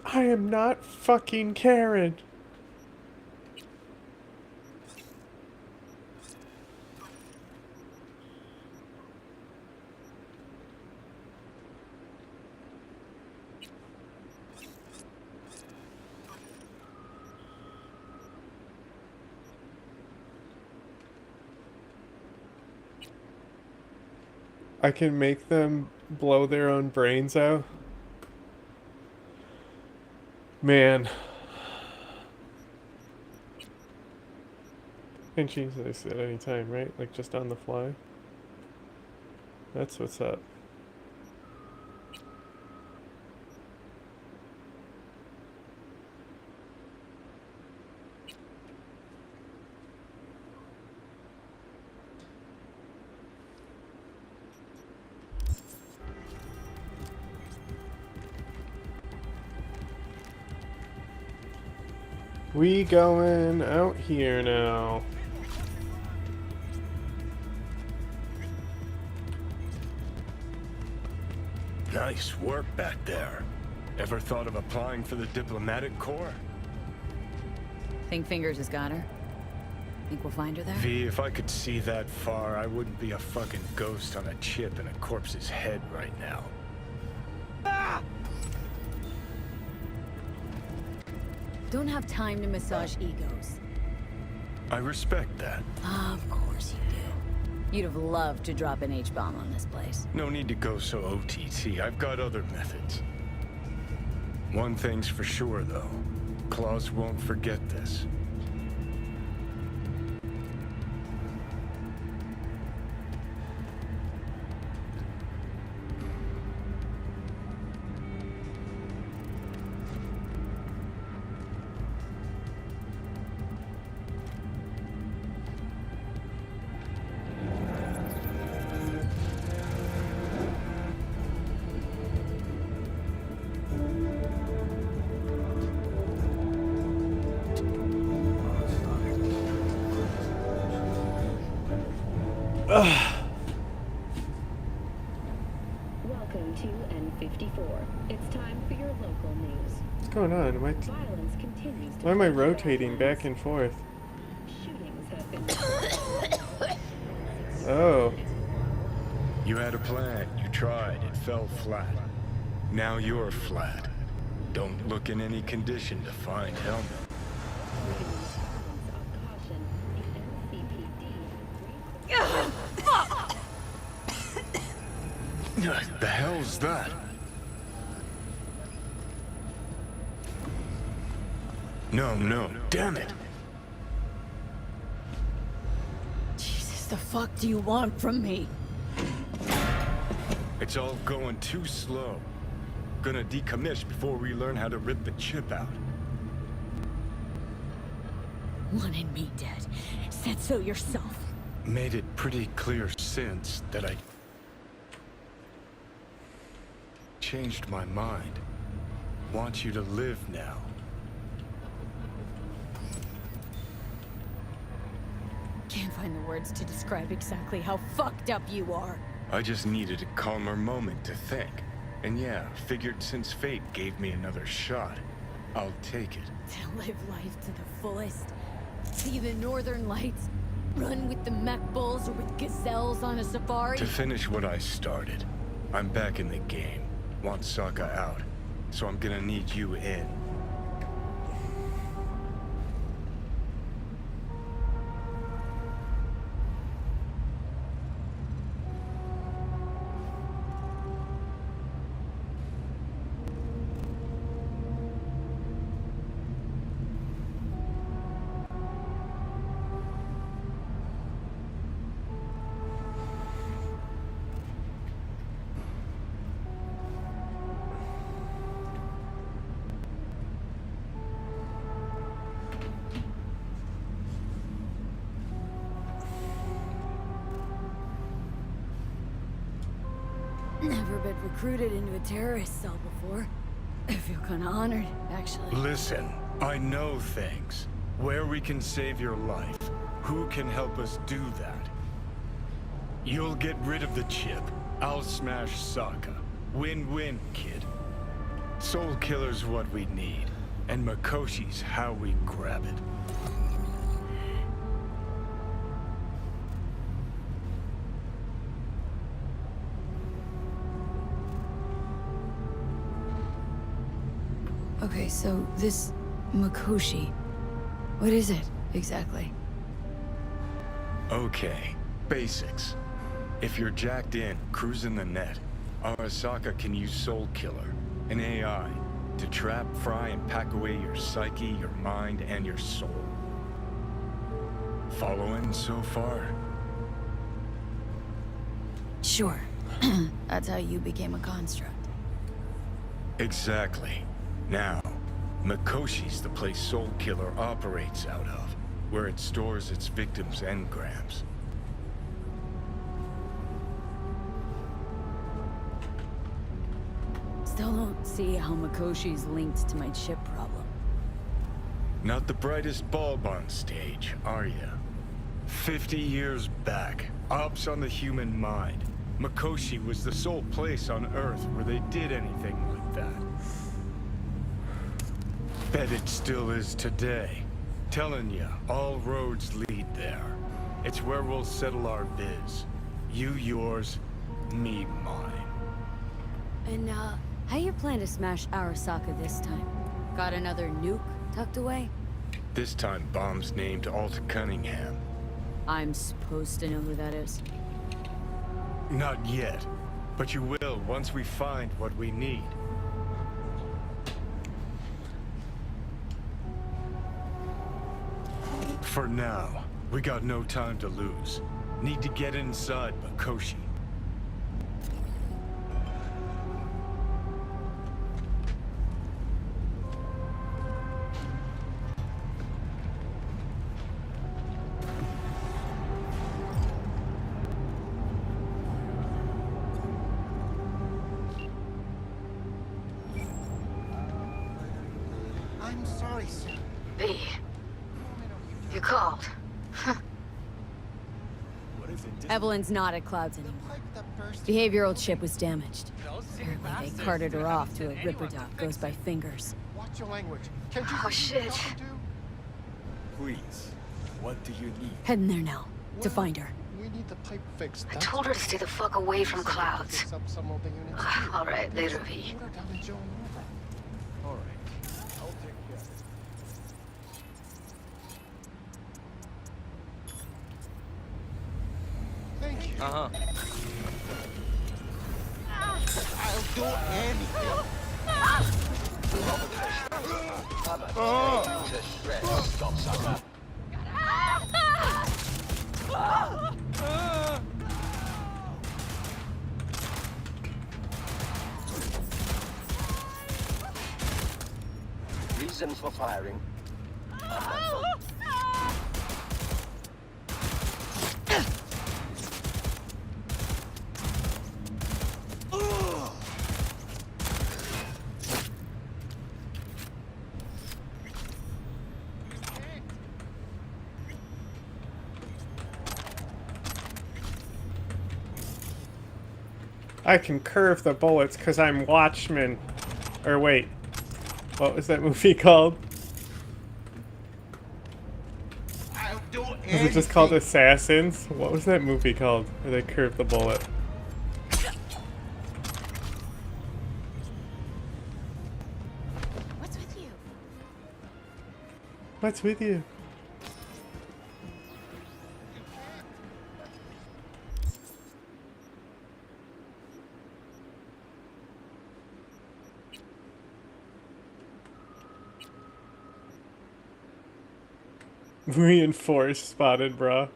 I am not fucking Karen. I can make them blow their own brains out. Man. Can change this at any time, right? Like just on the fly. That's what's up. We going out here now. Nice work back there. Ever thought of applying for the diplomatic corps? Think Fingers has got her? Think we'll find her there? V, if I could see that far, I wouldn't be a fucking ghost on a chip in a corpse's head right now. Don't have time to massage egos. I respect that. Of course you do. You'd have loved to drop an H-bomb on this place. No need to go so OTT. I've got other methods. One thing's for sure, though. Claus won't forget this. Welcome to N54. It's time for your local news. What's going on? Violence continues to Why am I plague rotating Badlands. back and forth? Shootings have been Oh. You had a plan, you tried, it fell flat. Now you're flat. Don't look in any condition to find help. The hell's that? No, damn it. Jesus, the fuck do you want from me? It's all going too slow. Gonna decommission before we learn how to rip the chip out. Wanted me dead. Said so yourself. Made it pretty clear since that I changed my mind. Want you to live now. Can't find the words to describe exactly how fucked up you are. I just needed a calmer moment to think. And yeah, figured since fate gave me another shot, I'll take it. To live life to the fullest. See the northern lights. Run with the mech bulls or with gazelles on a safari. To finish what I started, I'm back in the game. Want Sokka out, so I'm gonna need you in. Never been recruited into a terrorist cell before. I feel kinda honored, actually. Listen, I know things. Where we can save your life. Who can help us do that? You'll get rid of the chip. I'll smash Sokka. Win-win, kid. Soul Killer's what we need. And Makoshi's how we grab it. Okay, so this Makoshi, what is it exactly? Okay, basics. If you're jacked in, cruising the net, Arasaka can use Soul Killer, an AI, to trap, fry, and pack away your psyche, your mind, and your soul. Following so far? Sure. That's how you became a construct. Exactly. Now, Makoshi's the place Soul Killer operates out of, where it stores its victims' engrams. Still don't see how Makoshi's linked to my chip problem. Not the brightest bulb on stage, are ya? 50 years back, ops on the human mind. Makoshi was the sole place on Earth where they did anything like that. Bet it still is today. Telling ya, all roads lead there. It's where we'll settle our biz. You yours, me mine. And, how you plan to smash Arasaka this time? Got another nuke tucked away? This time bomb's named Alt Cunningham. I'm supposed to know who that is. Not yet, but you will once we find what we need. For now, we got no time to lose. Need to get inside Makoshi. I'm sorry, sir. B. You called. What if Evelyn's not at Clouds anymore. Behavioral chip was damaged. Apparently they carted her off to a ripper dock goes by Fingers. Watch your language. Can't you Oh, shit. Please, what do you need? Heading there now, to find her. We need the pipe fixed. I told her to stay the fuck away from Clouds. Fix up some of the units. All right, later, V. Put her down in Joe Nova. All right, I'll take care of it. Thank you. Uh-huh. I'll do anything. Stop, sucker. Reasons for firing. I can curve the bullets because I'm Watchmen. Or wait, what was that movie called? Was it just called Assassins? What was that movie called where they curved the bullet? What's with you? What's with you? Reinforced spotted, bro.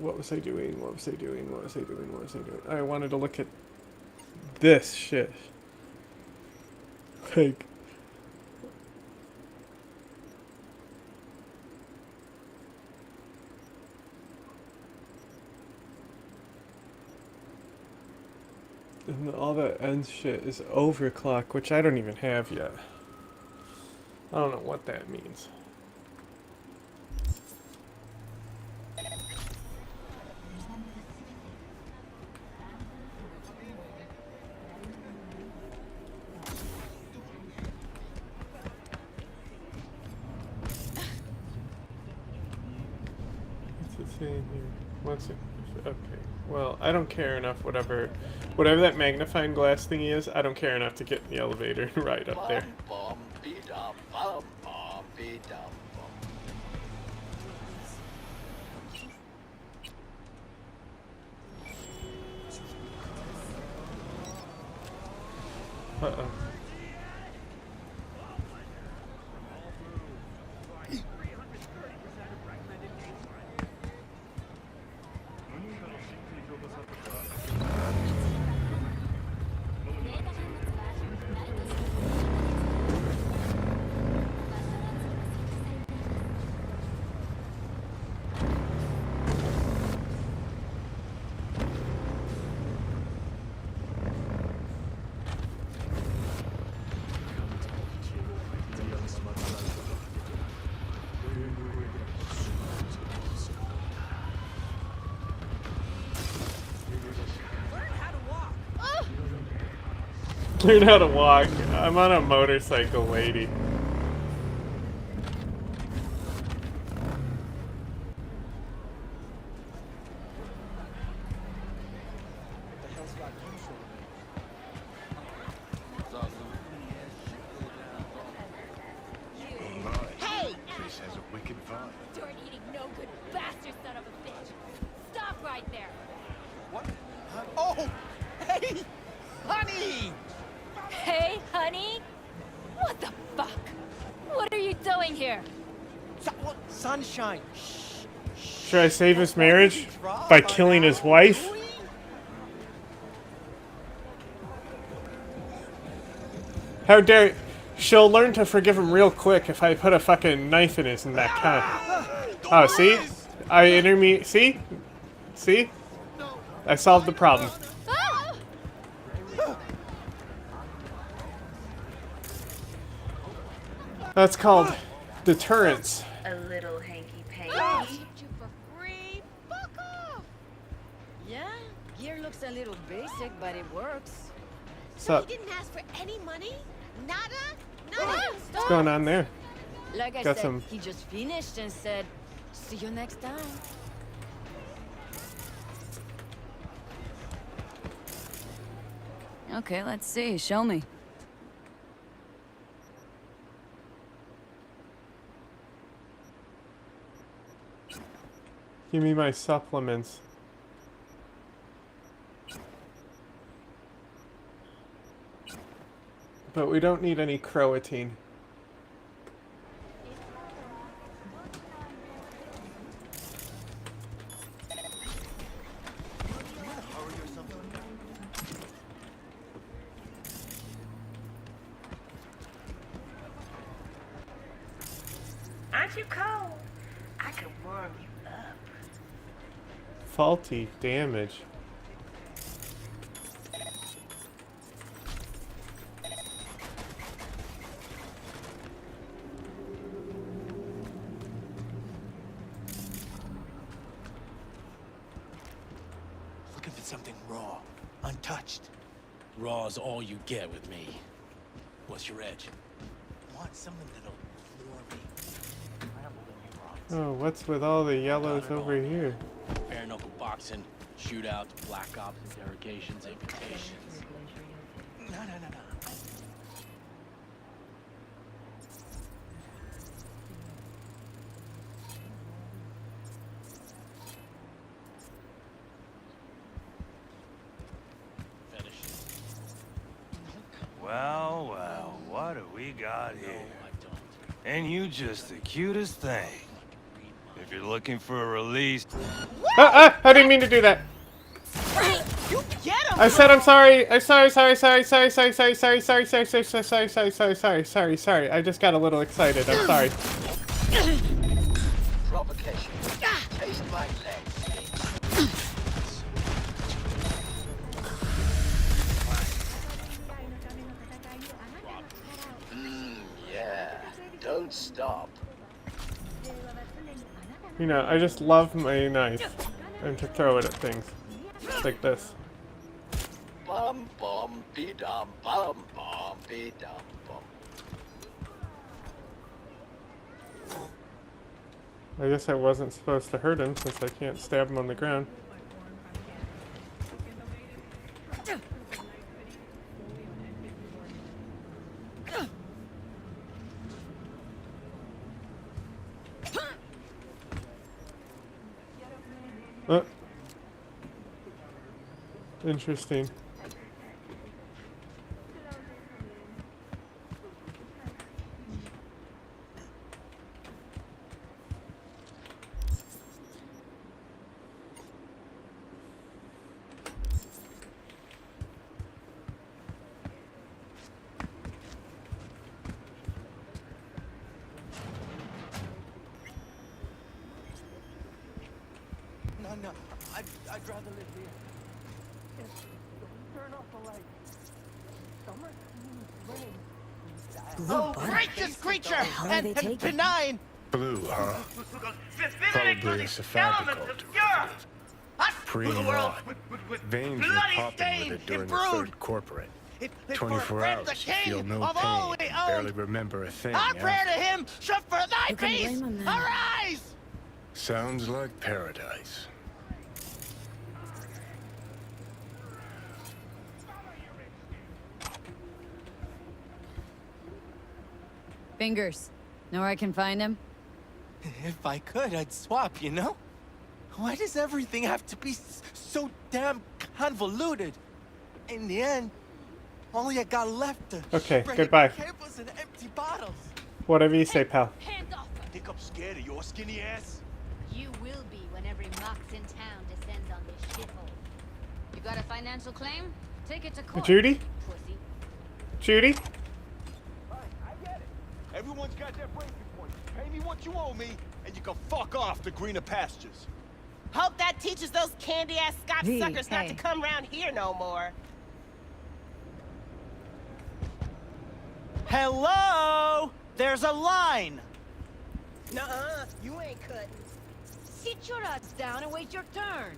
What was I doing? What was I doing? What was I doing? What was I doing? I wanted to look at this shit. Like, and all that end shit is overclock, which I don't even have yet. I don't know what that means. Here. What's it? Okay. Well, I don't care enough. Whatever that magnifying glass thingy is, I don't care enough to get in the elevator and ride up there. Uh-oh. Learn how to walk. I'm on a motorcycle, lady. Hey! This has a wicked vibe. You're eating no good Danny? What the fuck? What are you doing here? Sunshine. Should I save his marriage by killing his wife? How dare... She'll learn to forgive him real quick if I put a fucking knife in his neck, huh? Oh, see? See? See? I solved the problem. That's called deterrence. A little hanky-panky. You for free? Fuck off! Yeah, gear looks a little basic, but it works. So he didn't ask for any money? Nada? Nada? what's going on there? Like I Got said, some... he just finished and said, see you next time. Okay, let's see. Show me. Give me my supplements. But we don't need any creatine. Aren't you cold? I could warm you up. Faulty damage. Looking for something raw, untouched. Raw's all you get with me. What's your edge? Want something that'll floor me. Oh, what's with all the yellows over here? Bare knuckle boxing, shootouts, black ops, interrogations, amputations. No. Well, what do we got here? And you just the cutest thing. If you're looking for a release... I didn't mean to do that. You get him! I said I'm sorry. I'm sorry. Sorry. I just got a little excited. I'm sorry. Provocation. Taste my legs. Yeah. Don't stop. You know, I just love my knife and to throw it at things like this. Bum bum be dum bum bum be dum bum. I guess I wasn't supposed to hurt him since I can't stab him on the ground. Oh. Interesting. No. I'd rather live here. Turn off the light. Summer, rain. Oh, righteous creature! hell are they taking? benign! Blue, huh? Probably a cephalic alternative. Pre-mod. Veins were popping with it during the third corporate. 24 hours, you feel no pain, barely remember a thing. Our prayer to him should for thy Who can peace blame him then? arise! Sounds like paradise. Fingers. Know where I can find him? If I could, I'd swap, you know? Why does everything have to be so damn convoluted? In the end, All you got left to Okay, spray goodbye. cables and empty bottles. Whatever you say, pal. Think I'm scared of your skinny ass? You will be when every mox in town descends on this shithole. You got a financial claim? Take it to court. Judy? Pussy. Judy? Everyone's got their breaking point. Pay me what you owe me, and you can fuck off to greener pastures. Hope that teaches those candy-ass Scotch V, suckers not to hey. come round here no more. Hello? There's a line. Nuh-uh, you ain't cutting. Sit your ass down and wait your turn.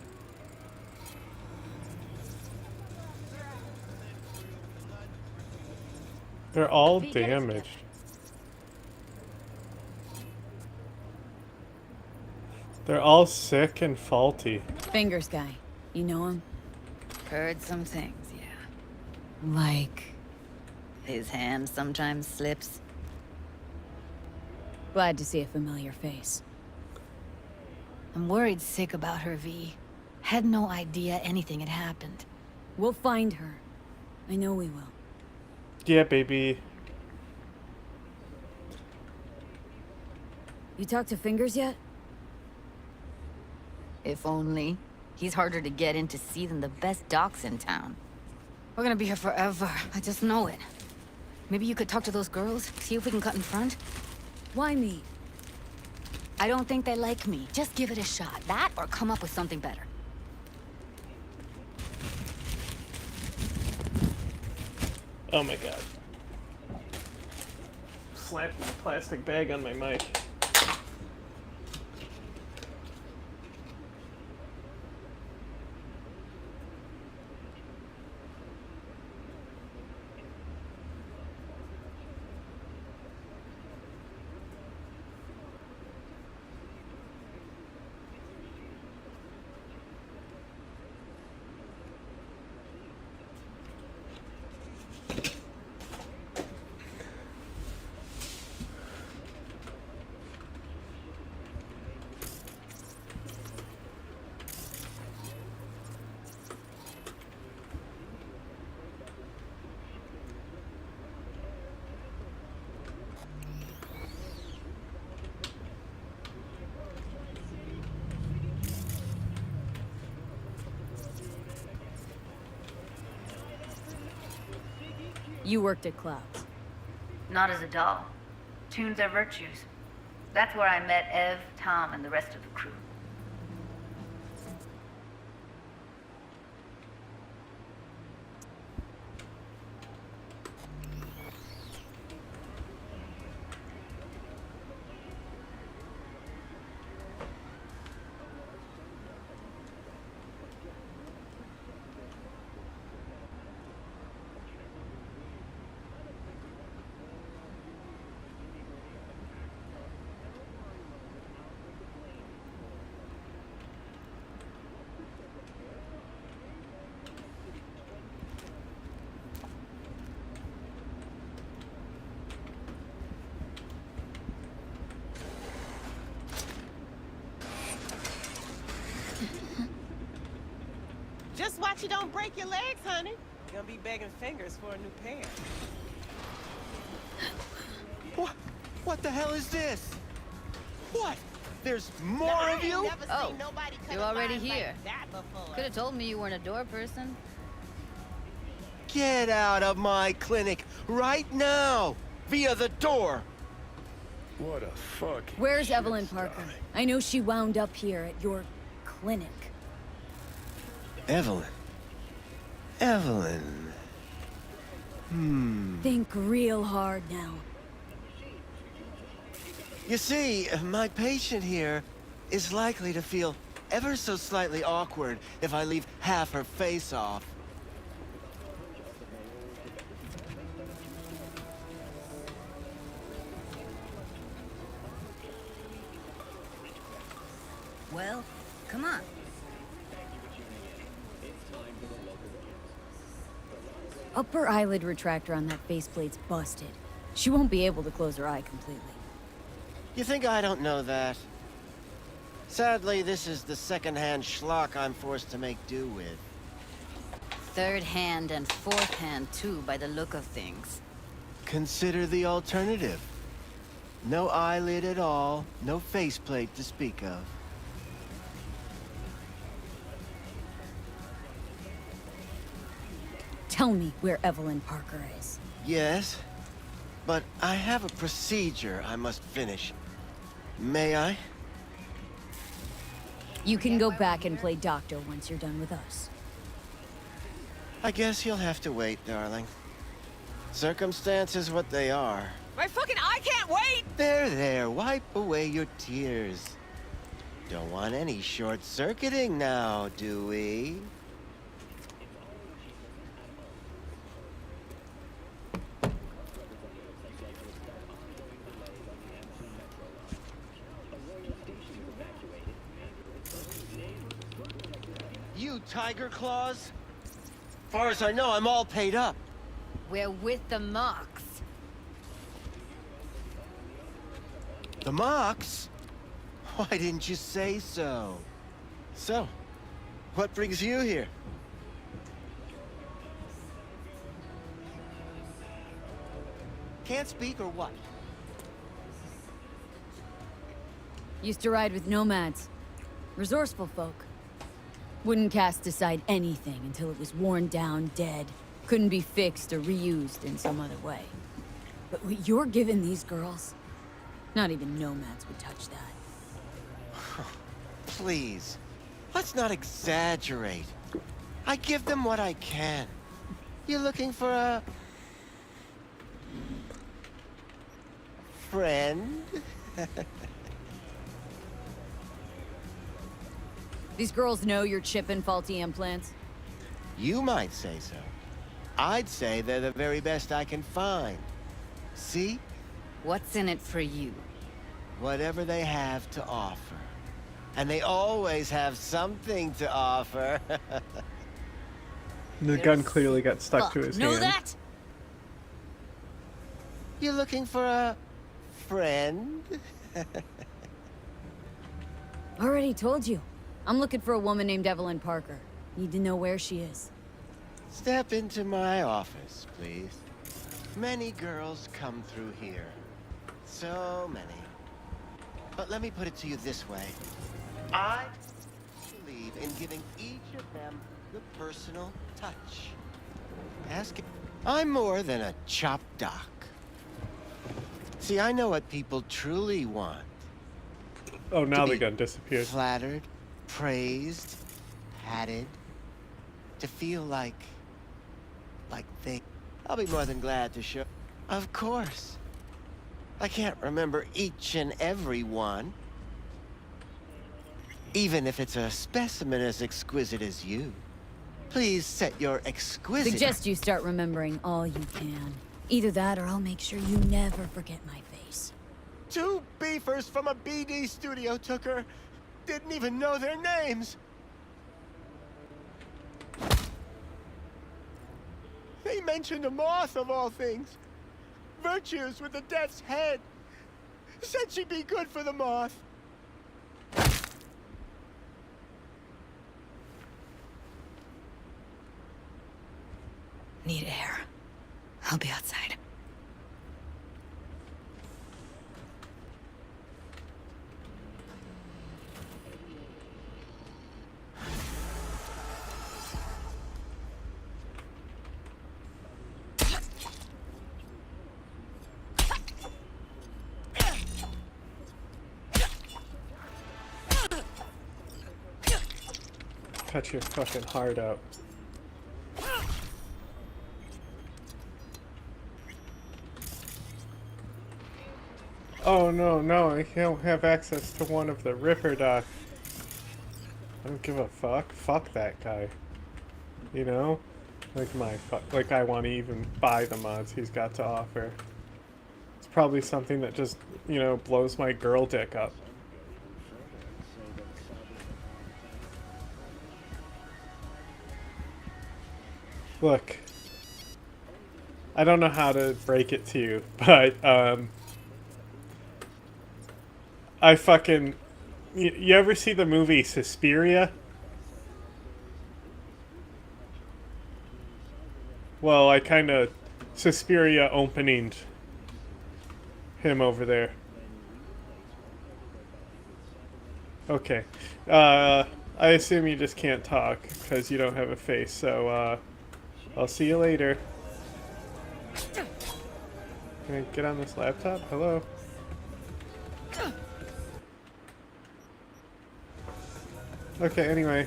They're all damaged. They're all sick and faulty. Fingers guy. You know him? Heard some things, yeah. Like... His hand sometimes slips. Glad to see a familiar face. I'm worried sick about her, V. Had no idea anything had happened. We'll find her. I know we will. Yeah, baby. You talked to Fingers yet? If only. He's harder to get in to see than the best docs in town. We're gonna be here forever. I just know it. Maybe you could talk to those girls, see if we can cut in front? Why me? I don't think they like me. Just give it a shot. That or come up with something better. Oh my god. Slapped the plastic bag on my mic. You worked at Clouds. Not as a doll. Tunes are virtues. That's where I met Ev, Tom, and the rest of the crew. Just watch you don't break your legs, honey. You're gonna be begging Fingers for a new pair. What the hell is this? What? There's more of you? Oh, you're already here. Could have told me you weren't a door person. Get out of my clinic right now! Via the door! What a fucking Where's Evelyn Parker? I know she wound up here at your clinic. Evelyn. Evelyn. Think real hard now. You see, my patient here is likely to feel ever so slightly awkward if I leave half her face off. Well, come on. Upper eyelid retractor on that faceplate's busted. She won't be able to close her eye completely. You think I don't know that? Sadly, this is the second-hand schlock I'm forced to make do with. Third hand and fourth hand, too, by the look of things. Consider the alternative. No eyelid at all, no faceplate to speak of. Tell me where Evelyn Parker is. Yes, but I have a procedure I must finish. May I? You can go back and play doctor once you're done with us. I guess you'll have to wait, darling. Circumstances what they are. My fucking eye can't wait! There, wipe away your tears. Don't want any short-circuiting now, do we? You tiger claws? Far as I know, I'm all paid up. We're with the Mox. The Mox? Why didn't you say so? So, what brings you here? Can't speak or what? Used to ride with nomads. Resourceful folk. Wouldn't cast aside anything until it was worn down, dead. Couldn't be fixed or reused in some other way. But what you're giving these girls, not even nomads would touch that. Please, let's not exaggerate. I give them what I can. You looking for a... friend? These girls know you're chipping faulty implants? You might say so. I'd say they're the very best I can find. See? What's in it for you? Whatever they have to offer. And they always have something to offer. The gun clearly got stuck to his hand. That? You looking for a... friend? Already told you. I'm looking for a woman named Evelyn Parker. Need to know where she is. Step into my office, please. Many girls come through here. So many. But let me put it to you this way. I believe in giving each of them the personal touch. Ask it. I'm more than a chopped doc. See, I know what people truly want. Oh, now the gun disappeared. Flattered, praised, patted. To feel like they... I'll be more than glad to show... Of course. I can't remember each and every one. Even if it's a specimen as exquisite as you. Please set your exquisite... Suggest you start remembering all you can. Either that or I'll make sure you never forget my face. 2 beefers from a BD studio took her. Didn't even know their names. They mentioned a moth of all things. Virtues with the death's head. Said she'd be good for the moth. Need air. I'll be outside. Cut your fucking heart out. Oh no, I don't have access to one of the Ripper docs. I don't give a fuck. Fuck that guy. You know? Like I want to even buy the mods he's got to offer. It's probably something that just, you know, blows my girl dick up. Look, I don't know how to break it to you, but, I fucking... You ever see the movie Suspiria? Well, I kind of Suspiria openinged him over there. Okay. I assume you just can't talk because you don't have a face, so I'll see you later. Can I get on this laptop? Hello? Okay, anyway.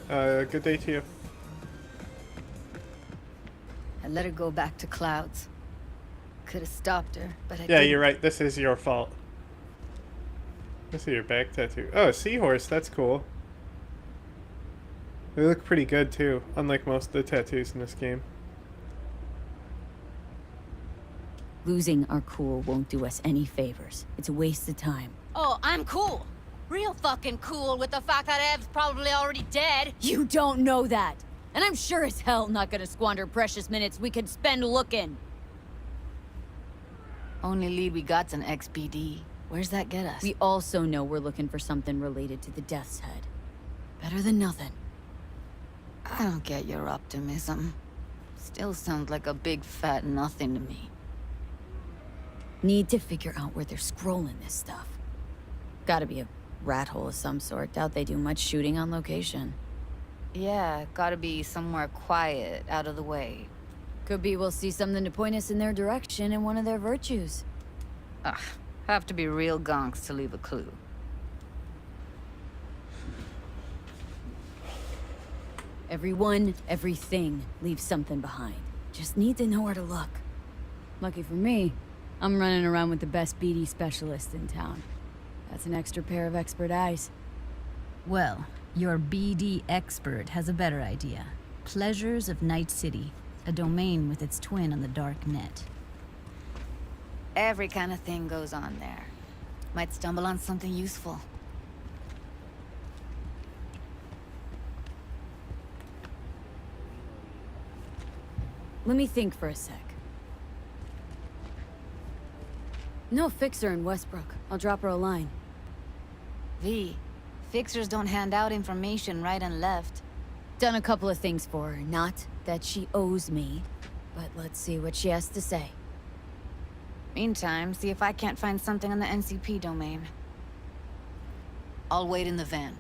Good day to you. I let her go back to Clouds. Could have stopped her, but I Yeah, didn't. you're right. This is your fault. This is your back tattoo. Oh, a seahorse. That's cool. They look pretty good, too, unlike most of the tattoos in this game. Losing our cool won't do us any favors. It's a waste of time. Oh, I'm cool. Real fucking cool with the fact that Ev's probably already dead. You don't know that. And I'm sure as hell not gonna squander precious minutes we could spend looking. Only lead we got's an XBD. Where's that get us? We also know we're looking for something related to the Death's Head. Better than nothing. I don't get your optimism. Still sounds like a big fat nothing to me. Need to figure out where they're scrolling this stuff. Gotta be a rat hole of some sort. Doubt they do much shooting on location. Yeah, gotta be somewhere quiet, out of the way. Could be we'll see something to point us in their direction in one of their virtues. Ugh, have to be real gonks to leave a clue. Everyone, everything leaves something behind. Just need to know where to look. Lucky for me, I'm running around with the best BD specialist in town. That's an extra pair of expert eyes. Well, your BD expert has a better idea. Pleasures of Night City, a domain with its twin on the dark net. Every kind of thing goes on there. Might stumble on something useful. Let me think for a sec. No fixer in Westbrook. I'll drop her a line. V, fixers don't hand out information right and left. Done a couple of things for her. Not that she owes me, but let's see what she has to say. Meantime, see if I can't find something on the NCP domain. I'll wait in the van.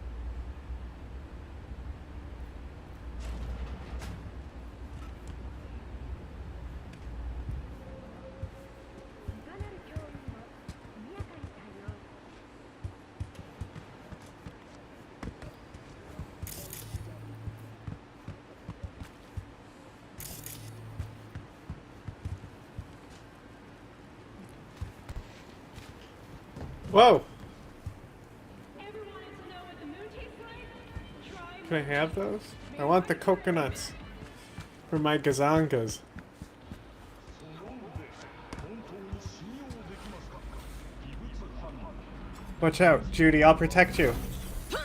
Whoa! Can I have those? I want the coconuts for my gazangas. Watch out, Judy, I'll protect you.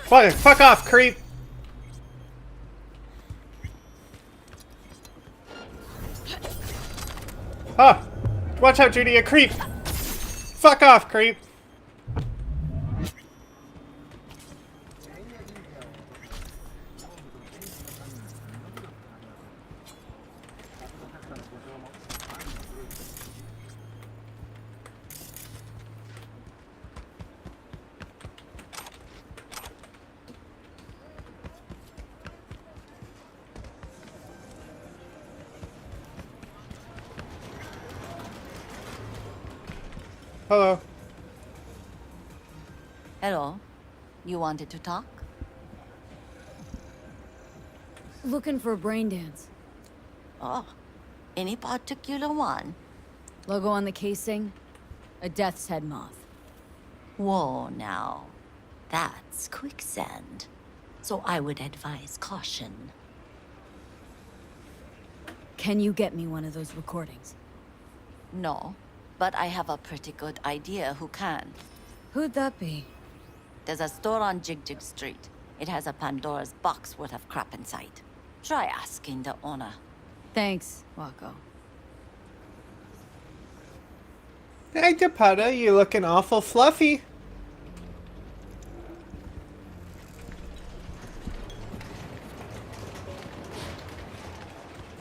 Fuck off, creep! Ah! Watch out, Judy, a creep! Fuck off, creep! Hello. Hello. You wanted to talk? Looking for a brain dance. Oh, any particular one? Logo on the casing? A Death's Head moth. Whoa, now. That's quicksand. So I would advise caution. Can you get me one of those recordings? No, but I have a pretty good idea who can. Who'd that be? There's a store on Jig Jig Street. It has a Pandora's box worth of crap inside. Try asking the owner. Thanks, Wako. Hey, Depata, you looking awful fluffy.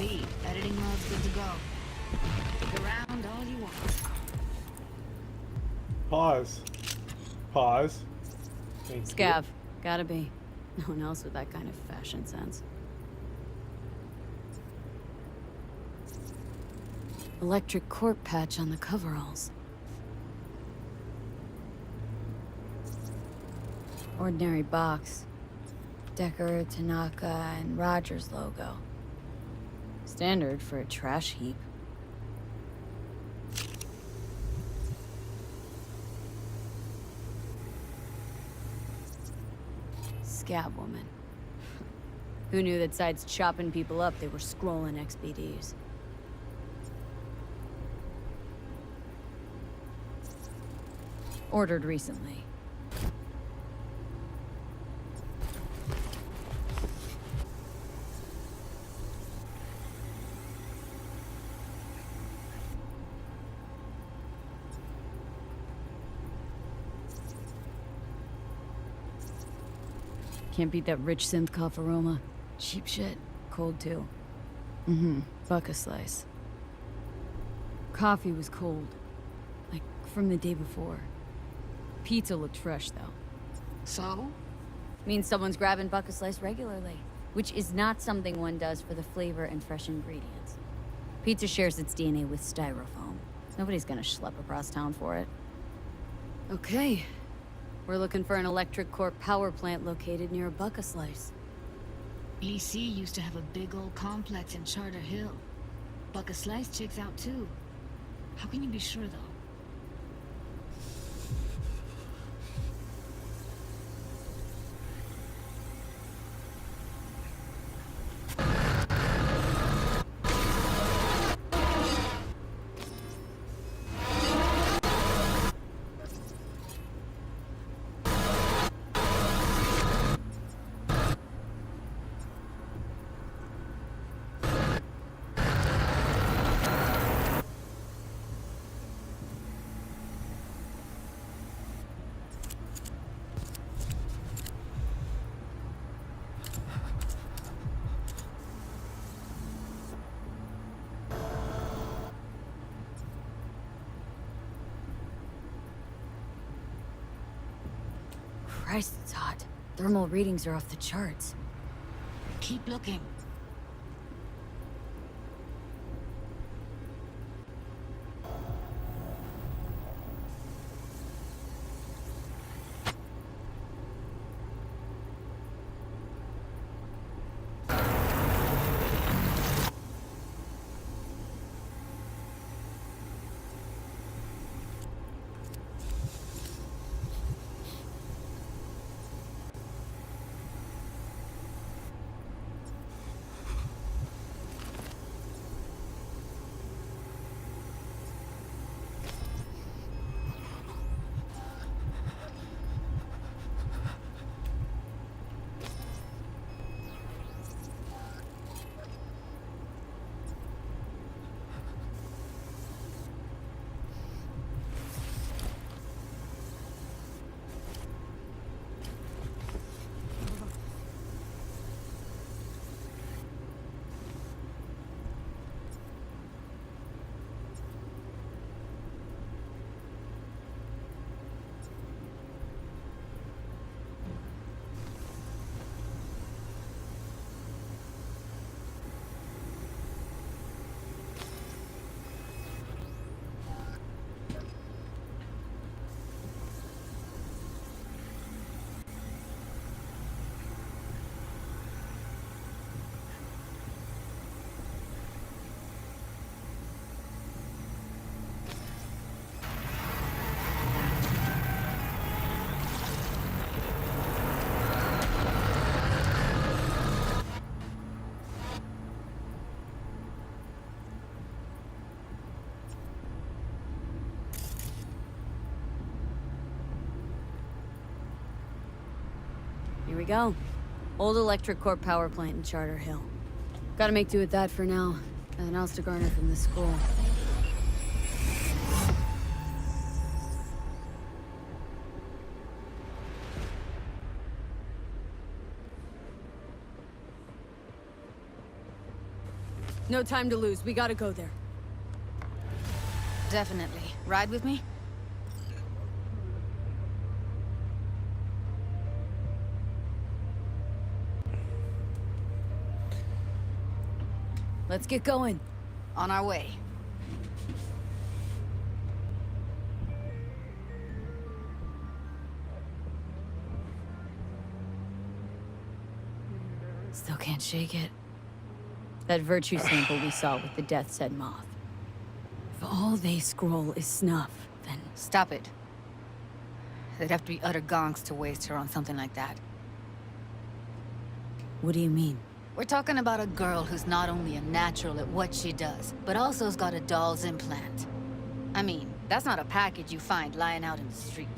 V, editing mode's good to go. Look around all you want. Pause. Pause. Thank you. Scav. Gotta be. No one else with that kind of fashion sense. Electric corp patch on the coveralls. Ordinary box. Decker, Tanaka, and Rogers logo. Standard for a trash heap. Scab woman. Who knew that besides chopping people up, they were scrolling XBDs? Ordered recently. Can't beat that rich synth cough aroma. Cheap shit. Cold too. Buck a slice. Coffee was cold. Like from the day before. Pizza looked fresh though. So? Means someone's grabbing buck a slice regularly. Which is not something one does for the flavor and fresh ingredients. Pizza shares its DNA with styrofoam. Nobody's gonna schlep across town for it. Okay. We're looking for an electric corp power plant located near a buck a slice. EC used to have a big old complex in Charter Hill. Buck a Slice checks out too. How can you be sure though? Christ, it's hot. Thermal readings are off the charts. Keep looking. go. Old Electric Corp power plant in Charter Hill. Gotta make do with that for now. Nothing else to garner from the school. No time to lose. We gotta go there. Definitely. Ride with me? Let's get going. On our way. Still can't shake it. That virtue sample we saw with the Death's Head moth. If all they scroll is snuff, then... Stop it. They'd have to be utter gonks to waste her on something like that. What do you mean? We're talking about a girl who's not only a natural at what she does, but also has got a doll's implant. I mean, that's not a package you find lying out in the street.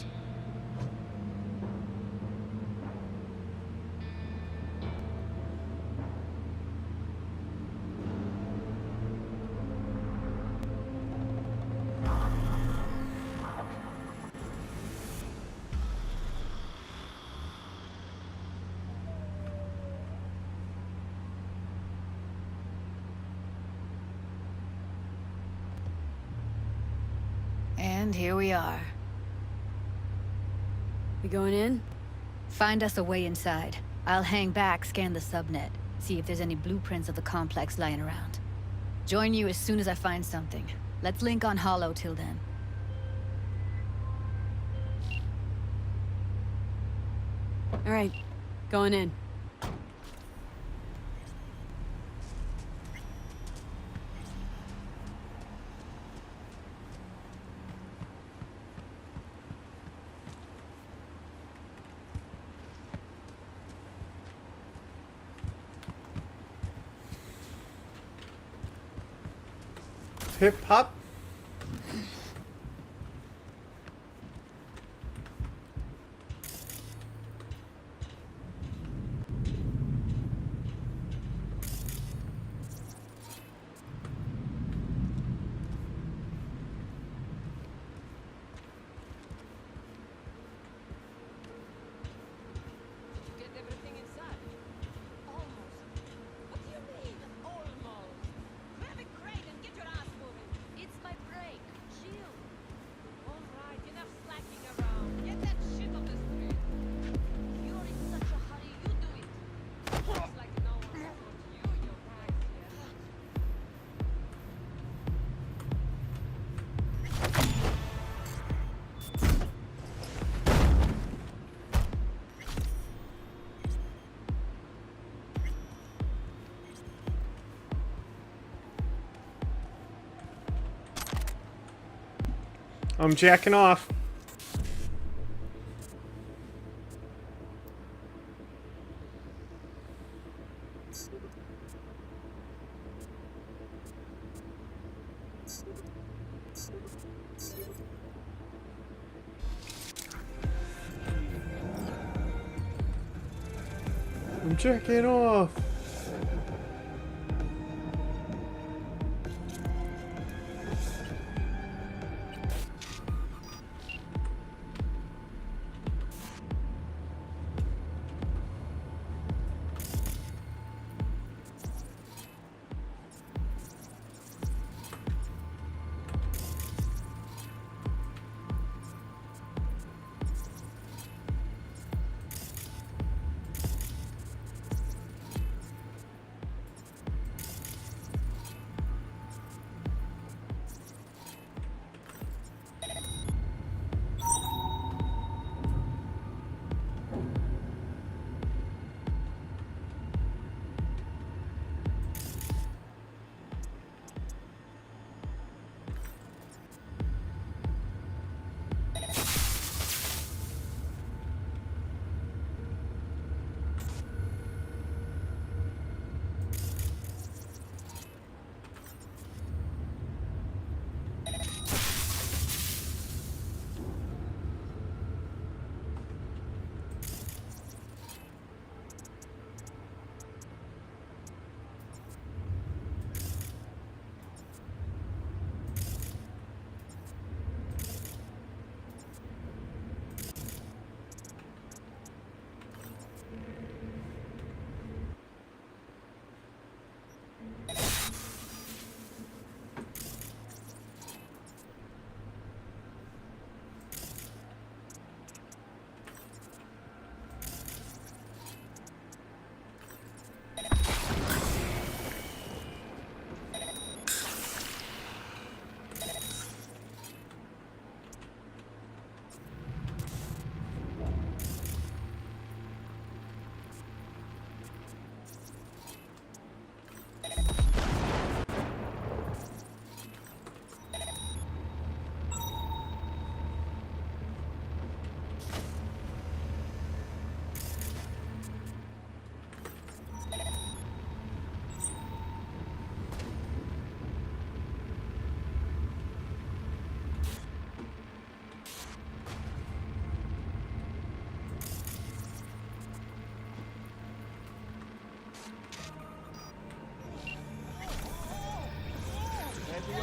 And here we are. We going in? Find us a way inside. I'll hang back, scan the subnet, see if there's any blueprints of the complex lying around. Join you as soon as I find something. Let's link on Hollow till then. All right, going in. Hip hop. Get everything inside. Almost. What do you mean, almost? Grab a crate and get your ass moving. It's my break. Chill. All right, enough slacking around. Get that shit on the street. You're in such a hurry, you do it. Looks like no one told you your rights yet. I'm jacking off. I'm jacking off.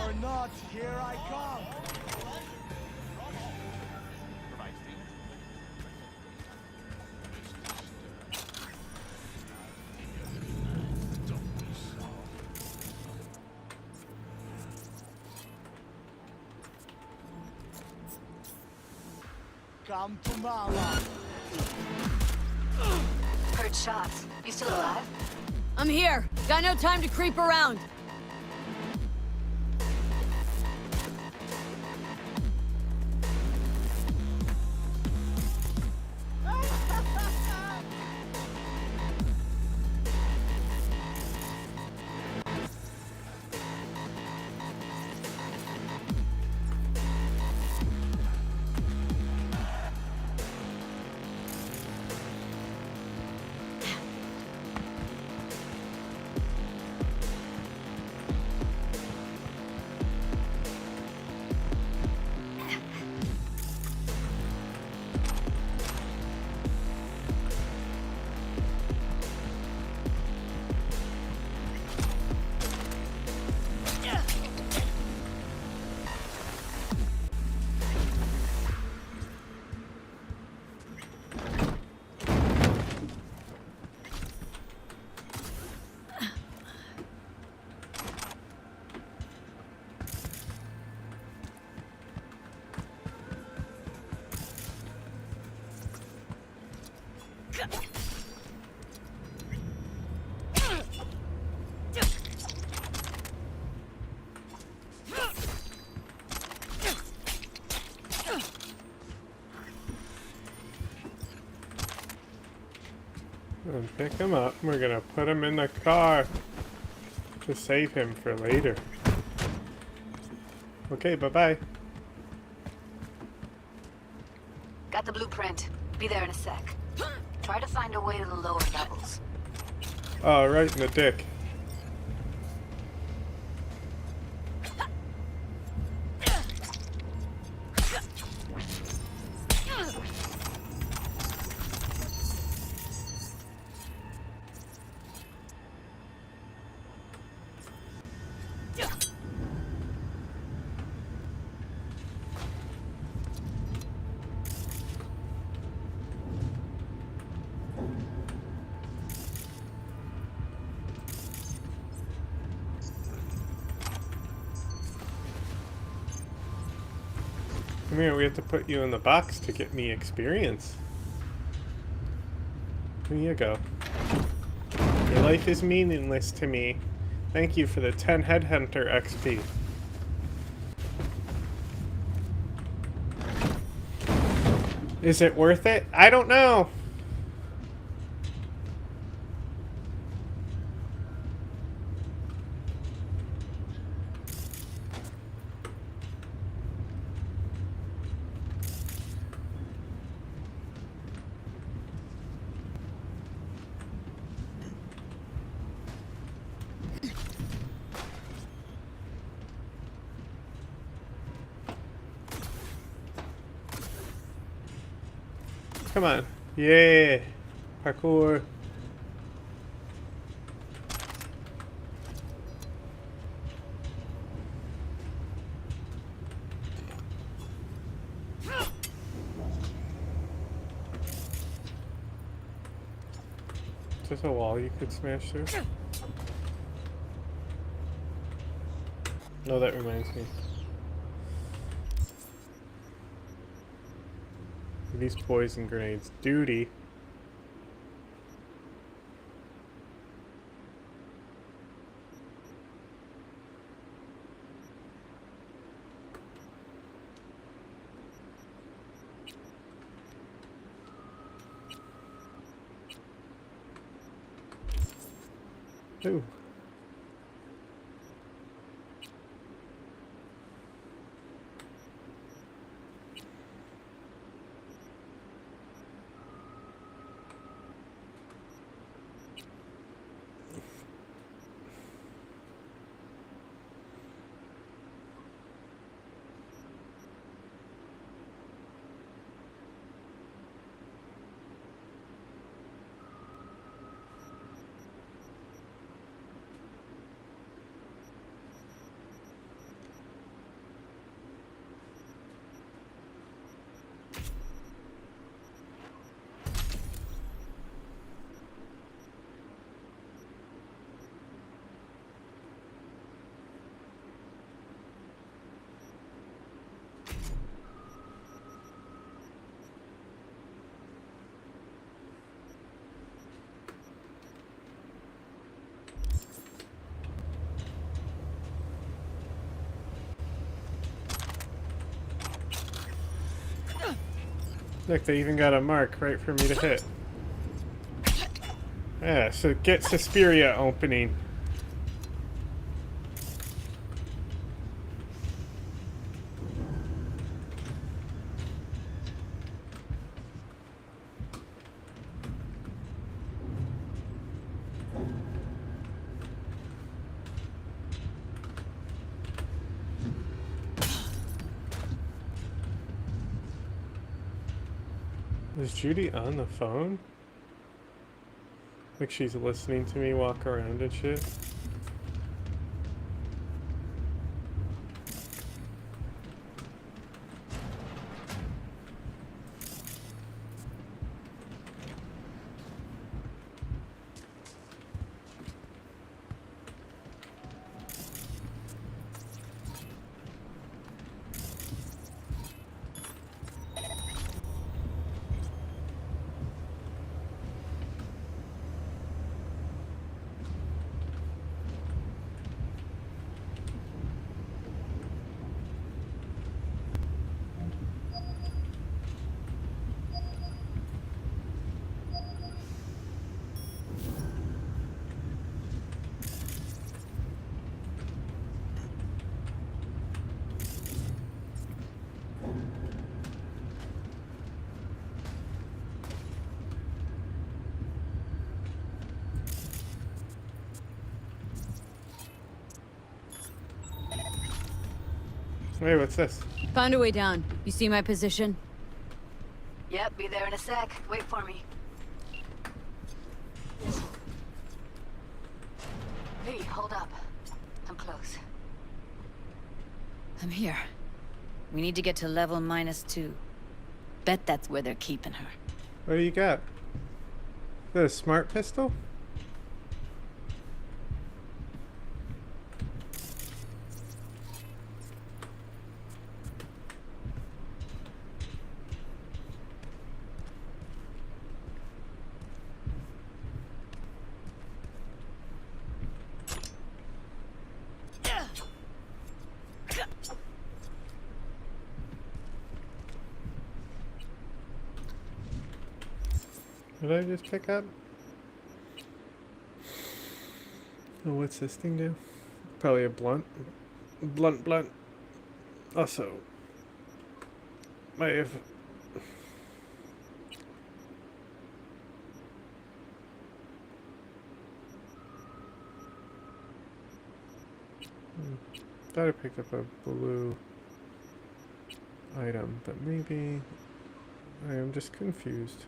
or not, here I come. Come to mama. Heard shots. You still alive? I'm here. Got no time to creep around. And pick him up. We're gonna put him in the car to save him for later. Okay, bye-bye. Got the blueprint. Be there in a sec. Try to find a way to the lower levels. Oh, right in the dick. Come here, we have to put you in the box to get me experience. Here you go. Your life is meaningless to me. Thank you for the 10 Headhunter XP. Is it worth it? I don't know. Come on. Yeah. Parkour. Is this a wall you could smash through? No, that reminds me. These poison grenades. Duty. Ooh. Look, they even got a mark right for me to hit. Yeah, so get Suspiria opening. Is Judy on the phone? Like she's listening to me walk around and shit? Wait, what's this? Found a way down. You see my position? Yep, be there in a sec. Wait for me. Hey, hold up. I'm close. I'm here. We need to get to level -2. Bet that's where they're keeping her. What do you got? Is that a smart pistol? What did I just pick up? Oh, what's this thing do? Probably a blunt. Blunt. Also, might have. Thought I picked up a blue item, but maybe I am just confused.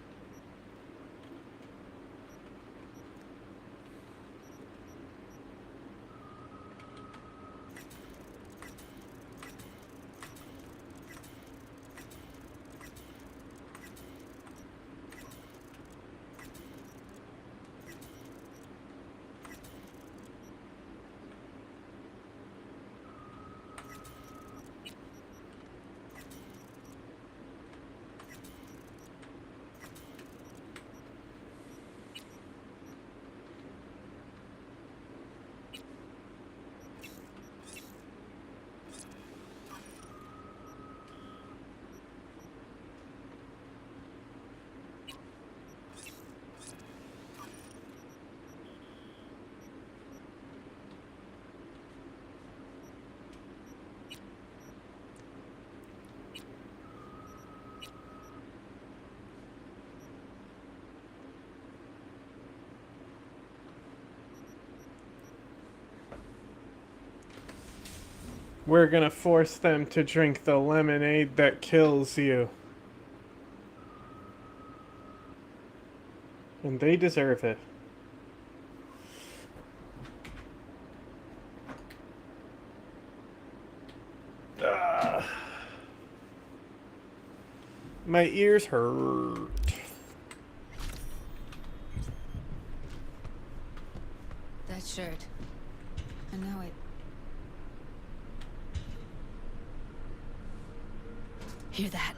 We're gonna force them to drink the lemonade that kills you. And they deserve it. My ears hurt. That shirt. I know it. Hear that?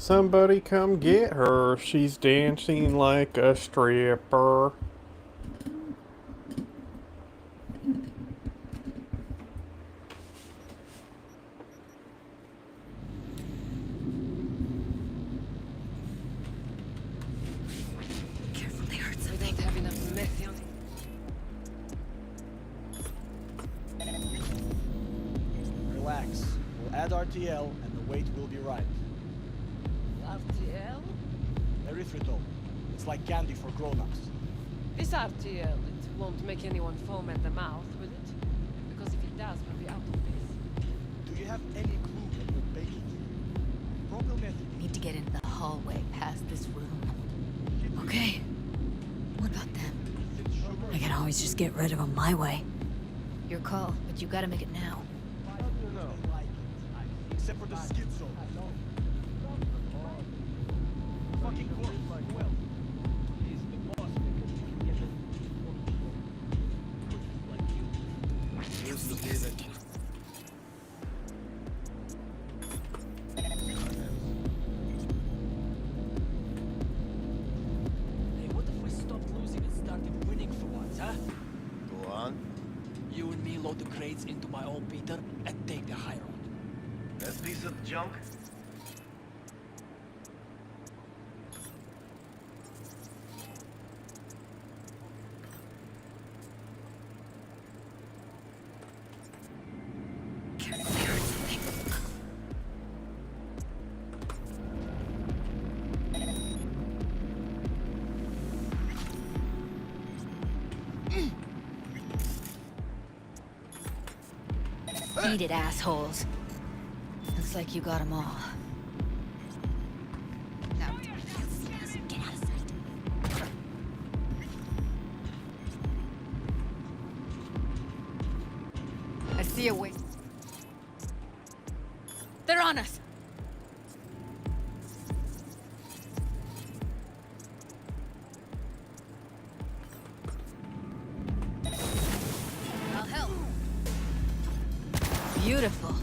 Somebody come get her. She's dancing like a stripper. Careful, they hurt some. They don't have enough meth on it. Relax. We'll add RTL and the weight will be right. RTL? Erythritol. It's like candy for grown-ups. This RTL, it won't make anyone foam at the mouth, will it? Because if it does, we'll be out of this. Do you have any clue what you're baking? Proper method. Need to get into the hallway past this room. Okay. What about them? I can always just get rid of them my way. Your call, but you gotta make it now. No. Except for the schizo. Fucking course. Well, he's the boss because he can get it. Used to be that. Hey, what if we stopped losing and started winning for once, huh? Go on. You and me load the crates into my old beater and take the high road. That piece of junk? Beat it, assholes. Looks like you got them all. Now, get out of sight. I see a way. They're on us. I'll help. Beautiful.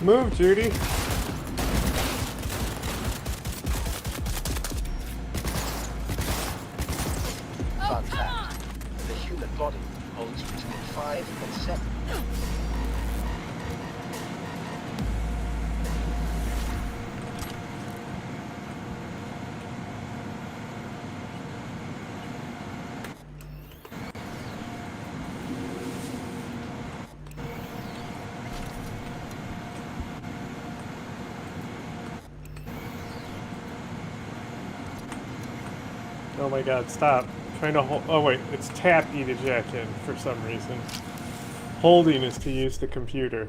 Move, Judy. Fun fact, the human body holds between 5 and 7. Oh my god, stop. Trying to hold. Oh wait, it's tap E to jack in for some reason. Holding is to use the computer.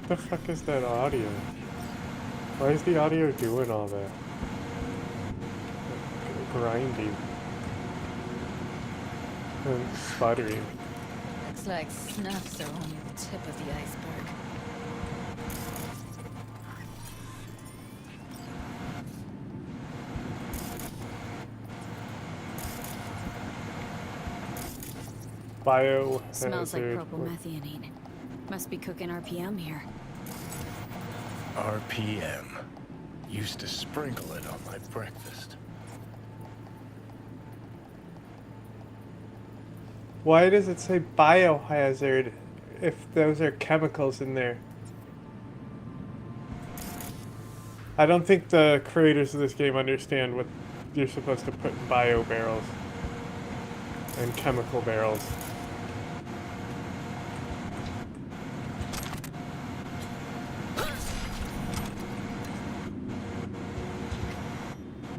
What the fuck is that audio? Why is the audio doing all that? Grinding. And sputtering. Looks like snuffs are only the tip of the iceberg. Smells like Biohazard. propylmethionine. Must be cooking RPM here. RPM. Used to sprinkle it on my breakfast. Why does it say biohazard if those are chemicals in there? I don't think the creators of this game understand what you're supposed to put in bio barrels and chemical barrels.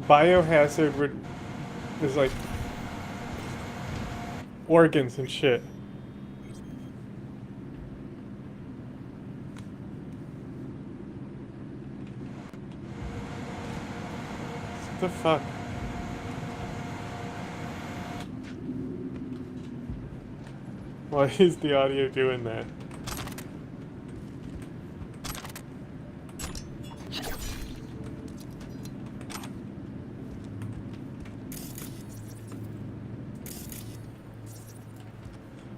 Biohazard is like organs and shit. What the fuck? Why is the audio doing that?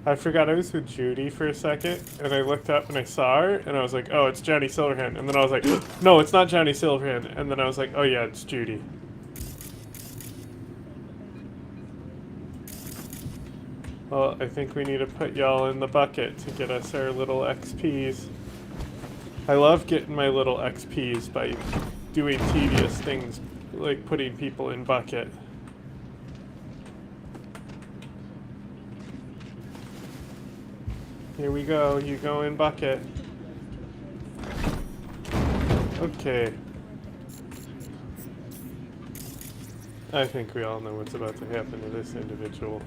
I forgot I was with Judy for a second, and I looked up and I saw her, and I was like, oh, it's Johnny Silverhand. And then I was like, no, it's not Johnny Silverhand. And then I was like, oh yeah, it's Judy. Well, I think we need to put y'all in the bucket to get us our little XPs. I love getting my little XPs by doing tedious things, like putting people in bucket. Here we go, you go in bucket. Okay. I think we all know what's about to happen to this individual.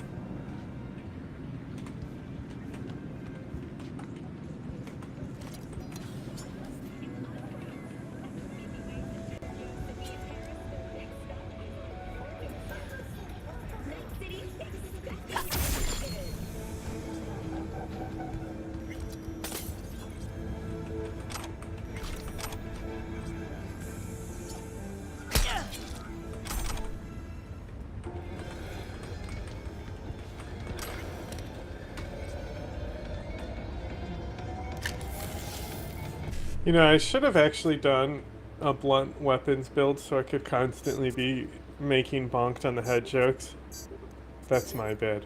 You know, I should have actually done a blunt weapons build so I could constantly be making bonked on the head jokes. That's my bad.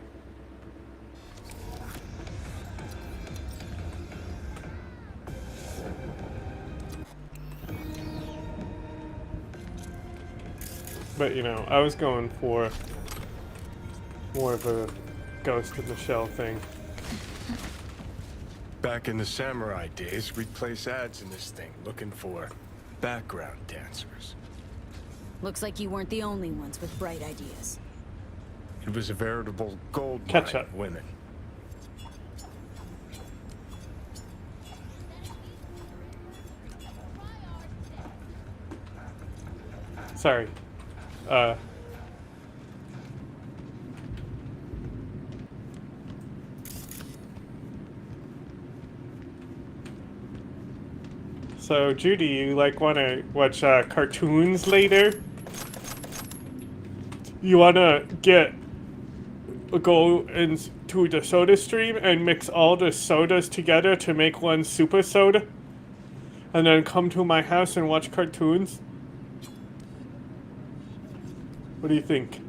But you know, I was going for more of a Ghost in the Shell thing. Back in the samurai days, we'd place ads in this thing looking for background dancers. Looks like you weren't the only ones with bright ideas. It was a veritable gold mine of women. Sorry. So, Judy, you want to watch cartoons later? You want to go into the soda stream and mix all the sodas together to make one super soda? And then come to my house and watch cartoons? What do you think?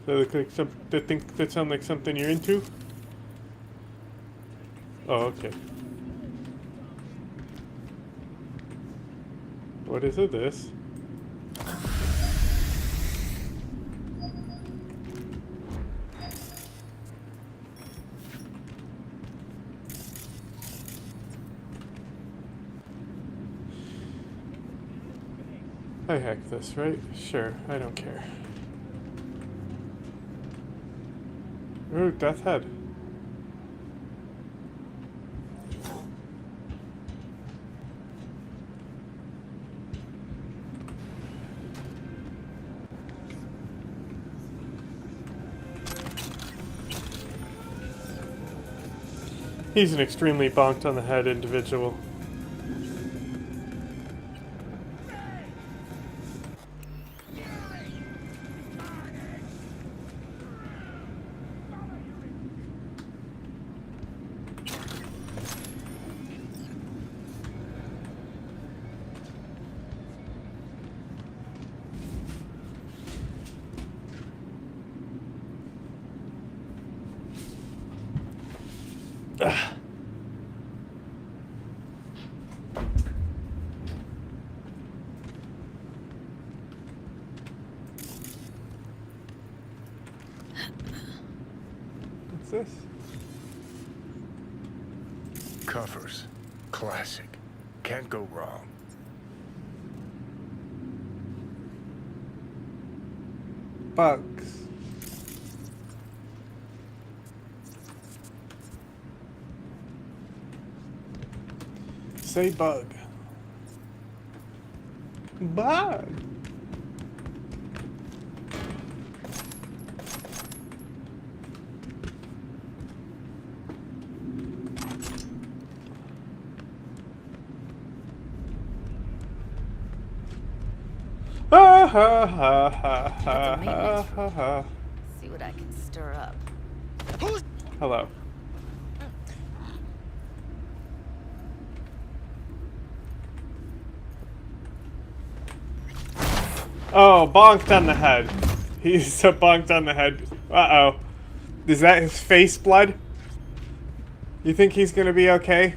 That sound like something you're into? Oh, okay. What is it, this? I hacked this, right? Sure, I don't care. Ooh, Death Head. He's an extremely bonked on the head individual. What's this? Covers. Classic. Can't go wrong. Bugs. Say bug. Bug. Ha ha ha ha ha ha ha. See what I can stir up. Hello. Oh, bonked on the head. He's so bonked on the head. Uh-oh. Is that his face blood? You think he's gonna be okay?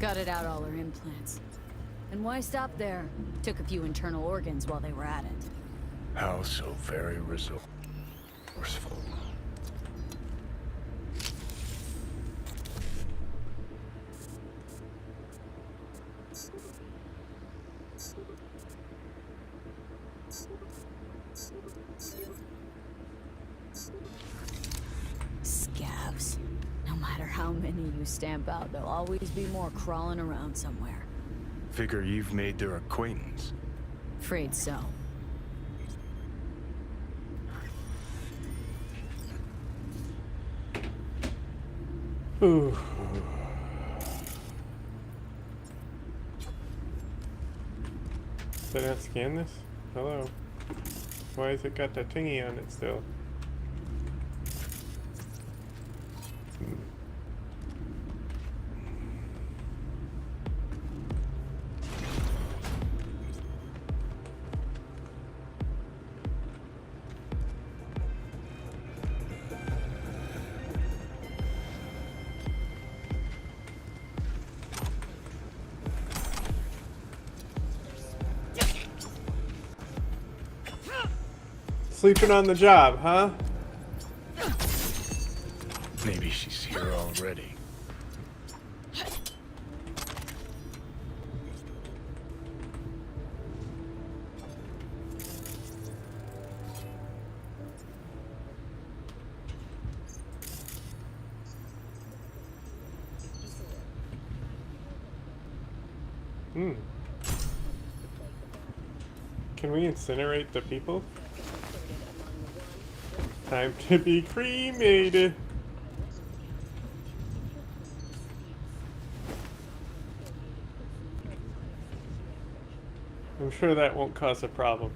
Gutted out all her implants. And why stop there? Took a few internal organs while they were at it. How so very resourceful. Scabs. No matter how how many you stamp out, there'll always be more crawling around somewhere. Figure you've made their acquaintance. Afraid so. Ooh. Did I scan this? Hello. Why has it got that thingy on it still? Sleeping on the job, huh? Maybe she's here already. Hmm. Can we incinerate the people? Time to be cremated. I'm sure that won't cause a problem.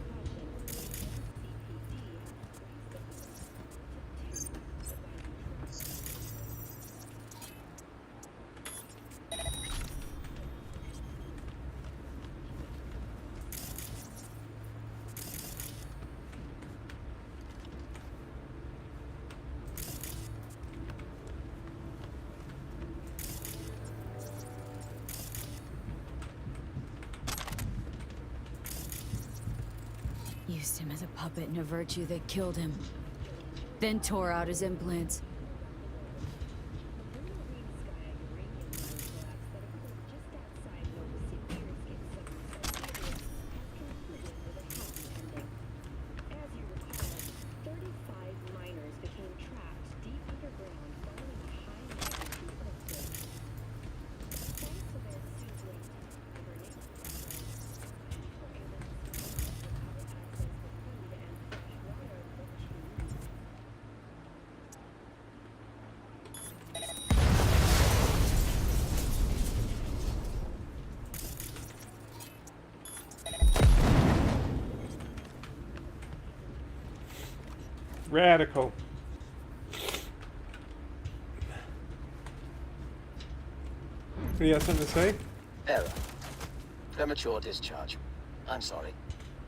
Used him as a puppet in a virtue that killed him. Then tore out his implants. Radical. Do you have something to say? Error. Premature discharge. I'm sorry.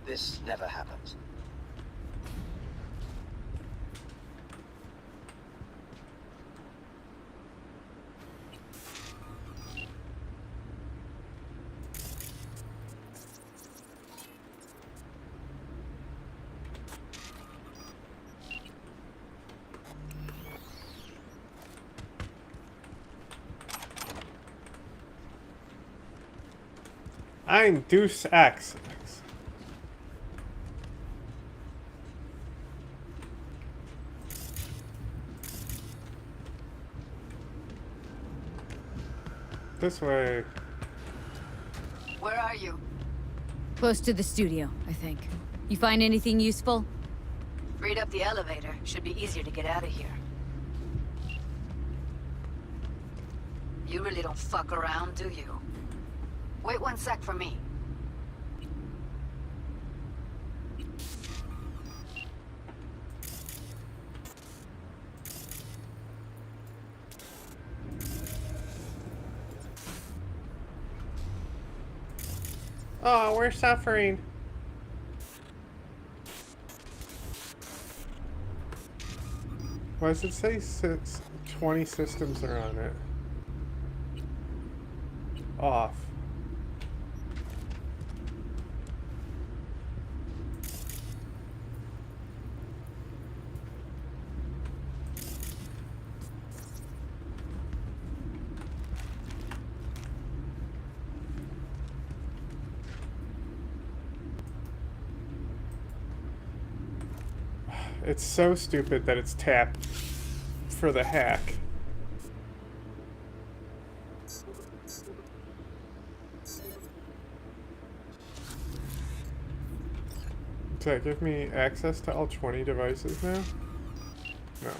This never happens. I'm s3x. This way. Where are you? Close to the studio, I think. You find anything useful? Freed up the elevator. Should be easier to get out of here. You really don't fuck around, do you? Wait 1 sec for me. Oh, we're suffering. Why does it say 20 systems are on it? Off. It's so stupid that it's tapped for the hack. Does that give me access to all 20 devices now? No.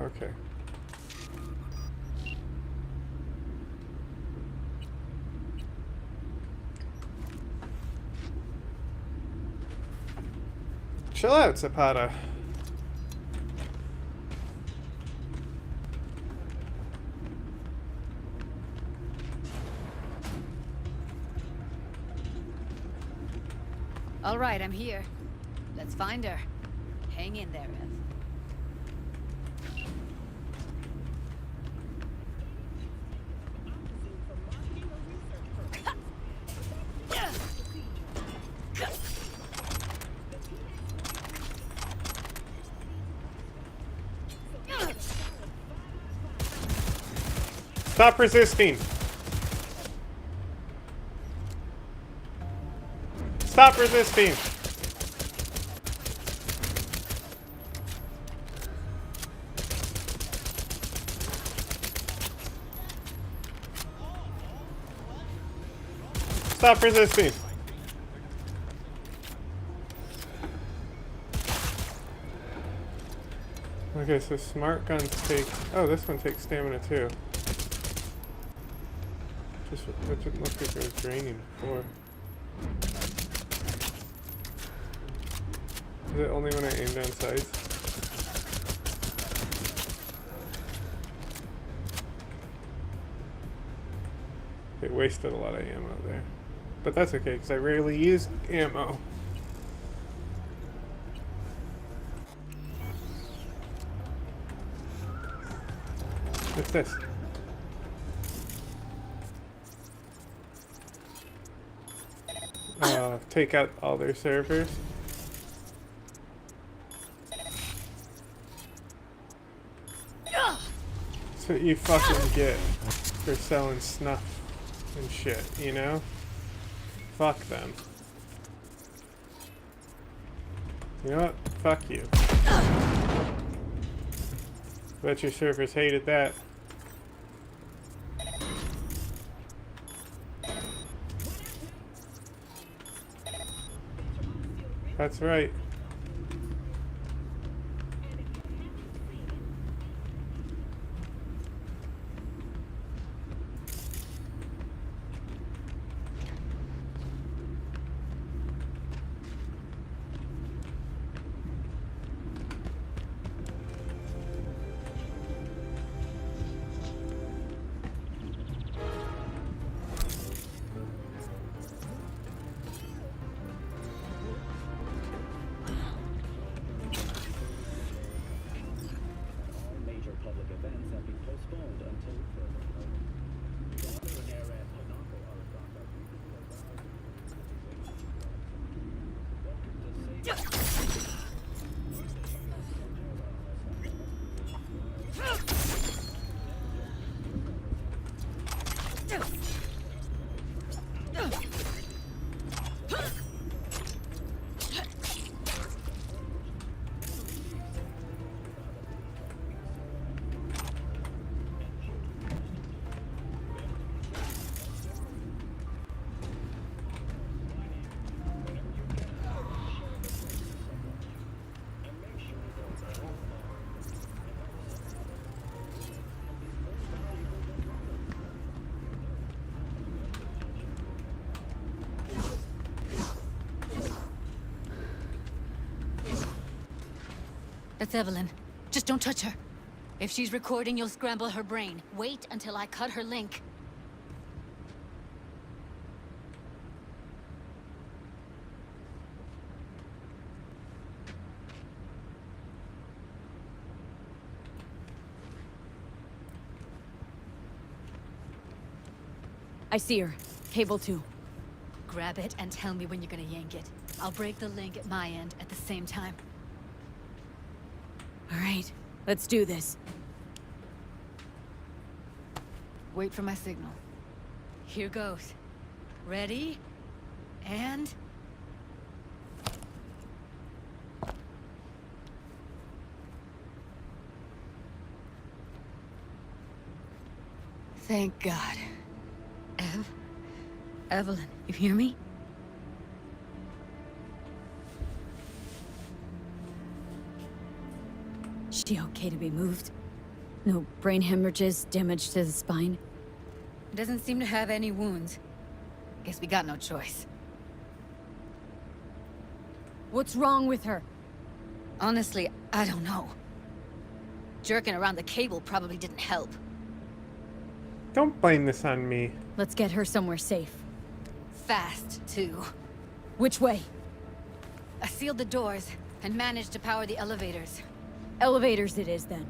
Okay. Chill out, Zapata. All right, I'm here. Let's find her. Hang in there, Ev. Stop resisting. Stop resisting. Stop resisting. Okay, so smart guns take... Oh, this one takes stamina too. Just it didn't look like it was draining before. Is it only when I aim down sights? It wasted a lot of ammo there. But that's okay, because I rarely use ammo. What's this? Take out all their servers. That's what you fucking get for selling snuff and shit, you know? Fuck them. You know what? Fuck you. Bet your servers hated that. That's right. That's Evelyn. Just don't touch her. If she's recording, you'll scramble her brain. Wait until I cut her link. I see her. Cable 2. Grab it and tell me when you're gonna yank it. I'll break the link at my end at the same time. All right, let's do this. Wait for my signal. Here goes. Ready? And... Thank God. Evelyn, you hear me? she okay to be moved? No brain hemorrhages, damage to the spine? Doesn't seem to have any wounds. Guess we got no choice. What's wrong with her? Honestly, I don't know. Jerking around the cable probably didn't help. Don't blame this on me. Let's get her somewhere safe. Fast, too. Which way? I sealed the doors and managed to power the elevators. Elevators it is, then.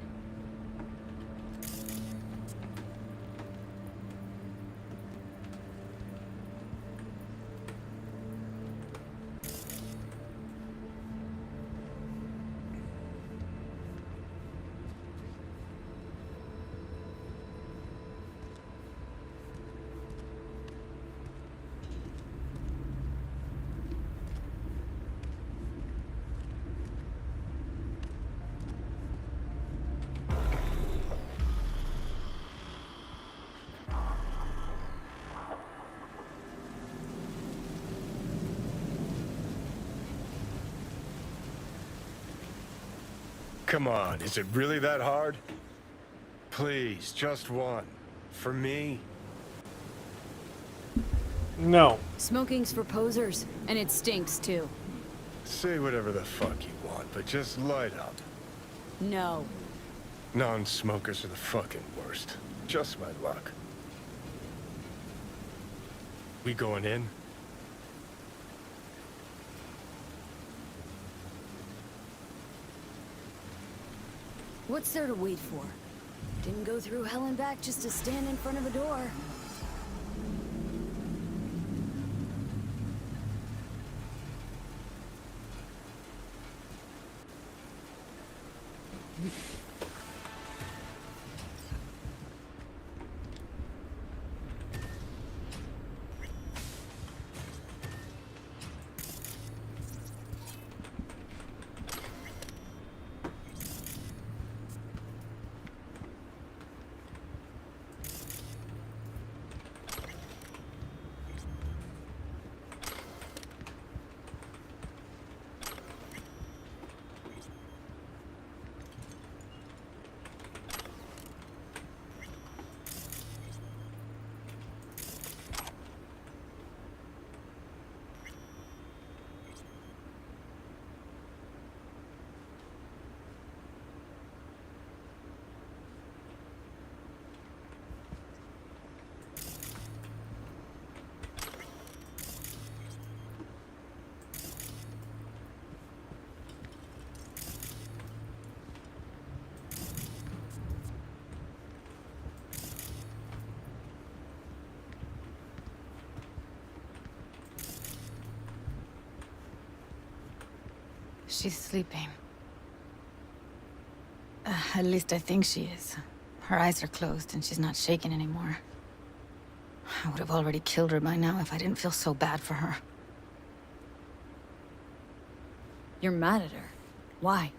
Come on, is it really that hard? Please, just one. For me? No. Smoking's for posers, and it stinks, too. Say whatever the fuck you want, but just light up. No. Non-smokers are the fucking worst. Just my luck. We going in? What's there to wait for? Didn't go through hell and back just to stand in front of a door. She's sleeping. At least I think she is. Her eyes are closed and she's not shaking anymore. I would have already killed her by now if I didn't feel so bad for her. You're mad at her. Why?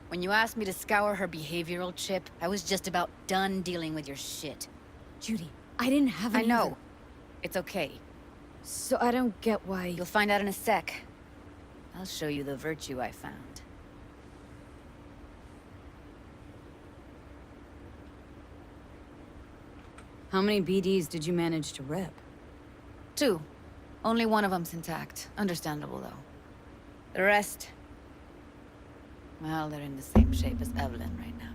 When you asked me to scour her behavioral chip, I was just about done dealing with your shit. Judy, I didn't have any I know. other- It's okay. So I don't get why... You'll find out in a sec. I'll show you the virtue I found. How many BDs did you manage to rip? 2. Only one of them's intact. Understandable, though. The rest... well, they're in the same shape as Evelyn right now.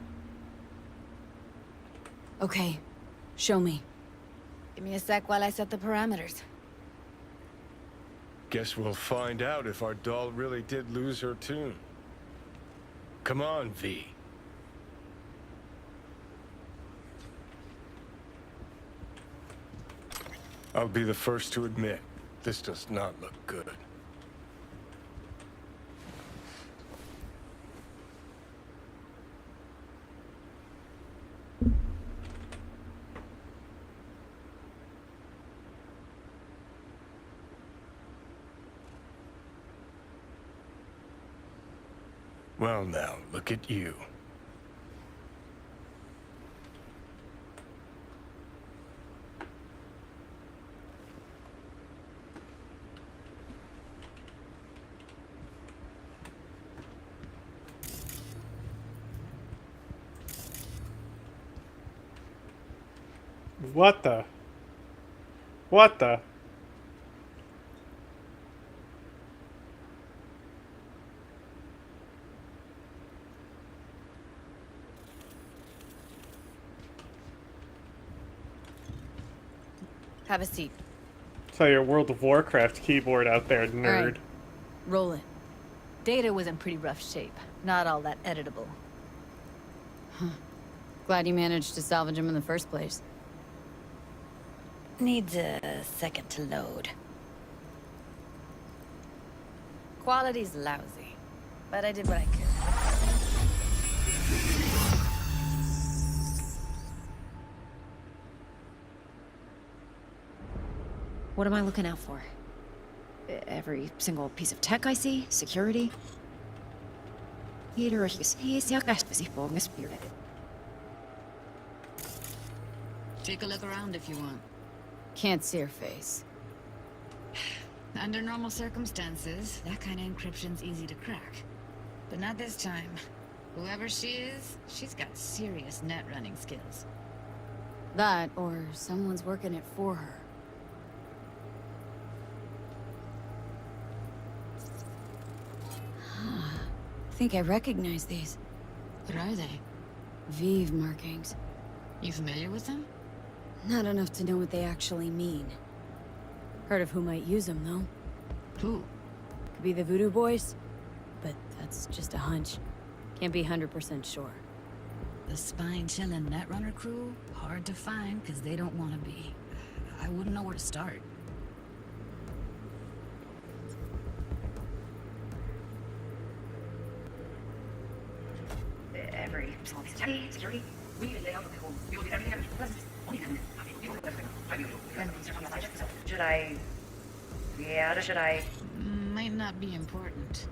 Okay. Show me. Give me a sec while I set the parameters. Guess we'll find out if our doll really did lose her tune. Come on, V. I'll be the first to admit, this does not look good. Well now, look at you. What the? What the? Have a seat. Saw your World of Warcraft keyboard out there, nerd. All right. Roll it. Data was in pretty rough shape. Not all that editable. Huh. Glad you managed to salvage him in the first place. Needs a second to load. Quality's lousy, but I did what I could. What am I looking out for? Every single piece of tech I see? Security? Take a look around if you want. Can't see her face. Under normal circumstances, that kind of encryption's easy to crack. But not this time. Whoever she is, she's got serious net running skills. That, or someone's working it for her. I think I recognize these. What are they? Vive markings. You familiar with them? Not enough to know what they actually mean. Heard of who might use them, though. Who? Could be the Voodoo Boys, but that's just a hunch. Can't be 100% sure. The spine-chilling Netrunner crew? Hard to find, because they don't want to be. I wouldn't know where to start. Every security. We lay out the whole. Should I? Yeah, should I? Might not be important.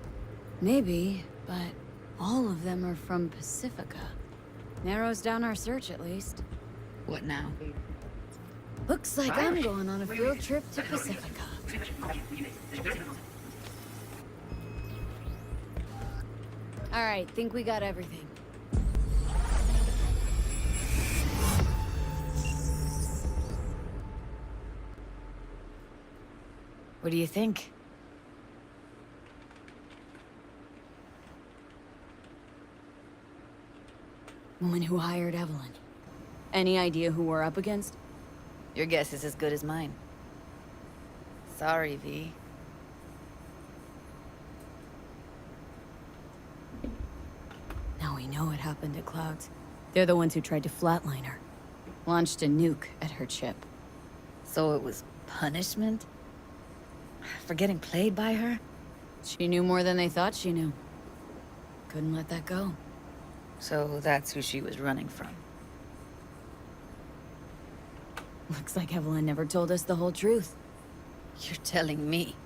Maybe, but all of them are from Pacifica. Narrows down our search, at least. What now? Looks like I'm going on a field trip to Pacifica. Alright, think we got everything. What do you think? Woman who hired Evelyn. Any idea who we're up against? Your guess is as good as mine. Sorry, V. Now we know what happened at Clouds. They're the ones who tried to flatline her. Launched a nuke at her chip. So it was punishment? For getting played by her? She knew more than they thought she knew. Couldn't let that go. So that's who she was running from. Looks like Evelyn never told us the whole truth. You're telling me?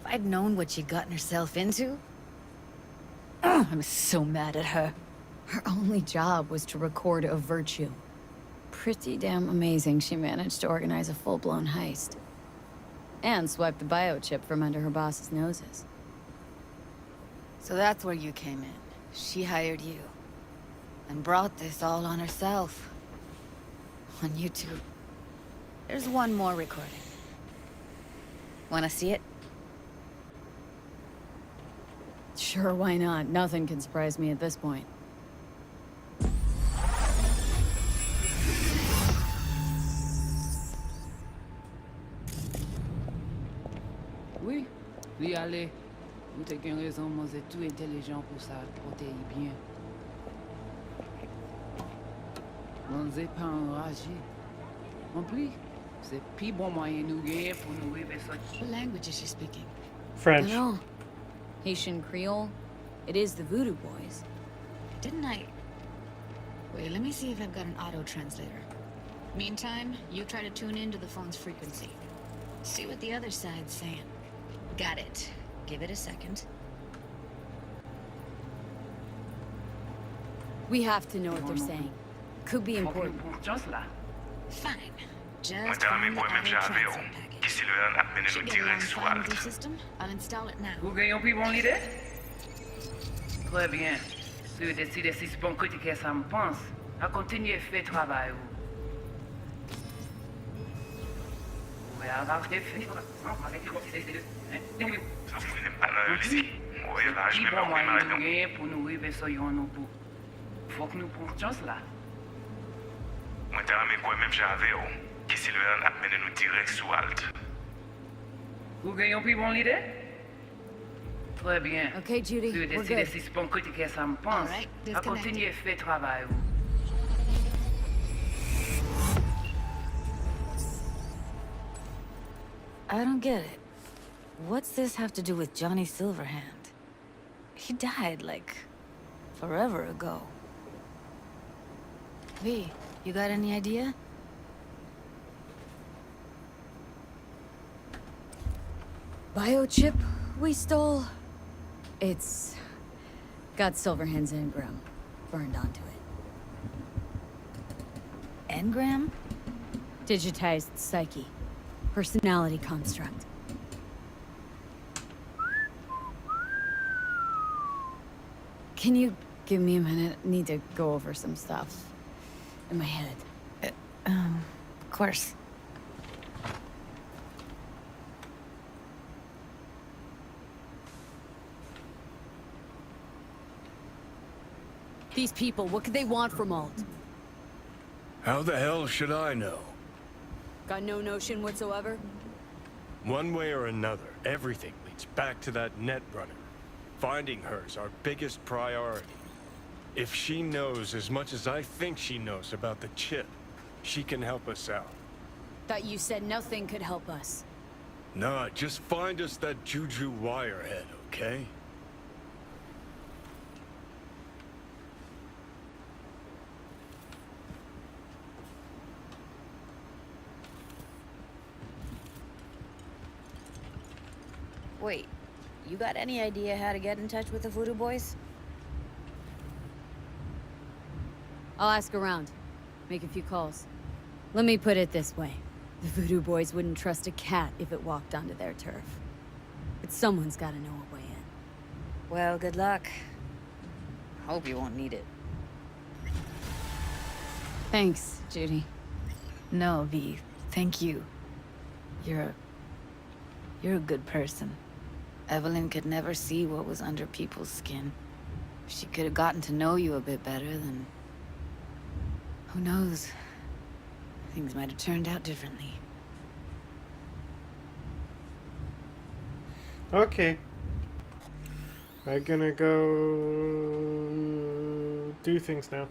If I'd known what she'd gotten herself into... Oh, I'm so mad at her. Her only job was to record a virtue. Pretty damn amazing she managed to organize a full-blown heist. And swipe the biochip from under her boss's noses. So that's where you came in. She hired you. And brought this all on herself. On YouTube. There's one more recording. Wanna see it? Sure, why not? Nothing can surprise me at this point. Oui, oui, allez. Vous avez une raison, moi, c'est tout intelligent pour ça, pour t'aider bien. On n'est pas enragé. En plus, c'est plus bon moyen nous gagner pour nous arriver ça. What language is she speaking? French. No. Haitian Creole. It is the Voodoo Boys. Didn't I... Wait, let me see if I've got an auto-translator. Meantime, you try to tune into the phone's frequency. See what the other side's saying. Got it. Give it a second. We have to know what they're saying. Could be important. Fine. Just find the auto-translate package. Should get alongside the system. I'll install it now. Vous gagnez plus bon idée? Très bien. Si vous décidez si c'est bon côté que ça me pense, à continuer à faire travail. Pi bon mwen nou gen pou nou rive so yon nou bout. Fok nou prouv chans la. Mwen te rame kwen menm jave yo, ki Silveran ap mene nou direk sou alt. Ou gen yon pi bon lide? Très bien. Okay, Judy, Si we're deside good. si spon kritike sa mpans, Alright, a disconnected. kontinye fè travay ou. I don't get it. What's this have to do with Johnny Silverhand? He died, like, forever ago. V, you got any idea? Biochip we stole. It's got Silverhand's engram burned onto it. Engram? Digitized psyche. Personality construct. Can you give me a minute? Need to go over some stuff in my head. Of course. These people, what could they want from Alt? How the hell should I know? Got no notion whatsoever? One way or another, everything leads back to that net runner. Finding her's our biggest priority. If she knows as much as I think she knows about the chip, she can help us out. Thought you said nothing could help us. Nah, just find us that Juju wirehead, okay? Wait, you got any idea how to get in touch with the Voodoo Boys? I'll ask around. Make a few calls. Let me put it this way. The Voodoo Boys wouldn't trust a cat if it walked onto their turf. But someone's gotta know a way in. Well, good luck. Hope you won't need it. Thanks, Judy. No, V, thank you. You're a good person. Evelyn could never see what was under people's skin. If she could have gotten to know you a bit better, then... who knows? Things might have turned out differently. Okay. I'm gonna go do things now.